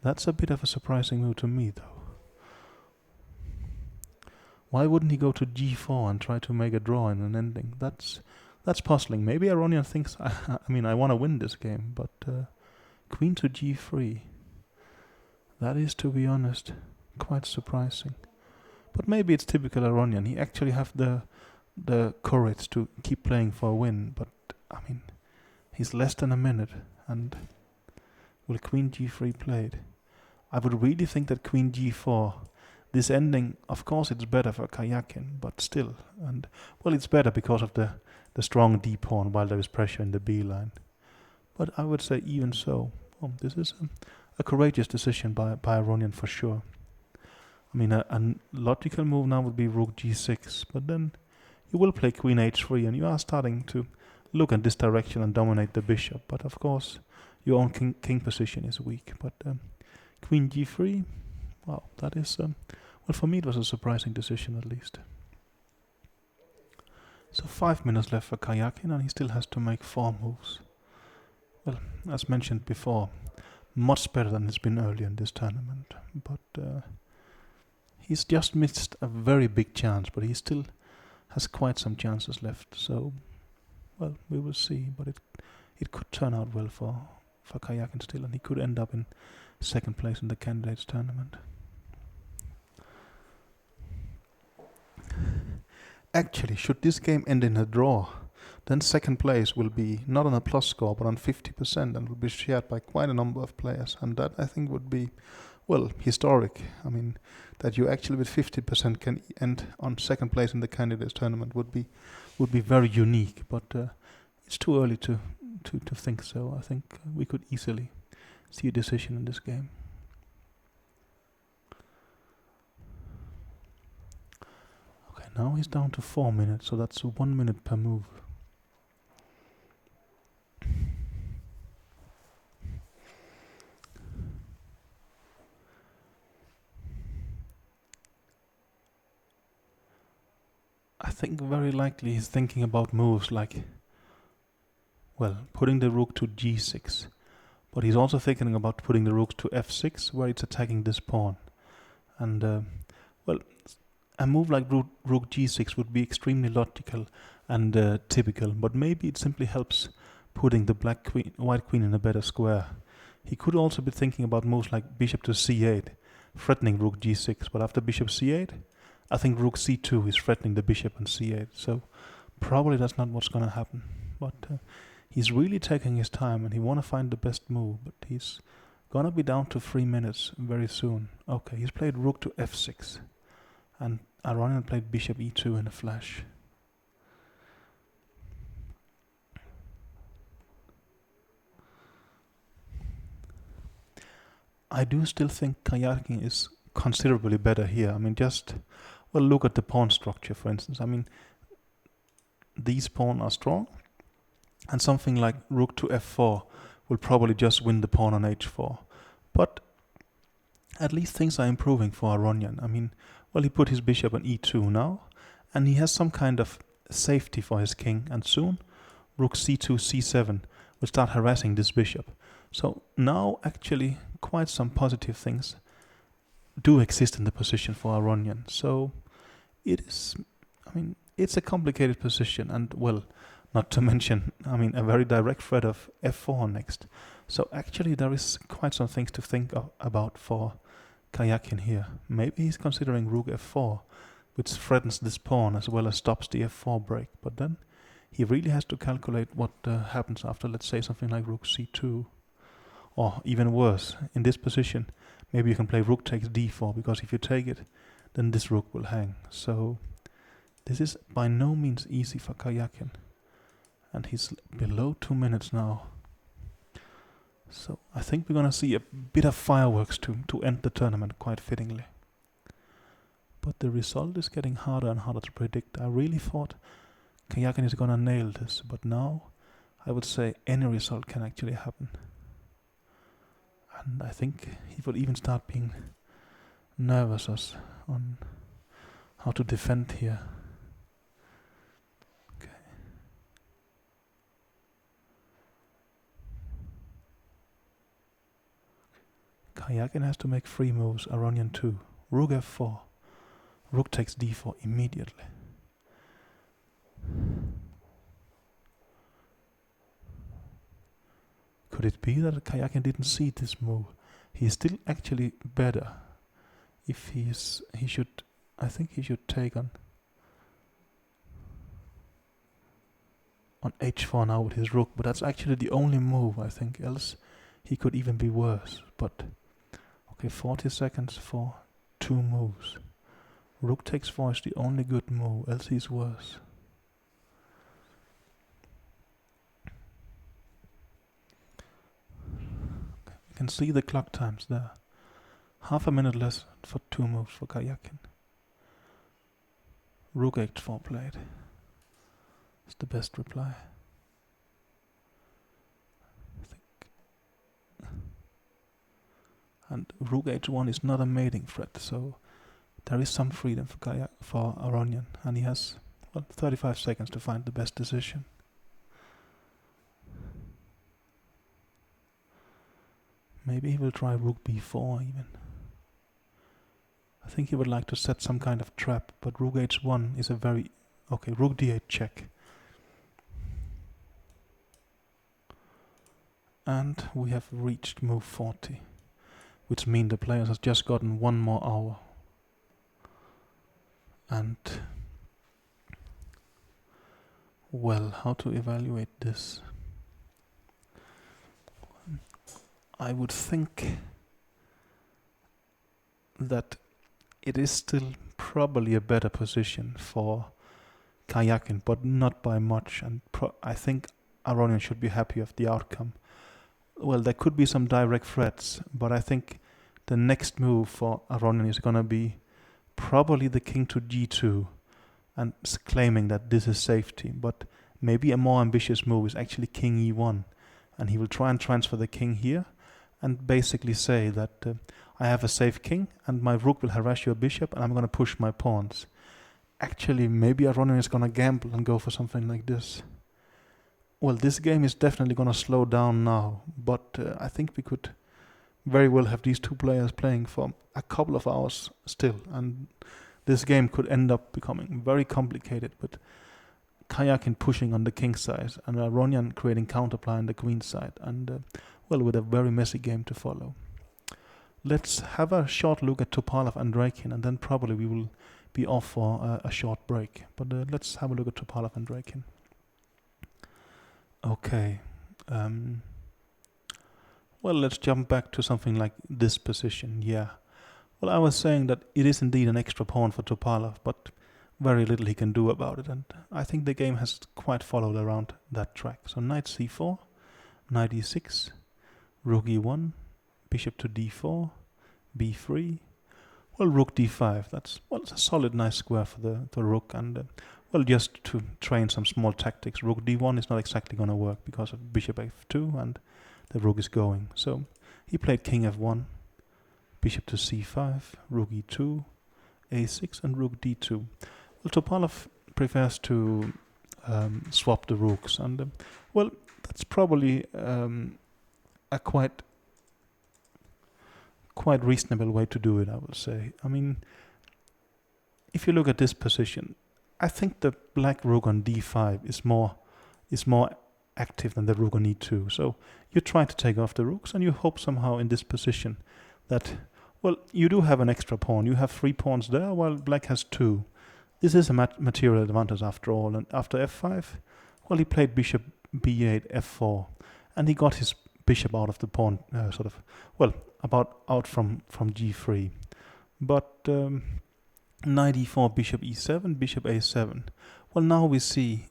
That's a bit of a surprising move to me, though. Why wouldn't he go to g4 and try to make a draw in an ending? That's puzzling. Maybe Aronian thinks, I want to win this game, but queen to g3. That is, to be honest, quite surprising. But maybe it's typical Aronian. He actually have the courage to keep playing for a win. But I mean, he's less than a minute, and will Queen G3 played? I would really think that Queen G4. This ending, of course, it's better for Karjakin, but still, and well, it's better because of the strong D pawn while there is pressure in the B line. But I would say even so, this is a courageous decision by Aronian for sure. I mean, a logical move now would be Rook G6, but then you will play Queen H3, and you are starting to look in this direction and dominate the bishop. But of course, your own king position is weak. But Queen G3, wow, that is well, for me it was a surprising decision at least. So 5 minutes left for Karjakin, and he still has to make 4 moves. Well, as mentioned before, much better than it's been earlier in this tournament. But he's just missed a very big chance, but he still has quite some chances left. So, well, we will see. But it could turn out well for Karjakin still, and he could end up in second place in the candidates tournament. Actually, should this game end in a draw, then second place will be not on a plus score but on 50% and will be shared by quite a number of players, and that I think would be, well, historic. I mean, that you actually with 50% can end on second place in the candidates tournament would be very unique, but it's too early to think so. I think we could easily see a decision in this game. Now he's down to 4 minutes, so that's 1 minute per move. I think very likely he's thinking about moves like, well, putting the rook to G6. But he's also thinking about putting the rook to F6, where it's attacking this pawn. And, well, a move like rook G6 would be extremely logical and typical, but maybe it simply helps putting the white queen in a better square. He could also be thinking about moves like bishop to C8, threatening rook G6, but after bishop C8, I think rook C2 is threatening the bishop on C8, so probably that's not what's going to happen. But he's really taking his time, and he want to find the best move, but he's going to be down to 3 minutes very soon. Okay, he's played rook to F6. And Aronian played bishop e2 in a flash. I do still think Karjakin is considerably better here. I mean, just, well, look at the pawn structure, for instance. I mean, these pawns are strong, and something like rook to f4 will probably just win the pawn on h4. But at least things are improving for Aronian. I mean, well, he put his bishop on e2 now, and he has some kind of safety for his king, and soon rook c2, c7 will start harassing this bishop. So now actually quite some positive things do exist in the position for Aronian. So it is, I mean, it's a complicated position, and well, not to mention, I mean, a very direct threat of f4 next. So actually there is quite some things to think about for Karjakin here. Maybe he's considering rook f4, which threatens this pawn as well as stops the f4 break. But then he really has to calculate what happens after, let's say, something like rook c2. Or even worse, in this position, maybe you can play rook takes d4, because if you take it, then this rook will hang. So this is by no means easy for Karjakin. And he's below 2 minutes now. So I think we're going to see a bit of fireworks to end the tournament quite fittingly. But the result is getting harder and harder to predict. I really thought Karjakin is going to nail this, but now I would say any result can actually happen. And I think he will even start being nervous on how to defend here. Karjakin has to make 3 moves, Aronian 2. Rook f4. Rook takes d4 immediately. Could it be that Karjakin didn't see this move? He is still actually better if he should, I think he should take on h4 now with his rook, but that's actually the only move, I think, else he could even be worse. But okay, 40 seconds for 2 moves. Rook takes 4 is the only good move, else he's worse. Okay, you can see the clock times there. Half a minute less for 2 moves for Karjakin. Rook h4 played. It's the best reply. I think. And Rook h1 is not a mating threat, so there is some freedom for Aronian, and he has 35 seconds to find the best decision. Maybe he will try Rook b4 even. I think he would like to set some kind of trap, but Rook h1 is a very... Okay, Rook d8 check. And we have reached move 40, which means the players has just gotten 1 more hour. And well, how to evaluate this? I would think that it is still probably a better position for Karjakin, but not by much, and I think Aronian should be happy of the outcome. Well, there could be some direct threats, but I think the next move for Aronian is gonna be probably the king to g2 and claiming that this is safety, but maybe a more ambitious move is actually king e1, and he will try and transfer the king here and basically say that I have a safe king and my rook will harass your bishop and I'm going to push my pawns. Actually, maybe Aronian is going to gamble and go for something like this. Well, this game is definitely going to slow down now, but I think we could very well have these 2 players playing for a couple of hours still, and this game could end up becoming very complicated with Karjakin pushing on the king side and Aronian creating counterplay on the queen side, and well, with a very messy game to follow. Let's have a short look at Topalov and Drakin, and then probably we will be off for a short break. But let's have a look at Topalov and Drakin. Okay. Well, let's jump back to something like this position. Yeah. Well, I was saying that it is indeed an extra pawn for Topalov, but very little he can do about it, and I think the game has quite followed around that track. So knight c4, knight e6, rook e1, bishop to d4, b3, well, rook d5. That's, well, it's a solid, nice square for the rook, and well, just to train some small tactics, rook d1 is not exactly going to work because of bishop f2 and the rook is going. So he played king f1, bishop to c5, rook e2, a6 and rook d2. Well, Topalov prefers to swap the rooks, and well, that's probably a quite reasonable way to do it, I would say. I mean, if you look at this position, I think the black rook on d5 is more active than the rook on e2. So you try to take off the rooks, and you hope somehow in this position that, well, you do have an extra pawn. You have 3 pawns there, while black has 2. This is a material advantage after all. And after f5, well, he played bishop b8, f4, and he got his bishop out of the pawn, out from g3. But knight e4, bishop e7, bishop a7. Well, now we see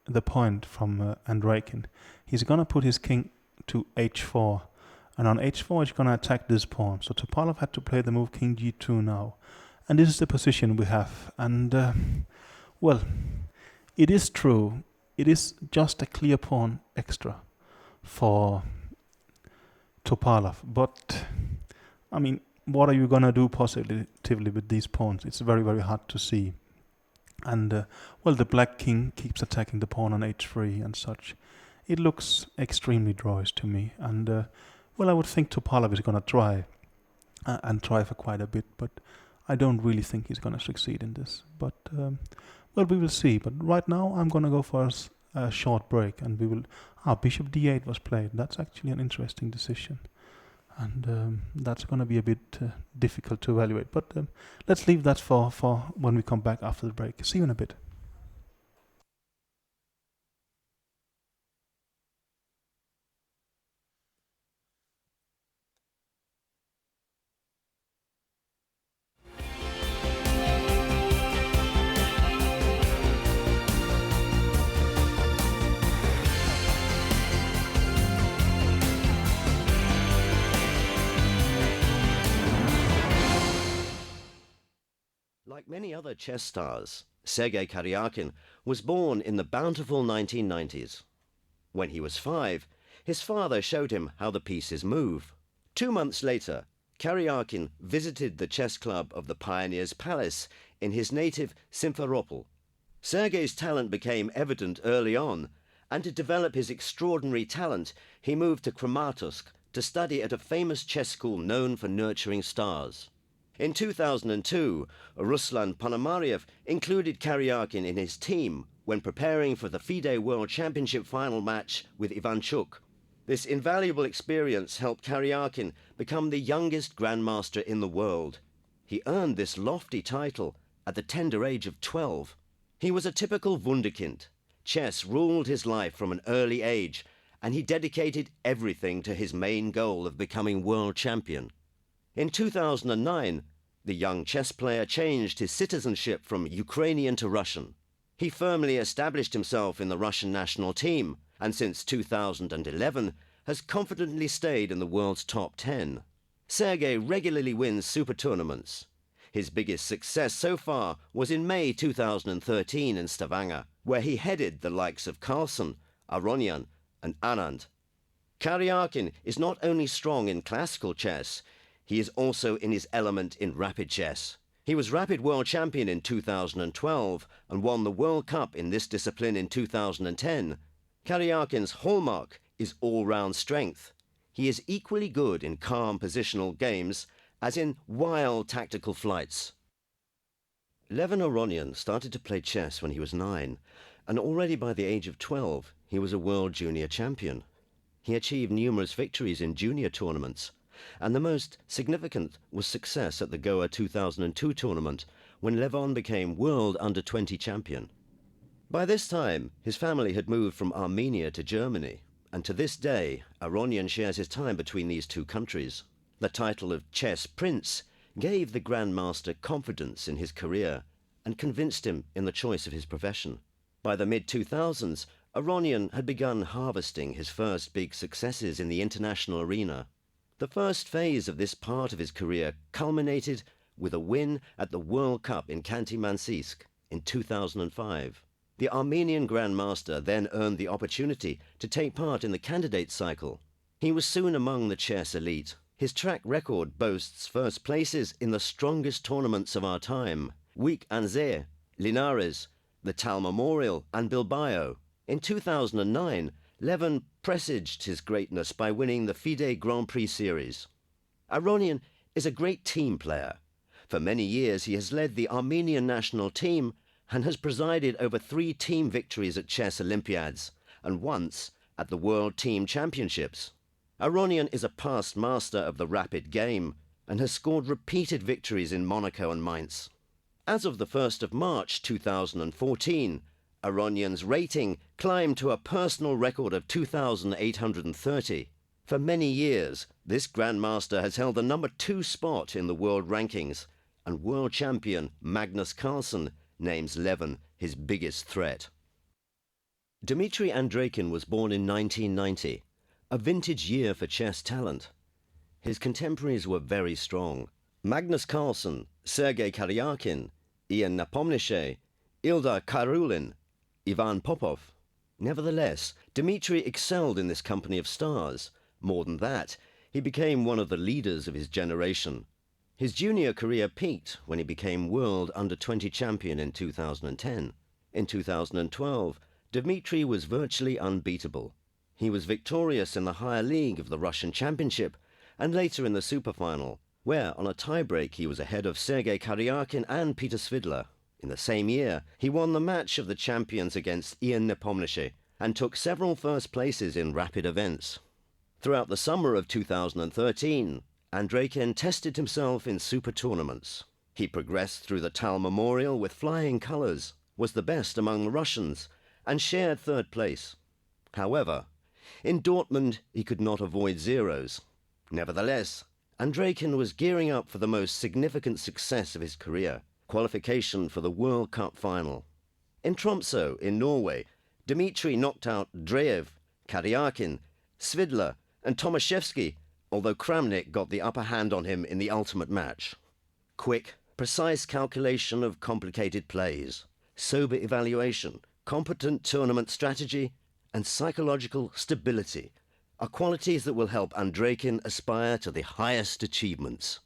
the point from Andreikin. He's gonna put his king to h4, and on h4 he's gonna attack this pawn. So Topalov had to play the move king g2 now, and this is the position we have. And well, it is true. It is just a clear pawn extra for Topalov, but I mean, what are you gonna do positively with these pawns? It's very, very hard to see. And well, the black king keeps attacking the pawn on h3 and such. It looks extremely drawish to me, and well, I would think Topalov is gonna try and try for quite a bit, but I don't really think he's gonna succeed in this. But well, we will see. But right now, I'm gonna go for a short break, and we will. Bishop d8 was played. That's actually an interesting decision. And that's going to be a bit difficult to evaluate. But let's leave that for when we come back after the break. See you in a bit. Like many other chess stars, Sergei Karyakin was born in the bountiful 1990s. When he was 5, his father showed him how the pieces move. 2 months later, Karyakin visited the chess club of the Pioneers' Palace in his native Simferopol. Sergei's talent became evident early on, and to develop his extraordinary talent, he moved to Kramatorsk to study at a famous chess school known for nurturing stars. In 2002, Ruslan Ponomaryev included Karyakin in his team when preparing for the FIDE World Championship final match with Ivanchuk. This invaluable experience helped Karyakin become the youngest grandmaster in the world. He earned this lofty title at the tender age of 12. He was a typical wunderkind. Chess ruled his life from an early age, and he dedicated everything to his main goal of becoming world champion. In 2009, the young chess player changed his citizenship from Ukrainian to Russian. He firmly established himself in the Russian national team, and since 2011 has confidently stayed in the world's top 10. Sergei regularly wins super tournaments. His biggest success so far was in May 2013 in Stavanger, where he headed the likes of Carlsen, Aronian and Anand. Karyakin is not only strong in classical chess, he is also in his element in rapid chess. He was rapid world champion in 2012 and won the World Cup in this discipline in 2010. Karyakin's hallmark is all-round strength. He is equally good in calm positional games as in wild tactical flights. Levin Aronian started to play chess when he was 9, and already by the age of 12 he was a world junior champion. He achieved numerous victories in junior tournaments, and the most significant was success at the Goa 2002 tournament when Levon became world under-20 champion. By this time, his family had moved from Armenia to Germany, and to this day, Aronian shares his time between these two countries. The title of Chess Prince gave the Grandmaster confidence in his career and convinced him in the choice of his profession. By the mid-2000s, Aronian had begun harvesting his first big successes in the international arena. The first phase of this part of his career culminated with a win at the World Cup in Khanty-Mansiysk in 2005. The Armenian Grandmaster then earned the opportunity to take part in the candidate cycle. He was soon among the chess elite. His track record boasts first places in the strongest tournaments of our time: Week Anze, Linares, the Tal Memorial and Bilbao. In 2009, Levin presaged his greatness by winning the FIDE Grand Prix Series. Aronian is a great team player. For many years he has led the Armenian national team and has presided over 3 team victories at chess Olympiads and once at the World Team Championships. Aronian is a past master of the rapid game and has scored repeated victories in Monaco and Mainz. As of the 1st of March 2014, Aronian's rating climbed to a personal record of 2,830. For many years, this Grandmaster has held the number 2 spot in the world rankings, and world champion Magnus Carlsen names Levin his biggest threat. Dmitry Andreikin was born in 1990, a vintage year for chess talent. His contemporaries were very strong. Magnus Carlsen, Sergei Karyakin, Ian Nepomniachtchi, Ildar Khairulin, Ivan Popov. Nevertheless, Dmitry excelled in this company of stars. More than that, he became one of the leaders of his generation. His junior career peaked when he became world under-20 champion in 2010. In 2012, Dmitry was virtually unbeatable. He was victorious in the higher league of the Russian Championship and later in the superfinal, where on a tiebreak he was ahead of Sergei Karyakin and Peter Svidler. In the same year, he won the match of the champions against Ian Nepomniachtchi and took several first places in rapid events. Throughout the summer of 2013, Andreikin tested himself in super tournaments. He progressed through the Tal Memorial with flying colours, was the best among the Russians, and shared third place. However, in Dortmund he could not avoid zeros. Nevertheless, Andreikin was gearing up for the most significant success of his career, qualification for the World Cup final. In Tromsø, in Norway, Dmitry knocked out Dreyev, Karyakin, Svidler and Tomaszewski, although Kramnik got the upper hand on him in the ultimate match. Quick, precise calculation of complicated plays, sober evaluation, competent tournament strategy and psychological stability are qualities that will help Andreikin aspire to the highest achievements.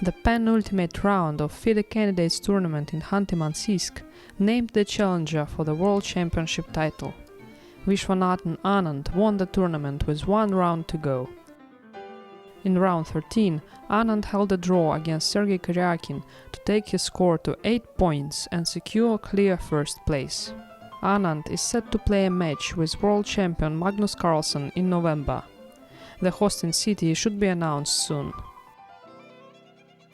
The penultimate round of FIDE Candidates Tournament in Khanty-Mansiysk named the challenger for the World Championship title. Vishwanathan Anand won the tournament with one round to go. In round 13, Anand held a draw against Sergei Karyakin to take his score to 8 points and secure clear first place. Anand is set to play a match with world champion Magnus Carlsen in November. The hosting city should be announced soon.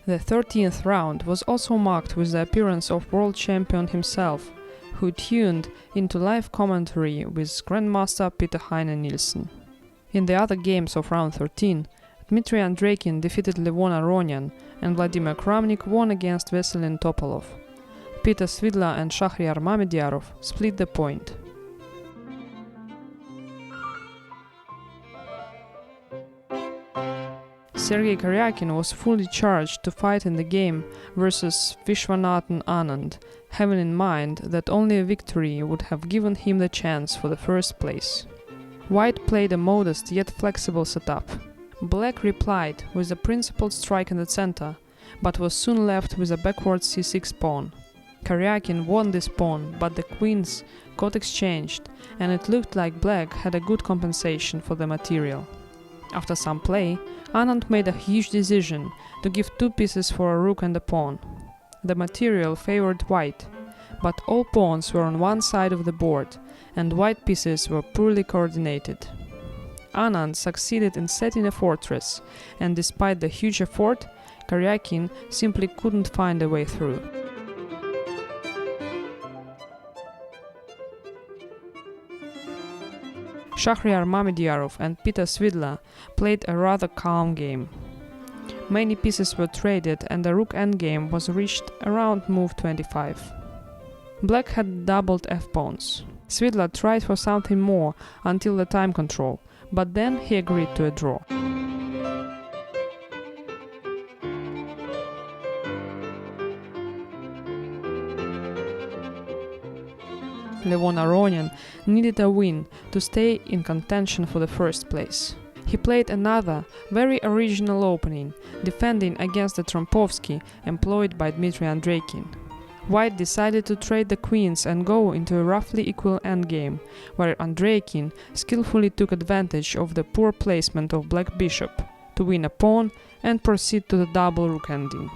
The 13th round was also marked with the appearance of world champion himself, who tuned into live commentary with Grandmaster Peter Heine Nielsen. In the other games of round 13, Dmitry Andreikin defeated Levon Aronian and Vladimir Kramnik won against Veselin Topalov. Peter Svidler and Shahriar Mamediyarov split the point. Sergei Karyakin was fully charged to fight in the game versus Vishwanathan Anand, having in mind that only a victory would have given him the chance for the first place. White played a modest yet flexible setup. Black replied with a principled strike in the center, but was soon left with a backward c6 pawn. Karyakin won this pawn, but the queens got exchanged, and it looked like Black had a good compensation for the material. After some play, Anand made a huge decision to give 2 pieces for a rook and a pawn. The material favored white, but all pawns were on one side of the board, and white pieces were poorly coordinated. Anand succeeded in setting a fortress, and despite the huge effort, Karyakin simply couldn't find a way through. Shahriar Mamediyarov and Peter Svidler played a rather calm game. Many pieces were traded and the rook endgame was reached around move 25. Black had doubled f-pawns. Svidler tried for something more until the time control, but then he agreed to a draw. Levon Aronian needed a win to stay in contention for the first place. He played another, very original opening, defending against the Trompovsky employed by Dmitry Andreikin. White decided to trade the queens and go into a roughly equal endgame, where Andreikin skillfully took advantage of the poor placement of black bishop to win a pawn and proceed to the double rook ending.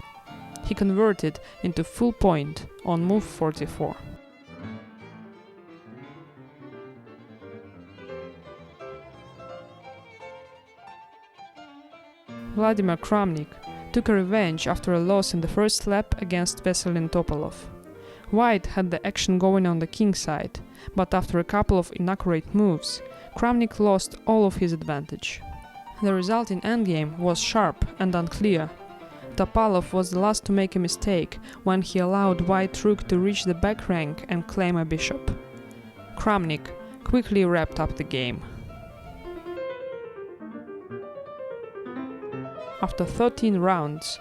He converted into full point on move 44. Vladimir Kramnik took a revenge after a loss in the first lap against Veselin Topalov. White had the action going on the king side, but after a couple of inaccurate moves, Kramnik lost all of his advantage. The resulting endgame was sharp and unclear. Topalov was the last to make a mistake when he allowed White rook to reach the back rank and claim a bishop. Kramnik quickly wrapped up the game. After 13 rounds,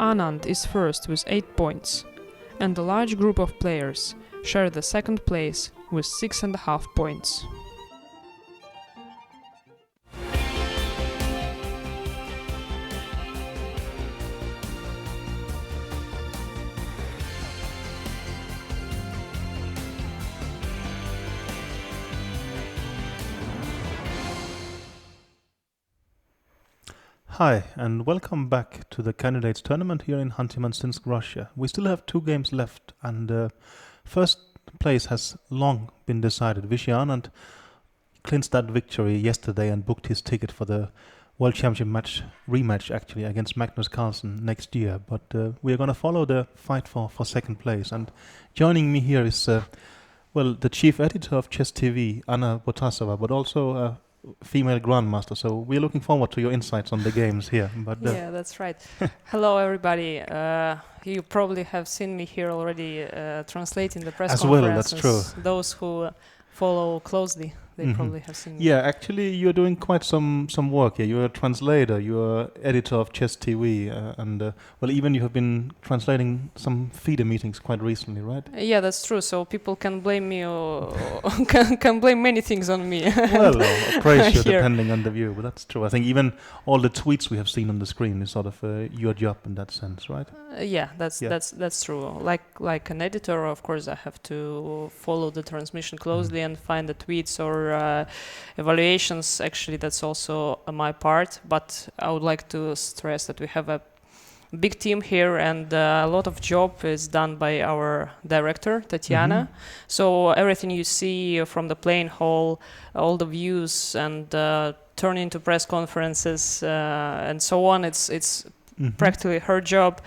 Anand is first with 8 points, and a large group of players share the second place with 6.5 points. Hi, and welcome back to the candidates tournament here in Khanty-Mansiysk, Russia. We still have 2 games left, and first place has long been decided. Vishy Anand clinched that victory yesterday and booked his ticket for the World Championship rematch actually against Magnus Carlsen next year. But we are going to follow the fight for second place. And joining me here is the chief editor of Chess TV, Anna Botasova, but also a female grandmaster. So we're looking forward to your insights on the games here. But yeah, that's right. Hello, everybody. You probably have seen me here already translating the press conferences. Well, that's true. Those who follow closely, they probably have seen me. Yeah, actually, you're doing quite some work here. You're a translator, you're editor of Chess TV, and even you have been translating some FIDE meetings quite recently, right? Yeah, that's true. So people can blame me or can blame many things on me. Well, I'll praise you depending on the view, but that's true. I think even all the tweets we have seen on the screen is sort of your job in that sense, right? Yeah, that's true. Like an editor, of course, I have to follow the transmission closely and find the tweets or evaluations. Actually, that's also my part. But I would like to stress that we have a big team here, and a lot of job is done by our director, Tatiana. So everything you see from the playing hall, all the views, and turn into press conferences and so on, it's practically her job.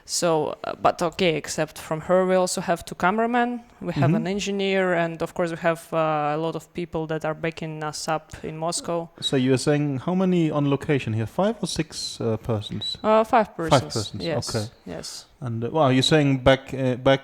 So, but okay, except from her, we also have 2 cameramen, we have an engineer, and of course we have a lot of people that are backing us up in Moscow. So you're saying how many on location here? 5 or 6 persons? 5 persons. 5 persons. Yes. Okay. Yes. And you're saying back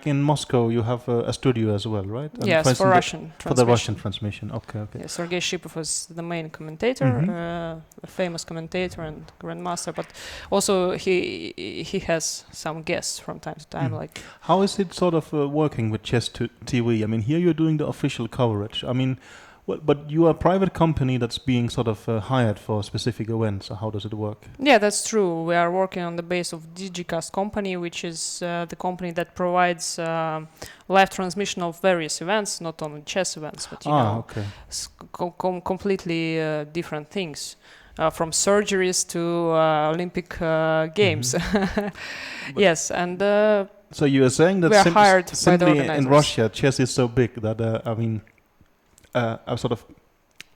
in Moscow you have a studio as well, right? And yes, for Russian transmission. For the Russian transmission. Okay. Yes, Sergei Shipov is the main commentator, a famous commentator and grandmaster, but also he has some guests from time to time. Like, how is it sort of working with Chess TV? I mean, here you're doing the official coverage. I mean, but you are a private company that's being sort of hired for specific events. So how does it work? Yeah, that's true. We are working on the base of Digicast company, which is the company that provides live transmission of various events, not only chess events, but completely different things. From surgeries to Olympic Games. Yes, and so you are saying that we are hired by the simply in Russia, chess is so big that a sort of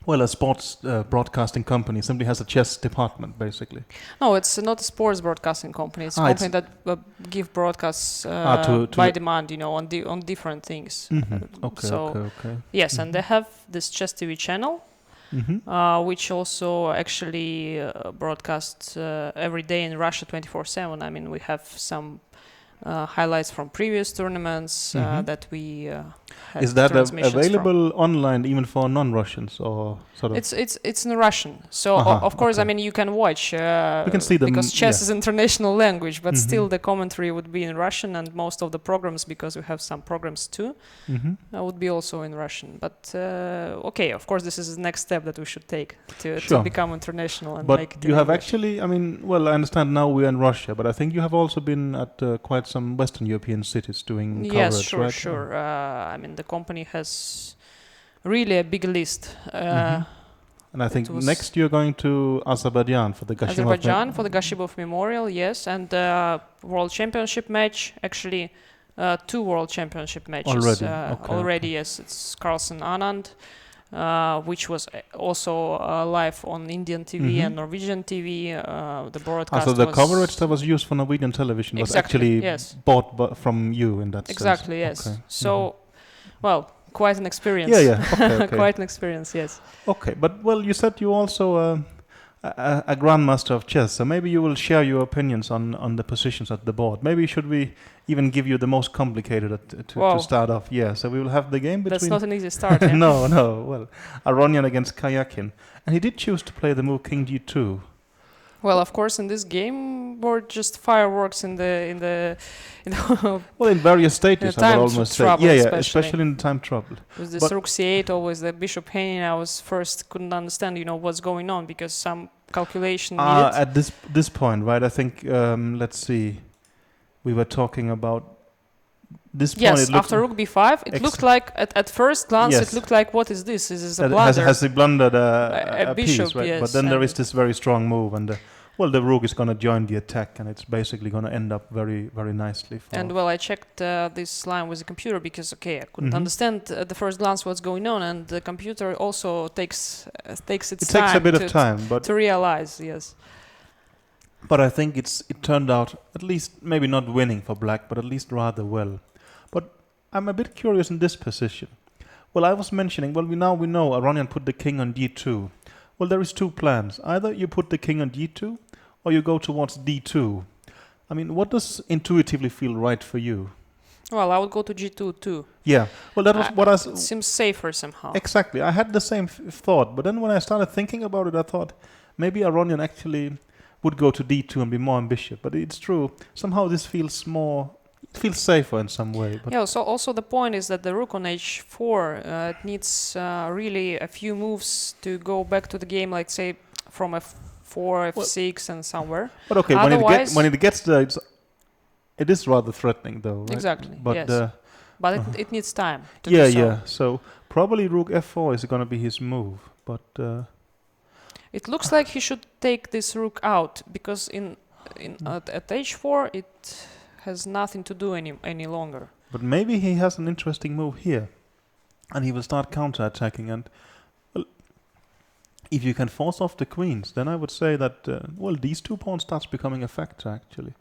a sports broadcasting company simply has a chess department, basically. No, it's not a sports broadcasting company. It's a company that give broadcasts by demand, on different things. Okay. Yes, and they have this Chess TV channel, which also actually broadcasts every day in Russia 24/7. I mean, we have some highlights from previous tournaments that we had. Is that available online even for non-Russians, or sort of? It's in Russian. So of course, I mean, you can watch. You can see them because chess is international language, but still the commentary would be in Russian, and most of the programs, because we have some programs too, would be also in Russian. But okay, of course, this is the next step that we should take to become international and make it. But you have actually, I mean, I understand now we're in Russia, but I think you have also been at quite some Western European cities doing coverage, yes, sure, right? Sure. I mean, the company has really a big list. And I think next you're going to Azerbaijan for the Gashibov Memorial, yes, and World Championship match. Actually, 2 World Championship matches already. Yes, it's Carlsen Anand, which was also live on Indian TV and Norwegian TV. The broadcast. So the coverage that was used for Norwegian television was actually bought from you in that sense. Exactly. Yes. Okay. So, quite an experience. Yeah. Okay. Quite an experience. Yes. Okay, but you said you also a grandmaster of chess, so maybe you will share your opinions on the positions at the board. Maybe should we even give you the most complicated to start off? Yeah, so we will have the game between... That's not an easy start. No. Well, Aronian against Kayakin. And he did choose to play the move King G2. Well, of course, in this game, were just fireworks in the well, in various stages, I would almost say. Yeah, especially in the time trouble. With this Rook C8, always the Bishop Heine, I was couldn't understand, what's going on, because some calculation needed. At this point, right? I think let's see, we were talking about this point. Yes, after Rook B5, it looked like at first glance, it looked like, what is this? Is this a blunder? Has he blundered a bishop, piece, right? Yes, but then there is this very strong move, and well, the rook is going to join the attack, and it's basically going to end up very, very nicely. And well, I checked this line with the computer because, okay, I couldn't understand at the first glance what's going on, and the computer also takes its time. It takes a bit of time, but to realize, yes. But I think it turned out, at least maybe not winning for black, but at least rather well. But I'm a bit curious in this position. Well, I was mentioning, well, we know Aronian put the king on d2. Well, there is two plans. Either you put the king on d2, or you go towards d2. I mean, what does intuitively feel right for you? Well, I would go to g2 too. Yeah. Well, that was what I... It seems safer somehow. Exactly. I had the same thought, but then when I started thinking about it, I thought maybe Aronian actually would go to d2 and be more ambitious. But it's true. Somehow this feels more... It feels safer in some way. But yeah, so also the point is that the rook on h4 it needs really a few moves to go back to the game, like say from f4, f6 and somewhere. But okay, when it gets there, it is rather threatening though, right? Exactly, but yes. But it needs time to do so. Yeah, so probably rook f4 is going to be his move, but... it looks like he should take this rook out, because at h4 it has nothing to do any longer. But maybe he has an interesting move here, and he will start counter-attacking, and well, if you can force off the queens, then I would say that, well, these 2 pawns starts becoming a factor, actually.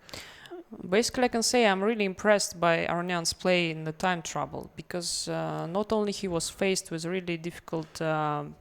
Basically, I can say I'm really impressed by Aronian's play in the time trouble, because not only he was faced with really difficult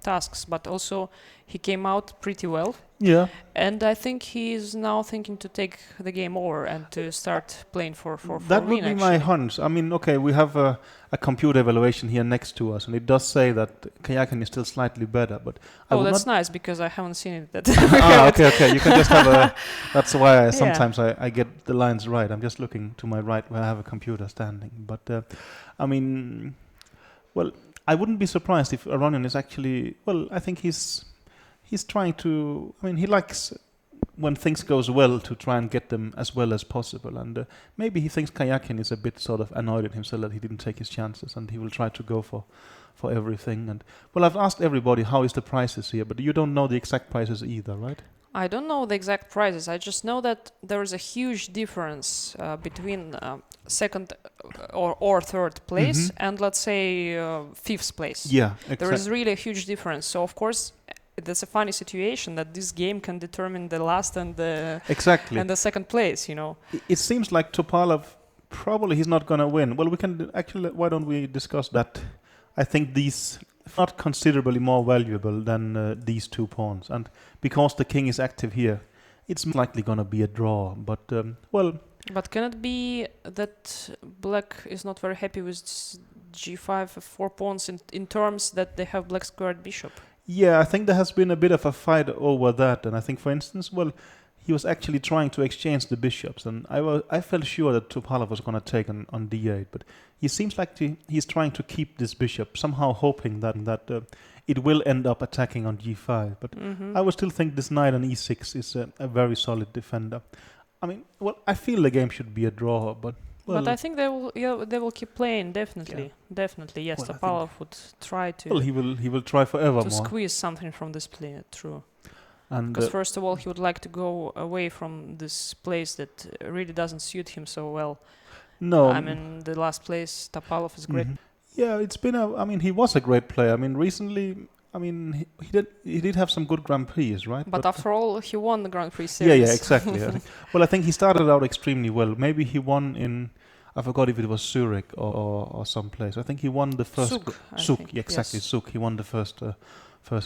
tasks, but also he came out pretty well. Yeah. And I think he is now thinking to take the game over and to start playing for that win, would be actually. my hunch. I mean, okay, we have a computer evaluation here next to us, and it does say that Kayakin is still slightly better, but that's nice, because I haven't seen it. Okay. You can just have a... That's why sometimes I get the lines right. I'm just looking to my right where I have a computer standing. But, I mean, well, I wouldn't be surprised if Aronian is actually... Well, I think he's trying to... I mean, he likes when things goes well to try and get them as well as possible. And maybe he thinks Kayakin is a bit sort of annoyed at himself that he didn't take his chances, and he will try to go for everything. And well, I've asked everybody how is the prices here, but you don't know the exact prices either, right? I don't know the exact prices. I just know that there is a huge difference between second or third place and, let's say, fifth place. Yeah, exactly. There is really a huge difference. So, of course, that's a funny situation that this game can determine the last and the and the second place, you know. It seems like Topalov, probably he's not going to win. Well, we can actually, why don't we discuss that? I think these are not considerably more valuable than these 2 pawns. And because the king is active here, it's likely going to be a draw. But, well... But can it be that black is not very happy with g5, 4 pawns in terms that they have black squared bishop? Yeah, I think there has been a bit of a fight over that. And I think, for instance, well, he was actually trying to exchange the bishops. And I felt sure that Topalov was going to take on d8. But he seems like he's trying to keep this bishop, somehow hoping that it will end up attacking on g5. But I would still think this knight on e6 is a very solid defender. I mean, well, I feel the game should be a draw, but... Well, but I think they will keep playing, definitely. Yeah. Definitely, yes. Well, Topalov would try to... Well, he will try forever to more. Squeeze something from this play, true. And because first of all, he would like to go away from this place that really doesn't suit him so well. No. I mean, the last place, Topalov is great. Yeah, it's been I mean, he was a great player. I mean, recently... I mean, he did have some good Grand Prix, right? But after all, he won the Grand Prix series. Yeah, exactly. Well, I think he started out extremely well. Maybe he won in... I forgot if it was Zurich or someplace. I think he won the first... Zug, exactly, yes. Zug. He won the first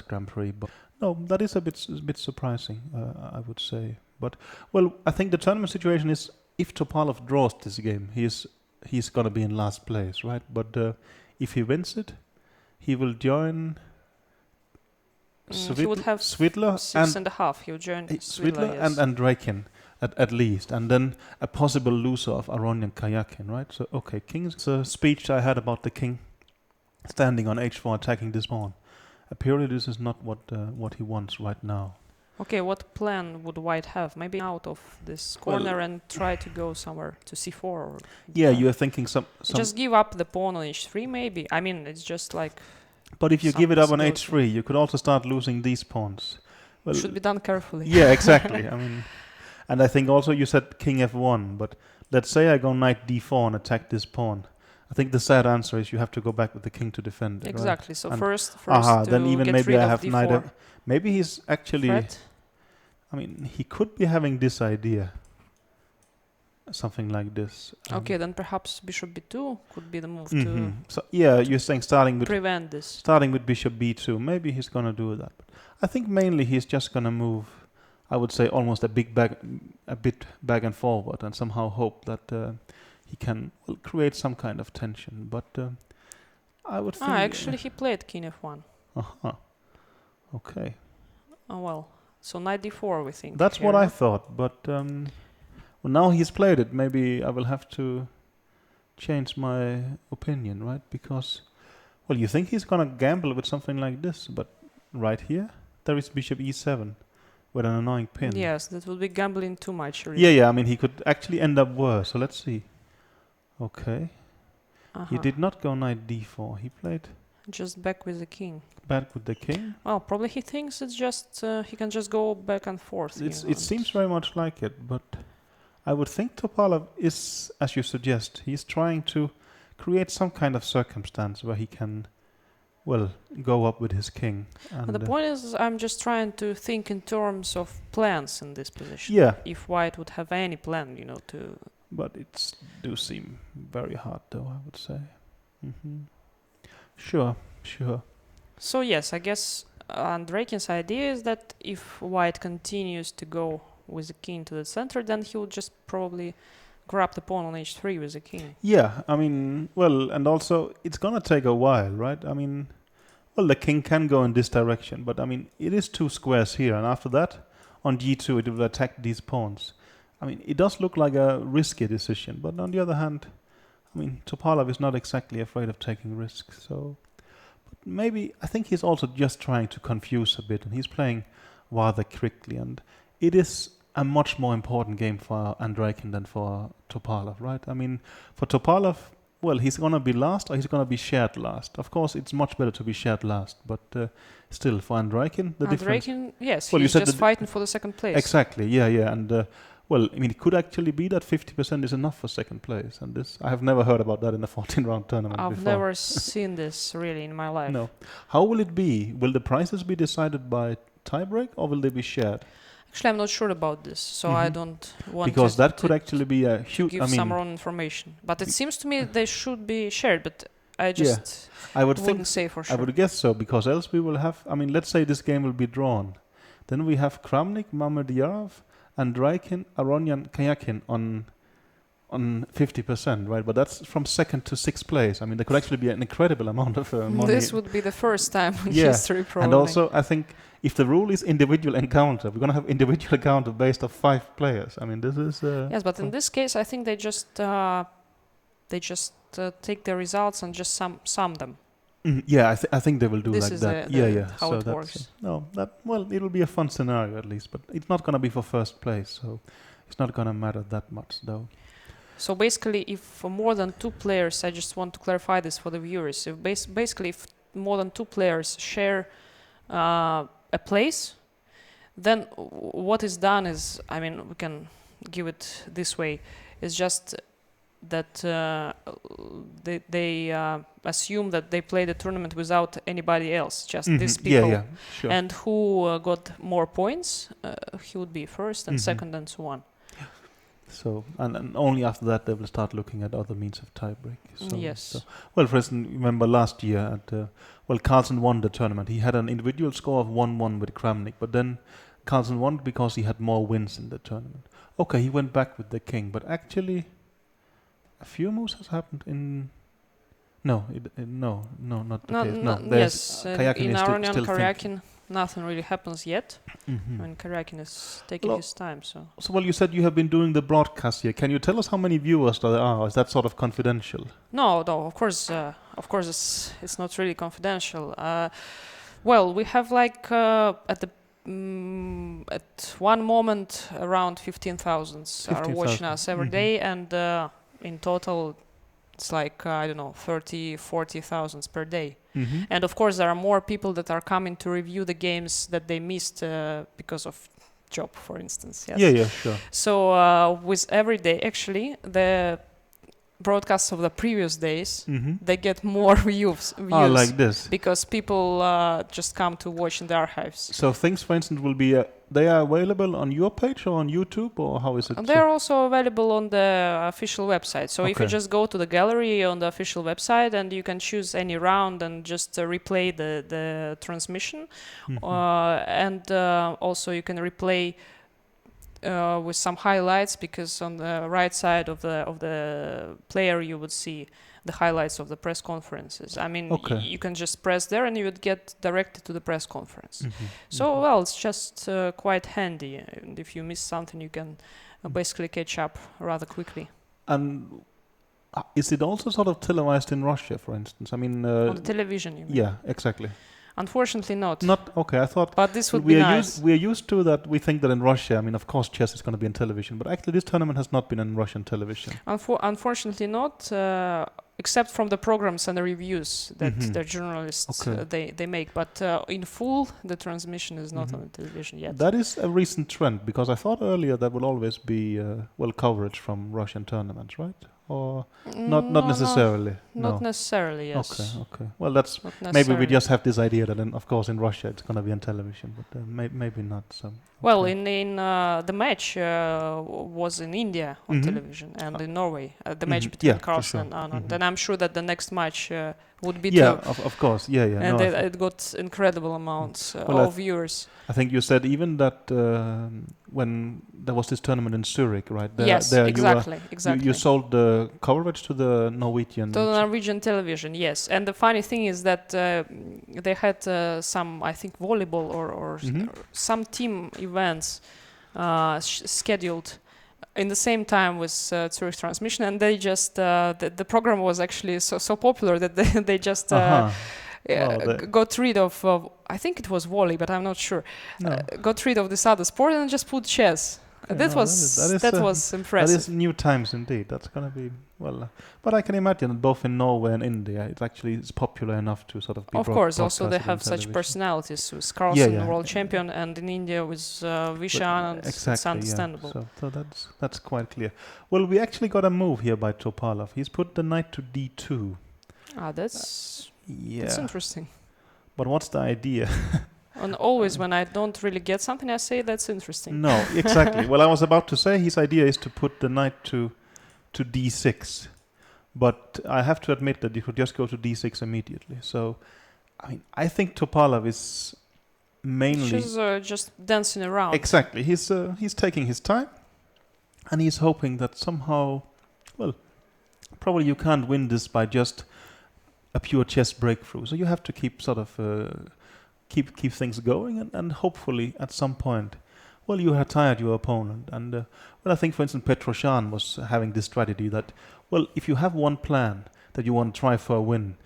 Grand Prix. But no, that is a bit surprising, I would say. But, well, I think the tournament situation is, if Topalov draws this game, he's going to be in last place, right? But if he wins it, he will join... he would have Svidler 6.5. He would join Svidler yes. and Draken at least, and then a possible loser of Aronian Kayakin, right? So okay, King's speech I had about the king standing on h4 attacking this pawn. Apparently, this is not what he wants right now. Okay, what plan would White have? Maybe out of this corner and try to go somewhere to c4. Or yeah, you are thinking some. Just give up the pawn on h3, maybe. I mean, it's just like. But if you give it up on h3, you could also start losing these pawns. Well, should be done carefully. Yeah, exactly. I mean, and I think also you said king f1, but let's say I go knight d4 and attack this pawn. I think the sad answer is you have to go back with the king to defend it. Exactly. Right? So and first then to even get maybe rid I of have knight. d4. Maybe he's actually. Threat. I mean, he could be having this idea. Something like this. Okay, then perhaps bishop b2 could be the move to. So yeah, you're saying starting with prevent this. Starting with bishop b2. Maybe he's gonna do that. But I think mainly he's just gonna move. I would say almost a bit back and forward, and somehow hope that he can create some kind of tension. But I would think. Actually, he played king f1. Okay. Oh well. So knight d4, we think. That's what I thought, but now he's played it. Maybe I will have to change my opinion, right? Because, you think he's gonna gamble with something like this, but right here there is bishop e7 with an annoying pin. Yes, that would be gambling too much. Really. Yeah. I mean, he could actually end up worse. So let's see. Okay. He did not go knight d4. He played just back with the king. Back with the king? Well, probably he thinks it's just he can just go back and forth. It seems very much like it, but I would think Topalov is, as you suggest, he's trying to create some kind of circumstance where he can, go up with his king. And the point is, I'm just trying to think in terms of plans in this position. Yeah. If White would have any plan, to. But it do seem very hard, though, I would say. Sure. So yes, I guess Andreikin's idea is that if White continues to go with the king to the center, then he would just probably grab the pawn on h3 with the king. Yeah, I mean, and also it's gonna take a while, right? I mean, the king can go in this direction, but I mean, it is 2 squares here, and after that, on g2, it will attack these pawns. I mean, it does look like a risky decision, but on the other hand, I mean, Topalov is not exactly afraid of taking risks, so. But maybe, I think he's also just trying to confuse a bit, and he's playing rather quickly, and it is a much more important game for Andreikin than for Topalov, right? I mean, for Topalov, he's going to be last or he's going to be shared last. Of course, it's much better to be shared last, but still, for Andreikin, the difference... Andreikin, yes, he's just fighting for the second place. Exactly, yeah. And, I mean, it could actually be that 50% is enough for second place, and this I have never heard about that in a 14-round tournament before. I've never seen this, really, in my life. No. How will it be? Will the prizes be decided by tiebreak, or will they be shared? Actually, I'm not sure about this, so I don't want because that could actually be a huge. Give some wrong information, but it seems to me they should be shared. But I just wouldn't say for sure. I would guess so, because else we will have. I mean, let's say this game will be drawn, then we have Kramnik, Mamedyarov, Andreikin, Aronyan, Kayakin on 50%, right? But that's from second to sixth place. I mean, there could actually be an incredible amount of money. This would be the first time in history, probably. And also, I think if the rule is individual encounter, we're going to have individual encounter based on 5 players. I mean, this is... yes, but in this case, I think they just take the results and just sum them. Yeah, I think they will do this like is that. How so it works. It'll be a fun scenario at least, but it's not going to be for first place, so it's not going to matter that much, though. So basically, if for more than 2 players, I just want to clarify this for the viewers. If basically, if more than 2 players share a place, then what is done is, I mean, we can give it this way, is just that they assume that they play the tournament without anybody else, just these people. Yeah, sure. And who got more points, he would be first and second and so on. So, and only after that they will start looking at other means of tiebreak. So, yes. For instance, remember last year at Carlsen won the tournament. He had an individual score of 1-1 with Kramnik, but then Carlsen won because he had more wins in the tournament. Okay, he went back with the king, but actually a few moves has happened in... No, not the case. No, yes, Kayakin in is Aronyan still Karyakin, nothing really happens yet. I mean, Karyakin is taking his time, so... So, you said you have been doing the broadcast here. Can you tell us how many viewers there are? Is that sort of confidential? No, of course it's not really confidential. Well, we have at one moment around 15,000 are watching us every day, and in total it's like, I don't know, 30, 40,000 per day. Mhm. And of course, there are more people that are coming to review the games that they missed because of job, for instance. Yes. Yeah, sure. So with every day, actually, the broadcasts of the previous days, they get more views like this. because people just come to watch in the archives. So things, for instance, will be they are available on your page or on YouTube, or how is it? They're also available on the official website. So if you just go to the gallery on the official website and you can choose any round and just replay the transmission, and also you can replay with some highlights, because on the right side of the player you would see the highlights of the press conferences. I mean, you can just press there and you would get directed to the press conference. So, well, it's just quite handy. And if you miss something, you can basically catch up rather quickly. And is it also sort of televised in Russia, for instance? I mean, on the television, you mean? Yeah, exactly. Unfortunately not. Not okay. I thought, but this would be nice. We are used to that. We think that in Russia, I mean, of course, chess is going to be on television, but actually, this tournament has not been on Russian television. Unfortunately, not. Except from the programs and the reviews that the journalists they make, but in full, the transmission is not on the television yet. That is a recent trend, because I thought earlier there will always be coverage from Russian tournaments, right? Or not necessarily. Not necessarily. Yes. Okay. Well, that's maybe we just have this idea that, of course, in Russia it's going to be on television, but maybe not. So. Well, in the match was in India on television and in Norway. The match between Carlsen and Anand. And I'm sure that the next match would be too. Yeah, of course. Yeah. And it got incredible amounts of viewers. I think you said even that when there was this tournament in Zurich, right? Yes, exactly. You sold the coverage to the Norwegian. To the Norwegian television, yes. And the funny thing is that they had some, I think, volleyball or some team events scheduled in the same time with Zurich transmission, and they just the program was actually so popular that they just got rid of I think it was volley, but I'm not sure. Got rid of this other sport and just put chess. That was impressive. That is new times indeed. That's going to be but I can imagine that both in Norway and India, it's popular enough to sort of be. Of course, also they have such personalities with Carlsen, world champion, and in India with Vishan, and it's understandable. Yeah. So that's quite clear. Well, we actually got a move here by Topalov. He's put the knight to d2. That's interesting. But what's the idea? And always when I don't really get something, I say that's interesting. No, exactly. Well, I was about to say his idea is to put the knight to d6, but I have to admit that you could just go to d6 immediately. So, I mean, I think Topalov is mainly just dancing around. Exactly. He's taking his time, and he's hoping that somehow, probably you can't win this by just a pure chess breakthrough. So you have to keep sort of keep things going, and hopefully at some point, you have tired your opponent. And I think, for instance, Petrosyan was having this strategy that, if you have one plan that you want to try for a win,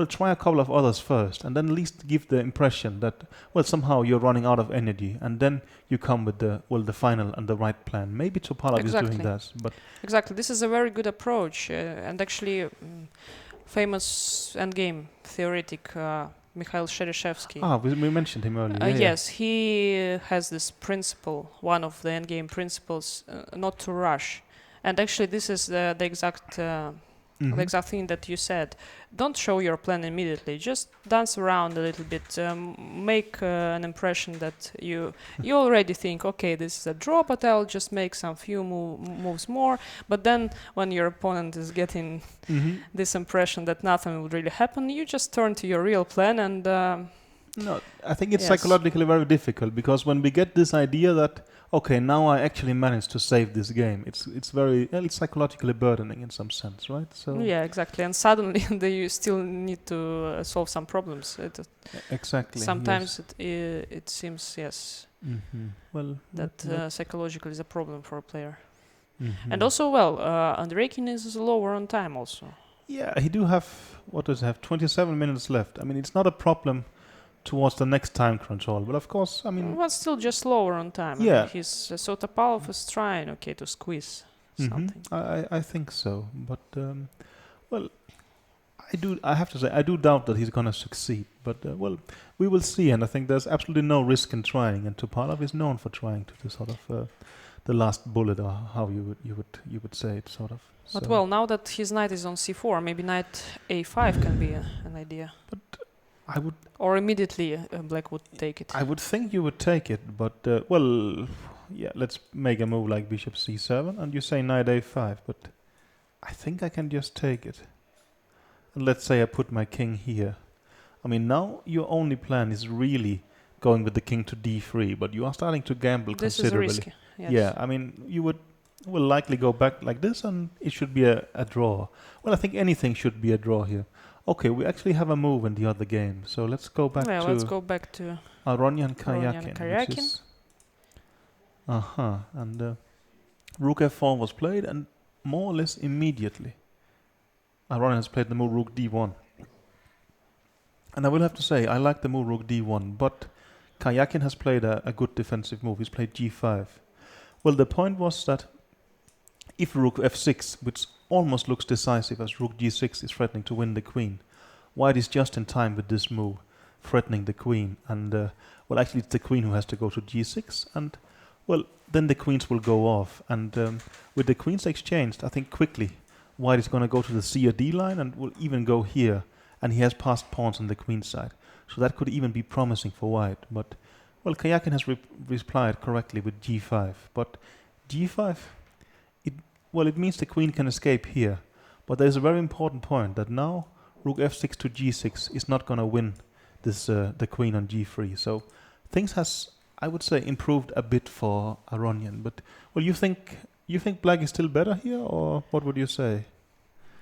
try a couple of others first, and then at least give the impression that, somehow you're running out of energy, and then you come with the final and the right plan. Maybe Topalov is doing that, but exactly, this is a very good approach, and actually, famous endgame theoretic Mikhail Shereshevsky. We mentioned him earlier. Yes, he has this principle, one of the endgame principles, not to rush. And actually, this is the exact the exact thing that you said. Don't show your plan immediately. Just dance around a little bit. Make an impression that you already think, okay, this is a draw, but I'll just make some few moves more. But then when your opponent is getting this impression that nothing will really happen, you just turn to your real plan and... No, I think it's psychologically very difficult, because when we get this idea that, okay, now I actually managed to save this game, it's very it's psychologically burdening in some sense, right? So yeah, exactly. And suddenly you still need to solve some problems. Exactly. Sometimes it seems that psychologically is a problem for a player. And also, Andreikin is lower on time also. Yeah, he do have 27 minutes left. I mean, it's not a problem towards the next time control, but of course, I mean... Well, still just slower on time. Yeah. I mean, so Topalov is trying, to squeeze something. I think so, but... Well, I have to say, I do doubt that he's going to succeed. But, we will see. And I think there's absolutely no risk in trying. And Topalov is known for trying to the sort of the last bullet, or how you would say it, sort of. But well, now that his knight is on c4, maybe knight a5 can be an idea. But I would... Or immediately black would take it. I would think you would take it, but, yeah, let's make a move like bishop c7, and you say knight a5, but I think I can just take it. And let's say I put my king here. I mean, now your only plan is really going with the king to d3, but you are starting to gamble considerably. This is risky, yes. Yeah, I mean, you will likely go back like this, and it should be a draw. Well, I think anything should be a draw here. Okay, we actually have a move in the other game, so let's go back to... let's go back to... Aronian Karyakin. And rook f4 was played, and more or less immediately Aronian has played the move rook d1. And I will have to say, I like the move rook d1, but Karyakin has played a good defensive move. He's played g5. Well, the point was that if rook f6, which almost looks decisive as rook g6 is threatening to win the queen, white is just in time with this move, threatening the queen. And, well, actually it's the queen who has to go to g6, and, well, then the queens will go off. And with the queens exchanged, I think quickly white is going to go to the c or d line and will even go here. And he has passed pawns on the queen side. So that could even be promising for white. But, well, Karyakin has replied correctly with g5. But g5, it means the queen can escape here. But there's a very important point that now rook f6 to g6 is not going to win this the queen on g3. So things has, I would say, improved a bit for Aronian. But, well, you think black is still better here, or what would you say?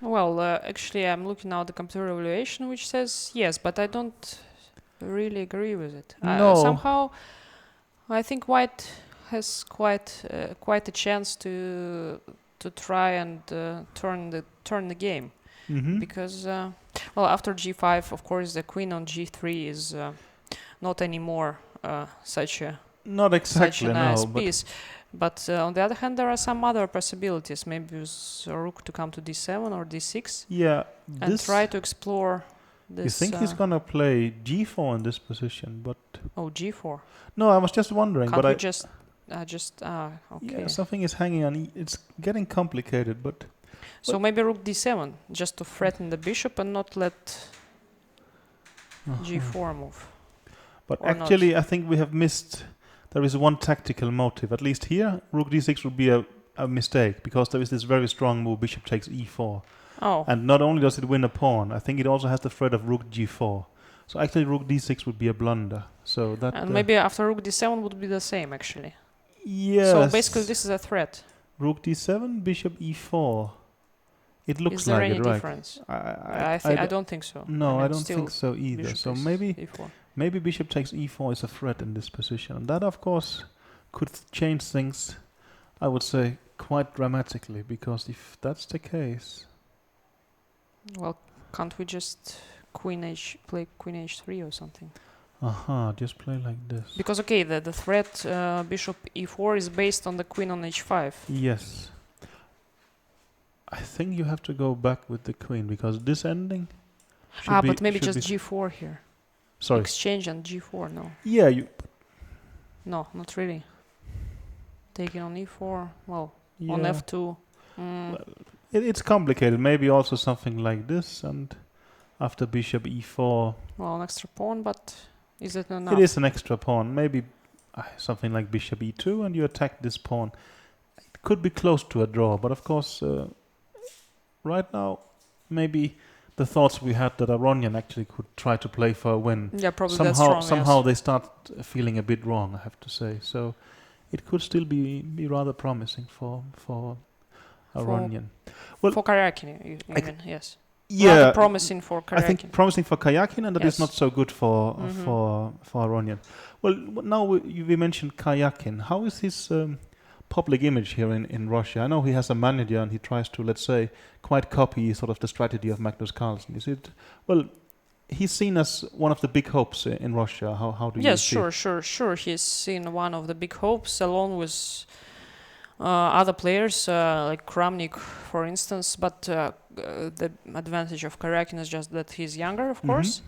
Well, actually, I'm looking now at the computer evaluation, which says yes, but I don't really agree with it. No. Somehow, I think white has quite a chance to try and turn the game, because well, after g5, of course, the queen on g3 is not anymore such a nice piece. But on the other hand, there are some other possibilities. Maybe with a rook to come to d7 or d6. Yeah. And try to explore this. You think he's going to play g4 in this position, but... Oh, g4. No, I was just wondering. Can't but we okay. Yeah, something is hanging on. It's getting complicated, but... So maybe rook d7, just to threaten the bishop and not let g4 move. But actually, I think we have missed... There is one tactical motive. At least here, rook d6 would be a mistake, because there is this very strong move, bishop takes e4. Oh. And not only does it win a pawn, I think it also has the threat of rook g4. So actually rook d6 would be a blunder. So that... And maybe after rook d7 would be the same, actually. Yes. So basically this is a threat. Rook d7, bishop e4. It looks is there like any it, right? difference? I don't think so. No, I don't think so either. So maybe bishop takes e4 is a threat in this position. And that, of course, could change things, I would say, quite dramatically. Because if that's the case... Well, can't we just play queen h3 or something? Just play like this. Because, okay, the threat bishop e4 is based on the queen on h5. Yes. I think you have to go back with the queen, because this ending but maybe just g4 here. Sorry. Exchange and g4, no. Yeah, No, not really. Taking on e4, well, yeah. on f2. Well, it's complicated. Maybe also something like this, and after bishop e4... Well, an extra pawn, but is it enough? It is an extra pawn. Maybe something like bishop e2, and you attack this pawn. It could be close to a draw, but of course, right now, maybe... The thoughts we had that Aronian actually could try to play for a win. Yeah, probably that's wrong, somehow they start feeling a bit wrong, I have to say. So it could still be rather promising for Aronian. For Karyakin, you mean, yes. Yeah, rather promising for Karyakin. I think promising for Karyakin, and that is not so good for Aronian. Well, now we mentioned Karyakin. How is his public image here in Russia? I know he has a manager and he tries to, let's say, quite copy sort of the strategy of Magnus Carlsen. Is it, well, he's seen as one of the big hopes in Russia. How do you see? Yes, sure. He's seen one of the big hopes along with other players like Kramnik, for instance. But the advantage of Karyakin is just that he's younger, of course.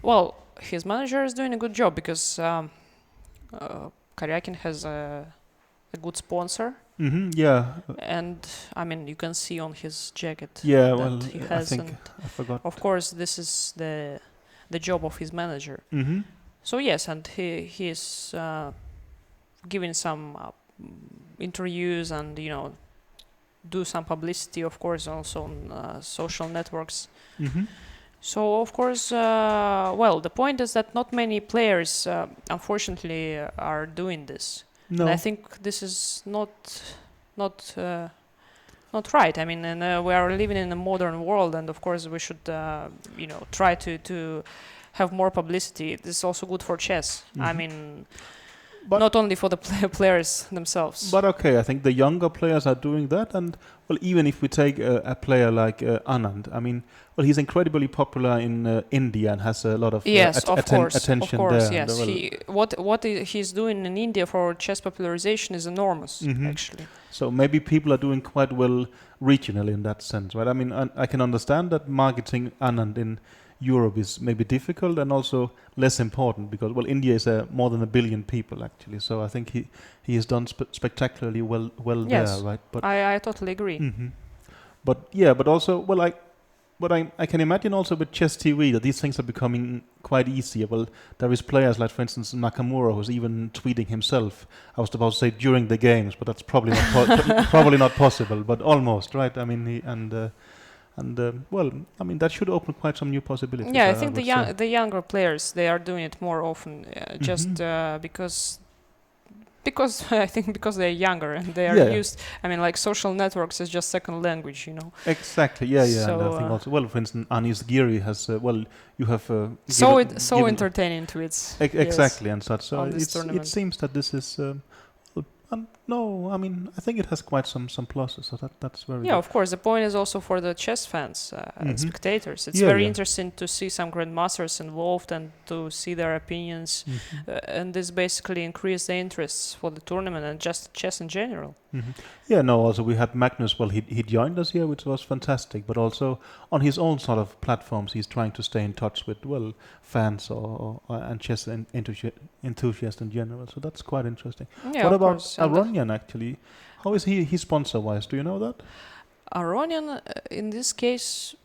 Well, his manager is doing a good job because Karyakin has a good sponsor. Yeah. And I mean, you can see on his jacket Yeah, that well, he has. I think I forgot. Of course, this is the job of his manager. So yes, and he is giving some interviews and do some publicity, of course, also on social networks. So of course, well, the point is that not many players, unfortunately, are doing this. No. And I think this is not right. I mean, and we are living in a modern world, and of course, we should, try to have more publicity. This is also good for chess. I mean, but not only for the players themselves. But okay, I think the younger players are doing that, and well, even if we take a player like Anand, I mean, well, he's incredibly popular in India and has a lot of attention of course, there. Yes, what he's doing in India for chess popularization is enormous, actually. So maybe people are doing quite well regionally in that sense, right? I mean, I can understand that marketing Anand in Europe is maybe difficult and also less important because, well, India is more than 1 billion people actually. So I think he has done spectacularly well yes, there, right? But I totally agree. But yeah, but also, well, I can imagine also with chess TV that these things are becoming quite easier. Well, there is players like, for instance, Nakamura, who's even tweeting himself. I was about to say during the games, but that's probably not probably not possible. But almost, right? I mean, well, I mean that should open quite some new possibilities. Yeah, I think the younger players, they are doing it more often, just because I think because they're younger and they are used. I mean, like social networks is just second language, Exactly. Yeah. So, and I think also, well, for instance, Anis Giri has. You have so entertaining tweets. Exactly, and such. So it seems that this is. No, I mean, I think it has quite some pluses, so that's very good. Of course. The point is also for the chess fans and spectators. It's very interesting to see some grandmasters involved and to see their opinions. And this basically increased the interests for the tournament and just chess in general. Yeah, no, also we had Magnus, well, he joined us here, which was fantastic, but also on his own sort of platforms, he's trying to stay in touch with, well, fans and chess enthusiasts in general, so that's quite interesting. Yeah, what about Aronian, actually? How is he sponsor-wise? Do you know that? Aronian, in this case,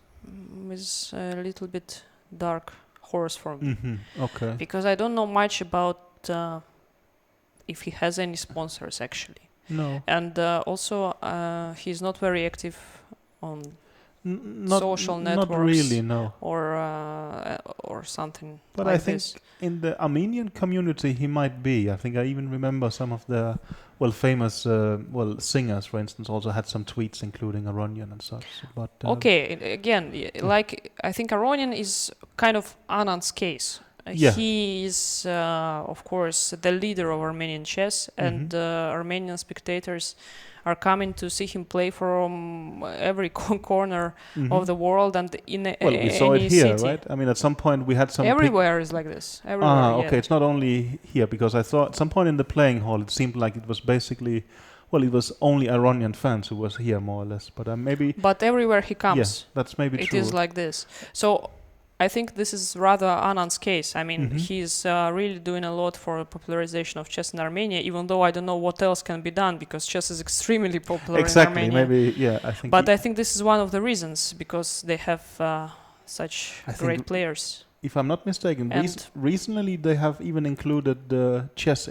is a little bit dark horse for me. Okay. Because I don't know much about if he has any sponsors, actually. No. And also, he's not very active on social networks. Not really, no. Or something. But like I think in the Armenian community he might be. I think I even remember some of the famous singers, for instance, also had some tweets including Aronian and such. But okay, again, like I think Aronian is kind of Anand's case. He is, of course, the leader of Armenian chess, and Armenian spectators are coming to see him play from every corner of the world and in we saw it here, city. right? I mean, at some point we had some. Everywhere is like this. Everywhere. Okay, it's not only here because I thought at some point in the playing hall it seemed like it was basically. Well, it was only Aronian fans who was here, more or less. But maybe. But everywhere he comes, that's maybe true. It is like this. So. I think this is rather Anand's case. I mean, he's really doing a lot for popularization of chess in Armenia, even though I don't know what else can be done because chess is extremely popular in Armenia. Maybe, I think. But I think this is one of the reasons because they have such great players. If I'm not mistaken, recently they have even included the chess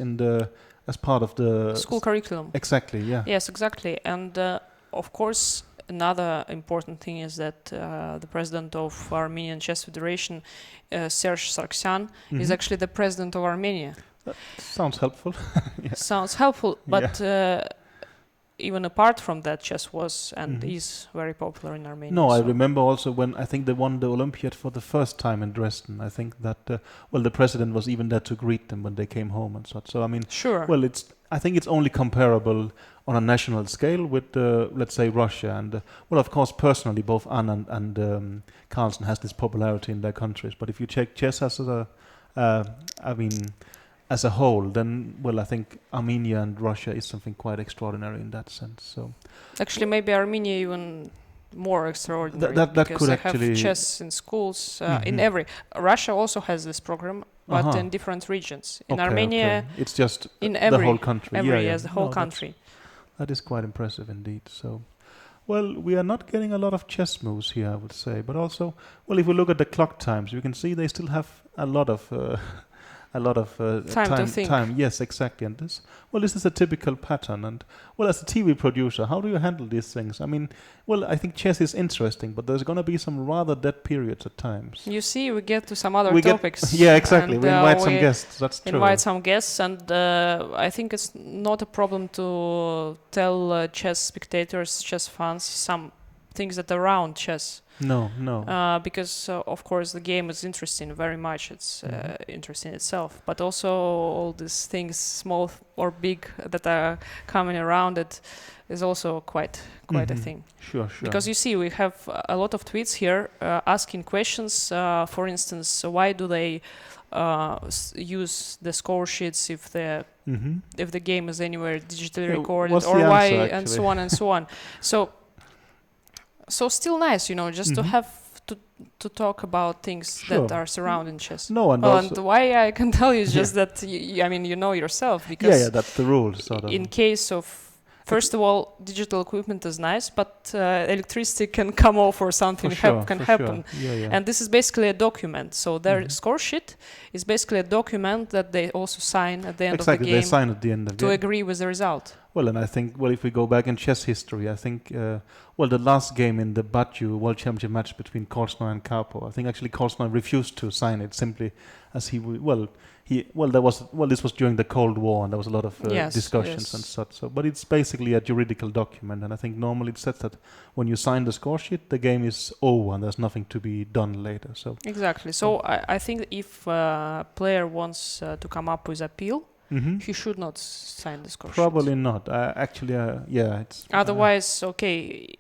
as part of the school curriculum. Exactly, yeah. Yes, exactly. And of course, another important thing is that the president of Armenian Chess Federation, Serge Sargsyan, is actually the president of Armenia. That sounds helpful. Sounds helpful, but even apart from that, chess was and is very popular in Armenia. No, I remember also when I think they won the Olympiad for the first time in Dresden. I think that the president was even there to greet them when they came home and such. So I mean, sure. Well, I think it's only comparable on a national scale with, let's say, Russia. And, of course, personally, both Anand and Carlsen has this popularity in their countries. But if you check chess as as a whole, then, well, I think Armenia and Russia is something quite extraordinary in that sense. So actually, maybe Armenia even more extraordinary that because could they actually have chess in schools. In every Russia also has this program, but in different regions. In Armenia, it's just in the whole country. Yes, the whole country. That is quite impressive indeed. So, well, we are not getting a lot of chess moves here, I would say, but also, well, if we look at the clock times, you can see they still have a lot of time to think. Yes, exactly. And this is a typical pattern. And well, as a TV producer, how do you handle these things? I mean, well, I think chess is interesting, but there's going to be some rather dead periods at times. You see, we get to some other topics. Yeah, exactly. And, we invite some guests. That's true. Invite some guests, and I think it's not a problem to tell chess spectators, chess fans, some things that are around chess. No. Because of course the game is interesting very much. It's interesting itself, but also all these things, small or big, that are coming around it, is also quite a thing. Sure. Because you see, we have a lot of tweets here asking questions. For instance, why do they use the score sheets if the game is anywhere digitally recorded, or why, and so on and so on. So still nice, just to have to talk about things that are surrounding chess. No, and and why I can tell you is just that you know yourself, because that's the rules. Sort of. In case of, first of all, digital equipment is nice, but electricity can come off or something can happen. Sure. And this is basically a document. So their score sheet is basically a document that they also sign at the end of the game. They sign at the end of the game. To agree with the result. Well, and I think, if we go back in chess history, I think, the last game in the Baku World Championship match between Kortsnoy and Karpov, I think actually Kortsnoy refused to sign it simply as this was during the Cold War, and there was a lot of discussions and such. So, but it's basically a juridical document, and I think normally it says that when you sign the score sheet, the game is over and there's nothing to be done later. So exactly. So I think if a player wants to come up with appeal, he should not sign the score sheet. Probably not. It's otherwise,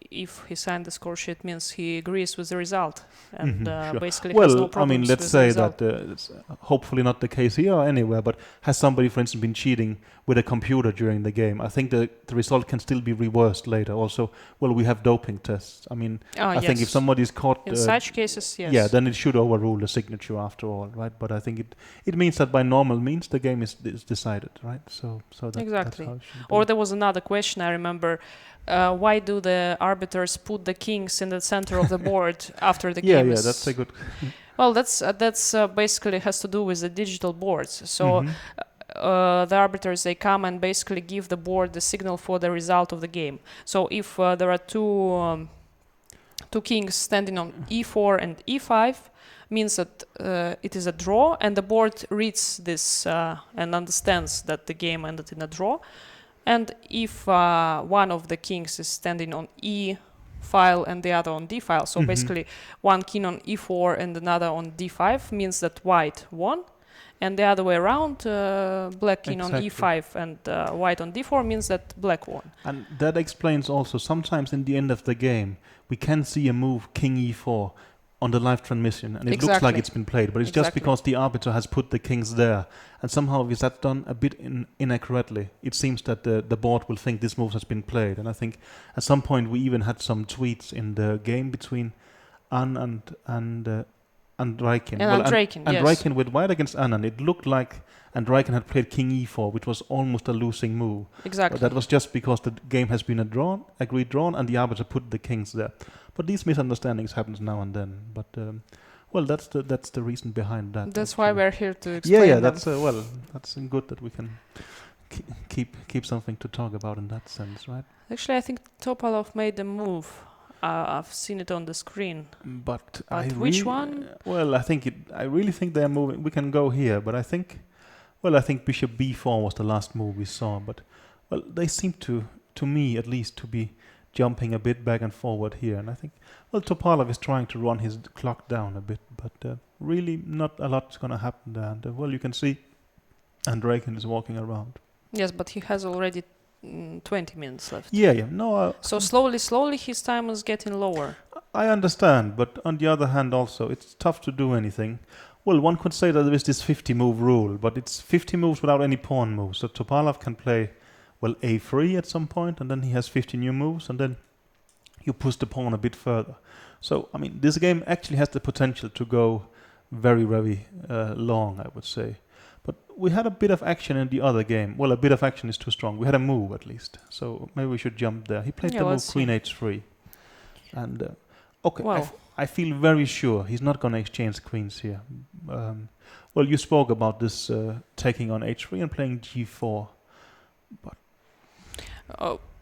if he signed the score sheet, means he agrees with the result, and basically has no problems. I mean, let's say that it's hopefully not the case here or anywhere, but has somebody, for instance, been cheating with a computer during the game? I think the result can still be reversed later. Also, we have doping tests. I mean, I think if somebody is caught in such cases, then it should overrule the signature after all, right? But I think it means that by normal means the game is decided, right? So exactly. That's how it should be. Or there was another question I remember. Why do the arbiters put the kings in the center of the board after the game? Yeah, that's a good. Well, that's basically has to do with the digital boards. So the arbiters, they come and basically give the board the signal for the result of the game. So if there are two kings standing on e4 and e5, means that it is a draw, and the board reads this and understands that the game ended in a draw. And if one of the kings is standing on E file and the other on D file, so basically one king on E4 and another on D5, means that white won, and the other way around, black king on E5 and white on D4 means that black won. And that explains also sometimes in the end of the game we can see a move king E4 on the live transmission, and it looks like it's been played, but it's just because the arbiter has put the kings there, and somehow if that's done a bit inaccurately, it seems that the board will think this move has been played. And I think at some point we even had some tweets in the game between An and Andreikin. Andreikin with white against Anand. It looked like Andreikin had played king e4, which was almost a losing move. Exactly. But that was just because the game has been agreed drawn, and the arbiter put the kings there. But these misunderstandings happens now and then. But that's the reason behind that. That's why we're here to explain. Yeah. That's that's good that we can keep something to talk about in that sense, right? Actually, I think Topalov made a move. I've seen it on the screen. But which one? Well, I really think they're moving. We can go here, but I think Bishop B4 was the last move we saw. But they seem to me at least, to be jumping a bit back and forward here. And I think Topalov is trying to run his clock down a bit, but really not a lot's going to happen there. And you can see Andreikin is walking around. Yes, but he has already 20 minutes left. Yeah. No. So slowly his time is getting lower. I understand, but on the other hand also, it's tough to do anything. Well, one could say that there is this 50 move rule, but it's 50 moves without any pawn moves. So Topalov can play, well, a3 at some point, and then he has 50 new moves, and then you push the pawn a bit further. So, I mean, this game actually has the potential to go very, very long, I would say. But we had a bit of action in the other game. Well, a bit of action is too strong. We had a move, at least. So maybe we should jump there. He played the move queen h3. And, okay, Wow. I feel very sure he's not going to exchange queens here. Well, you spoke about this taking on h3 and playing g4. But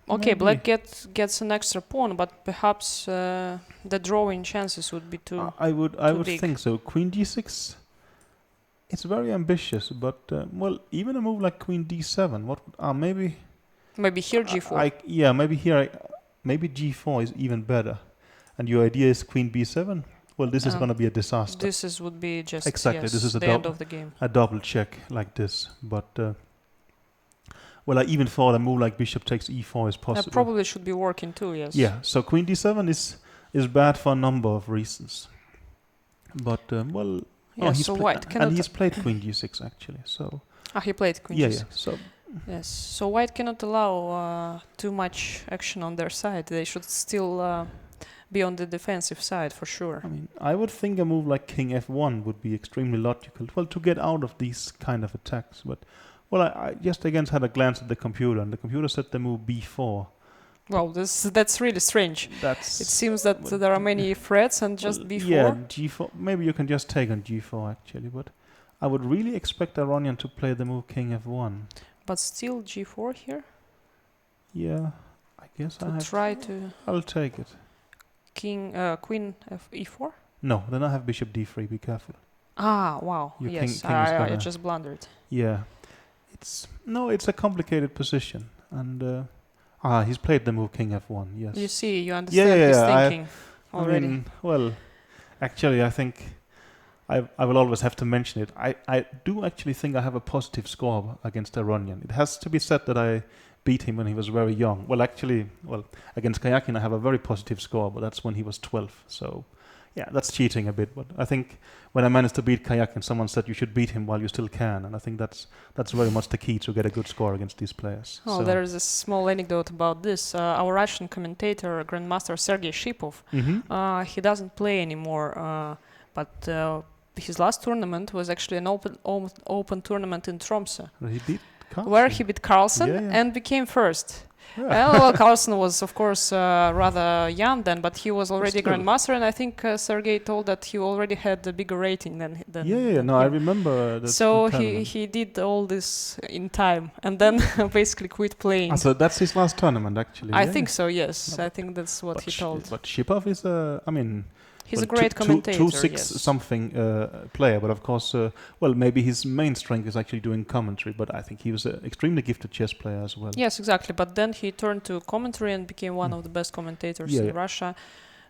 okay, maybe. black gets an extra pawn, but perhaps the drawing chances would be too. I would big. think so. Queen d6. It's very ambitious, but well, even a move like queen d7. What? Maybe. Maybe here g4. Maybe here. Maybe g4 is even better. And your idea is queen b7. Well, this is going to be a disaster. Would be just exactly. Yes, this is the end of the game. A double check like this, but. Well, I even thought a move like bishop takes e4 is possible. That probably should be working too, yes. Yeah, so queen d7 is bad for a number of reasons. But, well... Yeah, so white cannot... And he's played queen d6, actually, so... he played queen d6. d6. Yeah, so... Yes, so white cannot allow too much action on their side. They should still be on the defensive side, for sure. I mean, I would think a move like king f1 would be extremely logical. Well, to get out of these kind of attacks, but... Well, I just again had a glance at the computer, and the computer said the move b4. Well, that's really strange. It seems that there are many threats and just b4. Yeah, g4. Maybe you can just take on g4 actually, but I would really expect Aronian to play the move king f1. But still g4 here. Yeah, I guess I'll take it. Queen e4. No, then I have bishop d3. Be careful. Wow. Your yes, king I just blundered. Yeah. It's a complicated position, and he's played the move king f1. Yes. You see, you understand his thinking already. I mean, well, actually, I think I will always have to mention it. I do actually think I have a positive score against Aronian. It has to be said that I beat him when he was very young. Well, actually, against Kayakin I have a very positive score, but that's when he was 12. So. Yeah, that's cheating a bit, but I think when I managed to beat Kayakin, someone said you should beat him while you still can, and I think that's very much the key to get a good score against these players. Oh, there is a small anecdote about this. Our Russian commentator, Grandmaster Sergei Shipov, he doesn't play anymore, but his last tournament was actually an open tournament in Tromsø, where he beat Carlsen and became first. Well, Carlsen was, of course, rather young then, but he was already Grandmaster, and I think Sergei told that he already had a bigger rating than him. I remember that. So he did all this in time, and then basically quit playing. So that's his last tournament, actually. I think so, yes. I think that's what he told. But Shipov is he's a great commentator, 2-6 yes. something player, but of course, maybe his main strength is actually doing commentary, but I think he was an extremely gifted chess player as well. Yes, exactly, but then he turned to commentary and became one of the best commentators in Russia.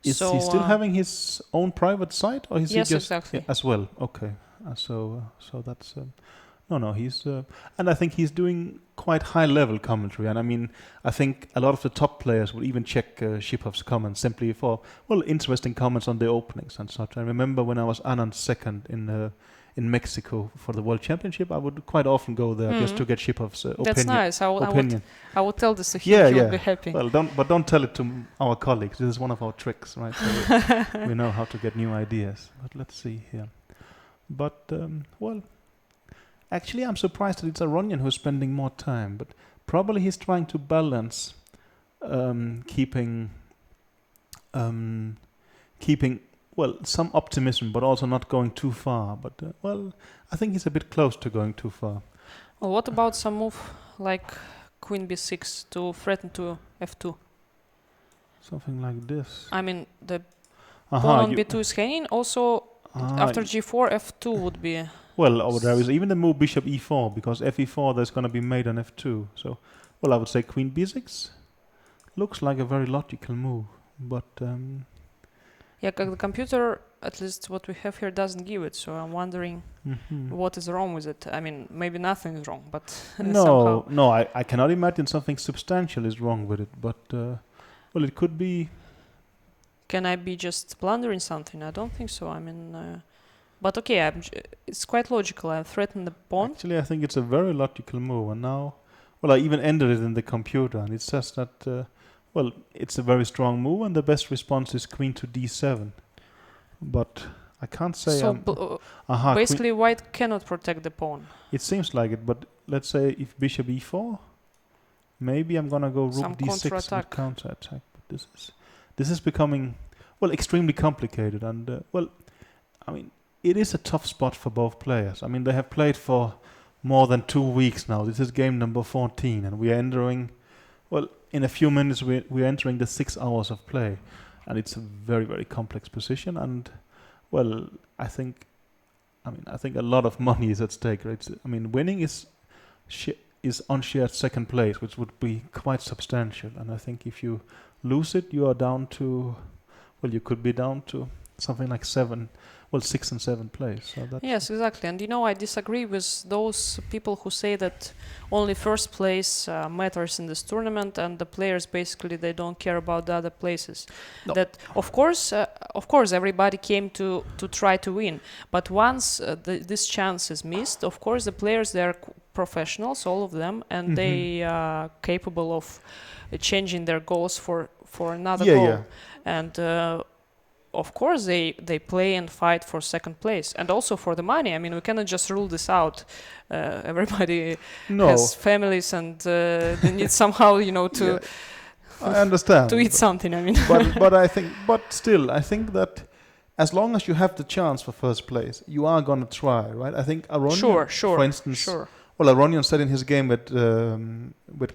Is he still having his own private site, or is he just exactly. As well? Okay, so that's he's and I think he's doing quite high level commentary, and I mean I think a lot of the top players will even check Shipov's comments simply for interesting comments on the openings and such. I remember when I was Anand's second in Mexico for the World Championship, I would quite often go there just to get Shipov's opinion. That's nice. I would tell this to him. Yeah, he would be happy. Well, don't tell it to our colleagues. This is one of our tricks, right? So we know how to get new ideas. But let's see here. But actually, I'm surprised that it's Aronian who's spending more time. But probably he's trying to balance keeping some optimism, but also not going too far. But I think he's a bit close to going too far. Well, what about some move like Queen b6 to threaten to f2? Something like this. I mean, the pawn on b2 is hanging. Also, after g4, f2 would be. Well, there is even the move bishop e4, because fe4 there's going to be made on f2. So, I would say queen b6 looks like a very logical move, but. Yeah, the computer, at least what we have here, doesn't give it. So I'm wondering what is wrong with it. I mean, maybe nothing is wrong, but somehow. No, I cannot imagine something substantial is wrong with it. But it could be. Can I be just blundering something? I don't think so. I mean, But okay, it's quite logical. I threatened the pawn. Actually, I think it's a very logical move, and now, well, I even entered it in the computer, and it says that, well, it's a very strong move, and the best response is queen to d7. But I can't say. So basically, white cannot protect the pawn. It seems like it, but let's say if bishop e4, maybe I'm gonna go rook d6 with counter-attack. But this is becoming, well, extremely complicated, and well, I mean, it is a tough spot for both players. I mean, they have played for more than 2 weeks now. This is game number 14, and we are entering, well, in a few minutes we're entering the 6 hours of play, and it's a very, very complex position. And well, I think a lot of money is at stake. Right? I mean, winning is unshared second place, which would be quite substantial. And I think if you lose it, you are down to, well, you could be down to something like 6 and 7 place. So that's yes, exactly. And I disagree with those people who say that only first place matters in this tournament, and the players basically they don't care about the other places. No. That of course, everybody came to try to win, but once this chance is missed, of course the players they are professionals, all of them, and they are capable of changing their goals for another goal. Yeah. And of course, they play and fight for second place and also for the money. I mean, we cannot just rule this out. Everybody has families and they need somehow, to. Yeah, I understand. To eat something. I mean, but I think that as long as you have the chance for first place, you are gonna try, right? I think Aronian, for instance. Sure. Well, Aronian said in his game with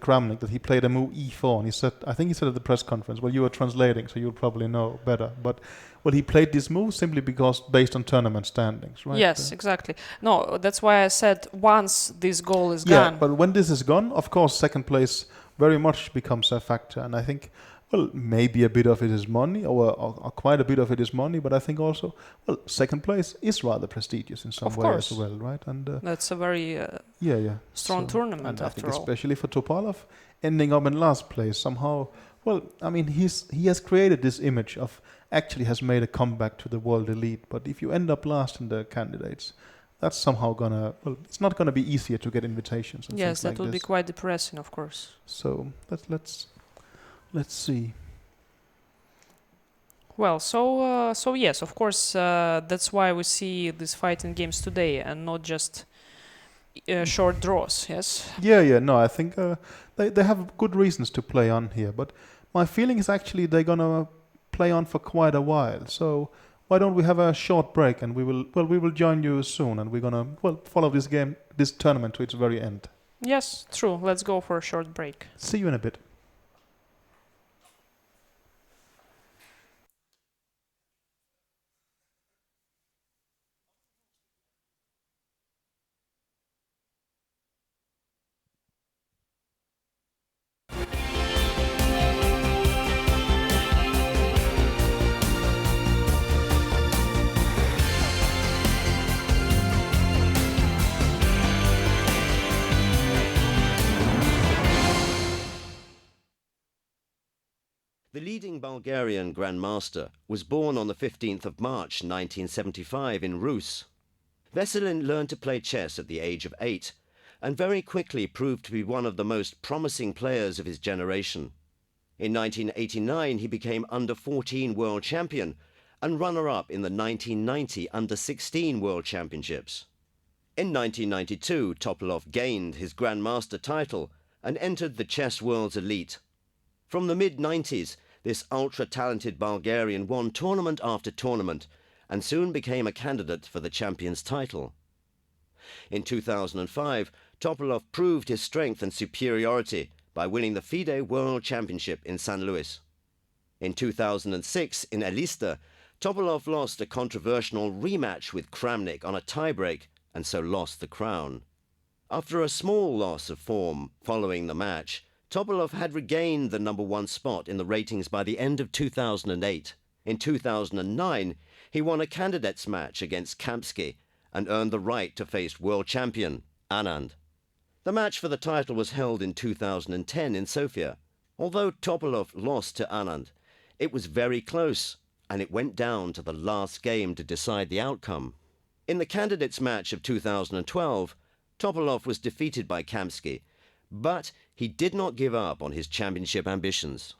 Kramnik that he played a move e4, and I think he said at the press conference, well, you were translating, so you'll probably know better, but well, he played this move simply because based on tournament standings, right? Yes, exactly. No, that's why I said once this goal is gone. Yeah, but when this is gone, of course, second place very much becomes a factor, and I think, well, maybe a bit of it is money, or quite a bit of it is money, but I think also, well, second place is rather prestigious in some way as well, right? And that's a very strong tournament, and after I think especially for Topalov, ending up in last place somehow. Well, I mean, he has created this image of actually has made a comeback to the world elite. But if you end up last in the candidates, that's somehow it's not gonna be easier to get invitations. And yes, that like would be quite depressing, of course. So let's see. Well, so yes, of course, that's why we see these fighting games today and not just short draws. Yes. Yeah. No, I think they have good reasons to play on here, but my feeling is actually they're gonna play on for quite a while. So why don't we have a short break, and we will join you soon, and we're gonna follow this tournament to its very end. Yes, true. Let's go for a short break. See you in a bit. The leading Bulgarian Grandmaster was born on the 15th of March 1975 in Rus. Veselin learned to play chess at the age of 8 and very quickly proved to be one of the most promising players of his generation. In 1989 he became under-14 world champion and runner-up in the 1990 under-16 world championships. In 1992 Topalov gained his Grandmaster title and entered the chess world's elite. From the mid-90s, this ultra-talented Bulgarian won tournament after tournament and soon became a candidate for the champion's title. In 2005, Topalov proved his strength and superiority by winning the FIDE World Championship in San Luis. In 2006, in Elista, Topalov lost a controversial rematch with Kramnik on a tiebreak and so lost the crown. After a small loss of form following the match, Topalov had regained the #1 spot in the ratings by the end of 2008. In 2009, he won a candidates match against Kamsky and earned the right to face world champion Anand. The match for the title was held in 2010 in Sofia. Although Topalov lost to Anand, it was very close, and it went down to the last game to decide the outcome. In the candidates match of 2012, Topalov was defeated by Kamsky, but he did not give up on his championship ambitions.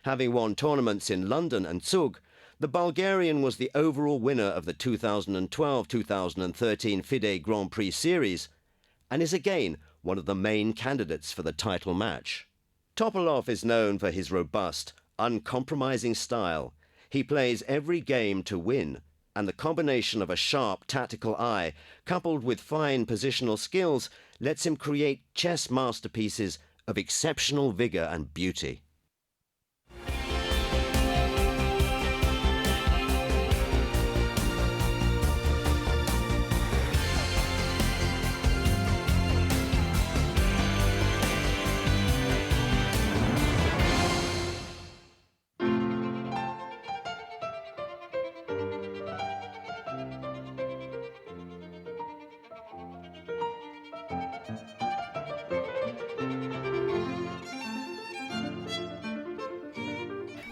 Having won tournaments in London and Zug, the Bulgarian was the overall winner of the 2012-2013 FIDE Grand Prix Series and is again one of the main candidates for the title match. Topalov is known for his robust, uncompromising style. He plays every game to win, and the combination of a sharp tactical eye coupled with fine positional skills lets him create chess masterpieces of exceptional vigor and beauty.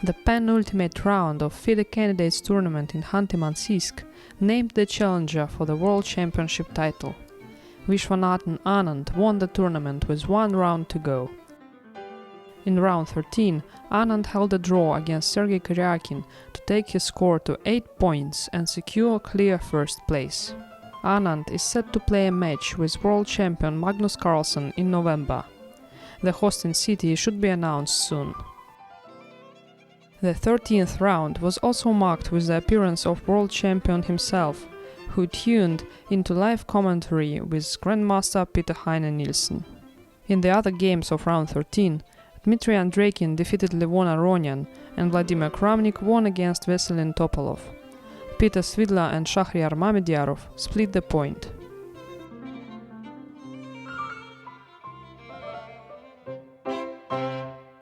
The penultimate round of FIDE Candidates Tournament in Khanty-Mansiysk named the challenger for the World Championship title. Vishwanathan Anand won the tournament with one round to go. In round 13, Anand held a draw against Sergei Karyakin to take his score to 8 points and secure clear first place. Anand is set to play a match with world champion Magnus Carlsen in November. The hosting city should be announced soon. The 13th round was also marked with the appearance of world champion himself, who tuned into live commentary with Grandmaster Peter Heine Nielsen. In the other games of round 13, Dmitry Andreikin defeated Levon Aronian and Vladimir Kramnik won against Veselin Topalov. Peter Svidla and Shahryar Mamediyarov split the point.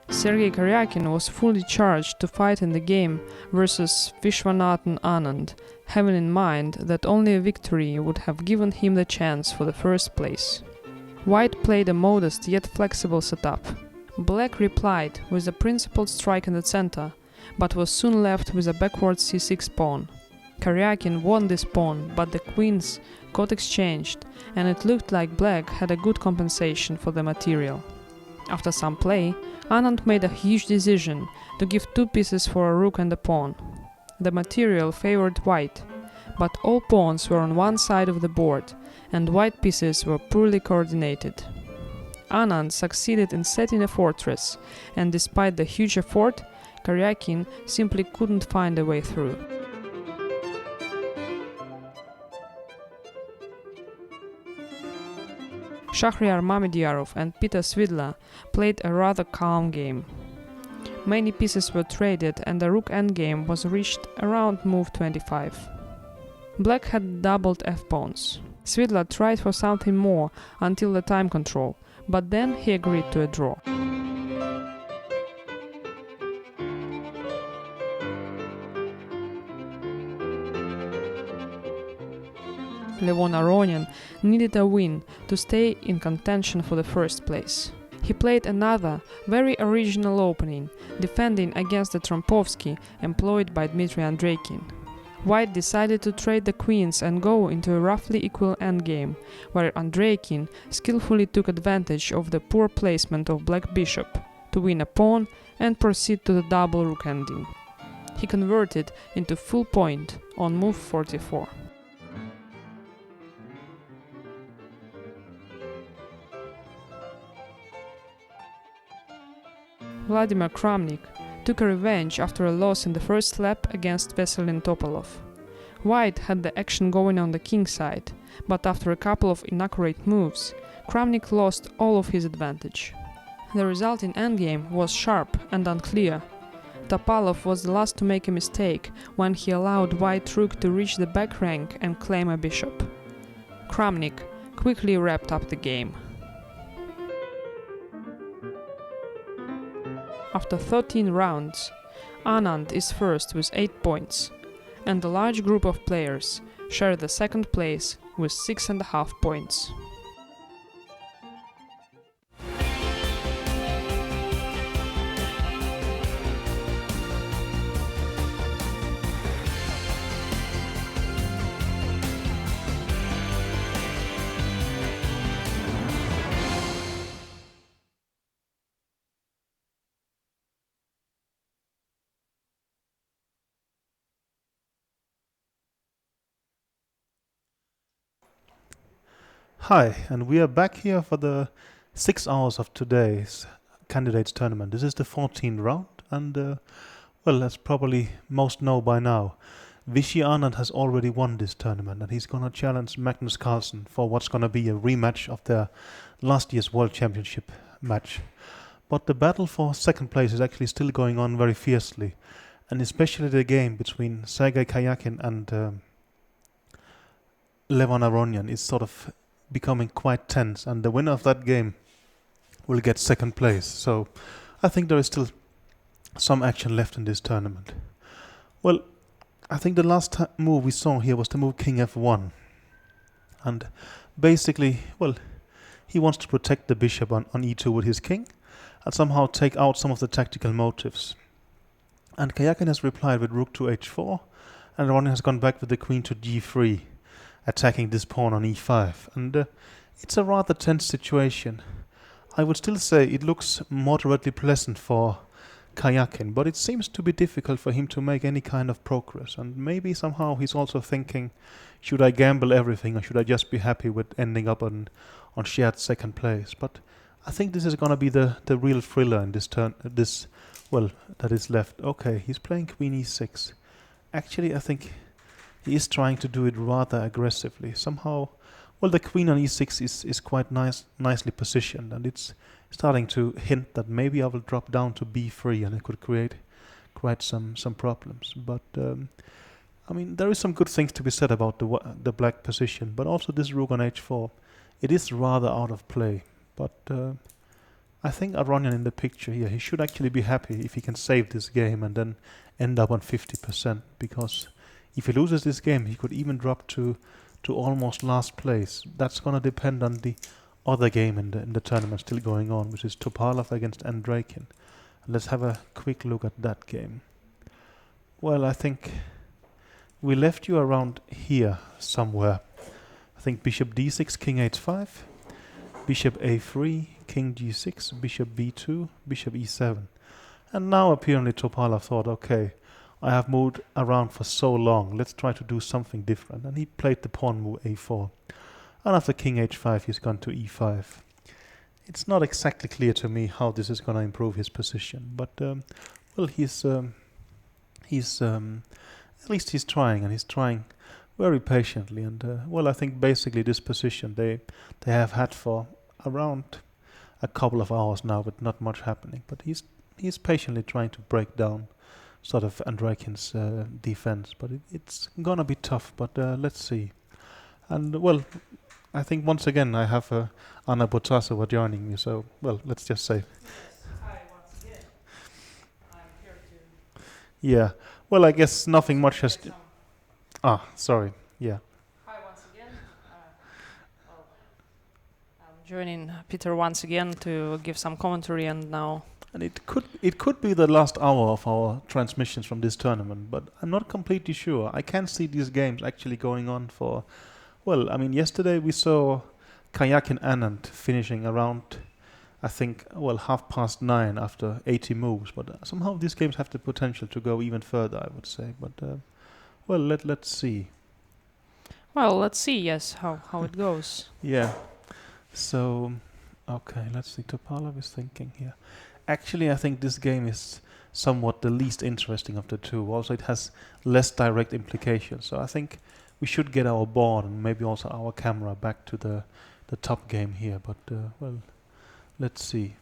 Sergei Karyakin was fully charged to fight in the game versus Vishwanathan Anand, having in mind that only a victory would have given him the chance for the first place. White played a modest yet flexible setup. Black replied with a principled strike in the center, but was soon left with a backward c6 pawn. Karyakin won this pawn, but the queens got exchanged, and it looked like Black had a good compensation for the material. After some play, Anand made a huge decision to give 2 pieces for a rook and a pawn. The material favored White, but all pawns were on one side of the board, and White pieces were poorly coordinated. Anand succeeded in setting a fortress, and despite the huge effort, Karyakin simply couldn't find a way through. Shahryar Mamediyarov and Peter Svidla played a rather calm game. Many pieces were traded and the rook endgame was reached around move 25. Black had doubled f-pawns. Svidla tried for something more until the time control, but then he agreed to a draw. Levon Aronian needed a win to stay in contention for the first place. He played another, very original opening, defending against the Trompovsky employed by Dmitry Andreikin. White decided to trade the queens and go into a roughly equal endgame, where Andreikin skillfully took advantage of the poor placement of Black bishop to win a pawn and proceed to the double rook ending. He converted into full point on move 44. Vladimir Kramnik took a revenge after a loss in the first lap against Veselin Topalov. White had the action going on the king side, but after a couple of inaccurate moves, Kramnik lost all of his advantage. The resulting endgame was sharp and unclear. Topalov was the last to make a mistake when he allowed White rook to reach the back rank and claim a bishop. Kramnik quickly wrapped up the game. After 13 rounds, Anand is first with 8 points, and a large group of players share the second place with 6.5 points. Hi, and we are back here for the 6 hours of today's candidates tournament. This is the 14th round, and well, as probably most know by now, Vichy Anand has already won this tournament, and he's gonna challenge Magnus Carlsen for what's gonna be a rematch of their last year's World Championship match. But the battle for second place is actually still going on very fiercely, and especially the game between Sergei Karyakin and Levon Aronian is sort of becoming quite tense, and the winner of that game will get second place. So I think there is still some action left in this tournament. Well, I think the last move we saw here was the move King F1, and basically, well, he wants to protect the bishop on E2 with his king and somehow take out some of the tactical motives. And Karyakin has replied with rook to H4, and Aronian has gone back with the queen to G3, attacking this pawn on E5, and it's a rather tense situation. I would still say it looks moderately pleasant for Karyakin, but it seems to be difficult for him to make any kind of progress, and maybe somehow he's also thinking, should I gamble everything or should I just be happy with ending up on shared second place? But I think this is going to be the real thriller in this turn, that is left. Okay, he's playing queen E6. Actually, I think he is trying to do it rather aggressively. Somehow, well, the queen on E6 is quite nicely positioned, and it's starting to hint that maybe I will drop down to B3 and it could create quite some problems. But I mean, there is some good things to be said about the black position, but also this rook on H4, it is rather out of play. But I think Aronian in the picture here, he should actually be happy if he can save this game and then end up on 50%, because if he loses this game, he could even drop to almost last place. That's going to depend on the other game in the tournament still going on, which is Topalov against Andrakin. Let's have a quick look at that game. Well, I think we left you around here somewhere. I think bishop d6, king h5, bishop a3, king g6, bishop b2, bishop e7. And now apparently Topalov thought, okay, I have moved around for so long, let's try to do something different. And he played the pawn move a4. And after king h5, he's gone to e5. It's not exactly clear to me how this is going to improve his position, but well, he's at least he's trying, and he's trying very patiently. And well, I think basically this position they have had for around a couple of hours now, with not much happening. But he's patiently trying to break down sort of Andrakin's defense, but it's gonna be tough. But let's see. And well, I think once again I have Anna Botasova joining me. So well, let's just say. Hi once again. I'm here to. Yeah. Well, I guess nothing much has. Sorry. Yeah. Hi once again. Well, I'm joining Peter once again to give some commentary, and now. And it could be the last hour of our transmissions from this tournament, but I'm not completely sure. I can see these games actually going on for, well, I mean, yesterday we saw Karyakin Anand finishing around, I think, well, 9:30 after 80 moves, but somehow these games have the potential to go even further, I would say. But well, let's see. Well, let's see. Yes, how it goes. Yeah. So, okay, let's see. Topalov is thinking here. Actually, I think this game is somewhat the least interesting of the two. Also, it has less direct implications. So I think we should get our board and maybe also our camera back to the top game here. But well, let's see.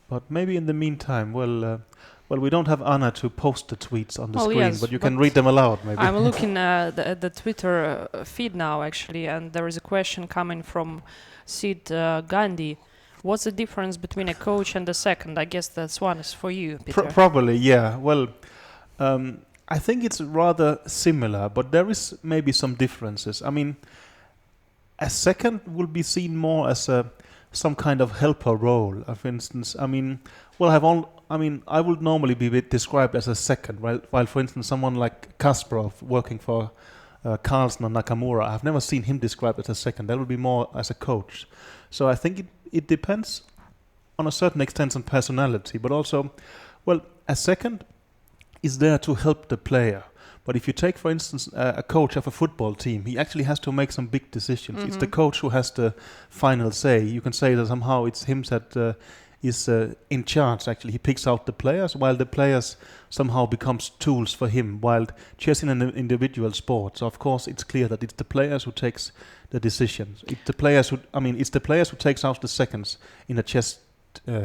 But maybe in the meantime, well, we don't have Anna to post the tweets on the screen, yes, but you can read them aloud, maybe. I'm looking at the Twitter feed now, actually, and there is a question coming from Sid Gandhi. What's the difference between a coach and a second? I guess that's one is for you, Peter. Probably, yeah. Well, I think it's rather similar, but there is maybe some differences. I mean, a second will be seen more as some kind of helper role. For instance, I mean, well, I would normally be described as a second, while for instance, someone like Kasparov working for Carlsen or Nakamura, I've never seen him described as a second. That would be more as a coach. So I think it depends on a certain extent on personality, but also, well, a second is there to help the player. But if you take, for instance, a coach of a football team, he actually has to make some big decisions. It's the coach who has the final say. You can say that somehow it's him that is in charge. Actually, he picks out the players, while the players somehow becomes tools for him. While chess is an individual sport, so of course it's clear that it's the players who takes the decisions. It's the players who takes out the seconds in a chess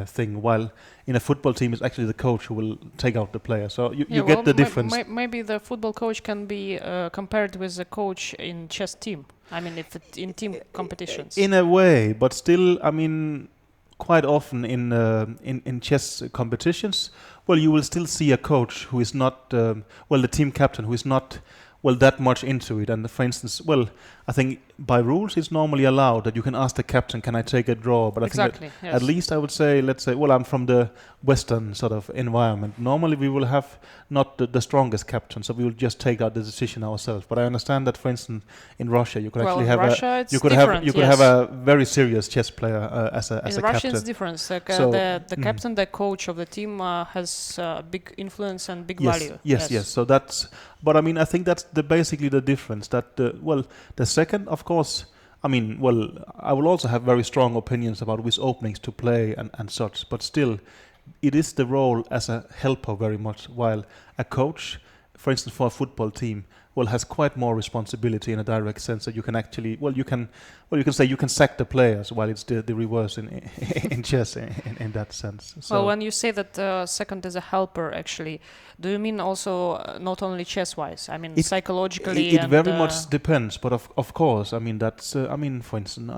thing, while in a football team it's actually the coach who will take out the player. So you get the difference. Maybe the football coach can be compared with the coach in chess team. I mean, if it, in team competitions. In a way, but still, I mean, quite often in chess competitions, well, you will still see a coach who is not, the team captain who is not, that much into it. And for instance, I think by rules it's normally allowed that you can ask the captain, can I take a draw? But I think that at least I would say, let's say, I'm from the Western sort of environment. Normally we will have not the strongest captain, so we will just take out the decision ourselves. But I understand that, for instance, in Russia you could actually have have a very serious chess player as a captain. In Russia it's different. Like, so, the captain, the coach of the team has big influence and big value. Yes. So that's. But I mean, I think that's basically the difference. That the second, of course, I mean, I will also have very strong opinions about which openings to play and such. But still, it is the role as a helper very much. While a coach, for instance, for a football team, has quite more responsibility in a direct sense that you can actually, you can say you can sack the players, while it's the reverse in chess in that sense. So well, when you say that second is a helper, actually, do you mean also not only chess-wise? I mean, psychologically. It very much depends, but of course, I mean that's for instance,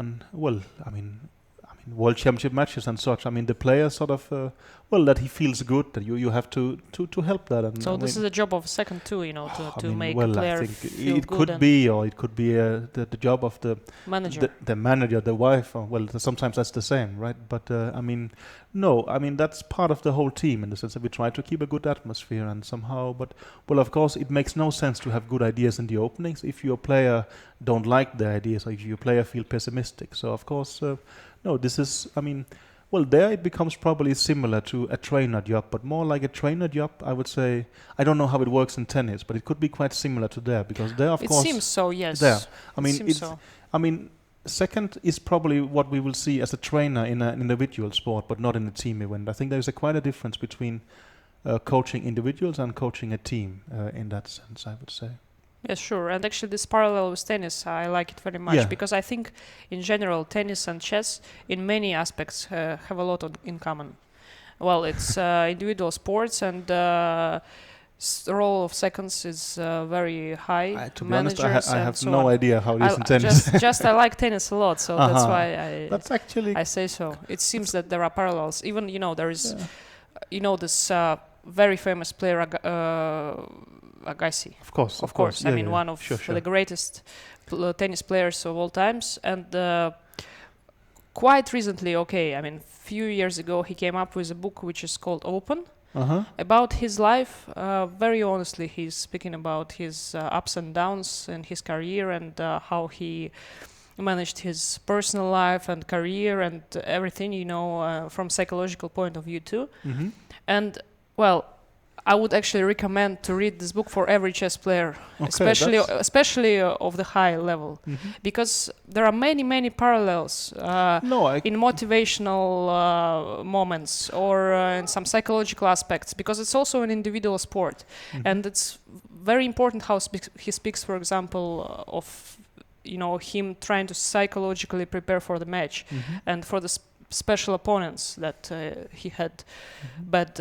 World Championship matches and such. I mean, the player sort of that he feels good, that you have to help that. And so this is a job of second too, to make a player feel it good. Could be, or it could be the job of the manager, the manager, the wife. Sometimes that's the same, right? But that's part of the whole team in the sense that we try to keep a good atmosphere and somehow. But of course, it makes no sense to have good ideas in the openings if your player don't like the ideas, or if your player feel pessimistic. So of course. No, this is, there it becomes probably similar to a trainer job, but more like a trainer job, I would say. I don't know how it works in tennis, but it could be quite similar to there, because there, of course... It seems so, yes. There. Second is probably what we will see as a trainer in an individual sport, but not in a team event. I think there's quite a difference between coaching individuals and coaching a team in that sense, I would say. Yes, sure. And actually this parallel with tennis, I like it very much, because I think in general tennis and chess in many aspects have a lot in common. Well, it's individual sports, and the role of seconds is very high. To be honest, I have no idea how it is in tennis. Just I like tennis a lot, so that's why that's actually I say so. It seems that there are parallels. Even, there is, this very famous player, Agassi. Of course. I mean, one of the greatest tennis players of all times. And quite recently, few years ago, he came up with a book which is called Open. About his life. Very honestly, he's speaking about his ups and downs in his career, and how he managed his personal life and career and everything, from psychological point of view too. And, I would actually recommend to read this book for every chess player, especially of the high level, because there are many parallels in motivational moments or in some psychological aspects, because it's also an individual sport, and it's very important how he speaks, for example, of him trying to psychologically prepare for the match and for the special opponents that he had, but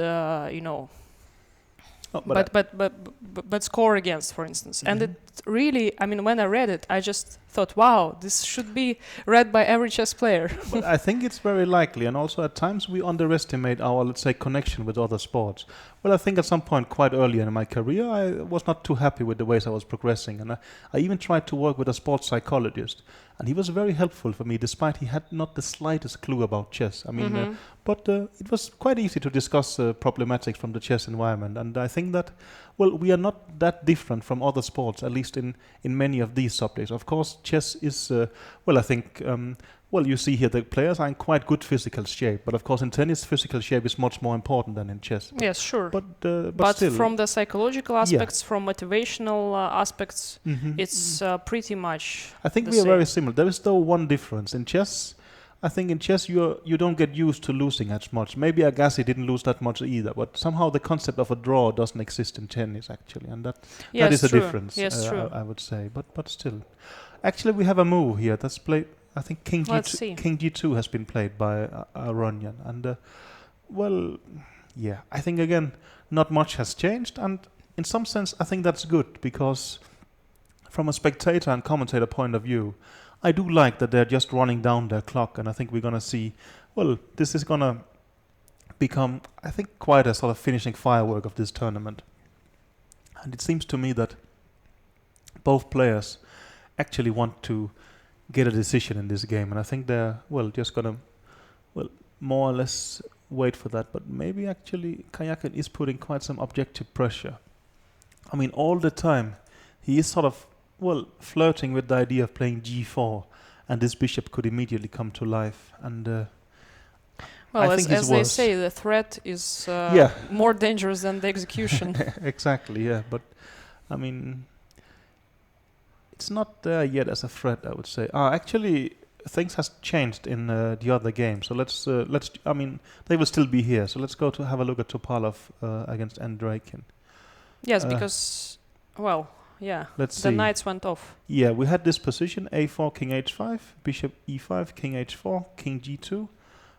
but score against, for instance. And it really, when I read it, I just thought, wow, this should be read by every chess player. But I think it's very likely, and also at times we underestimate our, let's say, connection with other sports. Well, I think at some point quite early in my career, I was not too happy with the ways I was progressing, and I even tried to work with a sports psychologist, and he was very helpful for me, despite he had not the slightest clue about chess. But it was quite easy to discuss problematics from the chess environment, and I think that, we are not that different from other sports, at least in many of these subjects. Of course, chess is, I think, well, you see here the players are in quite good physical shape, but of course in tennis physical shape is much more important than in chess. Yes, sure. But still, from the psychological aspects, from motivational aspects, Mhm. it's pretty much I think the we are same. very similar. There is though one difference in chess. I think in chess you don't get used to losing as much. Maybe Agassi didn't lose that much either, but somehow the concept of a draw doesn't exist in tennis actually, and that Yes, is a true. difference. Yes, true. I would say, but still, actually we have a move here that's played. I think King Let's G2, see. King G2 has been played by Aronian, and well, yeah, I think again not much has changed, and in some sense I think that's good because from a spectator and commentator point of view, I do like that they're just running down their clock, and I think we're gonna see, well, this is gonna become, I think, quite a sort of finishing firework of this tournament, and it seems to me that both players actually want to get a decision in this game, and I think they're, well, just gonna, well, more or less wait for that, but maybe actually Kayakin is putting quite some objective pressure. I mean, all the time he is sort of, well, flirting with the idea of playing g4, and this bishop could immediately come to life, and Well, I think as he's they worse. say, the threat is Yeah. more dangerous than the execution. Exactly, yeah, but I mean, it's not there yet as a threat, I would say. Actually, things has changed in the other game, so let's. I mean, they will still be here, so let's go to have a look at Topalov against Andrakin. Yes, because, well, yeah, Let's the see. knights went off. Yeah, we had this position: a4, king h5, bishop e5, king h4, king g2,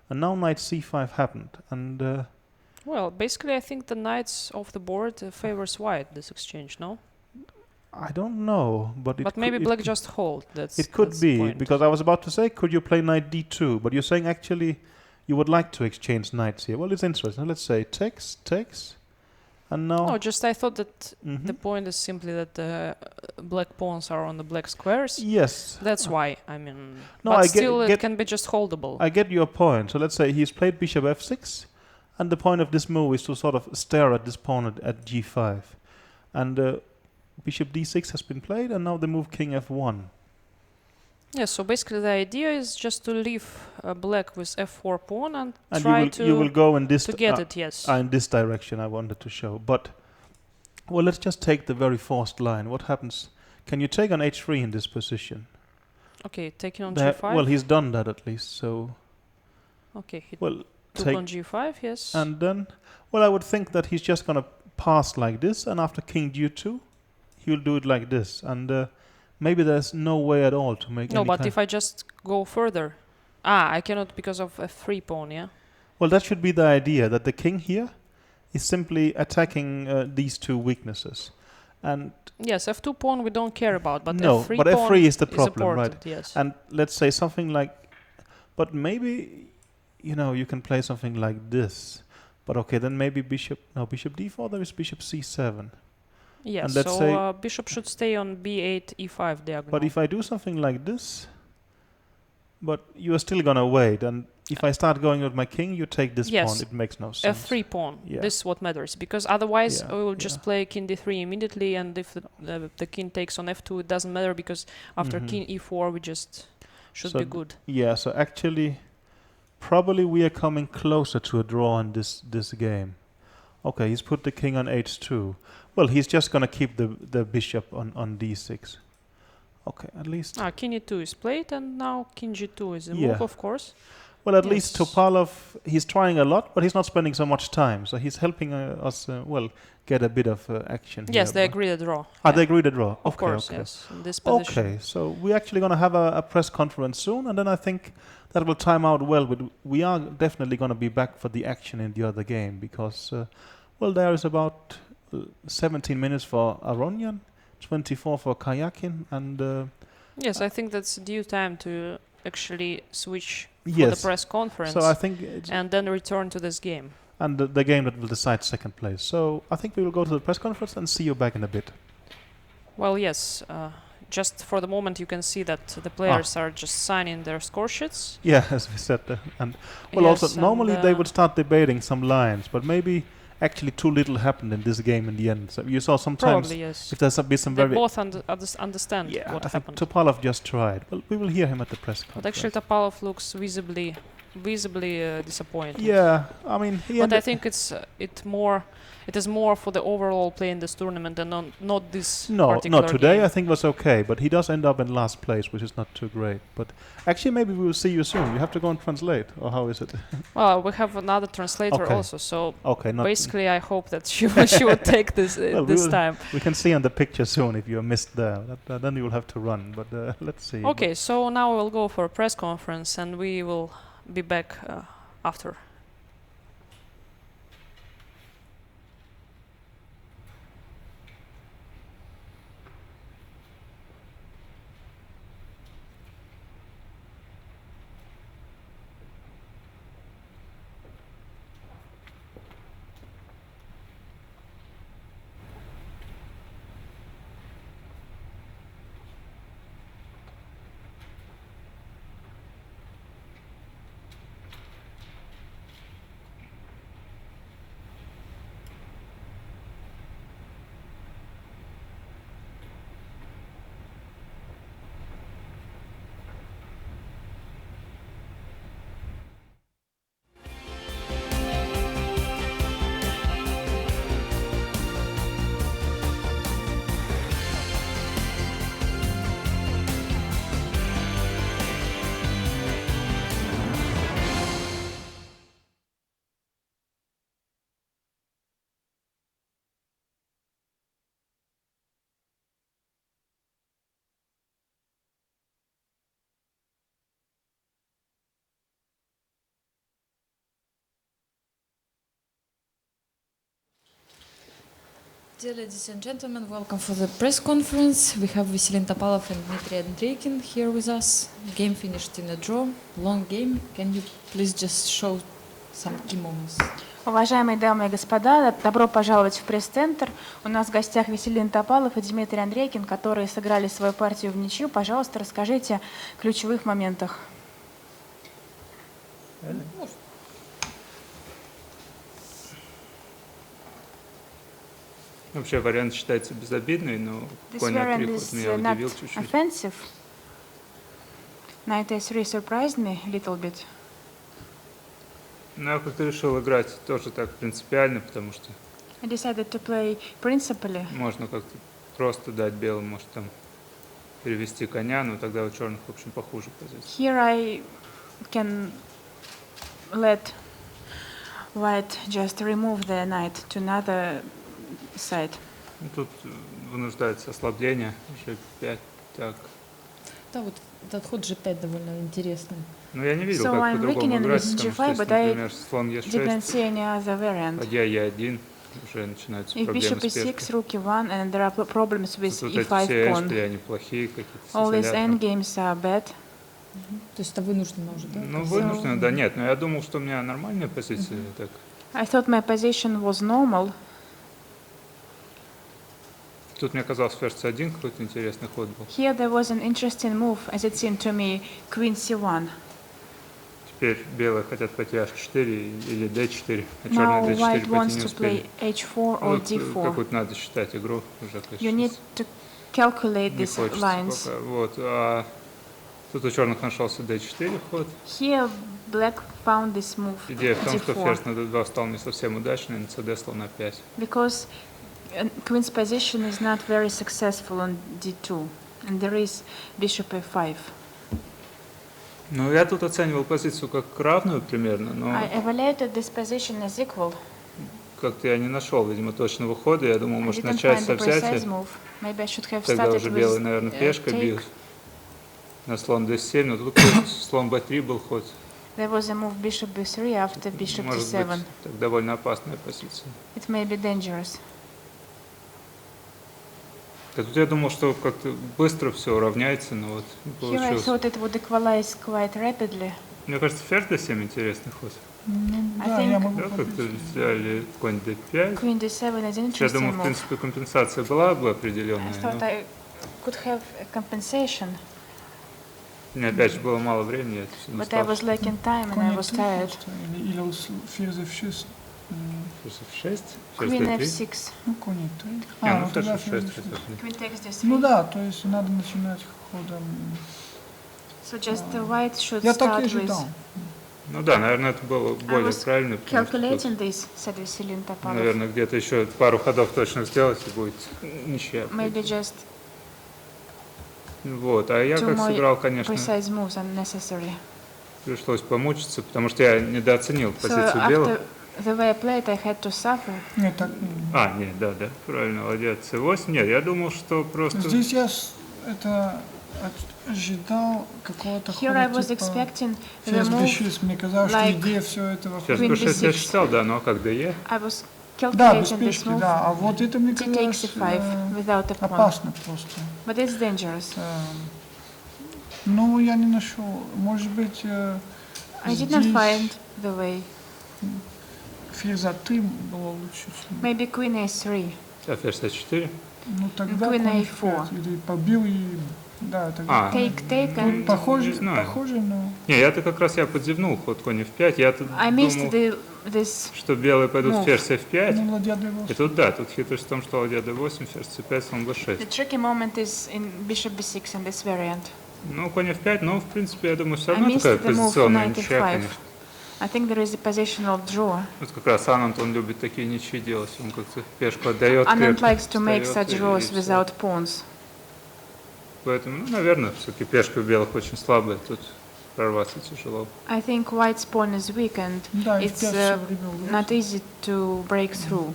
and now knight c5 happened, and Well, basically, I think the knights off the board favors white, this exchange, no? I don't know, but But maybe black just hold. That's it could that's the be, point. because I was about to say, could you play knight d2? But you're saying actually you would like to exchange knights here. Well, it's interesting. Let's say takes, and now. No, just I thought that Mhm. the point is simply that the black pawns are on the black squares. Yes. That's why, I mean. No, but I still, get it can be just holdable. I get your point. So let's say he's played bishop f6, and the point of this move is to sort of stare at this pawn at g5. And bishop d6 has been played, and now the move king f1. Yes, so basically the idea is just to leave black with f4 pawn and And try you will go in this to get it, yes. in this direction I wanted to show. But well, let's just take the very forced line. What happens? Can you take on h3 in this position? Okay, taking on That- g5. Well, he's done that at least. So Okay, he well, took take on g5, yes. and then, well, I would think that he's just gonna pass like this, and after king g2, he will do it like this, and maybe there's no way at all to make. No, any but kind if I just go further, I cannot because of f3 pawn, yeah. well, that should be the idea, that the king here is simply attacking these two weaknesses, and Yes, f2 pawn we don't care about, but no, f3 but pawn f3 is the problem, important, right? Yes. And let's say something like, but maybe, you know, you can play something like this, but okay, then maybe bishop d4. There is bishop c7. Yes, and let's so say bishop should stay on b8, e5 diagonal. But if I do something like this, but you are still gonna wait, and if I start going with my king, you take this Yes. pawn. It makes no sense. f3 pawn. Yeah. This is what matters, because otherwise Yeah, we will just play king d3 immediately, and if the king takes on f2, it doesn't matter, because after Mhm. king e4 we just should be good. Yeah, so actually, probably we are coming closer to a draw in this game. Okay, he's put the king on h2. Well, he's just gonna keep the bishop on d6. Okay, at least. King e2 is played, and now king g2 is a Yeah. move, of course. Well, at Yes. least Topalov, he's trying a lot, but he's not spending so much time. So he's helping us, well, get a bit of action. Yes, here, they but- agree the draw. They agree the draw. Of Okay, course, okay. yes. In this position. Okay, so we're actually going to have a press conference soon, and then I think that will time out well. We are definitely going to be back for the action in the other game, because, well, there is about 17 minutes for Aronian, 24 for Kayakin, and Yes, I think that's due time to actually switch for Yes. the press conference. So I think it's- and then return to this game. and the game that will decide second place. So I think we will go to the press conference and see you back in a bit. Well, yes. Just for the moment, you can see that the players are just signing their score sheets. Yeah, as we said, and well, Yes, also normally and, they would start debating some lines, but maybe actually too little happened in this game in the end. So you saw sometimes Probably, yes. if there's been some They very both understand yeah, what I think happened. Topalov just tried. Well, we will hear him at the press conference. But actually, Topalov looks visibly disappointed. Yeah, I mean, but I think it is more for the overall play in this tournament and not this particular today game. I think was okay, but he does end up in last place, which is not too great. But actually, maybe we will see you soon. You have to go and translate, or how is it? Well, we have another translator okay. also, so basically I hope that she would take this this time. We can see on the picture soon if you're missed there. Then you will have to run, but let's see. Okay, so now we'll go for a press conference and we will be back after. Dear ladies and gentlemen, welcome for the press conference. We have Vasilin Topalov and Dmitry Andreikin here with us. Game finished in a draw, long game. Can you please just show some key moments? Уважаемые дамы и господа, добро пожаловать в пресс-центр. У нас в гостях Василин Топалов и Дмитрий Андрейкин, которые сыграли свою партию в ничью. Пожалуйста, расскажите о ключевых моментах. Вообще вариант считается безобидный, но конь на 3 ход меня удивил чуть-чуть. Knight A3 surprised me a little bit. Ну, я как-то решил играть тоже так принципиально, потому что I decided to play principally. Можно как-то просто дать белым, может там перевести коня, но тогда у черных, в общем, похуже позиция. Here I can let white just remove the knight to another side. Тут вынуждается ослабление, уже 5, так. Да, вот этот ход G5 довольно интересный. Ну, я не видел, как по-другому играть, потому что, если, например, слон E6, ладья E1, уже начинаются проблемы с пешкой. If bishop E6, rook E1, and there are problems with Тут E5 все pawn. эшпили, они плохие, какие-то All these сицилиаторы. endgames are bad. То есть это вынужденно уже, да? Ну, вынужденно, да, нет, но я думал, что у меня нормальная позиция, так. I thought my position was normal. Тут мне казалось, ферзь C1 какой-то интересный ход был. Here there was an interesting move, as it seemed to me, Queen C1. Теперь белые хотят пойти H4 или D4, а Now черные D4 white пойти wants не to успели. play H4 or D4. Какую-то надо считать игру уже. You need to calculate не these хочется lines. пока. Вот, а тут у черных нашелся D4 ход. Here black found this move, Идея в том, что D4. ферзь на D2 стал не совсем удачный, на CD слон A5. Because Queen's position is not very successful on D2, and there is bishop A5. Ну, я тут оценивал позицию как равную примерно, но I evaluated this position as equal. как-то я не нашел, видимо, точного хода. Я думал, I может, didn't начать find со the precise взятия. move. Maybe I should have Тогда started уже with белый, наверное, пешкой take. бил на слон D7, но тут слон B3 был ход. There was a move bishop B3 after bishop Может D7. быть, так довольно опасная позиция. It may be dangerous. Да тут я думал, что как-то быстро все уравняется, но вот не Here I получилось. thought it would equalize quite rapidly. Мне кажется, ферзь D7 интересный ход. I think Да, как-то взяли конь D5. Queen D7 is an Я interesting думаю, в move. принципе, компенсация была бы I определенная, thought но I could have a compensation, мне опять же было мало времени, я это всё не but I стал. was lacking time and I was tired. Или ферзь F6. Ферзь F6, ферзь Queen D3. F6. Ну, конь E3. Не, ну ну тогда ферзь ферзь F6 хотя бы. Queen takes this. Ну да, то есть надо начинать ходом. So just white should Я так и start with. ожидал. Ну да, наверное, это было более правильно. потому что тут, Calculating this, said Василий Топалов. наверное, где-то еще пару ходов точно сделать и будет ничья. Maybe just Вот, а я two как more сыграл, конечно, precise moves unnecessary. пришлось помучиться, потому что я недооценил So позицию белых. after the way I played, I had to suffer. Нет, так. Нет, да, правильно, ладья C8. Нет, я думал, что просто... Здесь я это ожидал какого-то Here I хода was типа expecting the ферзь move b6. Мне казалось, что like идея все этого... Ферзь Queen B6 я B6. считал, да, но как DE? I was Да, без calculating this пешки, move. да. А вот это, мне T takes казалось, C5 without a pawn. опасно просто. But it's dangerous. Ну, я не нашел. Может быть, I did not find the way. Ферзь А3 было лучше. Maybe Queen A3. А ферзь А4? Ну, тогда Queen конь A4. F5. Или побил и... Да, тогда... Take Тут and... похоже, Не знаю. но... Не, я-то как раз подзевнул ход конь F5. Я-то I missed думал, this что белые пойдут move. ферзь F5. Ну, ладья D8. И тут, да, тут хитрость в том, что ладья D8, ферзь C5, слон The B6. tricky moment is in bishop B6 in this variant. Ну, конь F5, но, в принципе, я думаю, все I равно missed такая the move позиционная knight ничья, F5. конечно. I think there is a positional draw. Вот как раз Ананд, он любит такие ничьи делать. Он как-то пешку отдает, Anand клетку likes to make встает, such и draws всё. without pawns. Поэтому, ну, наверное, все-таки пешка у белых очень слабая, тут прорваться тяжело. I think white's pawn is weak and Да, it's F5 всё время not easy to break through.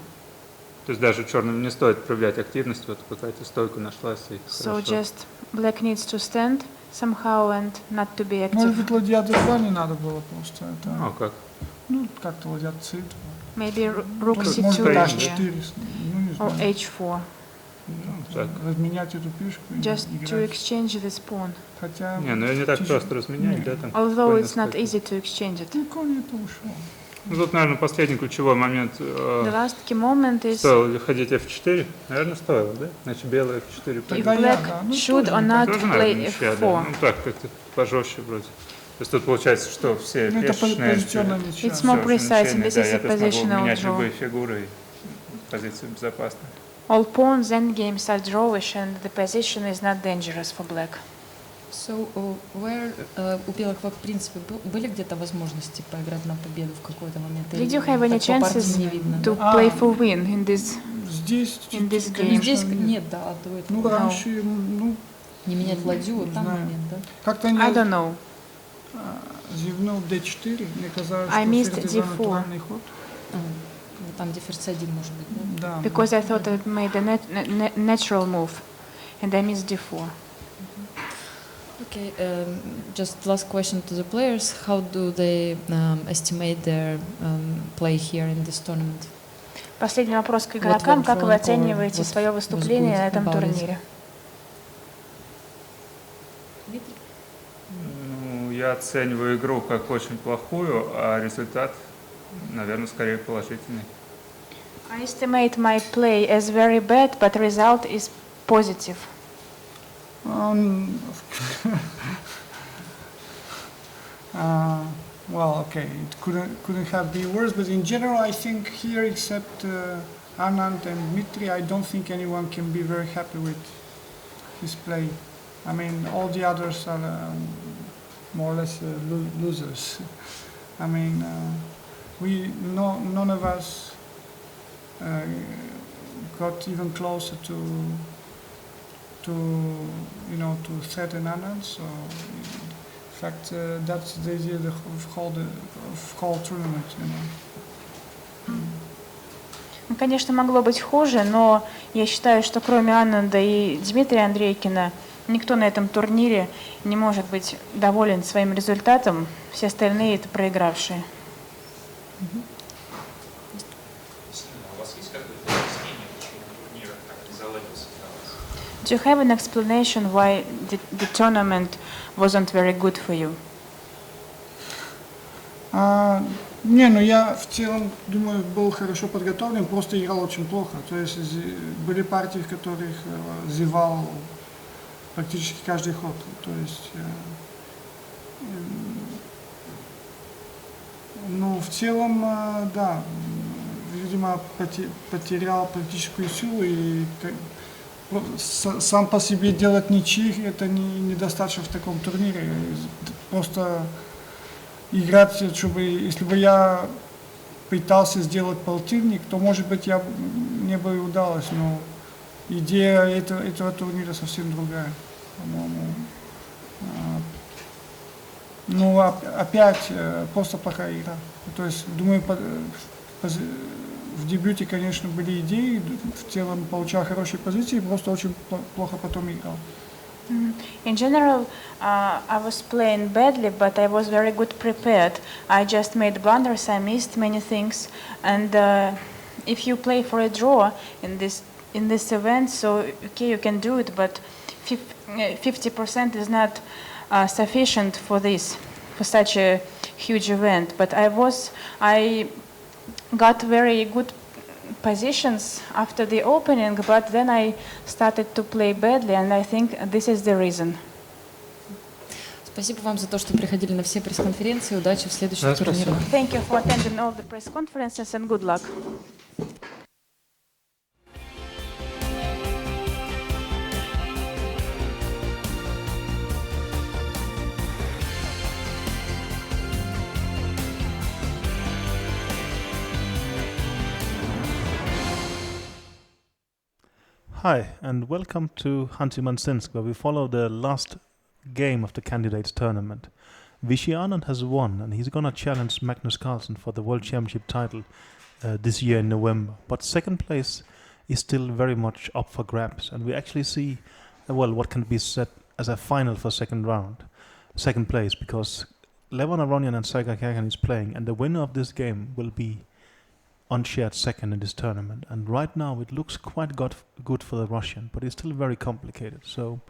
То есть даже черным не стоит проявлять активность, вот какая-то стойка нашлась и So хорошо. just black needs to stand somehow and not to be Может active. быть, ладья D2 не надо было просто. Это... Ну, а как? Ну, как-то ладья C2. Maybe rook Может, C2 H4, here. ну, не Or знаю. H4. Ну, так. Разменять эту пешку и Just to играть. exchange this pawn. Хотя... Не, ну ее не так тяжело. просто разменять, да, там. Although конь it's not наскакивает. easy to exchange it. Ну, конь это ушел. Ну, тут, наверное, последний ключевой момент. The last key moment is Стоило ли ходить F4? Наверное, стоило, да? Значит, белые F4 if пойдет. black should or not Тоже, play наверное, ничья, да. F4. Ну, так, как-то пожестче вроде. То есть тут получается, что все Ну, это пешечные... позиционная ничья. It's more всё уже precise, ничейные, and this да, is a я то есть могу positional менять draw. любые фигуры, и позиция безопасна. All pawns and games are drawish and the position is not dangerous for black. So, where у белых, в принципе, были где-то возможности поиграть на победу в какой-то момент? Did you have any Так по партии chances не видно, to да? play for win in this Здесь, in this Ну, game? здесь нет, да, до этого. Ну, раньше, ну, Не менять ладью, вот там знаю. момент, да? Как-то I не don't know. зевнул D4, мне казалось, I что missed ферзь D2 D4. натуральный ход. Вот там, где ферзь 1, может быть, да? Да. Because I thought I made a natural move, and I missed D4. Okay, just last question to the players. How do they estimate their play here in this tournament? Последний вопрос к What игрокам. went Как вы wrong or оцениваете what свое was выступление good на этом about it? турнире? Ну, я оцениваю игру как очень плохую, а результат, наверное, скорее положительный. I estimate my play as very bad, but result is positive. Well, okay, it couldn't have been worse, but in general, I think here, except Anand and Dmitry, I don't think anyone can be very happy with his play. I mean, all the others are more or less losers. I mean, none of us got even closer to threaten Anand. So, in fact, that's the idea of whole tournament, you know. Ну, конечно, могло быть хуже, но я считаю, что кроме Ананда и Дмитрия Андрейкина никто на этом турнире не может быть доволен своим результатом. Все остальные — это проигравшие. У вас есть какое-то объяснение, почему турнир так не заладился для вас? Do you have an explanation why the tournament wasn't very good for you? Не, ну я в целом, думаю, был хорошо подготовлен, просто играл очень плохо. То есть были партии, в которых зевал практически каждый ход. То есть, ну, в целом, да, видимо, потерял практическую силу, и сам по себе делать ничьих это недостаточно в таком турнире. Просто играть, чтобы, если бы я пытался сделать полтинник, то, может быть, мне бы удалось, но идея этого турнира совсем другая, по-моему. Ну, опять просто плохая игра. То есть, думаю, в дебюте, конечно, были идеи, в целом получал хорошие позиции, просто очень плохо потом играл. In general, I was playing badly, but I was very good prepared. I just made blunders, I missed many things, and if you play for a draw in this event, so okay, you can do it, but 50% is not sufficient for such a huge event. But I got very good positions after the opening, but then I started to play badly, and I think this is the reason. Спасибо вам за то, что приходили на все пресс-конференции. Удачи в следующих турнирах. Thank you for attending all the press conferences and good luck. Hi, and welcome to Hanti-Mansinsk, where we follow the last game of the candidates tournament. Vishy Anand has won, and he's going to challenge Magnus Carlsen for the World Championship title this year in November. But second place is still very much up for grabs, and we actually see, what can be set as a final for second place, because Levon Aronian and Sergei Kagan is playing, and the winner of this game will be unshared second in this tournament. And right now it looks quite good for the Russian, but it's still very complicated. So,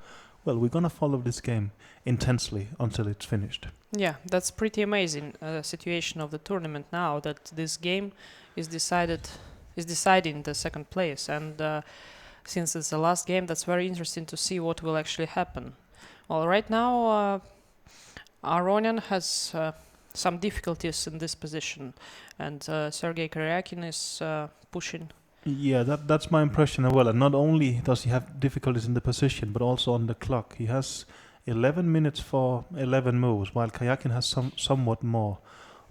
we're gonna follow this game intensely until it's finished. Yeah, that's pretty amazing situation of the tournament now, that this game is deciding the second place, and since it's the last game, that's very interesting to see what will actually happen. Well, right now Aronian has some difficulties in this position, and Sergei Karyakin is pushing. Yeah, that's my impression as well. And not only does he have difficulties in the position, but also on the clock. He has 11 minutes for 11 moves, while Karyakin has somewhat more.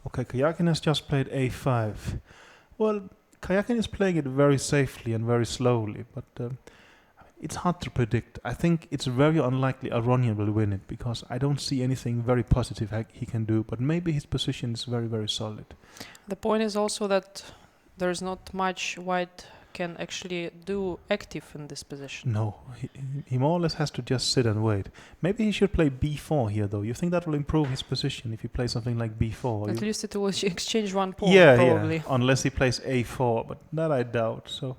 Okay, Karyakin has just played a5. Well, Karyakin is playing it very safely and very slowly, but it's hard to predict. I think it's very unlikely Aronian will win it, because I don't see anything very positive he can do, but maybe his position is very, very solid. The point is also that there's not much White can actually do active in this position. No, he more or less has to just sit and wait. Maybe he should play b4 here, though. You think that will improve his position if he plays something like b4? At least it will exchange one pawn, probably. Yeah, unless he plays a4, but that I doubt. So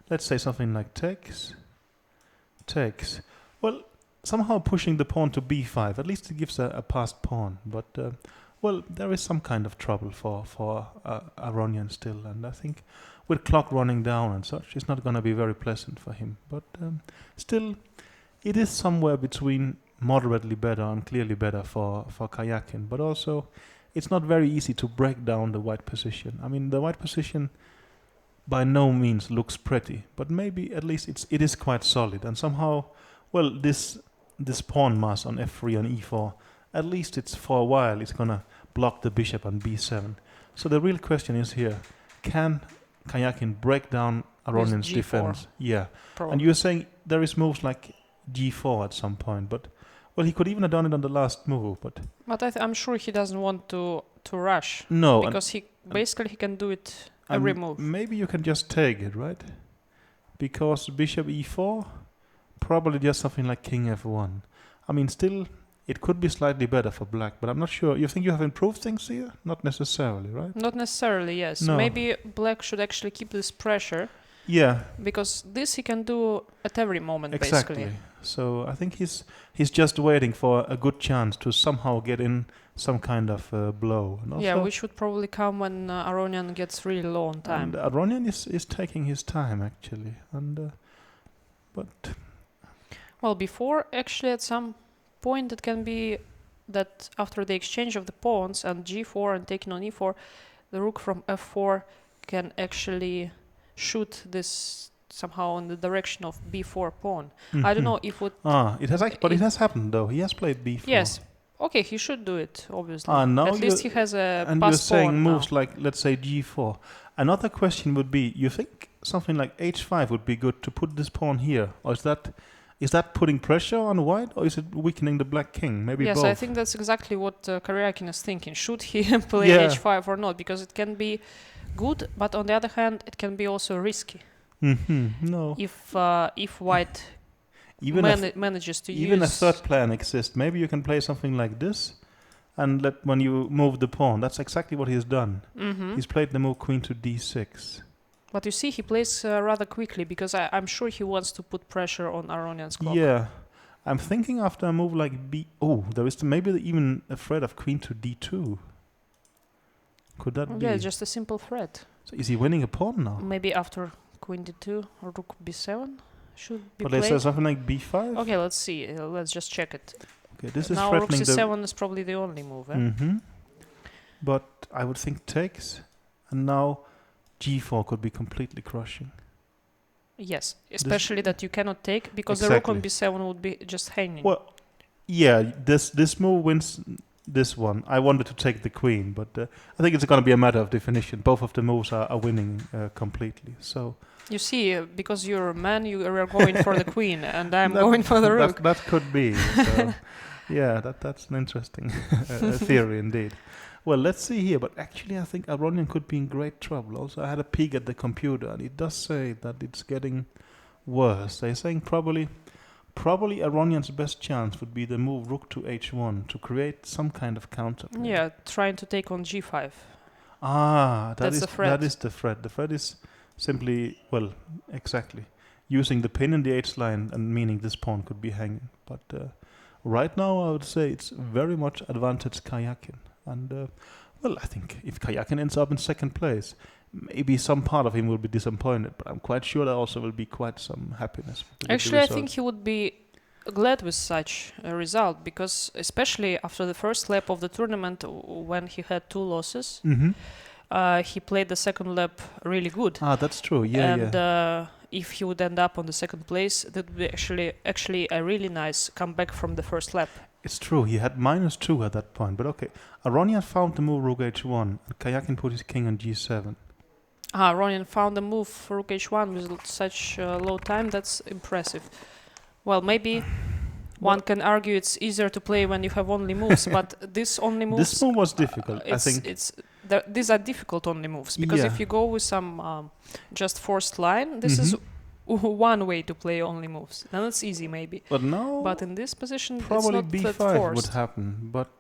let's say something like takes. Well, somehow pushing the pawn to b5, at least it gives a passed pawn. But, there is some kind of trouble for Aronian still. And I think with clock running down and such, it's not going to be very pleasant for him. But still, it is somewhere between moderately better and clearly better for Karyakin. But also, it's not very easy to break down the white position. I mean, the white position by no means looks pretty, but maybe at least it is quite solid. And somehow, this pawn mass on f3 and e4, at least it's for a while, it's going to block the bishop on b7. So the real question is here, can Karyakin break down Aronian's defense? Yeah. Probably. And you're saying there is moves like g4 at some point, but he could even have done it on the last move. But I'm sure he doesn't want to rush. No. Because he can do it every move. Maybe you can just take it, right? Because bishop e4, probably just something like king f1. I mean, still, it could be slightly better for black, but I'm not sure. You think you have improved things here? Not necessarily, right? Not necessarily, yes. No. Maybe black should actually keep this pressure. Yeah. Because this he can do at every moment, exactly. Basically. So I think he's just waiting for a good chance to somehow get in some kind of blow. And yeah, which would probably come when Aronian gets really low on time. And Aronian is taking his time, actually. And but... Well, before, actually, at some point, it can be that after the exchange of the pawns and g4 and taking on e4, the rook from f4 can actually shoot this somehow in the direction of b4 pawn. I don't know if it has happened though. He has played b4. Yes. Okay, he should do it, obviously. Now at least he has a and pass you're saying pawn moves now. like, let's say, g4. Another question would be, you think something like h5 would be good to put this pawn here? Or is that putting pressure on white, or is it weakening the black king? Maybe yes, both. I think that's exactly what Karyakin is thinking. Should he play h5 or not? Because it can be good, but on the other hand, it can be also risky. No. If white manages to even use... a third plan exists. Maybe you can play something like this, and when you move the pawn, that's exactly what he's done. He's played the move queen to d6. But you see, he plays rather quickly, because I'm sure he wants to put pressure on Aronian's clock. Yeah. I'm thinking after a move like b... Oh, there is maybe even a threat of queen to d2. Could that be? Yeah, just a simple threat. So is he winning a pawn now? Maybe after queen d2 or rook b7 should be but played. But there's something like b5? Okay, let's see. Let's just check it. Okay, this is now rook threatening c7 is probably the only move. But I would think takes, and now g4 could be completely crushing. Yes, especially that you cannot take, because the rook on b7 would be just hanging. Well, yeah, this move wins this one. I wanted to take the queen, but I think it's going to be a matter of definition. Both of the moves are winning completely. So you see, because you're a man, you are going for the queen, and I'm going for the rook. That could be. So, yeah, that's an interesting theory indeed. Well, let's see here. But actually, I think Aronian could be in great trouble. Also, I had a peek at the computer, and it does say that it's getting worse. They're saying probably Aronian's best chance would be the move rook to h1 to create some kind of counter. Yeah, trying to take on g5. That's the threat. That is the threat. The threat is simply, exactly, using the pin in the h line and meaning this pawn could be hanging. But right now, I would say it's very much advantage Karyakin. And, I think if Karyakin ends up in second place, maybe some part of him will be disappointed, but I'm quite sure there also will be quite some happiness. Actually, I think he would be glad with such a result, because especially after the first lap of the tournament, when he had 2 losses, he played the second lap really good. That's true. Yeah, and if he would end up on the second place, that would be actually a really nice comeback from the first lap. It's true, he had -2 at that point, but okay. Aronian found the move rook h1, and Karyakin put his king on g7. Aronian found the move for rook h1 with such low time. That's impressive. Well, maybe one can argue it's easier to play when you have only moves, but this only moves... This move was difficult, I think. These are difficult only moves, because if you go with some just forced line, this is one way to play only moves. Then it's easy, maybe. But in this position, probably it's not b5 forced. would happen. But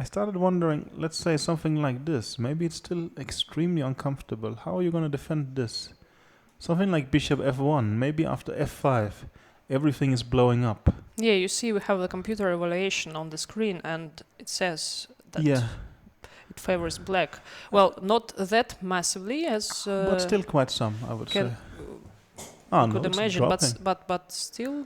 I started wondering, let's say something like this. Maybe it's still extremely uncomfortable. How are you going to defend this? Something like bishop f1. Maybe after f5, everything is blowing up. Yeah, you see, we have the computer evaluation on the screen, and it says that it favors black. Well, not that massively as... but still quite some, I would say. Could imagine, but still.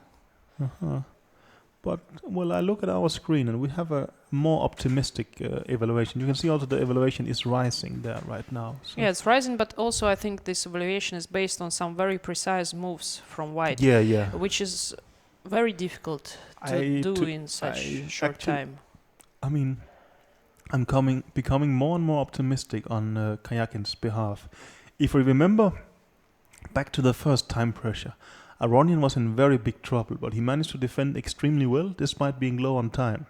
But I look at our screen and we have a more optimistic evaluation. You can see also the evaluation is rising there right now. So. Yeah, it's rising, but also I think this evaluation is based on some very precise moves from white. Yeah. Which is very difficult to do in such short time. I mean, I'm becoming more and more optimistic on Karyakin's behalf. If we remember back to the first time pressure, Aronian was in very big trouble, but he managed to defend extremely well despite being low on time.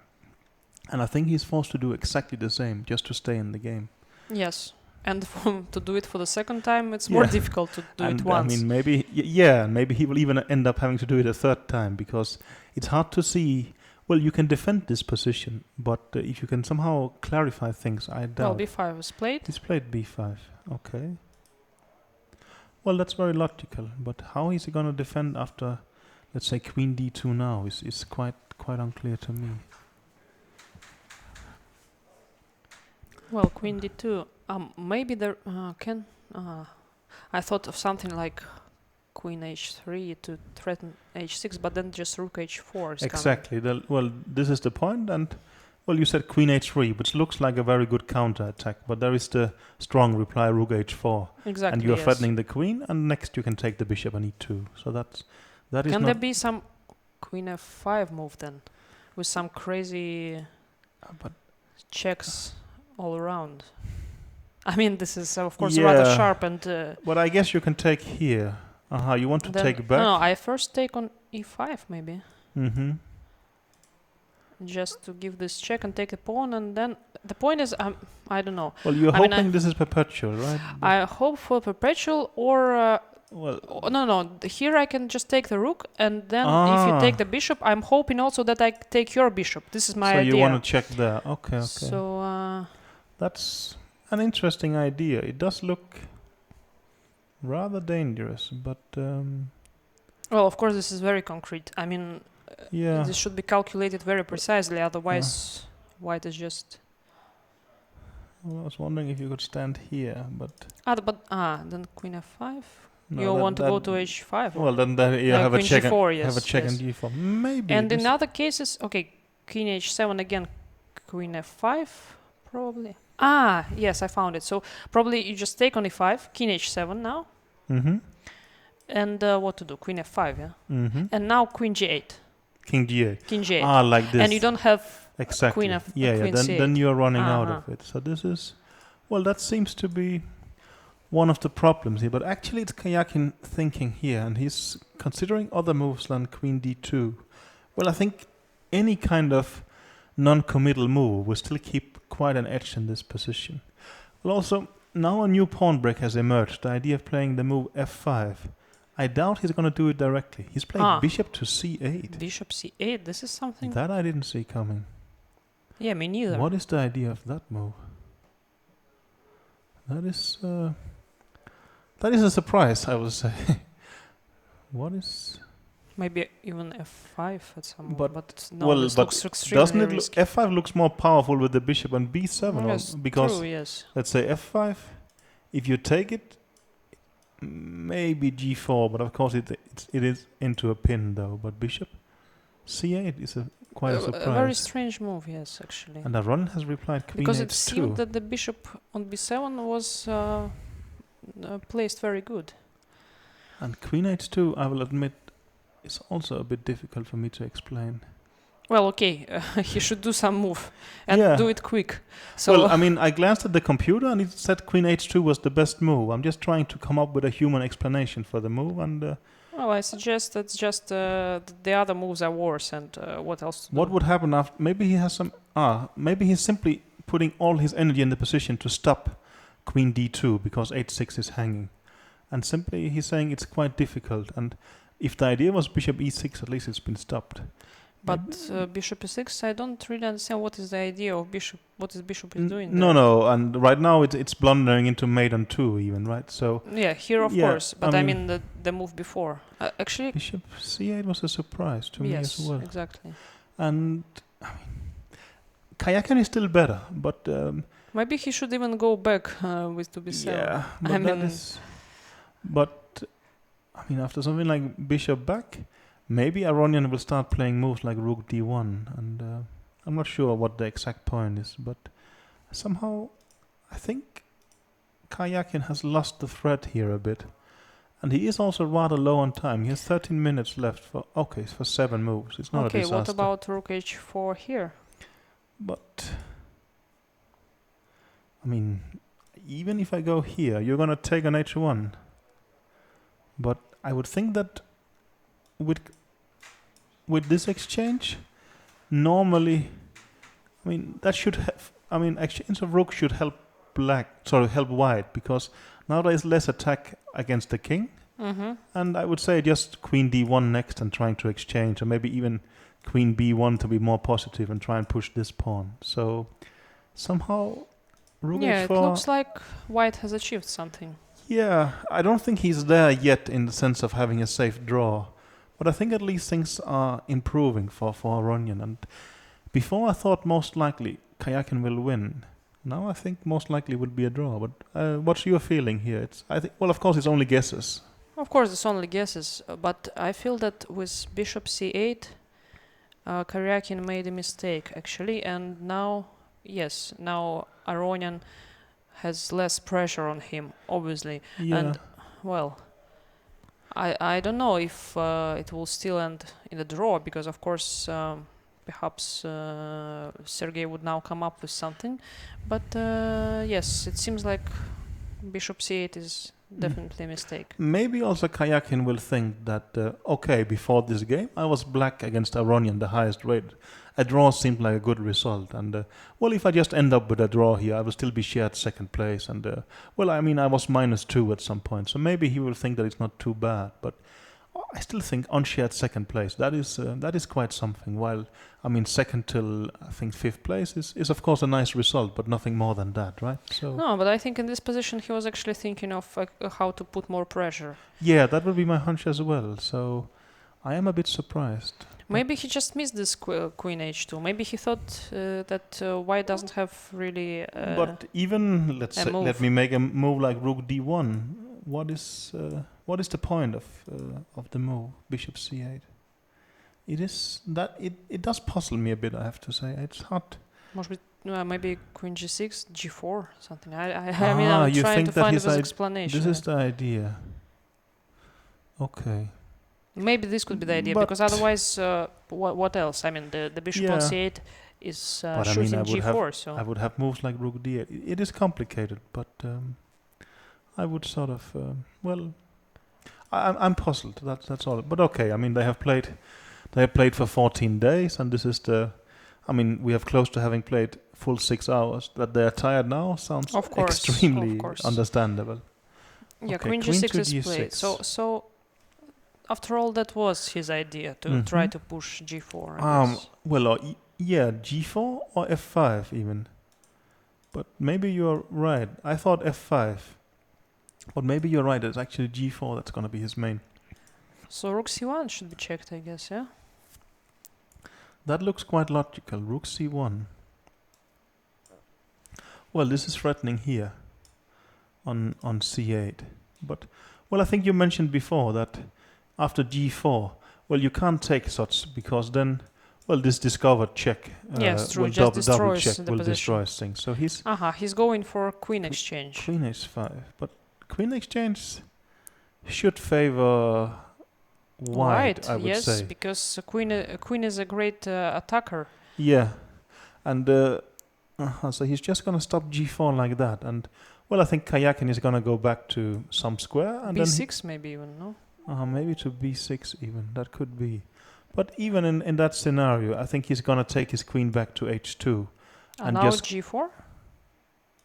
And I think he's forced to do exactly the same just to stay in the game. Yes, and to do it for the second time, it's more difficult to do it once. I mean, maybe he will even end up having to do it a third time, because it's hard to see. Well, you can defend this position, but if you can somehow clarify things, I doubt. Well, b5 was played. He's played b5, okay. Well, that's very logical, but how is he going to defend after, let's say, queen d2 now is quite unclear to me. Well, queen d2, maybe there can... I thought of something like queen h3 to threaten h6, but then just rook h4 is exactly. Well, this is the point, and Well, you said queen h3, which looks like a very good counter-attack, but there is the strong reply rook h4. Exactly, and you're yes. threatening the queen, and next you can take the bishop on e2. So that is Can not... there be some queen f5 move then? With some crazy checks all around? I mean, this is, of course, rather sharp and... but I guess you can take here. You want to take back? No, I first take on e5, maybe. Mm-hmm. Just to give this check and take a pawn, and then the point is, I don't know. Well, you're hoping this is perpetual, right? I hope for perpetual, or no. Here I can just take the rook, and then if you take the bishop, I'm hoping also that I take your bishop. This is my idea. So you want to check there? Okay. So that's an interesting idea. It does look rather dangerous, but well, of course, this is very concrete. I mean. Yeah. This should be calculated very precisely, otherwise white is just... Well, I was wondering if you could stand here, but... then queen f5? No, you want to go to h5? Well, then you have a check g4, yes, have a check on g4. Maybe. And in other cases, okay, queen h7 again, queen f5, probably. Yes, I found it. So probably you just take on e5, king h7 now. Mm-hmm. And what to do? Queen f5, yeah? Mm-hmm. And now queen g8. King g8. King g8. Like this. And you don't have exactly. queen f queen c8. Then you're running out of it. So this is... Well, that seems to be one of the problems here. But actually it's Karjakin thinking here, and he's considering other moves than queen d2. Well, I think any kind of non-committal move will still keep quite an edge in this position. Well, also, now a new pawn break has emerged. The idea of playing the move f5. I doubt he's going to do it directly. He's playing bishop to c8. Bishop c8, this is something... That I didn't see coming. Yeah, me neither. What is the idea of that move? That is a surprise, I would say. What is... Maybe even f5 at some but point, but this looks extremely risky. F5 looks more powerful with the bishop on b7, yes, because true, yes. Let's say f5, if you take it, maybe g4, but of course it is into a pin though. But bishop c8 is quite a surprise. A very strange move, yes, actually. And Aron has replied queen because h2. it seemed that the bishop on b7 was placed very good. And queen h2, I will admit, is also a bit difficult for me to explain. Well, okay, he should do some move and do it quick. So well, I mean, I glanced at the computer and it said queen h2 was the best move. I'm just trying to come up with a human explanation for the move. And well, I suggest that's just the other moves are worse. And what else? What would happen after? Maybe he has some. Maybe he's simply putting all his energy in the position to stop queen d2 because h6 is hanging, and simply he's saying it's quite difficult. And if the idea was bishop e6, at least it's been stopped. But bishop e6, I don't really understand what is the idea of bishop. What is bishop is doing? No, and right now it's blundering into mate on 2 even, right? So yeah, here of course, but I mean the move before. Actually, bishop c8 was a surprise to me as well. Yes, exactly. And I mean, Karjakin is still better, but maybe he should even go back with to b7. Yeah, but I mean, after something like bishop back, maybe Aronian will start playing moves like rook d1, and I'm not sure what the exact point is, but somehow I think Karjakin has lost the thread here a bit, and he is also rather low on time. He has 13 minutes left for 7 moves. It's not a disaster. Okay, what about rook h4 here? But I mean, even if I go here, you're gonna take on h1. But I would think that with this exchange, normally, I mean, that should have, I mean, exchange of rook should help help white, because now there is less attack against the king. Mm-hmm. And I would say just queen d1 next and trying to exchange, or maybe even queen b1 to be more positive and try and push this pawn. So somehow rook h4... it looks like white has achieved something. Yeah, I don't think he's there yet in the sense of having a safe draw. But I think at least things are improving for Aronian. And before I thought most likely Karjakin will win. Now I think most likely would be a draw. But what's your feeling here? Well, of course, it's only guesses. Of course, it's only guesses. But I feel that with bishop c8, Karyakin made a mistake actually, and now Aronian has less pressure on him, obviously. Yeah. And well, I don't know if it will still end in a draw, because of course perhaps Sergei would now come up with something, but yes, it seems like bishop c8 is definitely a mistake. Maybe also Karyakin will think that, okay, before this game, I was black against Aronian, the highest rated. A draw seemed like a good result. And, well, if I just end up with a draw here, I will still be shared second place. And, well, I mean, I was -2 at some point. So maybe he will think that it's not too bad. But I still think unshared second place, that is quite something. While, I mean, second till, I think, 5th place is of course a nice result, but nothing more than that, right? So No, but I think in this position he was actually thinking of how to put more pressure. yeah, that would be my hunch as well. So I am a bit surprised. Maybe he just missed this queen h2. Maybe he thought that white doesn't have really But even, a move. let me make a move like rook d1. What is the point of the move, bishop c8? It does puzzle me a bit, I have to say. It's hard. Maybe queen g6, g4, something. I mean, I'm trying to find this explanation. This is the idea. Okay. Maybe this could be the idea, But because otherwise, what else? I mean, the bishop on c8 is But I shooting mean, g4, so... I would have moves like rook d8. It is complicated, but I would sort of, well, I'm puzzled. That's all. But okay, I mean, they have played for 14 days, and this is I mean, we have close to having played full 6 hours. That they are tired now sounds extremely understandable. Yeah, okay, queen g6 is played. So after all, that was his idea, to try to push g4. I guess. Well, yeah, g4 or f5 even. But maybe you're right. I thought f5. But maybe you're right. It's actually g4 that's going to be his main. So rook c1 should be checked, I guess, yeah? That looks quite logical. Rook c1. Well, this is threatening here on c8. But, well, I think you mentioned before that after g4, well, you can't take such, because then, well, this discovered check yes, true. will Just double destroys check the will position. destroy things. So he's going for queen exchange. Queen h5. But queen exchange should favor white, I would say. Yes, because queen is a great attacker. Yeah, and so he's just going to stop g4 like that. And, well, I think Karyakin is going to go back to some square. And b6 maybe even, no? Maybe to b6 even. That could be. But even in that scenario, I think he's going to take his queen back to h2. And now g4?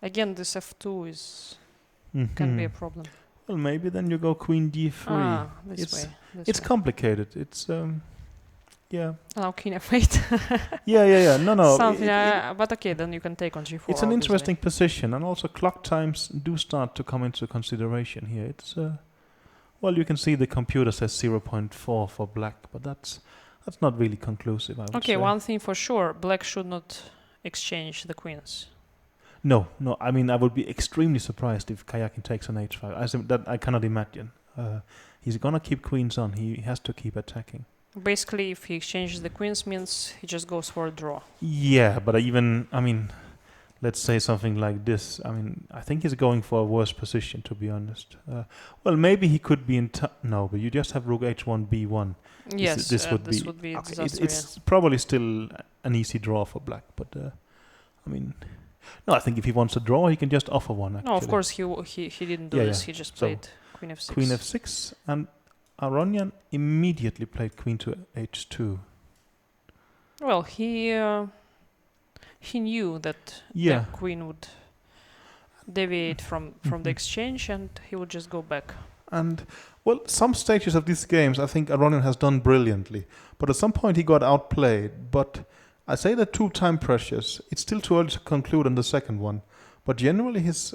Again, this f2 can be a problem. Well, maybe then you go queen d3. It's complicated. It's yeah. Now king f8. yeah. No. Something. But okay, then you can take on g4. It's an interesting position, and also clock times do start to come into consideration here. It's well, you can see the computer says 0.4 for black, but that's not really conclusive, I would say. One thing for sure: black should not exchange the queens. No. I mean, I would be extremely surprised if Karyakin takes an h5. That I cannot imagine. He's gonna keep queens on. He has to keep attacking. Basically, if he exchanges the queens, means he just goes for a draw. Yeah, but I mean, let's say something like this. I mean, I think he's going for a worse position, to be honest. Well, maybe he could be in... No, but you just have rook h1, b1. Yes, this would be a okay, disaster. it's probably still an easy draw for black, but I mean... No, I think if he wants a draw, he can just offer one, actually. No, of course he didn't do this. He just played queen f6. Queen f6, and Aronian immediately played queen to h2. Well, he knew that the queen would deviate from the exchange, and he would just go back. And, well, some stages of these games I think Aronian has done brilliantly, but at some point he got outplayed. But I say that 2 time pressures, it's still too early to conclude on the second one. But generally his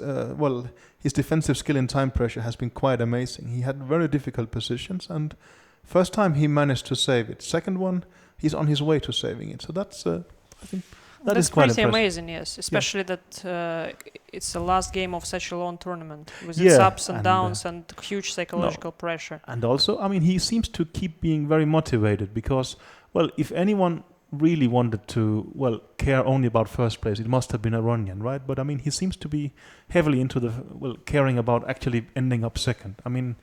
defensive skill in time pressure has been quite amazing. He had very difficult positions, and first time he managed to save it. Second one, he's on his way to saving it. So that's, I think, that's quite pretty amazing, yes. Especially that it's the last game of such a long tournament with its ups and downs and huge psychological pressure. And also, I mean, he seems to keep being very motivated because, well, if anyone really wanted to, well, care only about first place, it must have been Aronian, right? But I mean, he seems to be heavily into the, well, caring about actually ending up second. I mean,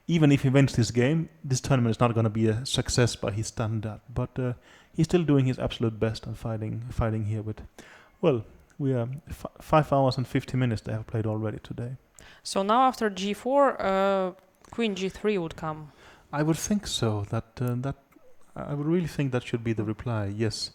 even if he wins this game, this tournament is not going to be a success by his standard. But he's still doing his absolute best and fighting here with, well, we are 5 hours and 50 minutes they have played already today. So now after g4, queen g3 would come. I would think so. I would really think that should be the reply. Yes.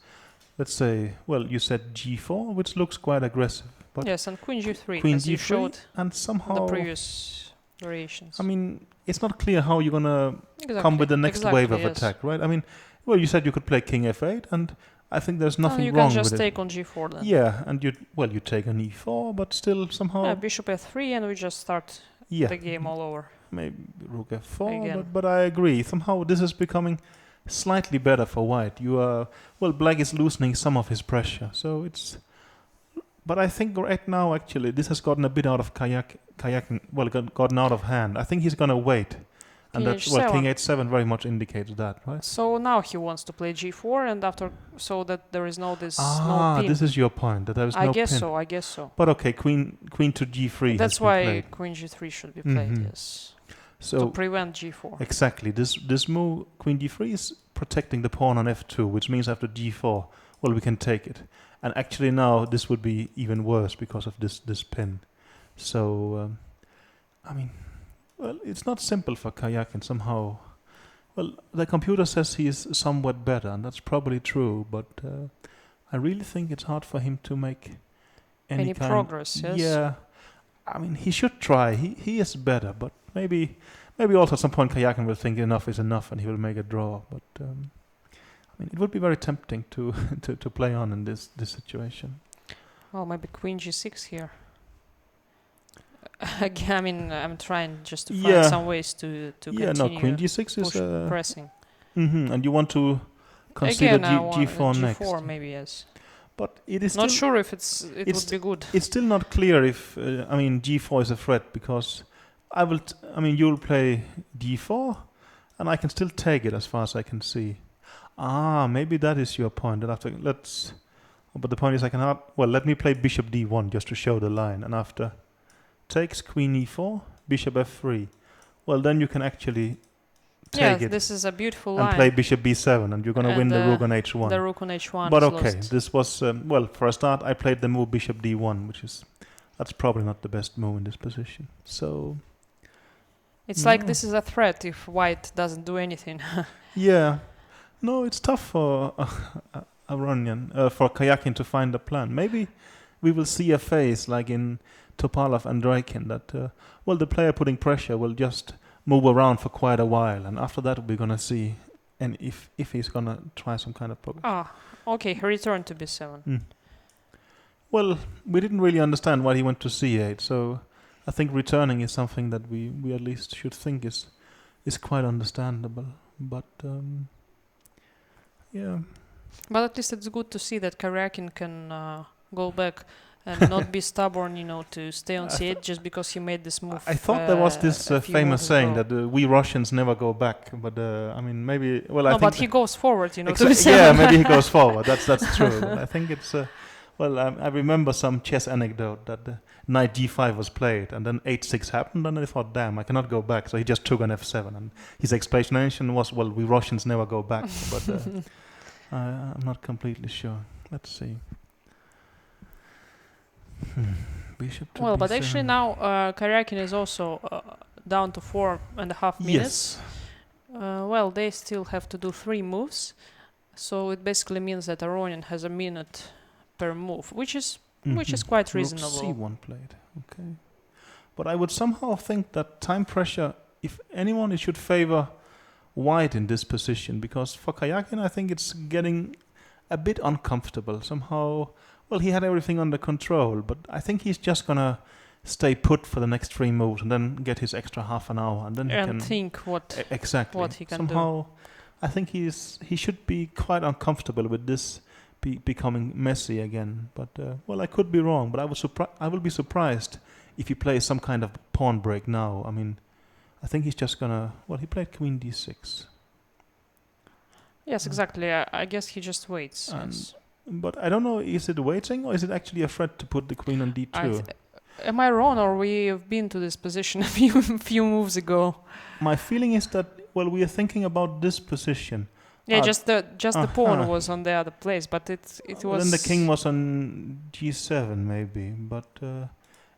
Let's say, well, you said g4, which looks quite aggressive. But yes, and queen g3, queen as g3, you showed and somehow the previous variations. I mean, it's not clear how you're going to come with the next wave of attack, right? I mean, well, you said you could play king f8, and I think there's nothing wrong with it. You can just take on g4 then. Yeah, and you take on e4, but still somehow... Yeah, bishop f3, and we just start the game all over. Maybe rook f4, but I agree. Somehow this is becoming slightly better for white. Black is loosening some of his pressure, so it's... But I think right now, actually, this has gotten a bit out of kayaking. Well, gotten out of hand. I think he's going to wait. And that's what king h7 very much indicates that, right? So now he wants to play g4, and after, so that there is no pin. This is your point, that there is no pin. I guess so. But okay, queen to g3. That's why queen g3 should be played, yes. So to prevent g4. Exactly. This move, queen d3, is protecting the pawn on f2, which means after g4, well, we can take it. And actually now this would be even worse because of this pin. So, I mean, well, it's not simple for Kayakin somehow. Well, the computer says he is somewhat better, and that's probably true, but I really think it's hard for him to make any progress, yes? Yeah. I mean, he should try. He is better, but maybe also at some point Kayakin will think enough is enough and he will make a draw, but... I mean, it would be very tempting to play on in this situation. Well, maybe queen g6 here. Again, I mean, I'm trying just to find some ways to continue. Yeah, no, queen g6 is pressing. And you want to consider g4 next. g4 maybe, yes. But it is not sure if it would be good. It's still not clear if I mean g4 is a threat, because you'll play d4 and I can still take it as far as I can see. Maybe that is your point. But the point is I cannot... Well, let me play bishop d1 just to show the line. And after takes queen e4, bishop f3. Well, then you can actually take it. This is a beautiful and line. play bishop b7, and you're going to win the rook on h1. The rook on h1 But is okay, lost. this was... for a start, I played the move bishop d1, that's probably not the best move in this position. So... It's like this is a threat if white doesn't do anything. Yeah. No, it's tough for Aronian, for Kayakin to find a plan. Maybe we will see a phase like in Topalov and Drykin that, the player putting pressure will just move around for quite a while, and after that we're going to see and if he's going to try some kind of progress. Okay, he returned to b7. Well, we didn't really understand why he went to c8, so I think returning is something that we at least should think is quite understandable. But... yeah. But at least it's good to see that Karyakin can go back and not be stubborn, to stay on c8 just because he made this move. I thought there was this famous saying that we Russians never go back, but I mean maybe. Well, I think but he goes forward, to yeah, maybe he goes forward. That's true. But I think it's. I remember some chess anecdote that knight g5 was played, and then h6 happened, and I thought, damn, I cannot go back. So he just took on f7, and his explanation was, well, we Russians never go back. But I'm not completely sure. Let's see. Bishop to well, b7. but actually now Karyakin is also down to 4.5 minutes. Yes. They still have to do 3 moves, so it basically means that Aronian has a minute per move, which is quite reasonable. C1 played, okay. But I would somehow think that time pressure, if anyone, it should favor white in this position, because for Karyakin I think it's getting a bit uncomfortable somehow. Well, he had everything under control, but I think he's just gonna stay put for the next 3 moves and then get his extra half an hour, and then he can think what he can somehow do. I think he should be quite uncomfortable with this becoming messy again. But I could be wrong, but I will be surprised if he plays some kind of pawn break now. I mean, I think he's just gonna... Well, he played queen d6. Yes, exactly. I guess he just waits. Yes. But I don't know, is it waiting or is it actually a threat to put the queen on d2? Am I wrong, or we've been to this position a few moves ago? My feeling is that, well, we are thinking about this position. Yeah, just the pawn was on the other place, but it was. Then the king was on g7 maybe, but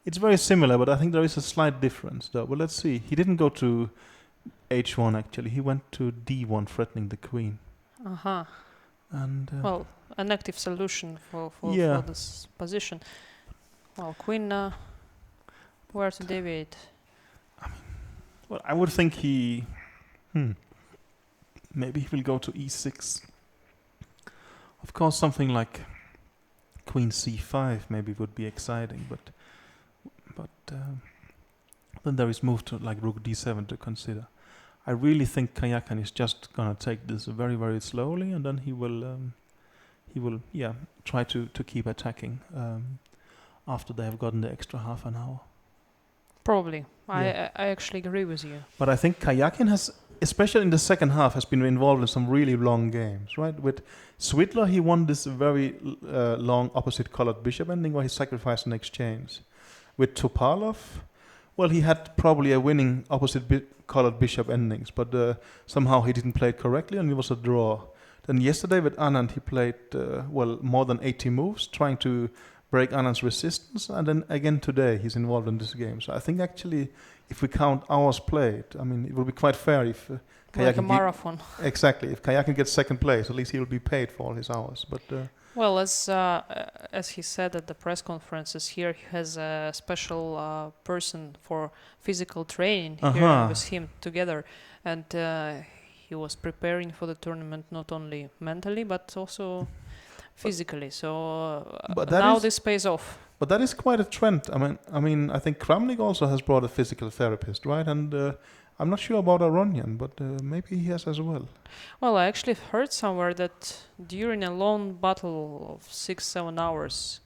it's very similar. But I think there is a slight difference, though. Well, let's see. He didn't go to h1 actually. He went to d1, threatening the queen. And well, an active solution for this position. Well, queen. Where to deviate? Well, I would think he. Maybe he will go to e6. Of course, something like queen c5 maybe would be exciting, but then there is move to like rook d7 to consider. I really think Kayakan is just gonna take this very, very slowly, and then he will try to keep attacking after they have gotten the extra half an hour. Probably. I actually agree with you. But I think Kayakin has, especially in the second half, has been involved in some really long games, right? With Swidler, he won this very long opposite-colored bishop ending where he sacrificed an exchange. With Topalov, well, he had probably a winning opposite-colored bishop endings, but somehow he didn't play it correctly and it was a draw. Then yesterday with Anand, he played, more than 80 moves, trying to break Anand's resistance, and then again today he's involved in this game. So I think actually, if we count hours played, I mean, it will be quite fair if Kayakin like a marathon. Exactly. If Kayakin gets second place, at least he will be paid for all his hours. But well, as he said at the press conferences here, he has a special person for physical training here with him together, and he was preparing for the tournament not only mentally but also physically. So now this pays off. But that is quite a trend. I mean, I think Kramnik also has brought a physical therapist, right? And I'm not sure about Aronian, but maybe he has as well. Well, I actually heard somewhere that during a long battle of 6-7 hours,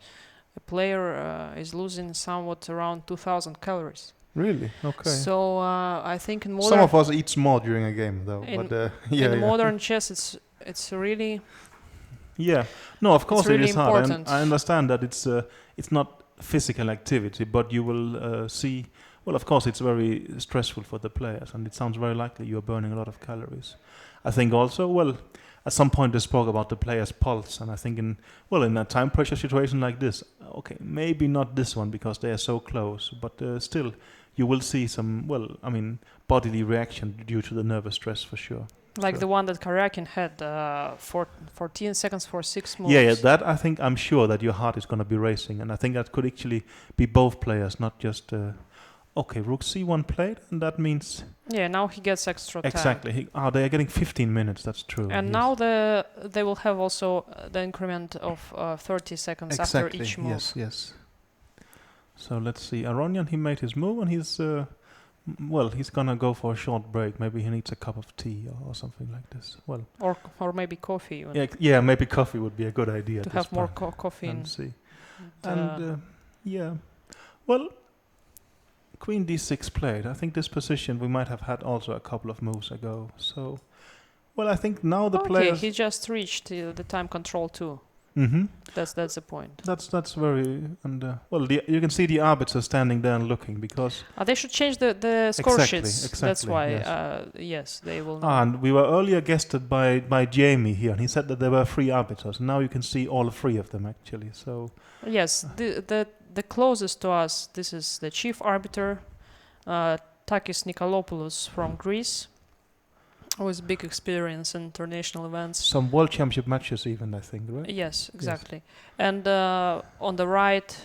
a player is losing somewhat around 2,000 calories. Really? Okay. So I think in modern... Some of us eat more during a game, though. In modern chess, it's really... Yeah. No, of course really it is hard. Important. I understand that it's not physical activity, but you will see... Well, of course, it's very stressful for the players, and it sounds very likely you're burning a lot of calories. I think also, well, at some point they spoke about the player's pulse, and I think in a time pressure situation like this, okay, maybe not this one because they are so close, but still, you will see some, bodily reaction due to the nervous stress for sure. Like the one that Karyakin had, 14 seconds for 6 moves. Yeah, that I think I'm sure that your heart is going to be racing, and I think that could actually be both players, not just... Okay, rook c1 played, and that means... Yeah, now he gets extra time. Exactly. They are getting 15 minutes, that's true. And now they will have also the increment of 30 seconds after each move. Yes. So let's see. Aronian, he made his move, and he's... he's gonna go for a short break. Maybe he needs a cup of tea or something like this. Well, or maybe coffee. Even. Yeah, maybe coffee would be a good idea. To have more coffee. And see. Well... Queen d6 played. I think this position we might have had also a couple of moves ago. So, I think now the players... Okay, he just reached the time control too. Mm-hmm. That's the point. That's very... And you can see the arbiter standing there and looking because... they should change the score sheets. Exactly, that's why, yes. They will... And we were earlier guested by Jamie here, and he said that there were 3 arbiters. Now you can see all 3 of them actually, so... Yes, the closest to us, this is the chief arbiter, Takis Nikolopoulos from Greece, with big experience in international events. Some World Championship matches even, I think, right? Yes, exactly. Yes. And on the right,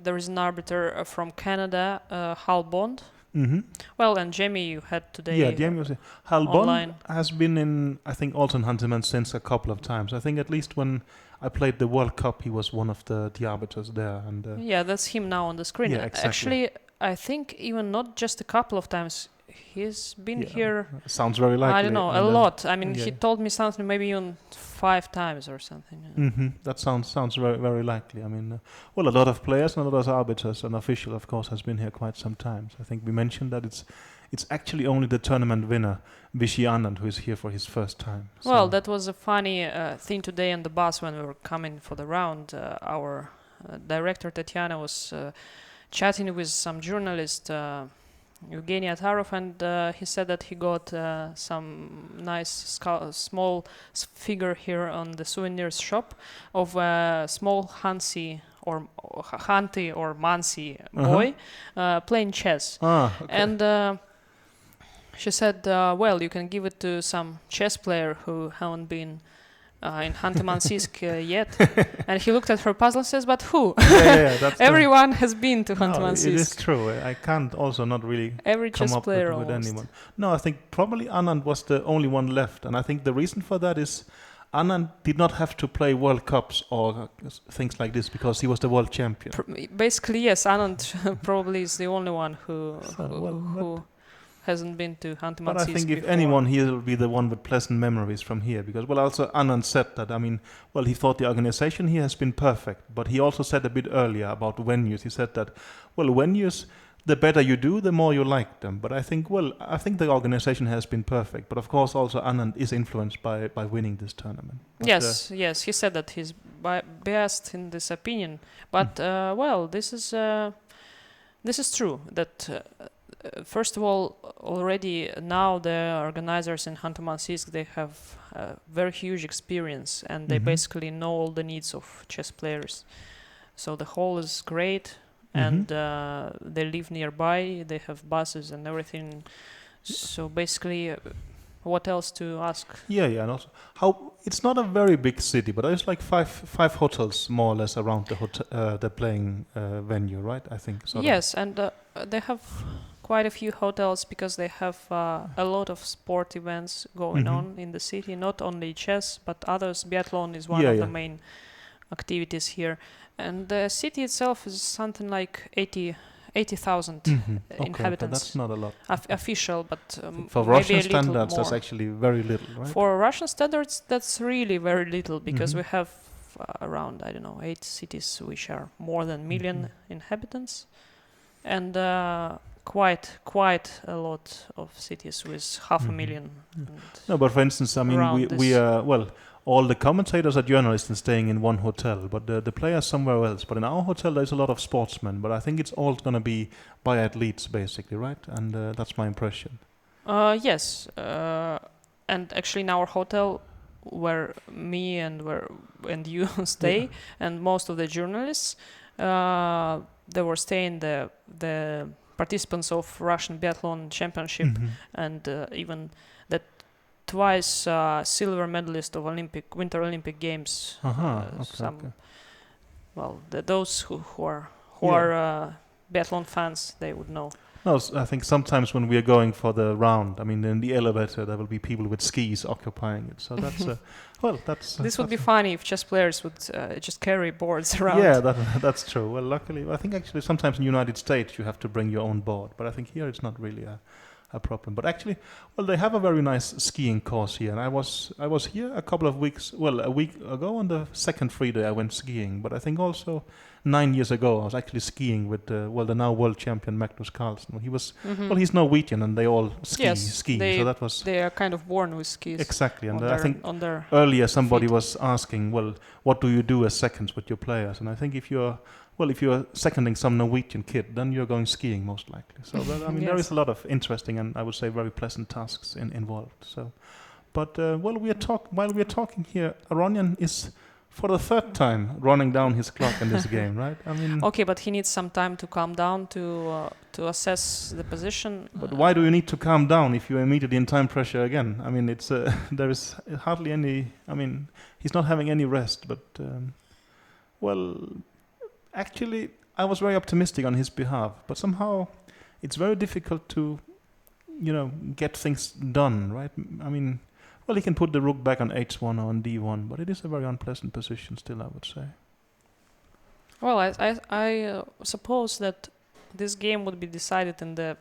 there is an arbiter from Canada, Hal Bond. Mm-hmm. Well, and Jamie you had today. Yeah, Jamie was here. Hal online. Bond has been in, I think, Alton Hunterman since a couple of times. I think at least when I played the World Cup, he was one of the arbiters there. And yeah, that's him now on the screen. Yeah, exactly. Actually, I think even not just a couple of times. He's been here. Sounds very likely. I don't know, a lot. I mean, he told me something maybe even 5 times or something. Mm-hmm. That sounds very, very likely. I mean, a lot of players and a lot of arbiters and official, of course, has been here quite some time. So I think we mentioned that it's actually only the tournament winner, Vishy Anand, who is here for his first time. Well, that was a funny thing today on the bus when we were coming for the round. Our director Tatiana was chatting with some journalist, Evgeny Atarov, and he said that he got some nice small figure here on the souvenirs shop of a small Hansi or Hanti or Mansi boy playing chess. Okay. And she said, well, you can give it to some chess player who haven't been in Hanti-Mansiysk yet. And he looked at her puzzle and says, but who? That's Everyone has been to Hanti-Mansiysk. It is true. I can't also not really Every come chess up player with anyone. No, I think probably Anand was the only one left. And I think the reason for that is Anand did not have to play World Cups or things like this because he was the world champion. Basically, yes, Anand probably is the only one who hasn't been to Hanti-Mansiysk. But I think if before. anyone, he'll be the one with pleasant memories from here. Because, well, also Anand said that, he thought the organization here has been perfect. But he also said a bit earlier about venues. He said that, venues, the better you do, the more you like them. But I think the organization has been perfect. But of course, also Anand is influenced by winning this tournament. But yes, he said that he's biased in this opinion. But this is true. That first of all, already now the organizers in Hanti-Mansiysk, they have a very huge experience, and they basically know all the needs of chess players. So the hall is great. And they live nearby, they have buses and everything. So basically, what else to ask? Yeah, and also it's not a very big city, but there's like five hotels more or less around the playing venue, right? I think. Yes, and they have quite a few hotels because they have a lot of sport events going on in the city. Not only chess, but others. Biathlon is one of the main activities here. And the city itself is something like 80,000 inhabitants. Okay, that's not a lot. Official, but for maybe Russian a little standards, more. that's actually very little, right? For Russian standards, that's really very little because we have around 8 cities which are more than million inhabitants, and quite a lot of cities with half a million. No, but for instance, we are all the commentators are journalists and staying in one hotel, but the players somewhere else. But in our hotel, there's a lot of sportsmen. But I think it's all going to be biathletes, basically, right? And that's my impression. Yes. And actually, in our hotel, where me and you stay, and most of the journalists, they were staying the participants of Russian Biathlon Championship, and even that twice silver medalist of Winter Olympic Games. Those who are biathlon fans, they would know. No, I think sometimes when we are going for the round, in the elevator there will be people with skis occupying it. So that's this would be funny if chess players would just carry boards around. Yeah, that's true. Well, luckily, I think actually sometimes in the United States you have to bring your own board, but I think here it's not really a problem. But actually, they have a very nice skiing course here, and I was here a week ago on the second free day I went skiing. But I think also 9 years ago I was actually skiing with the now world champion Magnus Carlsen. He was he's Norwegian, and they all ski. Yes, so that was they are kind of born with skis. Exactly, and I think earlier somebody was asking, what do you do as seconds with your players? And I think if you're seconding some Norwegian kid, then you're going skiing most likely. So there is a lot of interesting and I would say very pleasant tasks involved. So, but while we are talking here, Aronian is for the third time running down his clock in this game, right? Okay, but he needs some time to calm down to assess the position. But why do you need to calm down if you're immediately in time pressure again? It's there is hardly any. He's not having any rest. But actually, I was very optimistic on his behalf, but somehow it's very difficult to, get things done, right? He can put the rook back on h1 or on d1, but it is a very unpleasant position still, I would say. Well, I suppose that this game would be decided in the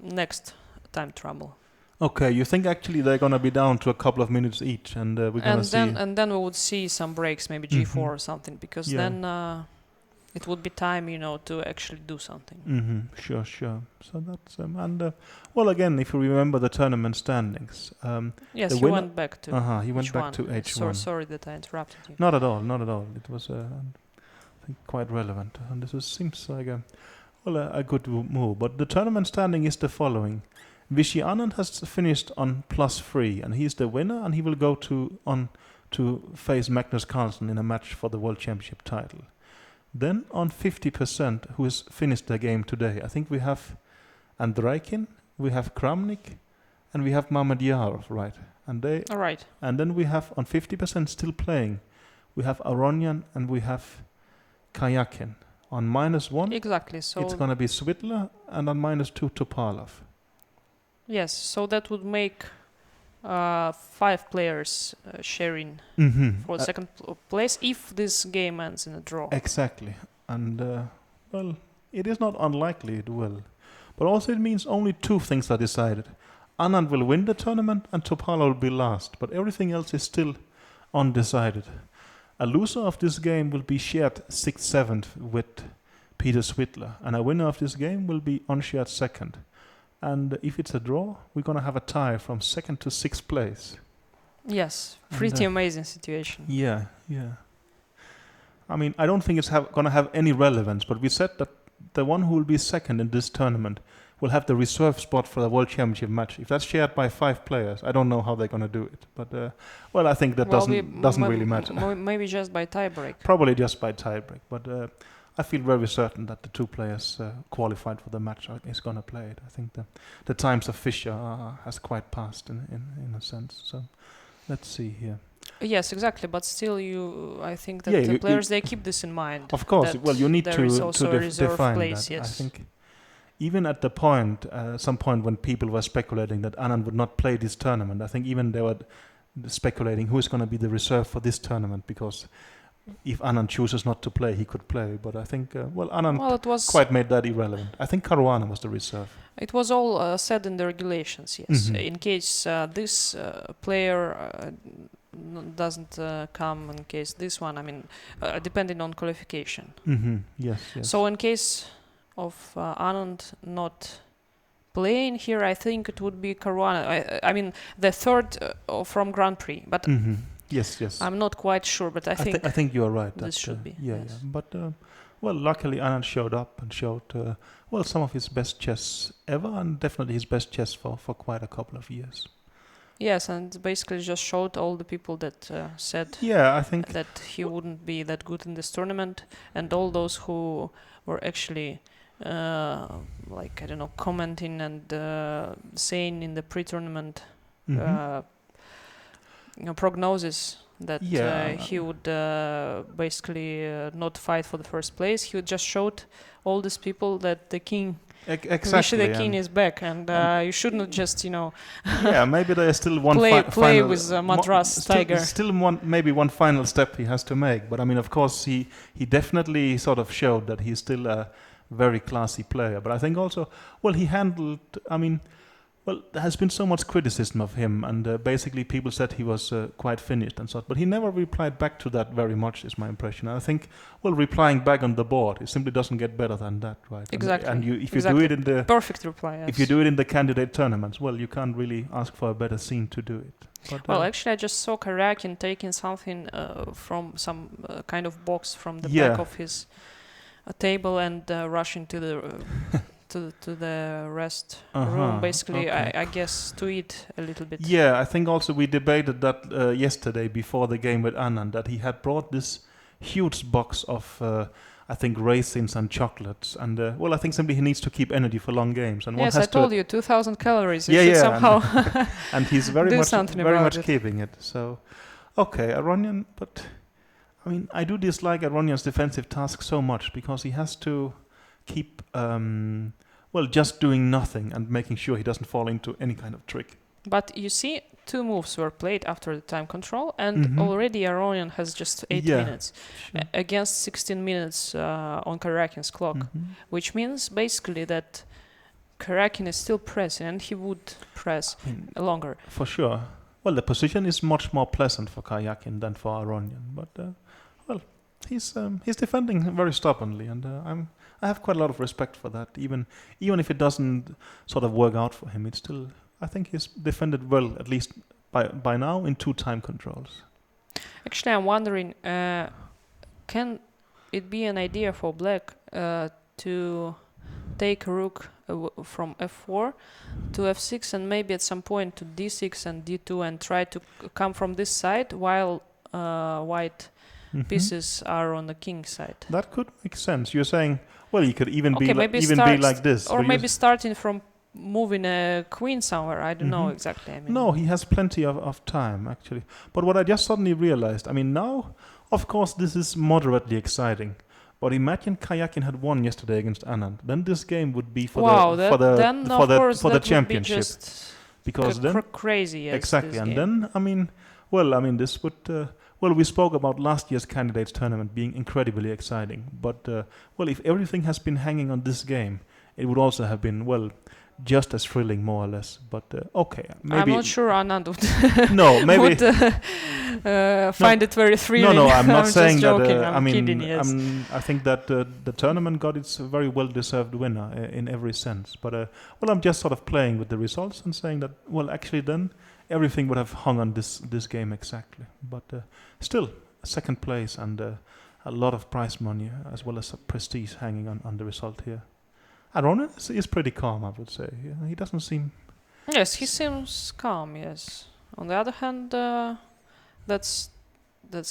next time trouble. Okay, you think actually they're going to be down to a couple of minutes each, and we're going to see... And then we would see some breaks, maybe g4 or something, because then... it would be time, to actually do something. Sure. So that's well, again, if you remember the tournament standings, yes, the he winner, went back to he went back to H1. Sorry that I interrupted you. Not at all. It was, I think, quite relevant, and this seems like a good move. But the tournament standing is the following: Vishy Anand has finished on +3, and he's the winner, and he will go to face Magnus Carlsen in a match for the World Championship title. Then on 50%, who has finished the game today, I think we have Andreikin, we have Kramnik, and we have Mamedyarov, right? And they. All right. And then we have on 50% still playing, we have Aronian and we have Karjakin. On -1, exactly. So it's going to be Svitler, and on -2, Topalov. Yes, so that would make 5 players sharing for second place if this game ends in a draw. Exactly. And, well, it is not unlikely it will. But also it means only 2 things are decided. Anand will win the tournament and Topalov will be last. But everything else is still undecided. A loser of this game will be shared 6th, 7th with Peter Svitler. And a winner of this game will be unshared 2nd. And if it's a draw, we're going to have a tie from 2nd to 6th place. Yes, pretty amazing situation. Yeah. I mean, I don't think it's going to have any relevance, but we said that the one who will be 2nd in this tournament will have the reserve spot for the World Championship match. If that's shared by 5 players, I don't know how they're going to do it. But, well, I think that doesn't really matter. Maybe just by tiebreak. Probably just by tiebreak, but I feel very certain that the 2 players qualified for the match is going to play it. I think the times of Fischer has quite passed in a sense. So let's see here. Yes, exactly. But still, I think that the players they keep this in mind. Of course, well, you need to define place, that. Yes. I think even at the some point when people were speculating that Anand would not play this tournament, I think even they were speculating who is going to be the reserve for this tournament, because if Anand chooses not to play, he could play. But I think, Anand quite made that irrelevant. I think Caruana was the reserve. It was all said in the regulations, yes. In case this player doesn't come, in case this one, I mean, depending on qualification. Yes. So in case of Anand not playing here, I think it would be Caruana. I mean, the 3rd from Grand Prix. But Yes. I'm not quite sure, but I think you are right. This should be. Yes. But luckily Anand showed up and showed some of his best chess ever, and definitely his best chess for quite a couple of years. Yes, and basically just showed all the people that said I think that he wouldn't be that good in this tournament, and all those who were actually commenting and saying in the pre-tournament prognosis that he would basically not fight for the first place. He just showed all these people that the king, exactly, the king is back, and you should not just maybe there is still one play final with Madras Tiger. Still one final step he has to make. But I mean, of course, he definitely sort of showed that he's still a very classy player. But I think also, he handled. I mean, there has been so much criticism of him, and basically people said he was quite finished and so on. But he never replied back to that very much, is my impression. And I think, replying back on the board, it simply doesn't get better than that, right? Exactly. And if you do it in the perfect reply, yes. If you do it in the candidate tournaments, you can't really ask for a better scene to do it. But, actually, I just saw Karjakin taking something from some kind of box from the back of his table and rushing to the. To the rest room, basically, I guess, to eat a little bit. Yeah, I think also we debated that yesterday before the game with Anand, that he had brought this huge box of, I think, raisins and chocolates. And, I think simply he needs to keep energy for long games. And yes, I told you, 2,000 calories. You should somehow and he's very very much keeping it. So, okay, Aronian, but, I mean, I do dislike Aronian's defensive task so much, because he has to keep just doing nothing and making sure he doesn't fall into any kind of trick. But you see, 2 moves were played after the time control, and already Aronian has just 8 minutes against 16 minutes on Karjakin's clock, which means basically that Karjakin is still pressing, and he would press longer. For sure. Well, the position is much more pleasant for Karjakin than for Aronian, but he's defending very stubbornly, and I have quite a lot of respect for that. Even if it doesn't sort of work out for him, it's still, I think he's defended well, at least by now, in 2 time controls. Actually, I'm wondering, can it be an idea for Black to take a rook from f4 to f6 and maybe at some point to d6 and d2 and try to come from this side while white pieces are on the king side? That could make sense. You're saying, well, you could even okay, be like this, or maybe starting from moving a queen somewhere. I don't know exactly. I mean, no, he has plenty of time actually. But what I just suddenly realized, I mean, now, of course, this is moderately exciting. But imagine Karjakin had won yesterday against Anand. Then this game would be for the championship. Because then crazy. Yes, exactly, and then I mean, this would. We spoke about last year's candidates tournament being incredibly exciting. But if everything has been hanging on this game, it would also have been just as thrilling, more or less. But okay, maybe I'm not sure Anand would. No, maybe would find it very thrilling. No, I'm not saying just joking. that. I'm kidding. Yes. I think that the tournament got its very well-deserved winner in every sense. But I'm just sort of playing with the results and saying that actually then everything would have hung on this game exactly. But still, second place and a lot of prize money as well as prestige hanging on the result here. Aronen is pretty calm, I would say. He doesn't seem... Yes, he seems calm, yes. On the other hand, that's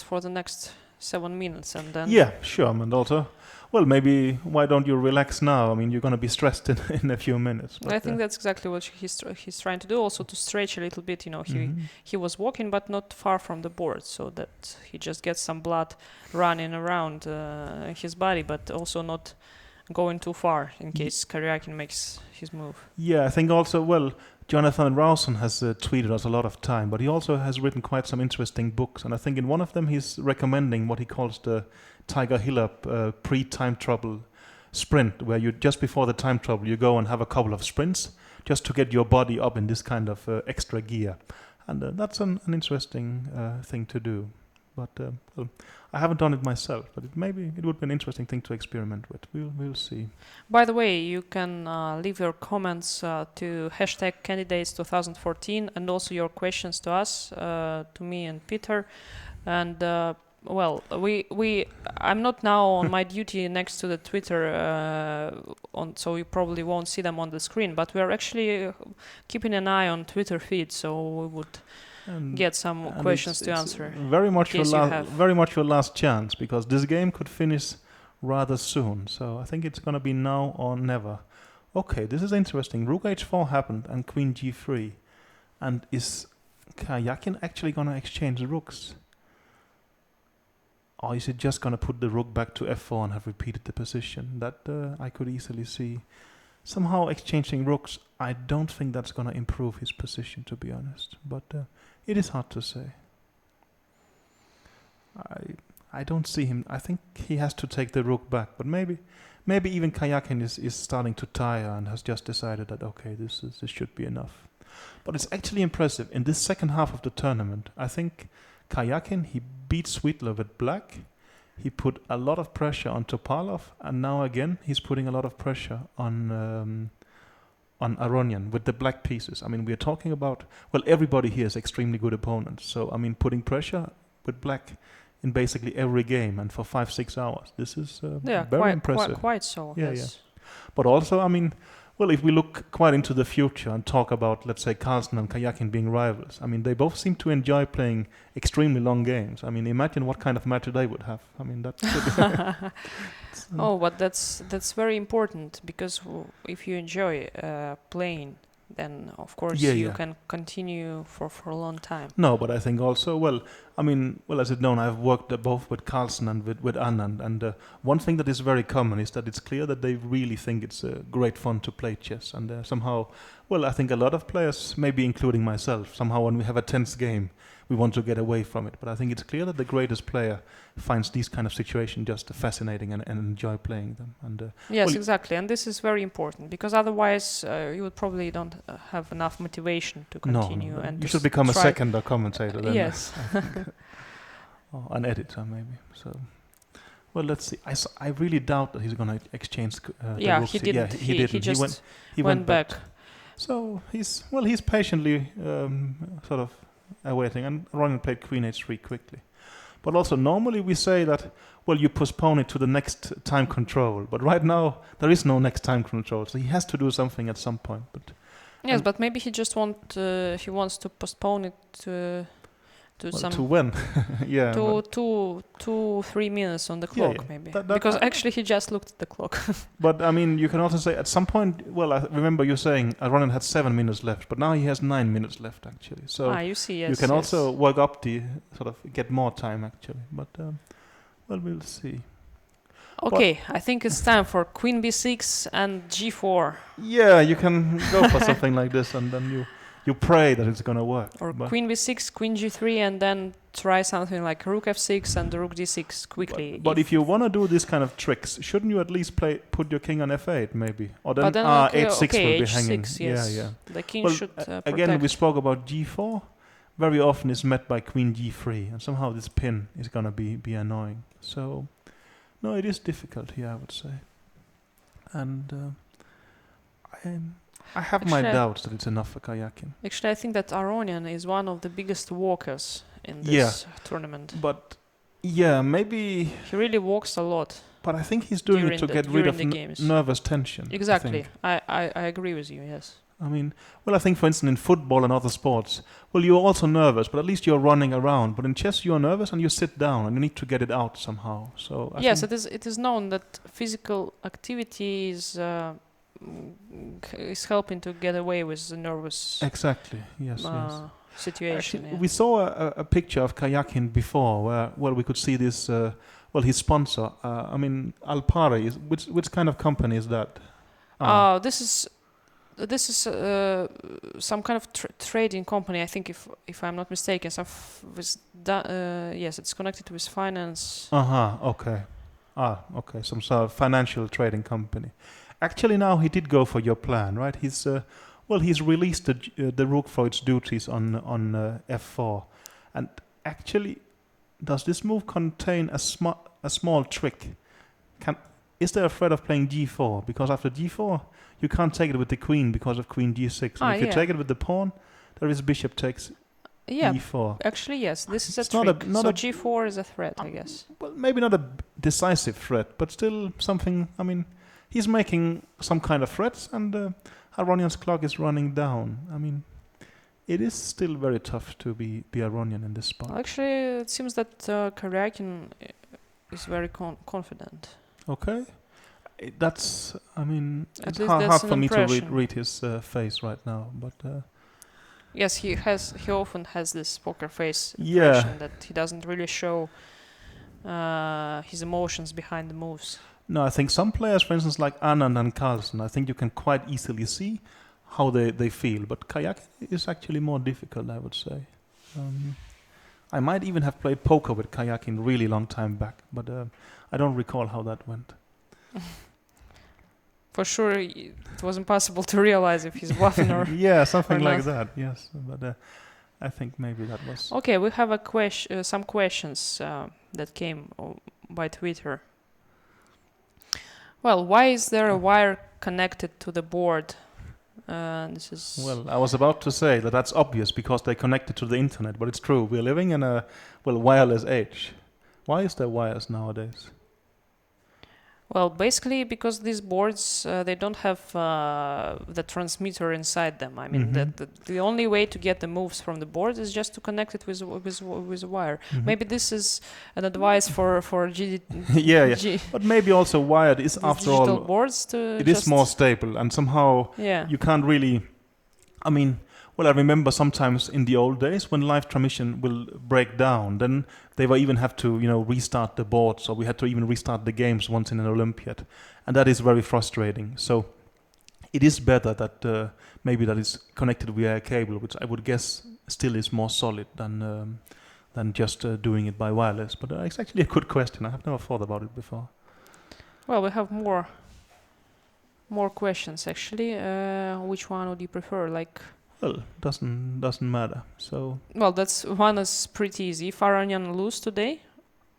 for the next 7 minutes and then... Yeah, sure, and also, maybe why don't you relax now? I mean, you're going to be stressed in a few minutes. I think that's exactly what he's trying to do, also to stretch a little bit. You know, he was walking, but not far from the board, so that he just gets some blood running around his body, but also not going too far in case Karjakin makes his move. Yeah, I think also, Jonathan Rowson has tweeted us a lot of time, but he also has written quite some interesting books, and I think in one of them he's recommending what he calls the Tiger Hillap pre-time trouble sprint, where you just before the time trouble you go and have a couple of sprints just to get your body up in this kind of extra gear, and that's an interesting thing to do. But I haven't done it myself, but it would be an interesting thing to experiment with. We'll see. By the way, you can leave your comments to #candidates2014 and also your questions to us, to me and Peter. And I'm not now on my duty next to the Twitter, so you probably won't see them on the screen. But we are actually keeping an eye on Twitter feed, so we would get some questions to answer. Very much your last chance, because this game could finish rather soon. So I think it's going to be now or never. Okay, this is interesting. Rook h4 happened and Queen g3. And is Karjakin actually going to exchange rooks? Or is it just going to put the rook back to f4 and have repeated the position? That I could easily see. Somehow exchanging rooks, I don't think that's going to improve his position, to be honest. But it is hard to say. I don't see him. I think he has to take the rook back. But maybe even Karjakin is starting to tire and has just decided that, okay, this should be enough. But it's actually impressive. In this second half of the tournament, I think Karjakin, he beat Sweetler with black. He put a lot of pressure on Topalov, and now again he's putting a lot of pressure on Aronian with the black pieces. I mean, we are talking about, everybody here is extremely good opponents. So, I mean, putting pressure with black in basically every game and for 5-6 hours. This is very impressive. Quite so. Yeah, yes. yeah. But also, I mean, if we look quite into the future and talk about, let's say, Carlsen and Karjakin being rivals, I mean, they both seem to enjoy playing extremely long games. I mean, imagine what kind of match they would have. I mean, that. But that's very important, because if you enjoy playing, then of course you can continue for a long time. No, but I think also, as it's known, I've worked both with Carlsen and with Anand, and one thing that is very common is that it's clear that they really think it's great fun to play chess, and somehow, I think a lot of players, maybe including myself, somehow when we have a tense game, we want to get away from it. But I think it's clear that the greatest player finds these kind of situations just fascinating and enjoy playing them. And yes, exactly. And this is very important, because otherwise you would probably don't have enough motivation to continue. No, and you should become a second commentator then. Yes. Or an editor maybe. So Well, let's see. I really doubt that he's going to exchange. Yeah, rooks. he didn't. Yeah, he didn't. He just he went back. So he's patiently sort of awaiting, and Ronald played Queen H3 quickly. But also normally we say that, well, you postpone it to the next time control. But right now there is no next time control, so he has to do something at some point. But yes, but maybe he just wants to postpone it to some to when? Yeah. To 3 minutes on the clock, yeah. maybe. That because actually he just looked at the clock. But I mean, you can also say at some point. Well, I remember you saying Ronald had 7 minutes left, but now he has 9 minutes left actually. So you see, yes, you can yes. also work up the sort of get more time actually. But well, we'll see. Okay, I think it's time for Queen B6 and G4. Yeah, you can go for something like this, and then you pray that it's gonna work. Or Queen B6, Queen G3, and then try something like Rook F6 and Rook D6 quickly. But if you want to do this kind of tricks, shouldn't you at least put your king on F8 maybe? Or then, H6 will be hanging. Yes. Yeah. The king should protect. Again, we spoke about G4. Very often is met by Queen G3, and somehow this pin is gonna be annoying. So, no, it is difficult here, I would say. And I have my doubts that it's enough for Karjakin. Actually, I think that Aronian is one of the biggest walkers in this tournament. But yeah, maybe he really walks a lot. But I think he's doing it to get rid of nervous tension. Exactly, I agree with you. Yes. I mean, well, I think for instance in football and other sports, well, you're also nervous, but at least you're running around. But in chess, you're nervous and you sit down and you need to get it out somehow. So yes, it is known that physical activity is helping to get away with the nervous. Exactly. Yes. Situation. Actually, we saw a picture of Karjakin before, where we could see this. His sponsor. I mean, Alpari. Which kind of company is that? This is some kind of trading company, I think, if I'm not mistaken. Yes, it's connected with finance. Okay. Okay. Some sort of financial trading company. Actually, now he did go for your plan, right? He's released the rook for its duties on f4, and actually, does this move contain a small trick? Is there a threat of playing g4? Because after g4, you can't take it with the queen because of queen g6. And if you take it with the pawn, there is bishop takes e4. Actually, yes, this is a trick. So g4 is a threat, I guess. Well, maybe not a decisive threat, but still something. I mean, he's making some kind of threats, and Aronian's clock is running down. I mean, it is still very tough to be Aronian in this spot. Actually, it seems that Karjakin is very confident. Okay. That's, I mean, it's hard for me to read his face right now, but... yes, he often has this poker face impression that he doesn't really show his emotions behind the moves. No, I think some players, for instance, like Anand and Carlsen, I think you can quite easily see how they feel, but Karjakin is actually more difficult, I would say. I might even have played poker with Karjakin really long time back, but I don't recall how that went. For sure, it was impossible to realize if he's bluffing or something or like that. Yes, but I think maybe that was okay. We have some questions that came by Twitter. Well, why is there a wire connected to the board? This is well, I was about to say that's obvious because they connected to the internet, but it's true. We're living in a wireless age. Why is there wires nowadays? Well, basically because these boards they don't have the transmitter inside them. I mean, the only way to get the moves from the board is just to connect it with a wire. Maybe this is an advice for but maybe also wired is after all boards it is more stable, and somehow you can't really. I mean, well, I remember sometimes in the old days when live transmission will break down, then they will even have to, restart the boards, or we had to even restart the games once in an Olympiad, and that is very frustrating. So it is better that maybe that is connected via a cable, which I would guess still is more solid than just doing it by wireless. But it's actually a good question. I have never thought about it before. Well, we have more questions actually. Which one would you prefer? Well, doesn't matter. So well, that's one is pretty easy. If Aronian lose today,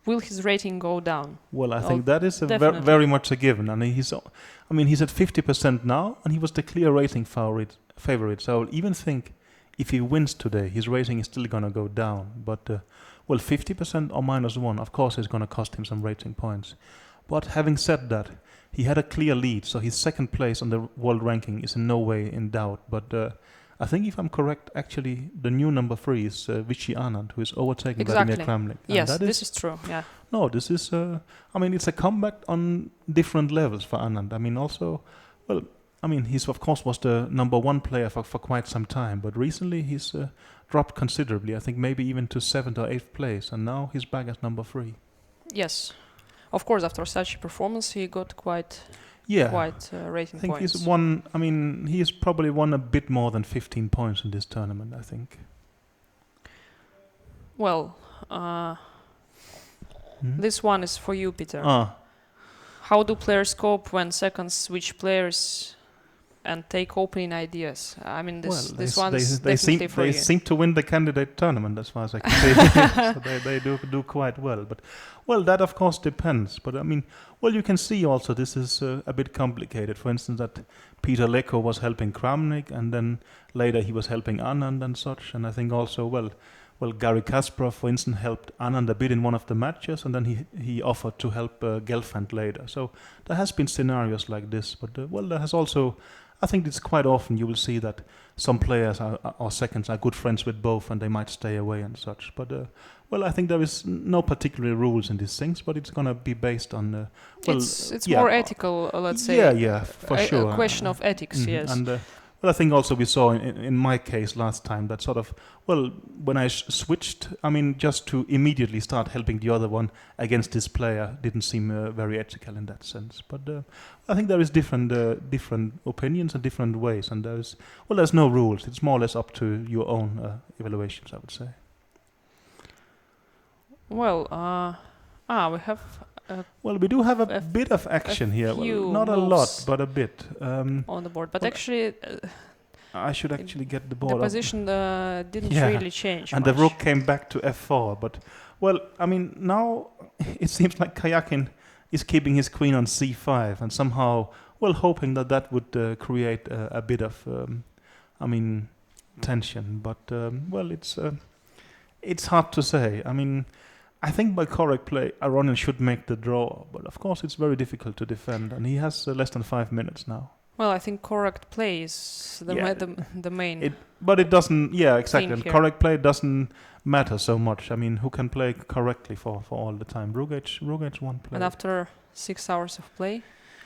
will his rating go down? Well, I think that is definitely. very much a given. And he's at 50% now, and he was the clear rating favorite. So I'll even think if he wins today, his rating is still going to go down. But 50% or -1, of course, is going to cost him some rating points. But having said that, he had a clear lead, so his second place on the world ranking is in no way in doubt. But I think if I'm correct, actually, the new number 3 is Vichy Anand, who is overtaking Vladimir Kramnik. Yes, this is true, yeah. No, this is, it's a comeback on different levels for Anand. He's of course was the number 1 player for quite some time, but recently he's dropped considerably. I think maybe even to 7th or 8th place, and now he's back as number 3. Yes. Of course, after such a performance, he got quite rating I think points. he's probably won a bit more than 15 points in this tournament, I think. Well, this one is for you, Peter. How do players cope when seconds switch players and take opening ideas? I mean, this one is definitely for you. They seem to win the candidate tournament, as far as I can see. So they do quite well. But that of course depends. But you can see also this is a bit complicated. For instance, that Peter Leko was helping Kramnik, and then later he was helping Anand and such. And I think also Gary Kasparov, for instance, helped Anand a bit in one of the matches, and then he offered to help Gelfand later. So there has been scenarios like this. But there has also, I think it's quite often you will see that some players or seconds are good friends with both, and they might stay away and such. But I think there is no particular rules in these things, but it's going to be based on. It's more ethical, let's say. Yeah, for sure. A question of ethics, yes. And I think also we saw in my case last time that sort of, when I switched, just to immediately start helping the other one against this player didn't seem very ethical in that sense. But I think there is different opinions and different ways, and there's no rules. It's more or less up to your own evaluations, I would say. Well, we have. We do have a bit of action here. Not a lot, but a bit. On the board. But actually... I should actually get the board The position didn't really change and much. The rook came back to f4. But, now it seems like Karjakin is keeping his queen on c5 and somehow, hoping that would create a bit of, tension. But, it's hard to say. I think by correct play, Aronian should make the draw, but of course it's very difficult to defend, and he has less than 5 minutes now. Well, I think correct play is the main. But it doesn't. Yeah, exactly. And here. correct play doesn't matter so much. Who can play correctly for all the time? Rugic won play. And after 6 hours of play,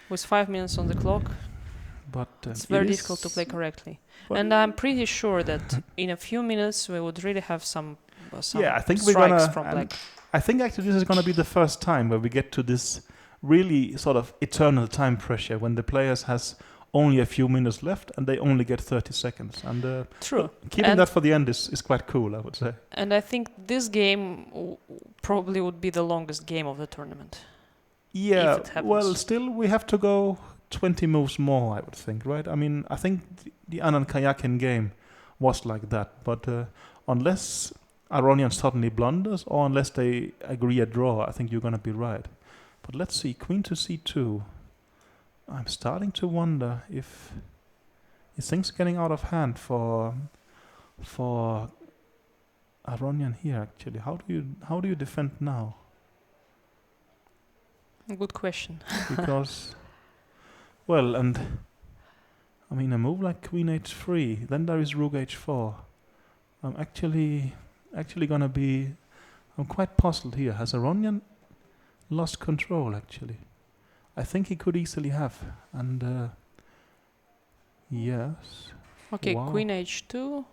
with 5 minutes on the clock, it's very difficult to play correctly. And I'm pretty sure that in a few minutes we would really have some I think strikes from black. I think actually this is going to be the first time where we get to this really sort of eternal time pressure when the players has only a few minutes left and they only get 30 seconds. And True. Keeping that for the end is quite cool, I would say. And I think this game probably would be the longest game of the tournament. Yeah, if it happens. Still we have to go 20 moves more, I would think, right? I think the Anand Karjakin game was like that, but unless Aronian suddenly blunders, or unless they agree a draw, I think you're going to be right. But let's see, queen to c2. I'm starting to wonder if things getting out of hand for Aronian here. Actually, how do you defend now? Good question. Because, a move like queen h3, then there is rook h4. I'm actually gonna be. I'm quite puzzled here. Has Aronian lost control? Actually, I think he could easily have. And yes. Okay, queen h2,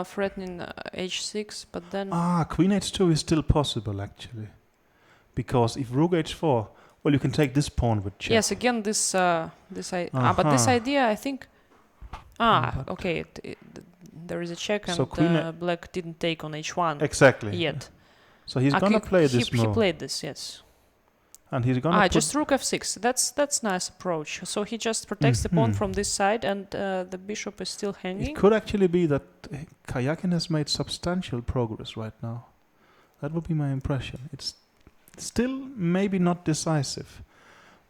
threatening h6, but then. Queen h2 is still possible actually, because if rook h4, you can take this pawn with check. Yes, again but this idea, I think. Okay. There is a check, and black didn't take on h1 exactly yet. So he's gonna play this move. He played this, yes. And he's gonna just rook f6. That's nice approach. So he just protects the pawn from this side, and the bishop is still hanging. It could actually be that Karjakin has made substantial progress right now. That would be my impression. It's still maybe not decisive,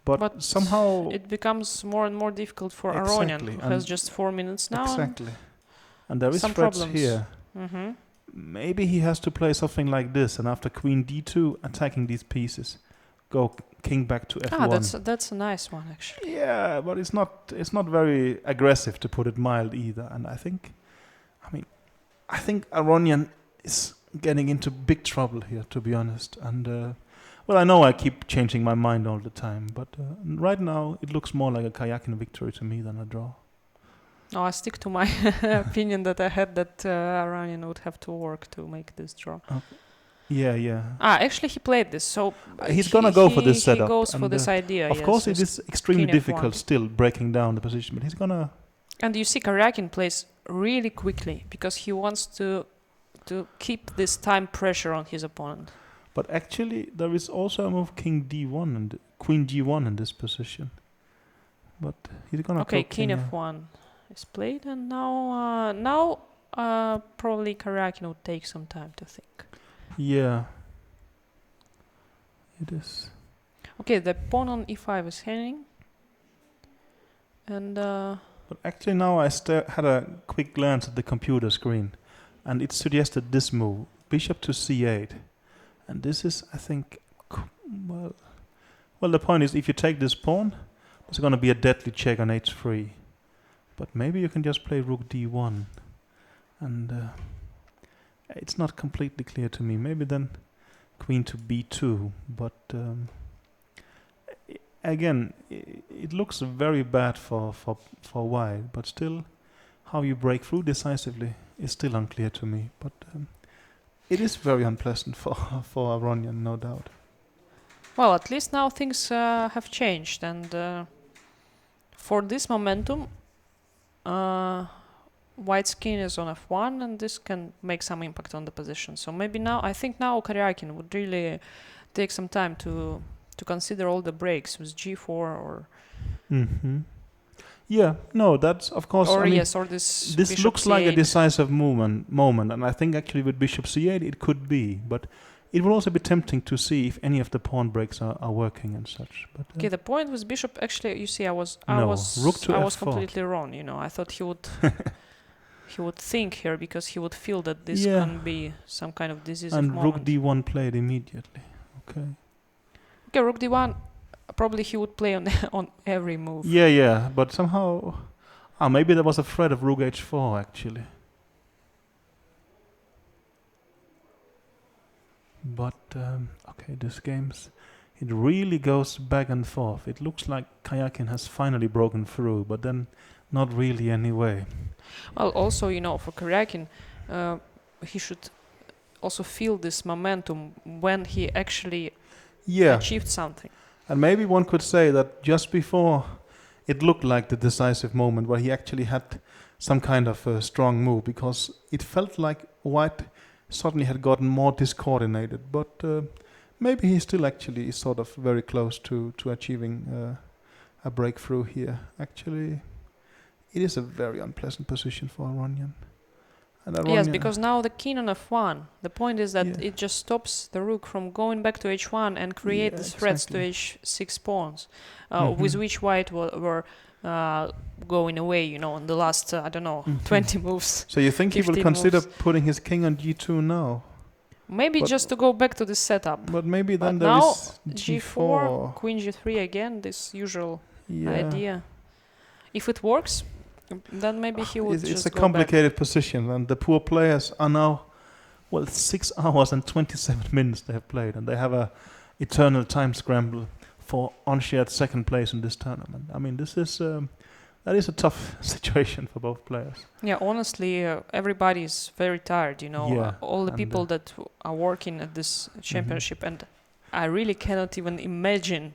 but somehow it becomes more and more difficult for Aronian, who has just 4 minutes now. Exactly. And there is some threats problems here. Mm-hmm. Maybe he has to play something like this, and after queen d2, attacking these pieces, go king back to f1. That's a nice one, actually. Yeah, but it's not very aggressive, to put it mild, either. And I think Aronian is getting into big trouble here, to be honest. And well, I know I keep changing my mind all the time, but right now it looks more like a Karjakin victory to me than a draw. No, I stick to my opinion that I had, that Aronian would have to work to make this draw. Okay. Yeah. Actually, he played this, so he's gonna go for this setup. He goes for this idea. Of course, it is extremely difficult still breaking down the position, but he's gonna. And you see, Karjakin plays really quickly because he wants to keep this time pressure on his opponent. But actually, there is also a move king d1 and queen g1 in this position. But he's gonna. Okay, king f1 is played, and now probably Karjakin would take some time to think. Yeah. It is. Okay, the pawn on e5 is Heine. And but actually now I had a quick glance at the computer screen, and it suggested this move, bishop to c8. And this is, I think, well, the point is, if you take this pawn, there's going to be a deadly check on h3. But maybe you can just play rook d1. And it's not completely clear to me. Maybe then queen to b2. But again, it looks very bad for white. But still, how you break through decisively is still unclear to me. But it is very unpleasant for Aronian, no doubt. Well, at least now things have changed, and for this momentum, White's king is on f1, and this can make some impact on the position. So maybe now, I think now Karjakin would really take some time to consider all the breaks with g4 or. Mm-hmm. Yeah, no, that's of course. Or or this looks c8. like a decisive moment, and I think actually with bishop c8 it could be, but it will also be tempting to see if any of the pawn breaks are working and such. But okay, the point with bishop, actually, you see, I was f4. completely wrong. I thought he would he would think here because he would feel that this can be some kind of decisive moment. And rook d1 played immediately. Okay, rook d1. Probably he would play on every move. Yeah, but somehow, maybe there was a threat of rook h4 actually. But okay, this game's it really goes back and forth. It looks like Karjakin has finally broken through, but then not really anyway. Well, also for Karjakin, he should also feel this momentum when he actually achieved something. And maybe one could say that just before it looked like the decisive moment where he actually had some kind of a strong move, because it felt like White suddenly had gotten more discoordinated. But maybe he still actually is sort of very close to achieving a breakthrough here. Actually, it is a very unpleasant position for Aronian. Yes, because now the king on f1. The point is that it just stops the rook from going back to h1 and create these threats to h6 pawns, with which White were going away, on the last, 20 moves. So you think he will consider moves. putting his king on g2 now? Maybe just to go back to the setup. But maybe then there now is g4, queen g3 again, this usual idea. If it works, then maybe he would just It's a go complicated back. position, and the poor players are now, 6 hours and 27 minutes they have played, and they have a eternal time scramble for unshared second place in this tournament. I mean, that is a tough situation for both players. Yeah, honestly, everybody is very tired, all the people that are working at this championship, and I really cannot even imagine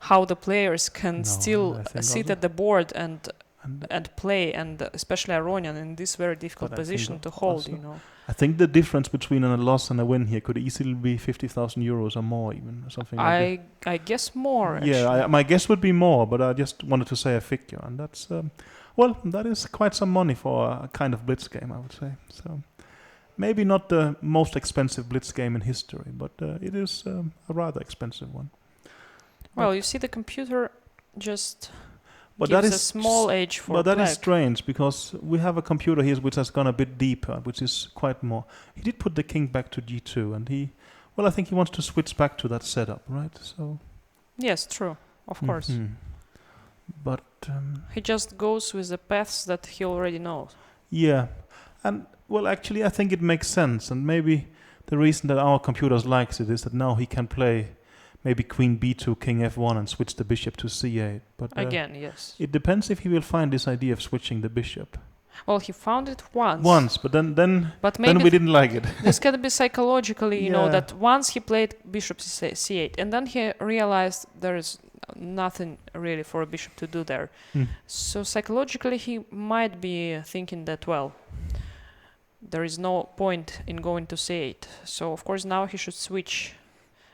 how the players can still sit at the board and play, and especially Aronian in this very difficult position to hold, I think the difference between a loss and a win here could easily be 50,000 euros or more, even, or something like that. I guess more, Yeah, my guess would be more, but I just wanted to say a figure, and that's, that is quite some money for a kind of blitz game, I would say. So, maybe not the most expensive blitz game in history, but it is a rather expensive one. Well, you see, the computer just but gives that is a small edge for But that black. is strange, because we have a computer here which has gone a bit deeper, which is quite more. He did put the king back to g2, and I think he wants to switch back to that setup, right? So. Yes, true, of course. But he just goes with the paths that he already knows. Yeah, and well, actually, I think it makes sense, and maybe the reason that our computers likes it is that now he can play maybe queen b2, king f1, and switch the bishop to c8. But again, yes, it depends if he will find this idea of switching the bishop. Well, he found it once. Once, but then we didn't like it. This can be psychologically, you know, that once he played bishop c8, and then he realized there is nothing really for a bishop to do there. So psychologically he might be thinking that, well, there is no point in going to c8. So of course now he should switch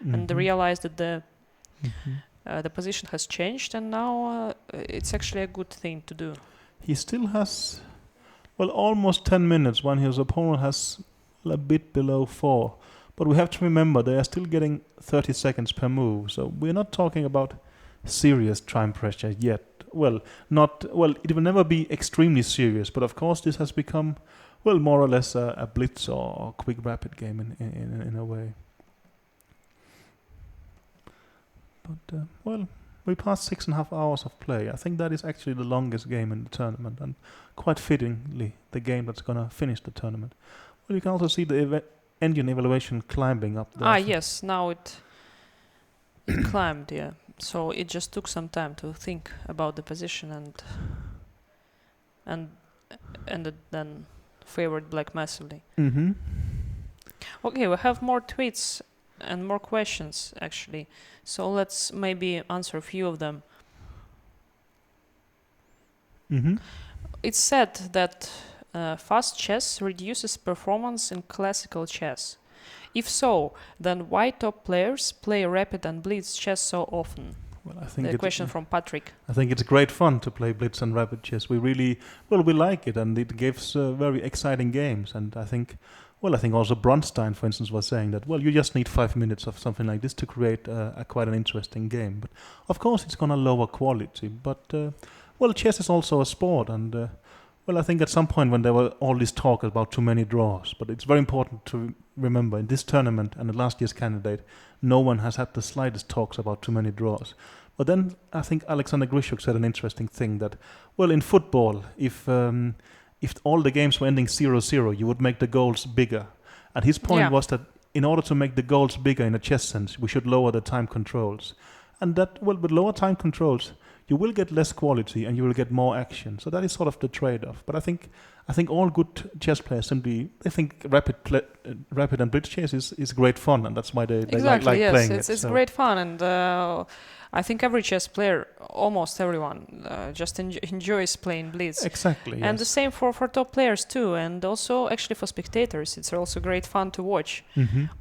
and realize that the position has changed, and now it's actually a good thing to do. He still has, well, almost 10 minutes when his opponent has a bit below 4. But we have to remember they are still getting 30 seconds per move, so we're not talking about serious time pressure yet. Well, it will never be extremely serious, but of course this has become, well, more or less a blitz or quick rapid game in a way. But well, we passed 6.5 hours of play. I think that is actually the longest game in the tournament, and quite fittingly the game that's gonna finish the tournament. Well, you can also see the engine evaluation climbing up there. Yes, now it climbed, yeah. So it just took some time to think about the position, and it then favored black massively. Okay, we have more tweets and more questions actually, so let's maybe answer a few of them. It's said that fast chess reduces performance in classical chess. If so, then why top players play rapid and blitz chess so often? Well, I think the question from Patrick. I think it's great fun to play blitz and rapid chess. We really, we like it, and it gives very exciting games. And I think also Bronstein, for instance, was saying that, you just need 5 minutes of something like this to create quite an interesting game. But of course, it's gonna lower quality. But chess is also a sport, and I think at some point when there were all this talk about too many draws, but it's very important to remember in this tournament and the last year's candidate, no one has had the slightest talks about too many draws. But then I think Alexander Grishuk said an interesting thing that, in football, if all the games were ending 0-0, you would make the goals bigger. And his point was that in order to make the goals bigger in a chess sense, we should lower the time controls. And that, with lower time controls, you will get less quality and you will get more action. So that is sort of the trade-off. But I think all good chess players they think rapid and blitz chess is great fun, and that's why they like playing it. It's great fun, and I think every chess player, almost everyone, just enjoys playing blitz. Exactly. And the same for top players too, and also actually for spectators, it's also great fun to watch.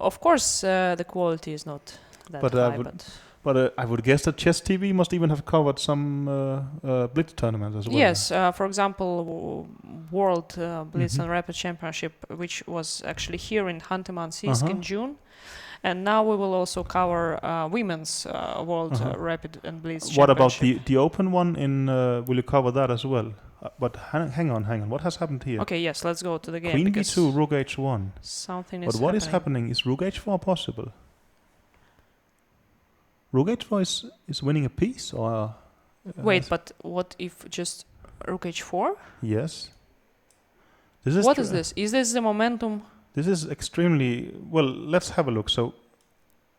Of course, the quality is not that high, But I would guess that Chess TV must even have covered some blitz tournaments as well. Yes, for example, World Blitz and Rapid Championship, which was actually here in Khanty-Mansiysk in June. And now we will also cover women's World Rapid and Blitz Championship. What about the open one in, will you cover that as well? But hang on, what has happened here? Okay, yes, let's go to the game. Queen b2, rook h1. Something is happening. But what is happening? Is rook h4 possible? Rook h4 is winning a piece, or... Wait, but what if just rook h4? Yes. What is this? Is this the momentum? This is extremely... Well, let's have a look. So,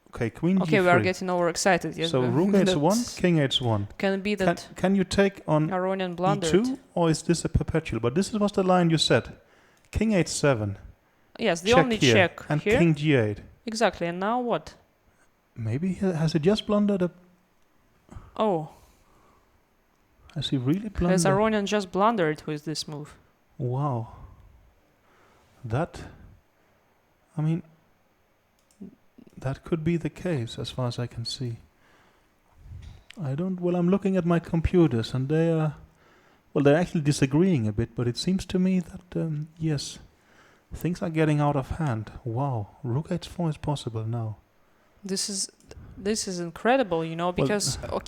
okay, queen g3. Okay, we are getting overexcited. Yes, so rook h1, king h1. Can it be that... Can you take on Aronian blundered? e2, or is this a perpetual? But this was the line you said. King h7. Yes, the only check and here. King g8. Exactly, and now what? Maybe has he just blundered a... Oh. Has he really blundered? Has Aronian just blundered with this move? Wow. That... I mean... That could be the case, as far as I can see. I'm looking at my computers, and they are... Well, they're actually disagreeing a bit, but it seems to me that, yes, Things are getting out of hand. Wow, Rook H4 is possible now. This is incredible, you know, because well,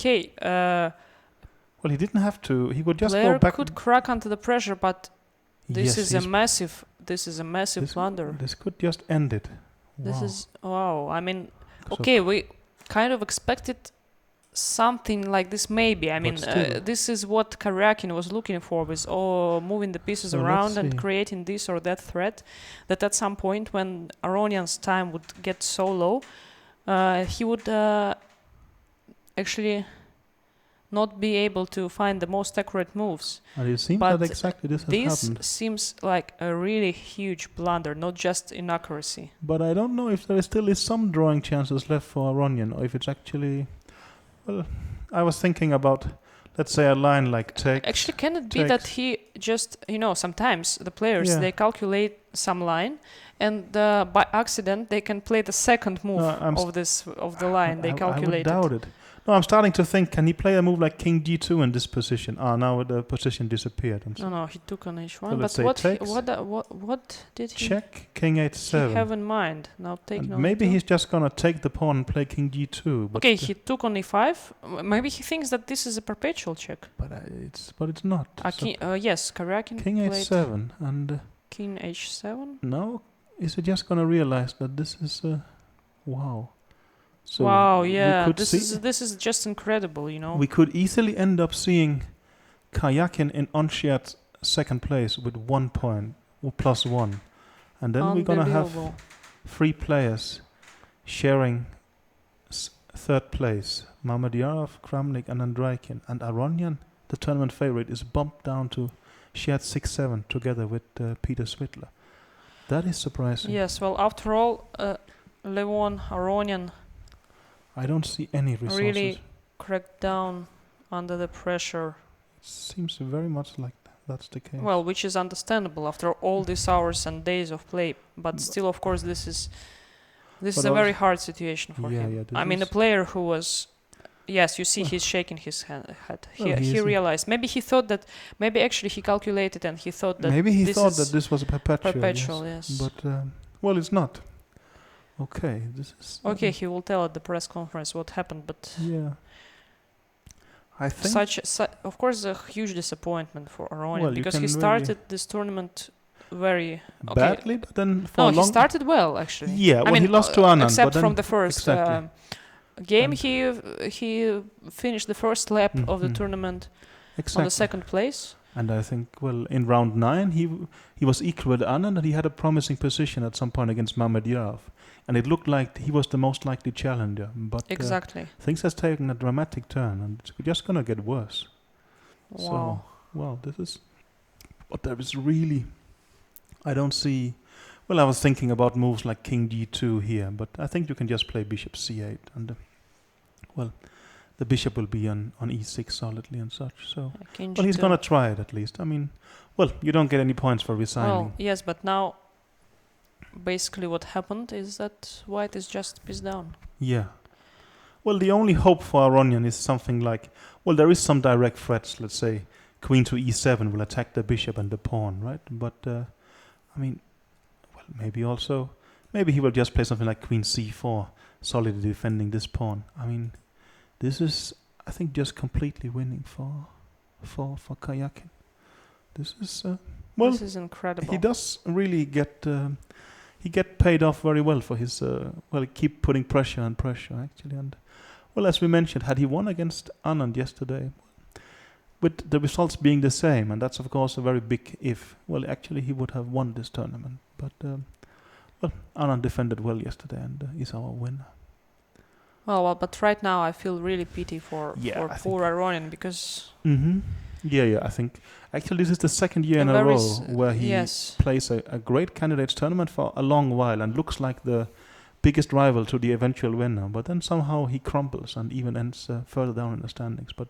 he didn't have to. He would just player go back. Could crack under the pressure, but this yes, is a massive. This is a massive blunder. This could just end it. This wow. is wow. I mean, okay, we kind of expected something like this, maybe. I mean, this is what Karyakin was looking for, with moving the pieces around and creating this or that threat. That at some point, when Aronian's time would get so low, he would actually not be able to find the most accurate moves. And it seems that exactly this has happened. This seems like a really huge blunder, not just inaccuracy. But I don't know if there still is some drawing chances left for Aronian, or if it's actually... Well, I was thinking about, let's say, a line like take. Actually, can it be that he just, you know, sometimes the players, they calculate some line, and by accident they can play the second move of the line they calculated. I would doubt it. No, I'm starting to think, can he play a move like King D2 in this position? Now the position disappeared. No, he took on H1. So but what did he... Check, King H7. Have in mind? Now take no maybe D2. He's just going to take the pawn and play King D2. But okay, he took on E5. Maybe he thinks that this is a perpetual check. But it's not. Yes, Karyakin King H7 and... King H7? No, is he just going to realize that this is... wow. So wow, yeah, this is just incredible, you know. We could easily end up seeing Karyakin in unshared second place with 1 point or +1, and then we're gonna have 3 players sharing third place: Mamedyarov, Kramnik, and Andreikin. And Aronian, the tournament favorite, is bumped down to shared 6-7 together with Peter Svidler. That is surprising. Yes, well, after all, Levon Aronian. I don't see any resources. Really cracked down under the pressure. It seems very much like that's the case. Well, which is understandable after all these hours and days of play. But still, of course, this is a very hard situation for him. Yeah, I mean, a player who was... Yes, you see he's shaking his head. He realized. Maybe he thought that... Maybe actually he calculated and he thought that... Maybe he thought that this was a perpetual. Perpetual, yes. But, well, it's not. Okay, this is... Okay, he will tell at the press conference what happened, but... Yeah. I think... Of course, a huge disappointment for Aronian, because he started this tournament very... badly, but then... he started well, actually. Yeah, well, he lost to Anand, except from the first game, he finished the first lap of the tournament on the second place. And I think, well, in round 9, he was equal with Anand, and he had a promising position at some point against Mamedyarov. And it looked like he was the most likely challenger. But exactly. Things has taken a dramatic turn, and it's just going to get worse. Wow. So, well, this is... But there is really... I don't see... Well, I was thinking about moves like King D2 here, but I think you can just play Bishop C8. And, well, the bishop will be on E6 solidly and such. So, well, he's going to try it at least. I mean, well, you don't get any points for resigning. Well, yes, but now... Basically what happened is that white is just pieced down. Yeah. Well, the only hope for Aronian is something like... Well, there is some direct threats, let's say. Queen to E7 will attack the bishop and the pawn, right? But, I mean... Well, maybe also... Maybe he will just play something like Queen C4, solidly defending this pawn. I mean, this is, I think, just completely winning for Karyakin. This is... well, this is incredible. He does really get... he get paid off very well for his, keep putting pressure and pressure, actually. And, well, as we mentioned, had he won against Anand yesterday, with the results being the same, and that's, of course, a very big if, well, actually, he would have won this tournament. But, well, Anand defended well yesterday and is our winner. Well, but right now I feel really pity for poor Aronian, because... Mm-hmm. Yeah, I think actually this is the second year in a row where he plays a great candidates tournament for a long while and looks like the biggest rival to the eventual winner. But then somehow he crumbles and even ends further down in the standings. But,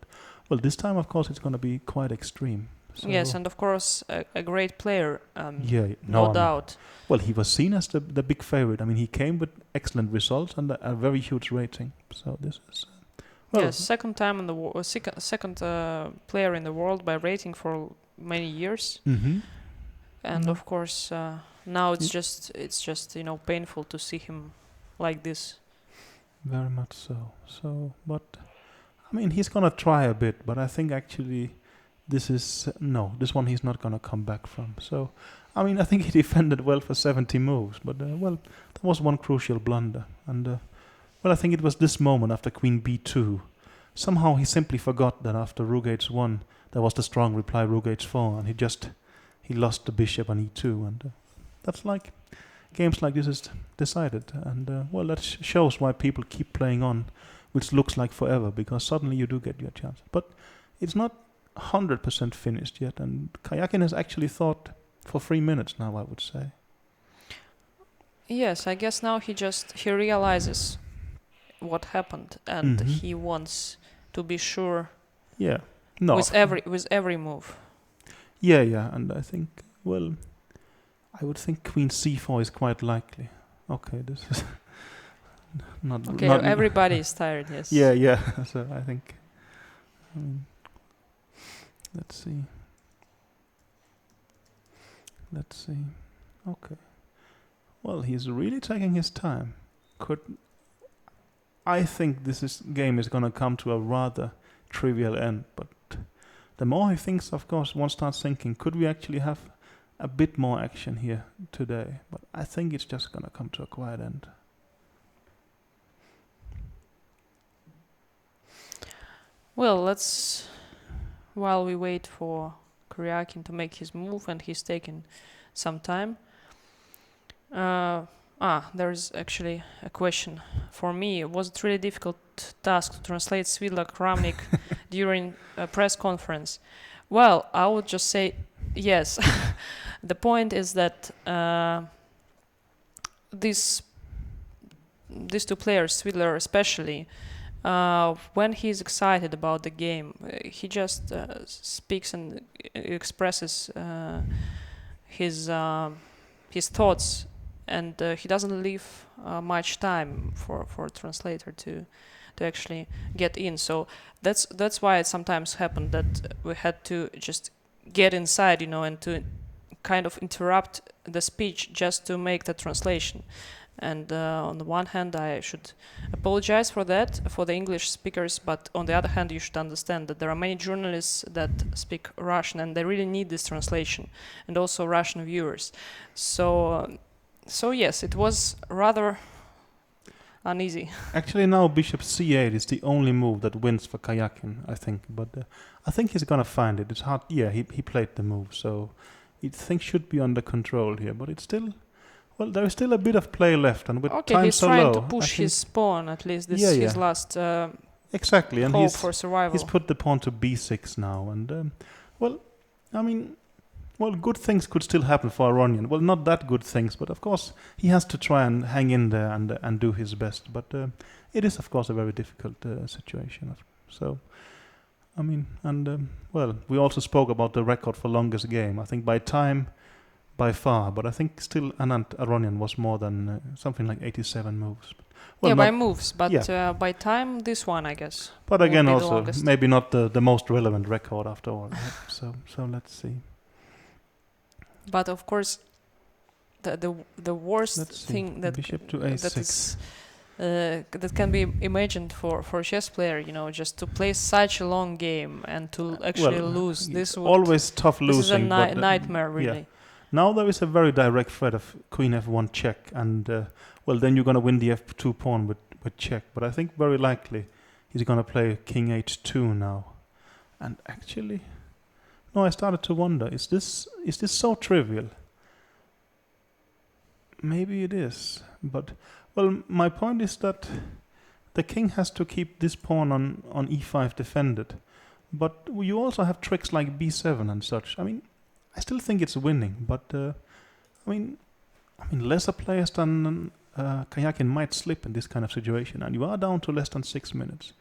well, this time, of course, it's going to be quite extreme. So yes, and of course, a great player, no doubt. Well, he was seen as the big favorite. I mean, he came with excellent results and a very huge rating. So this is... Well, yes, second time in the second player in the world by rating for many years. Mm-hmm. And of course, now it's just painful to see him like this. Very much so. So, but I mean, he's gonna try a bit, but I think actually this one he's not gonna come back from. So, I mean, I think he defended well for 70 moves, but that was one crucial blunder. And I think it was this moment after Queen B2. Somehow he simply forgot that after Rook H1 there was the strong reply Rook H4, and he lost the bishop on E2, and that's like games like this is decided. And that shows why people keep playing on, which looks like forever, because suddenly you do get your chance. But it's not 100% finished yet, and Karjakin has actually thought for 3 minutes now, I would say. Yes, I guess now he realizes what happened, and he wants to be sure. Yeah. No. With every move. Yeah, and I think I would think Queen C4 is quite likely. Okay, this is not. Okay, not everybody is tired. Yes. Yeah. So I think. Let's see. Okay. Well, he's really taking his time. I think this game is going to come to a rather trivial end, but the more he thinks, of course, one starts thinking, could we actually have a bit more action here today? But I think it's just going to come to a quiet end. Well, while we wait for Karjakin to make his move, and he's taking some time. There's actually a question for me. Was it really difficult task to translate Svidla Kramnik during a press conference? Well, I would just say yes. The point is that these two players, Svidler especially, when he's excited about the game, he just speaks and expresses his thoughts, and he doesn't leave much time for a translator to actually get in. So that's why it sometimes happened that we had to just get inside, and to kind of interrupt the speech just to make the translation. And on the one hand, I should apologize for that, for the English speakers, but on the other hand, you should understand that there are many journalists that speak Russian, and they really need this translation, and also Russian viewers. So yes, it was rather uneasy. Actually, now Bishop C8 is the only move that wins for Karjakin, I think. But I think he's gonna find it. It's hard. Yeah, he played the move, so things should be under control here. But it's still. Well, there is still a bit of play left, and with time so low, he's trying to push his pawn. At least this is his last exactly, and hope for survival. He's put the pawn to b6 now, and good things could still happen for Aronian. Well, not that good things, but of course he has to try and hang in there and do his best. But it is, of course, a very difficult situation. So, we also spoke about the record for longest game. I think by time. By far, but I think still Anand Aronian was more than something like 87 moves. Well, by moves, but by time, this one, I guess. But again, also maybe not the most relevant record after all. Right? So let's see. But of course, the worst thing that can be imagined for a chess player, just to play such a long game and to actually lose. This always tough losing. This is a nightmare, really. Yeah. Now there is a very direct threat of Queen F1 check, and then you're going to win the F2 pawn with check. But I think very likely he's going to play King H2 now. And actually, no, I started to wonder: is this so trivial? Maybe it is, but my point is that the king has to keep this pawn on E5 defended, but you also have tricks like B7 and such. I still think it's winning, but lesser players than Karjakin might slip in this kind of situation, and you are down to less than 6 minutes.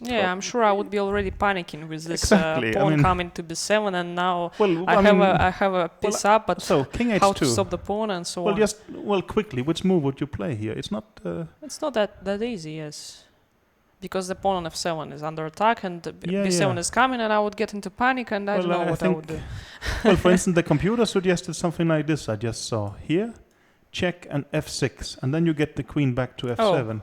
I'm sure I would be already panicking with this pawn coming to B7, and now I have a piece up, but so King H2. How to stop the pawn and so on. Quickly, which move would you play here? It's not. It's not that easy, yes. because the pawn on f7 is under attack and Yeah, b7 yeah. is coming, and I would get into panic, and I don't know what I would do. Well, for instance, the computer suggested something like this. I just saw here, check and f6, and then you get the queen back to f7,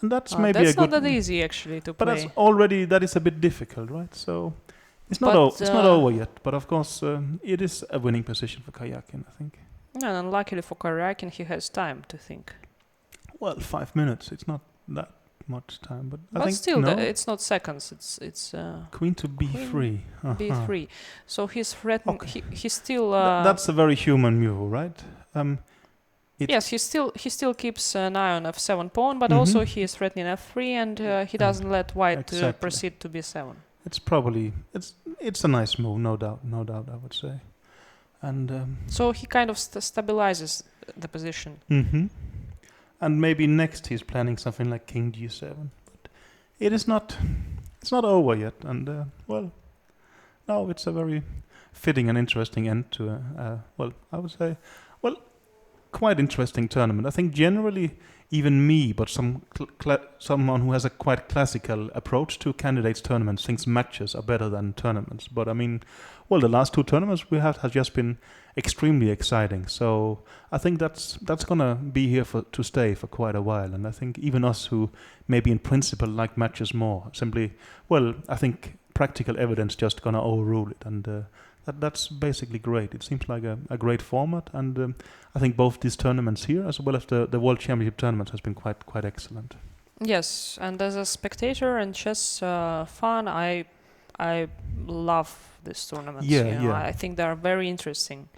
and that's maybe that's a good. not that easy actually to but play. that's already that is a bit difficult, right? So it's not it's not over yet. But of course, it is a winning position for Karjakin, I think. And unluckily for Karjakin, he has time to think. Well, 5 minutes. It's not that much time, but I But think still, no. it's not seconds. It's Queen to b3. b3. So he's threatening. Okay. He still. That's a very human move, right? Yes, he still keeps an eye on f7 pawn, but also he is threatening f3, and he doesn't let white proceed to b7. It's probably it's a nice move, no doubt. I would say, and so he kind of stabilizes the position. And maybe next he's planning something like king g7, but it is not. It's not over yet, and well, no, it's a very fitting and interesting end to well, I would say, well, quite interesting tournament. I think generally, even me, but someone who has a quite classical approach to candidates tournaments thinks matches are better than tournaments. But I mean, well, the last two tournaments we have just been extremely exciting. So I think that's gonna be here to stay for quite a while. And I think even us who maybe in principle like matches more, simply, well, I think practical evidence just gonna overrule it, and that's basically great. It seems like a great format, and I think both these tournaments here as well as the World Championship tournament has been quite excellent. Yes, and as a spectator and chess fan, I love this tournament. I think they are very interesting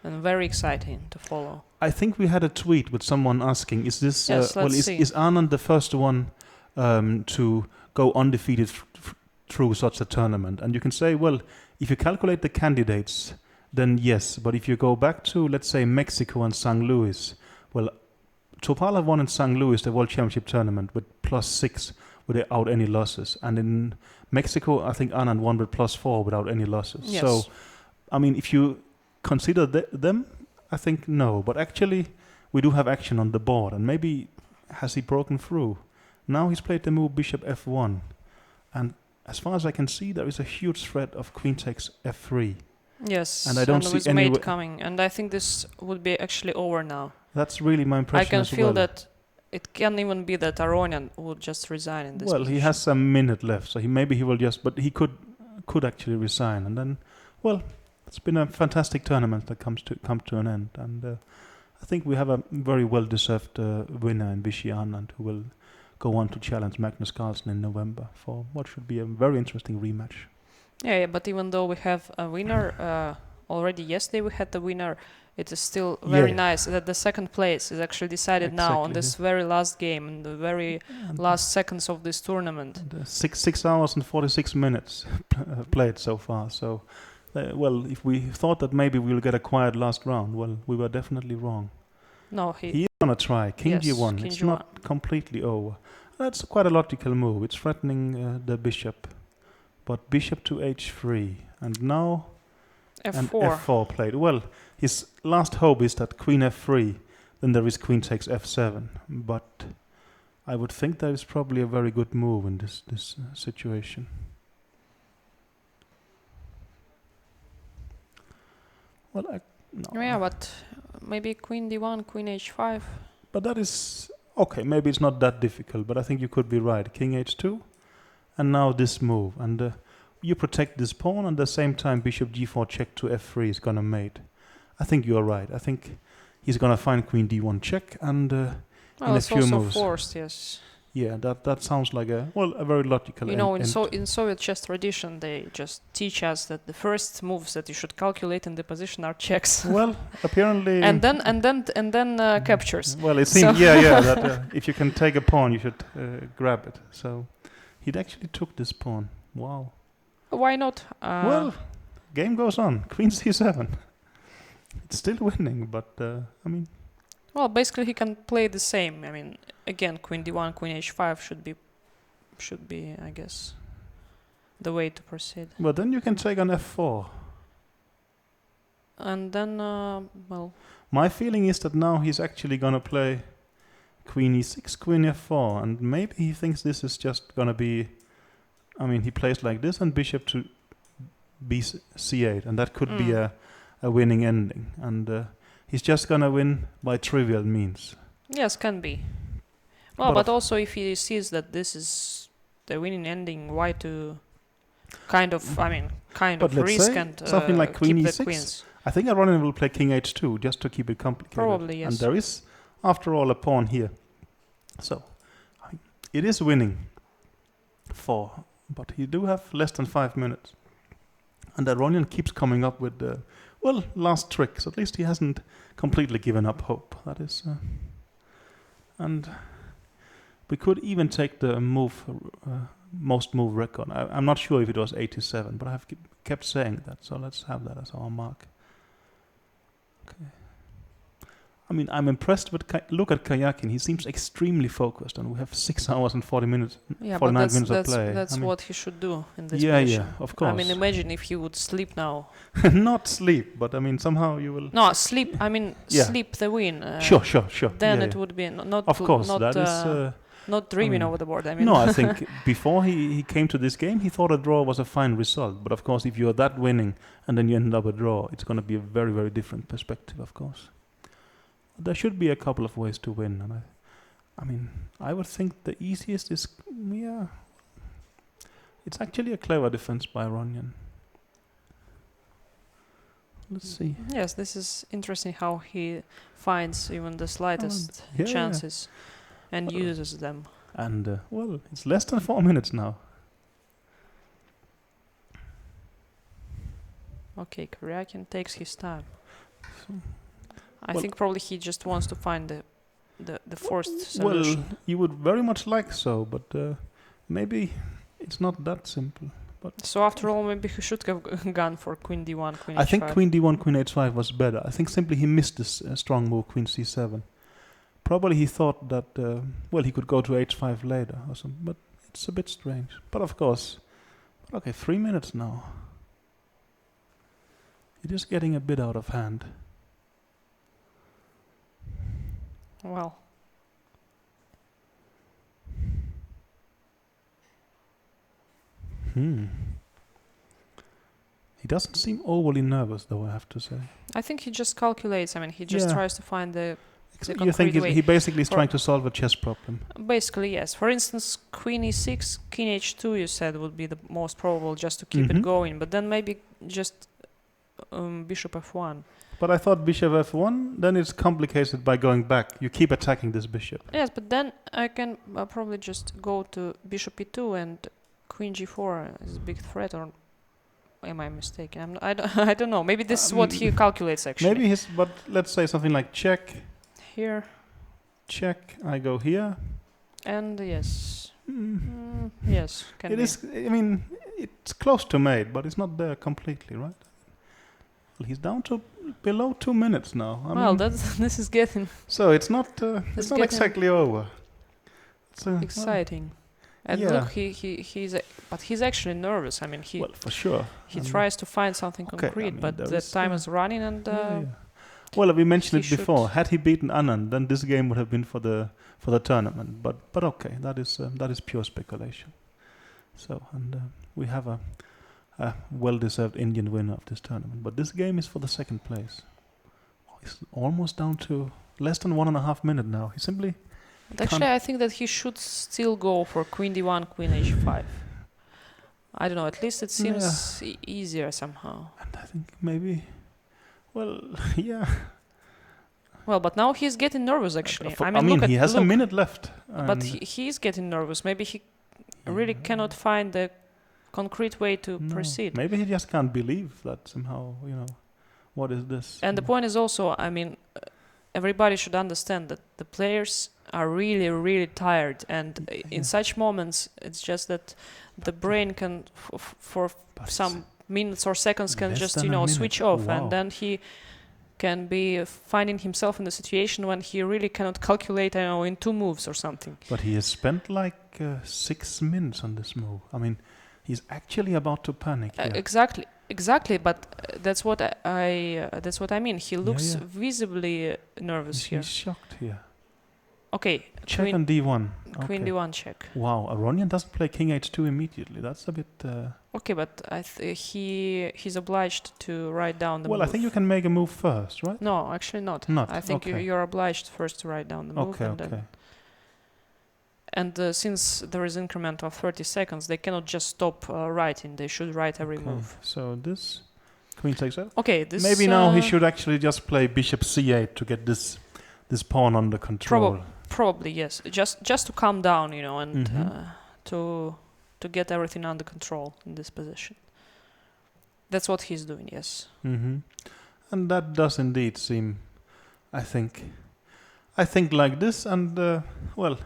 and very exciting to follow. I think we had a tweet with someone asking, is this is Anand the first one to go undefeated through such a tournament? And you can say, well, if you calculate the candidates, then yes. But if you go back to, let's say, Mexico and St. Louis, well, Topalov won in St. Louis the World Championship tournament with +6 without any losses. And in Mexico, I think Anand won with +4 without any losses. Yes. So, I mean, if you consider them, I think no. But actually, we do have action on the board. And maybe has he broken through? Now he's played the move bishop f1. And as far as I can see, there is a huge threat of queen takes f3. Yes, and I don't see with any mate coming, and I think this would be actually over now. That's really my impression. I can as feel well. that it can even be that Aronian would just resign in this. Well, position. he has a minute left, so maybe he will just, but he could actually resign, and then, well, it's been a fantastic tournament that come to an end, and I think we have a very well-deserved winner in Vishy Anand, who will go on to challenge Magnus Carlsen in November for what should be a very interesting rematch. Yeah, but even though we have a winner, already yesterday we had the winner, it is still very nice that the second place is actually decided now on this very last game, in the very last seconds of this tournament. 6 hours and 46 minutes played so far, so well, if we thought that maybe we'll get a quiet last round, well, we were definitely wrong. No, he's gonna try King G1. King it's G1. Not completely over. That's quite a logical move. It's threatening the bishop, but bishop to h3, and now f4. And f4 played. Well, his last hope is that queen f3, then there is queen takes f7. But I would think that is probably a very good move in this situation. Well, no. Yeah, but maybe queen d1, queen h5. But that is okay. Maybe it's not that difficult, but I think you could be right. King h2, and now this move, and you protect this pawn, and at the same time bishop g4 check to f3 is gonna mate. I think you are right. I think he's gonna find queen d1 check, and in a few also moves. Forced, yes. Yeah, that sounds like a very logical. You know, in Soviet chess tradition, they just teach us that the first moves that you should calculate in the position are checks. Well, apparently. and then captures. Well, it seems that if you can take a pawn, you should grab it. So he actually took this pawn. Wow. Why not? Well, game goes on. Queen c7. It's still winning, but I mean. Well, basically he can play the same. I mean, again, queen d1, queen h5 should be, I guess, the way to proceed. But then you can take on f4. And then, well. My feeling is that now he's actually gonna play queen e6, queen f4, and maybe he thinks this is just gonna be. I mean, he plays like this and bishop to c8, and that could be a winning ending, and he's just gonna win by trivial means. Yes, can be. Well, but also if he sees that this is the winning ending, why to kind of risk and something like queen keep e6. the queens? I think Aronian will play king h2 just to keep it complicated. Probably, yes. And there is, after all, a pawn here. So, it is winning 4, but you do have less than 5 minutes. And Aronian keeps coming up with the, last tricks. At least he hasn't completely given up hope. That is... and we could even take the most move record. I'm not sure if it was 87, but I have kept saying that, so let's have that as our mark. Okay. I mean, I'm impressed with look at Kayakin. He seems extremely focused, and we have 6 hours and 40 minutes, 49 minutes of play. That's what he should do in this position. Yeah, of course. I mean, imagine if he would sleep now. Not sleep, but I mean, somehow you will... No, sleep, I mean, sleep the win. Sure. Then it would be not... Of course, that is... not dreaming over the board, I mean. No, I think before he came to this game, he thought a draw was a fine result. But of course, if you're that winning and then you end up a draw, it's going to be a very, very different perspective, of course. There should be a couple of ways to win. And I mean, I would think the easiest is, it's actually a clever defense by Aronian. Let's see. Yes, this is interesting how he finds even the slightest chances. And uses them. And, it's less than 4 minutes now. Okay, Karyakin takes his time. I think probably he just wants to find the forced solution. Well, you would very much like so, but maybe it's not that simple. But so after all, maybe he should have gone for queen d1, queen h5. I think queen d1, queen h5 was better. I think simply he missed this strong move, queen c7. Probably he thought that, he could go to h5 later or something, but it's a bit strange. But of course, 3 minutes now. It is getting a bit out of hand. Well. He doesn't seem overly nervous, though, I have to say. I think he just calculates. I mean, he just tries to find the you think he basically is trying to solve a chess problem? Basically, yes. For instance, queen e6, king h2, you said, would be the most probable just to keep it going. But then maybe just bishop f1. But I thought bishop f1, then it's complicated by going back. You keep attacking this bishop. Yes, but then I can probably just go to bishop e2 and queen g4 is a big threat, or am I mistaken? I don't know. Maybe this is what he calculates, actually. Maybe but let's say something like check. Here. Check. I go here. And yes. Yes, can it be. Is, I mean, it's close to mate, but it's not there completely, right? Well, he's down to below 2 minutes now. I mean, this is getting... So it's not exactly over. It's exciting. And look, he's actually nervous. I mean, for sure. He tries to find something concrete, but the time is running and... Well, we mentioned it before. Had he beaten Anand, then this game would have been for the tournament. But okay, that is pure speculation. So, and we have a well-deserved Indian winner of this tournament. But this game is for the second place. He's almost down to less than 1.5 minutes now. He simply. Actually, I think that he should still go for queen d1, queen h5. I don't know. At least it seems easier somehow. And I think maybe. Well, yeah. Well, but now he's getting nervous, actually. I mean he has a minute left. But he's getting nervous. Maybe he really cannot find the concrete way to proceed. Maybe he just can't believe that somehow, what is this? And the point is also, I mean, everybody should understand that the players are really, really tired. And in such moments, it's just that the brain can, for some minutes or seconds can just switch off, and then he can be finding himself in the situation when he really cannot calculate in 2 moves or something. But he has spent like 6 minutes on this move. I mean, he's actually about to panic here. Exactly, but that's what I mean. He looks visibly nervous here. He's shocked here. Okay. Check on d1. Queen Okay. d1 check. Wow, Aronian doesn't play king h2 immediately. That's a bit... Okay, but he's obliged to write down the move. Well, I think you can make a move first, right? No, actually not. Not? I think Okay. you're obliged first to write down the move. Okay, and okay. And since there is increment of 30 seconds, they cannot just stop writing. They should write every Okay, move. so this queen takes out. Okay, this Maybe now he should actually just play bishop c8 to get this pawn under control. Probably yes. Just to calm down, you know, and Mhm. to get everything under control in this position. That's what he's doing. Yes. Mm-hmm. And that does indeed seem, I think like this, and well,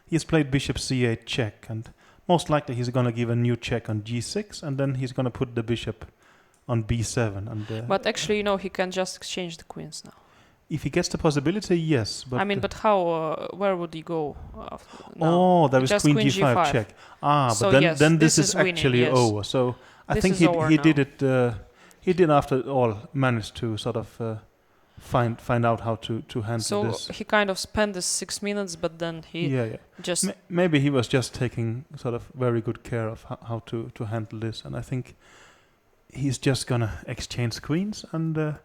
he's played bishop c8 check, and most likely he's going to give a new check on g6, and then he's going to put the bishop on b7. And But actually, you know, he can just exchange the queens now. if he gets the possibility, yes. But I mean, but how? Where would he go? Oh, there is Just queen g5 check. So but then yes, then this this is is winning, actually yes. over. So I This think is over he now. did it. He did after all manage to sort of find out how to handle So this. he kind of spent the 6 minutes, but then he just maybe he was just taking sort of very good care of how to handle this, and I think he's just gonna exchange queens, and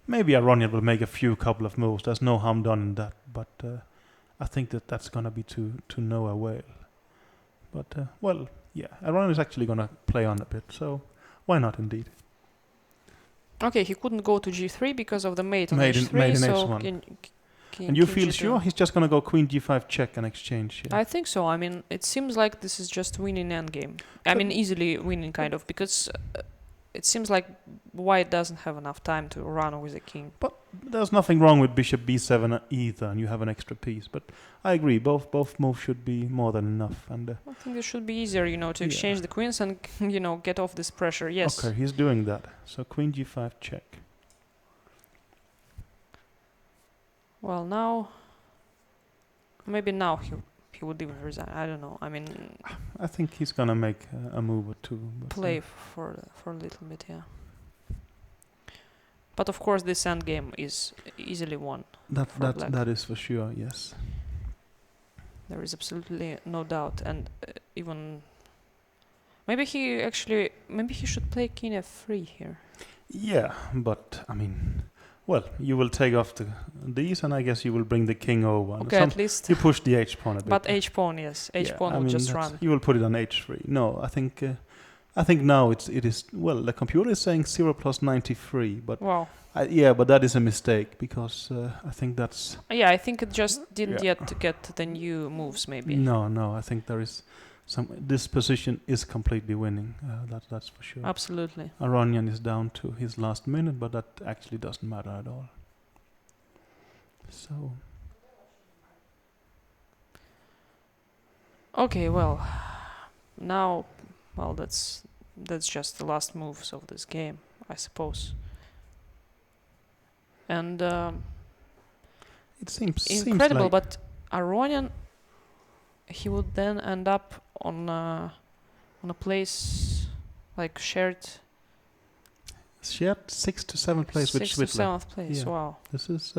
maybe Aronian will make a couple of moves. There's no harm done in that, but I think that's gonna be to no avail. But well, yeah, Aronian is actually gonna play on a bit, so why not indeed? Okay, he couldn't go to g3 because of the mate on Mate in h3. So h1. And you feel sure he's just gonna go queen g5 check and exchange? Yeah. I think so. I mean, it seems like this is just winning endgame. I mean, easily winning kind of, because it seems like white doesn't have enough time to run with the king. But there's nothing wrong with bishop b7 either, and you have an extra piece. But I agree, both moves should be more than enough. And I think it should be easier, you know, to exchange the queens and, you know, get off this pressure. Yes. Okay, he's doing that. So queen g5 check. Well, now, maybe now he would even resign. I don't know. I mean, I think he's gonna make a move or two. But play for a little bit, yeah. But of course, this endgame is easily won. That is for sure. Yes. There is absolutely no doubt, and even maybe he should play king f3 here. Yeah, but I mean, well, you will take off these, and I guess you will bring the king over. Okay, at least you push the h pawn a bit. But h pawn, yes, h pawn will just run. You will put it on h3. No, I think now it is. Well, the computer is saying 0 plus 93, but wow. Yeah, but that is a mistake, because I think that's. Yeah, I think it just didn't yet get the new moves. Maybe. No, I think there is. This position is completely winning. That's for sure. Absolutely. Aronian is down to his last minute, but that actually doesn't matter at all. So. Okay, well, now, well, that's just the last moves of this game, I suppose. And it seems incredible, like but Aronian, he would then end up on a place like shared 6th to 7th place with 6th to Schwittler. 7th place. Yeah. Wow. This is,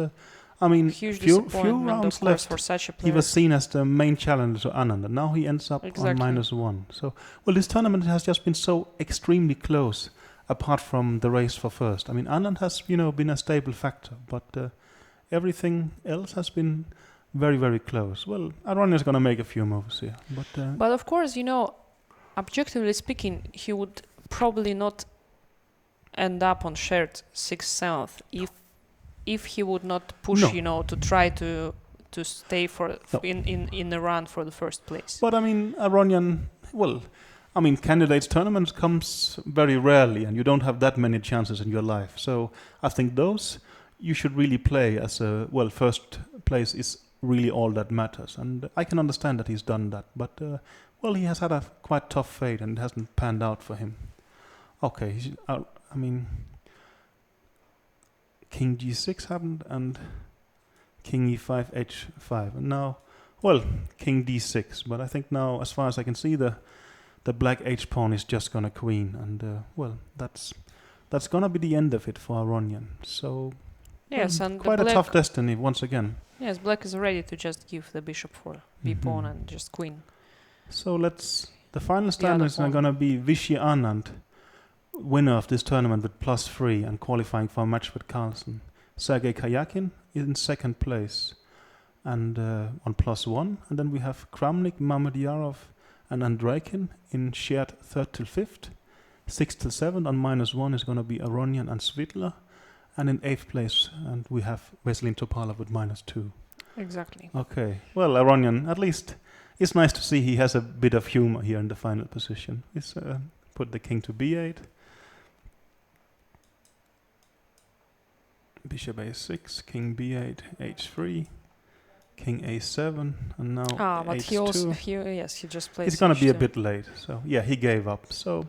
I mean, Huge few disappointment, rounds of course, left. for such a He player. was seen as the main challenger to Anand, and now he ends up on -1. So, well, this tournament has just been so extremely close. Apart from the race for first, I mean, Anand has been a stable factor, but everything else has been very, very close. Well, Aronian is going to make a few moves here, but of course, objectively speaking, he would probably not end up on shared 6th, 7th if he would not push, to try to stay in the run for the first place. But I mean, Aronian, well, I mean, candidates tournaments comes very rarely, and you don't have that many chances in your life. So I think those you should really play as first place is really all that matters. And I can understand that he's done that, but well, he has had a quite tough fate, and it hasn't panned out for him. Okay, I mean, King G6 happened, and King E5, H5, and now, well, King D6. But I think now, as far as I can see, the black H pawn is just gonna queen, and well, that's gonna be the end of it for Aronian. So yes, and quite a tough destiny once again. Yes, black is ready to just give the bishop for b pawn and just queen. So the final standings are going to be Vishy Anand, winner of this tournament with +3 and qualifying for a match with Carlsen. Sergei Karyakin in second place and on +1. And then we have Kramnik, Mamedyarov and Andreikin in shared 3rd till 5th. 6th till 7th on -1 is going to be Aronian and Svitler. And in 8th place, and we have Veselin Topalov with -2. Exactly. Okay. Well, Aronian, at least it's nice to see he has a bit of humor here in the final position. He's put the king to b8. Bishop a6, king b8, h3, king a7, and now but h2. he just played. It's going to be a bit late, so yeah, he gave up. So,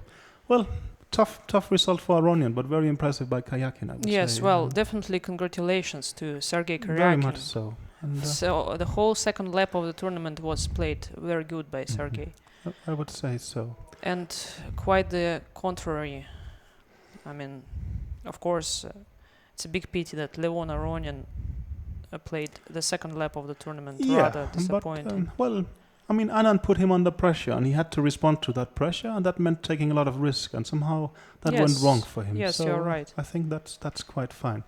well, tough result for Aronian, but very impressive by Karyakin, I would say. Yes, well, definitely congratulations to Sergei Karyakin. Very much so. And, so the whole second lap of the tournament was played very good by Sergei. I would say so. And quite the contrary. I mean, of course, it's a big pity that Levon Aronian played the second lap of the tournament rather disappointing. But, well, I mean, Anand put him under pressure, and he had to respond to that pressure, and that meant taking a lot of risk, and somehow that went wrong for him. Yes, so you're right. I think that's quite fine.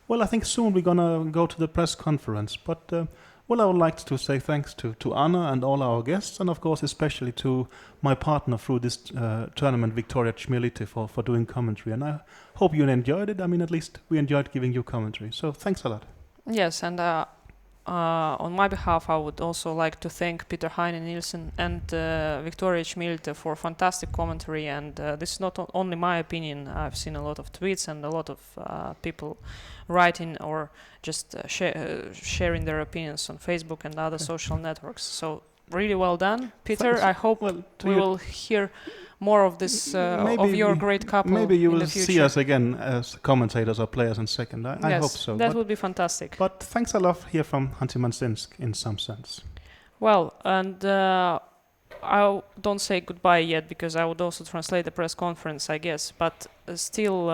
Well, I think soon we're gonna go to the press conference, but well, I would like to say thanks to Anna and all our guests, and of course especially to my partner through this tournament, Victoria Chmielite, for doing commentary. And I hope you enjoyed it. I mean, at least we enjoyed giving you commentary. So thanks a lot. Yes, and on my behalf, I would also like to thank Peter Heine, Nielsen, and Victoria Chmielite for fantastic commentary. And this is not only my opinion. I've seen a lot of tweets and a lot of people writing or just sharing their opinions on Facebook and other social networks. So really well done, Peter. Thanks. I hope we will hear more of this of your great couple. Maybe you in will the future. see us again as commentators or players in second. I hope so. That would be fantastic. But thanks a lot here from Hanti-Mansinsk in some sense. Well, and I don't say goodbye yet because I would also translate the press conference, I guess. But still,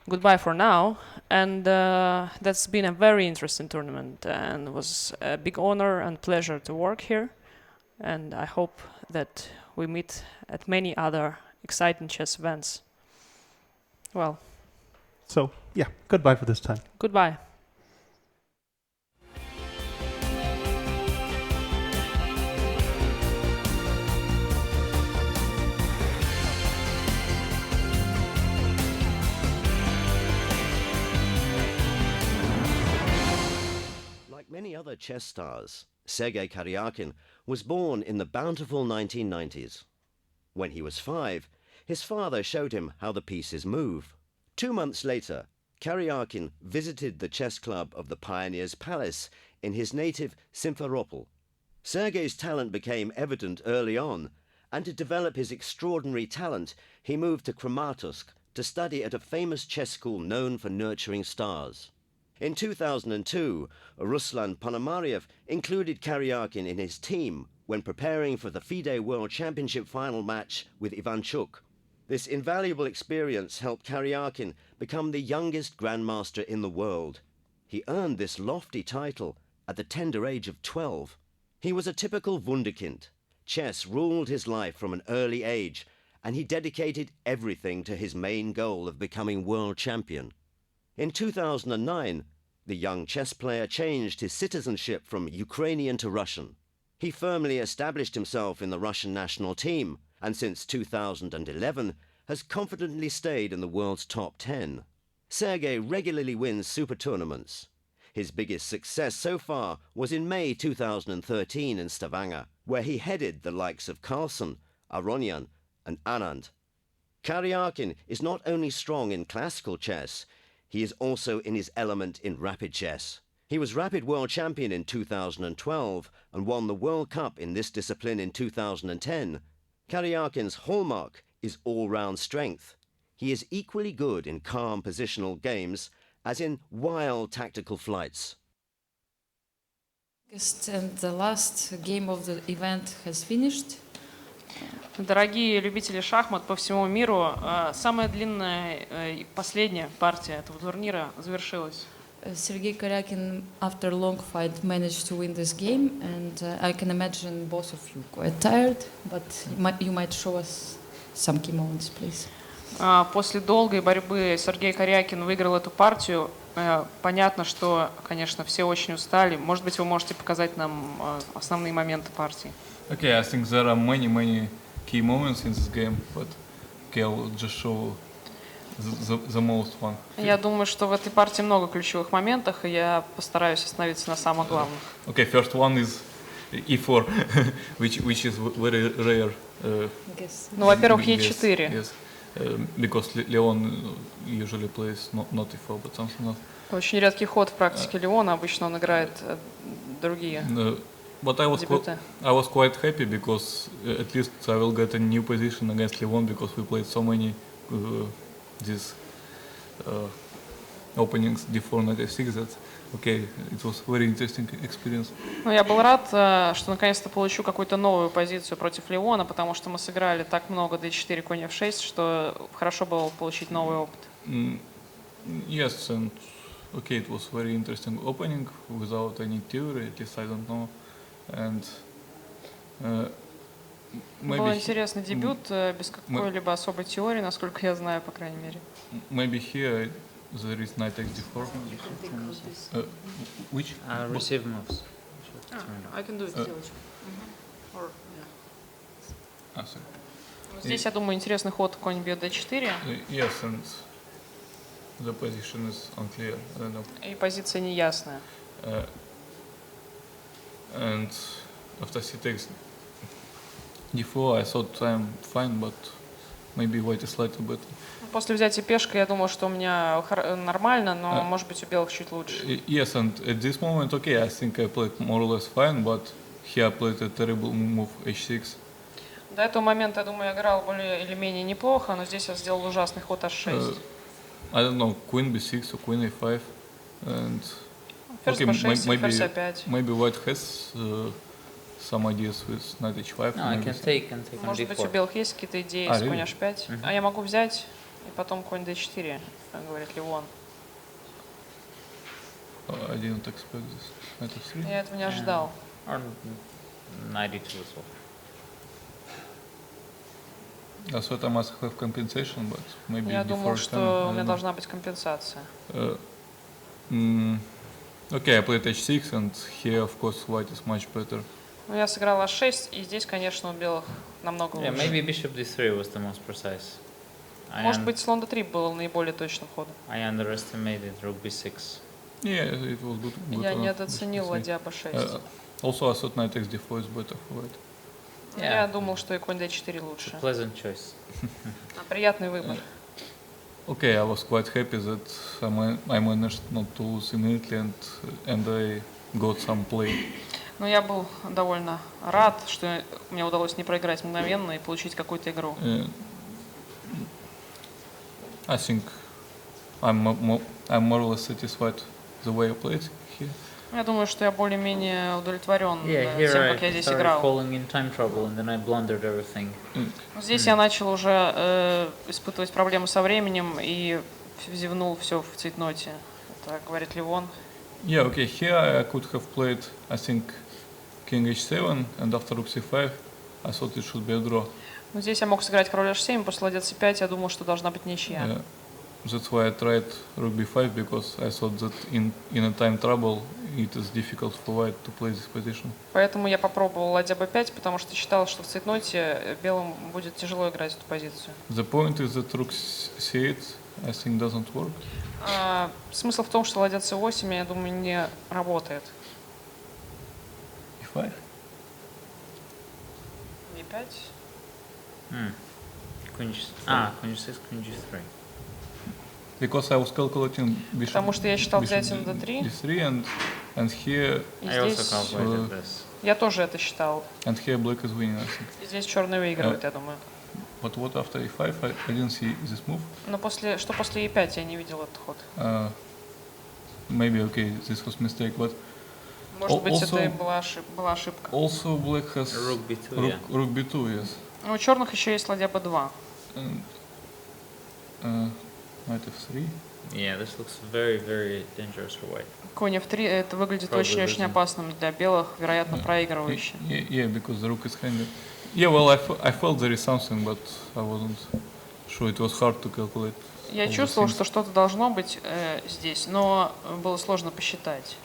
goodbye for now. And that's been a very interesting tournament, and it was a big honor and pleasure to work here. And I hope that we meet at many other exciting chess events. Well. So, yeah, goodbye for this time. Goodbye. Like many other chess stars, Sergei Karyakin was born in the bountiful 1990s. When he was 5, his father showed him how the pieces move. 2 months later, Karyakin visited the chess club of the Pioneers' Palace in his native Simferopol. Sergei's talent became evident early on, and to develop his extraordinary talent, he moved to Kramatorsk to study at a famous chess school known for nurturing stars. In 2002, Ruslan Ponomaryev included Karyakin in his team when preparing for the FIDE World Championship final match with Ivanchuk. This invaluable experience helped Karyakin become the youngest grandmaster in the world. He earned this lofty title at the tender age of 12. He was a typical wunderkind. Chess ruled his life from an early age, and he dedicated everything to his main goal of becoming world champion. In 2009, the young chess player changed his citizenship from Ukrainian to Russian. He firmly established himself in the Russian national team, and since 2011 has confidently stayed in the world's top 10. Sergei regularly wins super tournaments. His biggest success so far was in May 2013 in Stavanger, where he headed the likes of Carlsen, Aronian, and Anand. Karyakin is not only strong in classical chess, he is also in his element in rapid chess. He was rapid world champion in 2012 and won the World Cup in this discipline in 2010. Karyakin's hallmark is all-round strength. He is equally good in calm positional games as in wild tactical flights. And the last game of the event has finished. Дорогие любители шахмат по всему миру, самая длинная и последняя партия этого турнира завершилась. Sergei Karyakin, after a long fight, managed to win this game, and I can imagine both of you quite tired, but you might show us some key moments, please. После долгой борьбы Сергей Карякин выиграл эту партию. Понятно, что, конечно, все очень устали. Может быть, вы можете показать нам основные моменты партии? Okay, I think there are many key moments in this game, but okay, I'll just show the most one. Я думаю, что в этой партии много ключевых моментов, и я постараюсь остановиться на самых главных. Okay, first one is e4, which is very rare. Ну, во-первых, e4. Yes, because Leon usually plays not e4, but something else. Очень редкий ход в практике Леона. Обычно он играет другие. But I was quite happy because at least I will get a new position against Leon because we played so many these openings d4 knight f6 that okay, it was very interesting experience. Ну, я был рад, что наконец-то получу какую-то новую позицию против Леона, потому что мы сыграли так много d4 конь f6, что хорошо было получить новый опыт. Yes, and okay, it was very interesting opening without any theory, at least I don't know, and был интересный дебют без какой-либо особой теории, насколько я знаю, по крайней мере. Maybe here there is knight x4. Which? Receive moves. I can do it. Sorry. Здесь, я думаю, интересный ход конь бьет d4. Yes, and the position is unclear. I don't know. И позиция неясная. And after c takes d4, I thought I'm fine, but maybe white is slightly better. После взятия пешкой я думал, что у меня нормально, но может быть у белых чуть лучше. Yes, and at this moment, okay, I think I played more or less fine, but here I played a terrible move h6. До этого момента, я думаю, я играл более или менее неплохо, но здесь я сделал ужасный ход h6. I don't know, queen b6 or queen a5, and ферзь b6 или ферзь a5. Maybe white has some ideas with knight h5. No, I can take Может быть, у белых есть какие-то идеи с конь h5, а я могу взять и потом конь d4, как говорит Леон. I didn't expect this. Knight f3. Я этого не ожидал. Knight e2 as well. I thought I must have compensation, but maybe Я думал, что у меня должна быть компенсация. Okay, I played h6, and here, of course, white is much better. Ну, я сыграл h6, и здесь, конечно, у белых намного лучше. Maybe bishop d3 was the most precise. Может быть, слон d3 был наиболее точным ходом. I underestimated rook b6. Yeah, it was good. Я недооценил ладья b6. Also, I thought knight x4 is better for white. Я думал, что и конь d4 лучше. Pleasant choice. Приятный выбор. Okay, I was quite happy that I managed not to lose immediately, and I got some play. Но я был довольно рад, что мне удалось не проиграть мгновенно и получить какую-то игру. I think I'm more or less satisfied the way I played here. Я думаю, что я более-менее удовлетворен тем, как я здесь играл. Здесь я начал уже испытывать проблемы со временем и зевнул все в цейтноте. Это говорит Леон. Yeah, okay, here I could have played, I think, king h7, and after rook c5, I thought it should be a draw. Здесь я мог сыграть король h7, после ладья c5 я думал, что должна быть ничья. That's why I tried rook b5, because I thought that in a time trouble it is difficult for white to play this position. Поэтому я попробовал ладья b5, потому что считал, что в цейтноте белым будет тяжело играть эту позицию. The point is that rook c8, I think, doesn't work. Смысл в том, что ладья c8, я думаю, не работает. e5? e5? Queen g6, queen g3. Because I was calculating bishop. Потому что я считал взять на d3. d3 and here. I also calculated this. Я тоже это считал. And here black is winning, I think. И здесь черный выигрывает, я думаю. But what after e5? I didn't see this move. Но после e5 я не видел этот ход. Maybe okay, this was mistake, but. Может быть, это и была ошибка. Also, black has rook b2. Rook b2, yes. У черных еще есть ладья b2. Knight f3. Yeah, this looks very, very dangerous for white. Конь f3, это выглядит Probably очень-очень losing. опасным для белых, вероятно, проигрывающим. Yeah, because the rook is handed. Yeah, well, I felt there is something, but I wasn't sure. It was hard to calculate. Я all the чувствовал, things. что что-то должно быть здесь, но было сложно посчитать.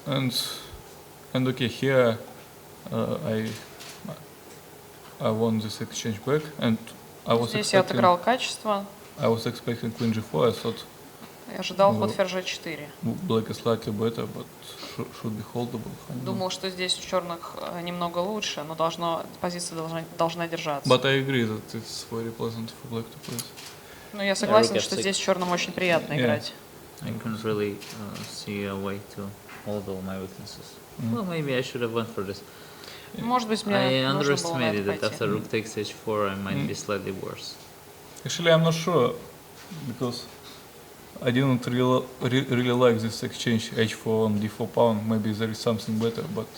And okay, here I won this exchange back, and I was Здесь я expecting. отыграл качество. I was expecting queen g4. I thought. Я ожидал ход ферзь g4. Black is slightly better, but should be holdable. Думал, что здесь у черных немного лучше, но позиция должна держаться. But I agree that it's very pleasant for black to play. Но я согласен, что здесь черным очень приятно играть. I couldn't really see a way to hold all my weaknesses. Well, maybe I should have went for this. Может быть, I мне нужно было на underestimated это that пойти. after rook takes h4, I might be slightly worse. Actually, I'm not sure because I didn't really like this exchange h4 on d4 pawn. Maybe there is something better, but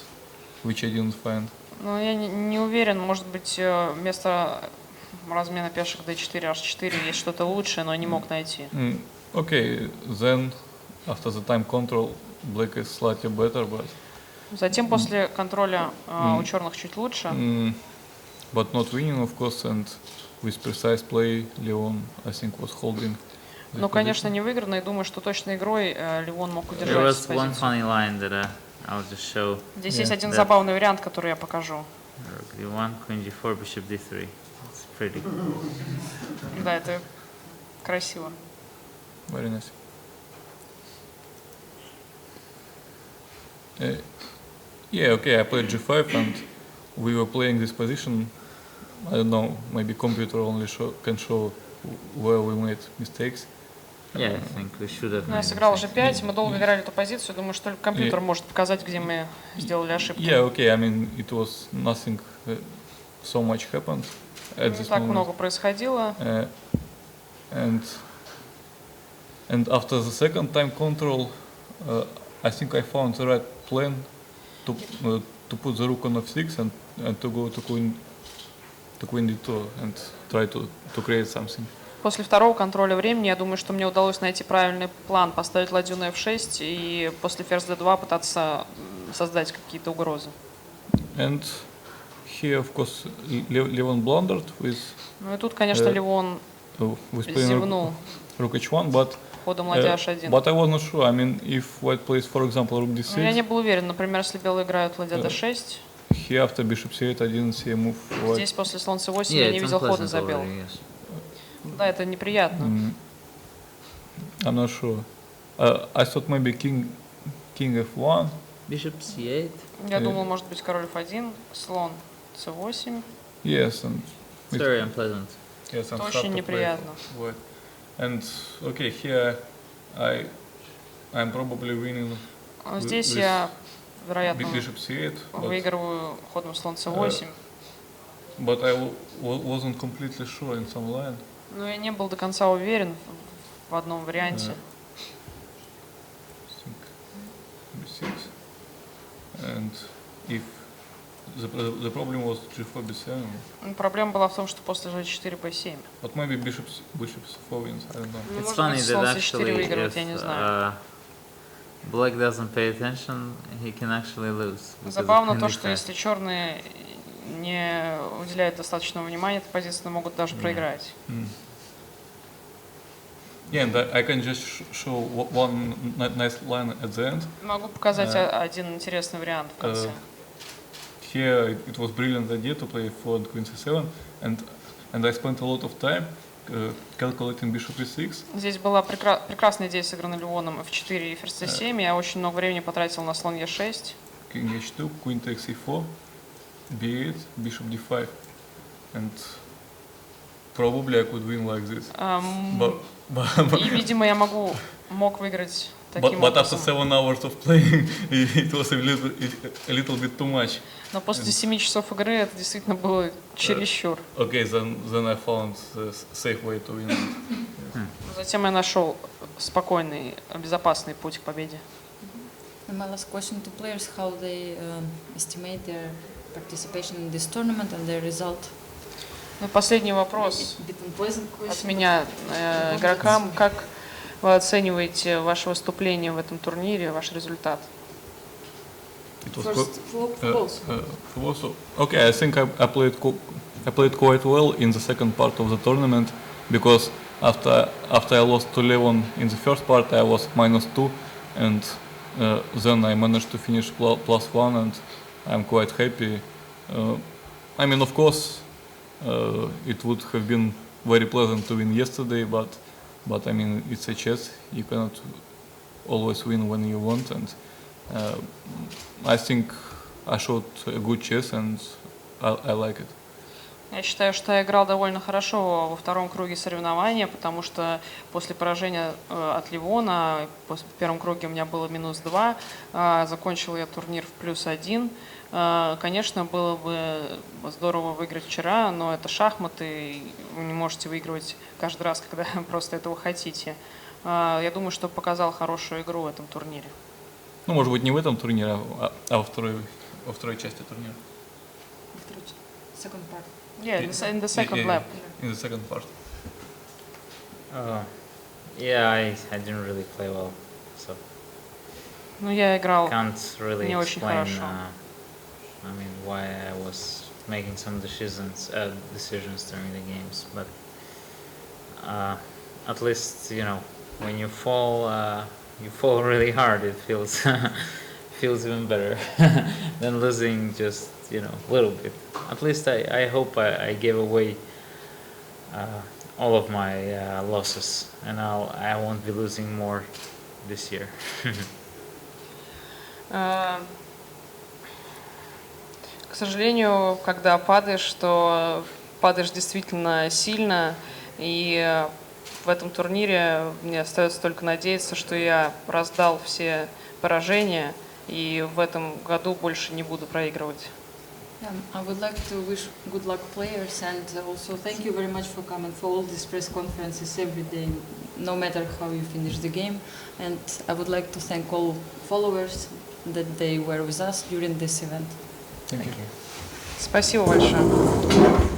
which I didn't find. Но я не уверен, может быть, вместо размена пешек d4, h4 есть что-то лучшее, но не мог найти. Okay, then after the time control, black is slightly better, but. Затем после контроля у черных чуть лучше. But not winning, of course, and with precise play, Leon, I think, was holding. Но, конечно, не выиграно, и думаю, что точной игрой Леон мог удержать There was one позицию. funny line that I'll just show. Здесь есть один забавный вариант, который я покажу. Rook d1, queen g4, bishop d3. It's pretty. Да, это красиво. Very nice. Yeah, okay, I played g5 and we were playing this position. I don't know, maybe computer only can show where we made mistakes. Yeah, I think we should have. Я сыграл g5, мы долго играли эту позицию, думаю, что только компьютер может показать, где мы сделали ошибки. Yeah, okay, I mean, it was nothing so much happened at Не this так moment. много происходило. And after the second time control, I think I found the right plan to put the rook on f6 and to go to queen d2 and try to create something. После второго контроля времени, я думаю, что мне удалось найти правильный план, поставить ладью на f6 и после ферзь d2 пытаться создать какие-то угрозы. And here, of course, Levon blundered with. Ну и тут, конечно, Левон зевнул rook h1, but ходом ладья h1. But I was not sure. I mean, if white plays, for example, rook d6. Я не был уверен. Например, если белые играют ладья d6. Here after bishop c8, I didn't see a move. Здесь после слон c8 я не видел хода за белых. Да, это неприятно. I'm not sure. I thought maybe king f1. Bishop c8. Я думал, может быть, король f1, слон c8. Yes, and it's very unpleasant. Yes, and очень неприятно. And okay, here I'm probably winning. Здесь я, вероятно, bishop c8, выигрываю ходом слон c8. But I wasn't completely sure in some line. Но я не был до конца уверен в одном варианте. b6. And if the problem was g4 b7. Проблема была в том, что после g4 b7. But maybe bishop c4 wins. I don't know. It's funny that actually if black doesn't pay attention, he can actually lose. Забавно то, что если черные не уделяют достаточного внимания этой позиции, могут даже проиграть. Yeah, and I can just show one nice line at the end. Могу показать один интересный вариант в конце. Here it was brilliant idea to play for queen c7, and I spent a lot of time calculating bishop e6. Здесь была прекрасная идея, сыграна Леоном f4 и ферзь c7. Я очень много времени потратил на слон e6. King h2, queen takes e4, b8, bishop d5, and probably I could win like this. И, видимо, я мог выиграть таким but after образом. 7 hours of playing, it was a little bit too much. Но после 7 часов игры это действительно было чересчур. Okay, then I found a safe way to win. Затем я нашел спокойный, безопасный путь к победе. My last question to players: how they estimate their participation in this tournament and their result? Последний вопрос от меня игрокам: как вы оцениваете ваше выступление в этом турнире, ваш результат? It was okay, I think I played quite well in the second part of the tournament, because after I lost to Levon in the first part, I was -2, and then I managed to finish +1, and I'm quite happy. I mean, of course, it would have been very pleasant to win yesterday, but I mean, it's a chess. You cannot always win when you want, and I think I showed a good chess, and I like it. Я считаю, что я играл довольно хорошо во втором круге соревнования, потому что после поражения от Левона, в первом круге у меня было -2, закончил я турнир в +1. Конечно, было бы здорово выиграть вчера, но это шахматы, и вы не можете выигрывать каждый раз, когда просто этого хотите. Я думаю, что показал хорошую игру в этом турнире. Ну, может быть, не в этом турнире, а во второй части турнира. Second part. Yeah, in the second lap. In the second part. Yeah, I didn't really play well, so. Ну, я играл really не очень хорошо. I mean, why I was making some decisions during the games, but at least, you know, when you fall really hard. It feels feels even better than losing just, you know, a little bit. At least I hope I gave away all of my losses, and I won't be losing more this year. К сожалению, когда падаешь, то падаешь действительно сильно, и в этом турнире мне остается только надеяться, что я раздал все поражения, и в этом году больше не буду проигрывать. I would like to wish good luck players, and also thank you very much for coming for all these press conferences every day, no matter how you finish the game. And I would like to thank all followers that they were with us during this event. Thank you. Спасибо большое.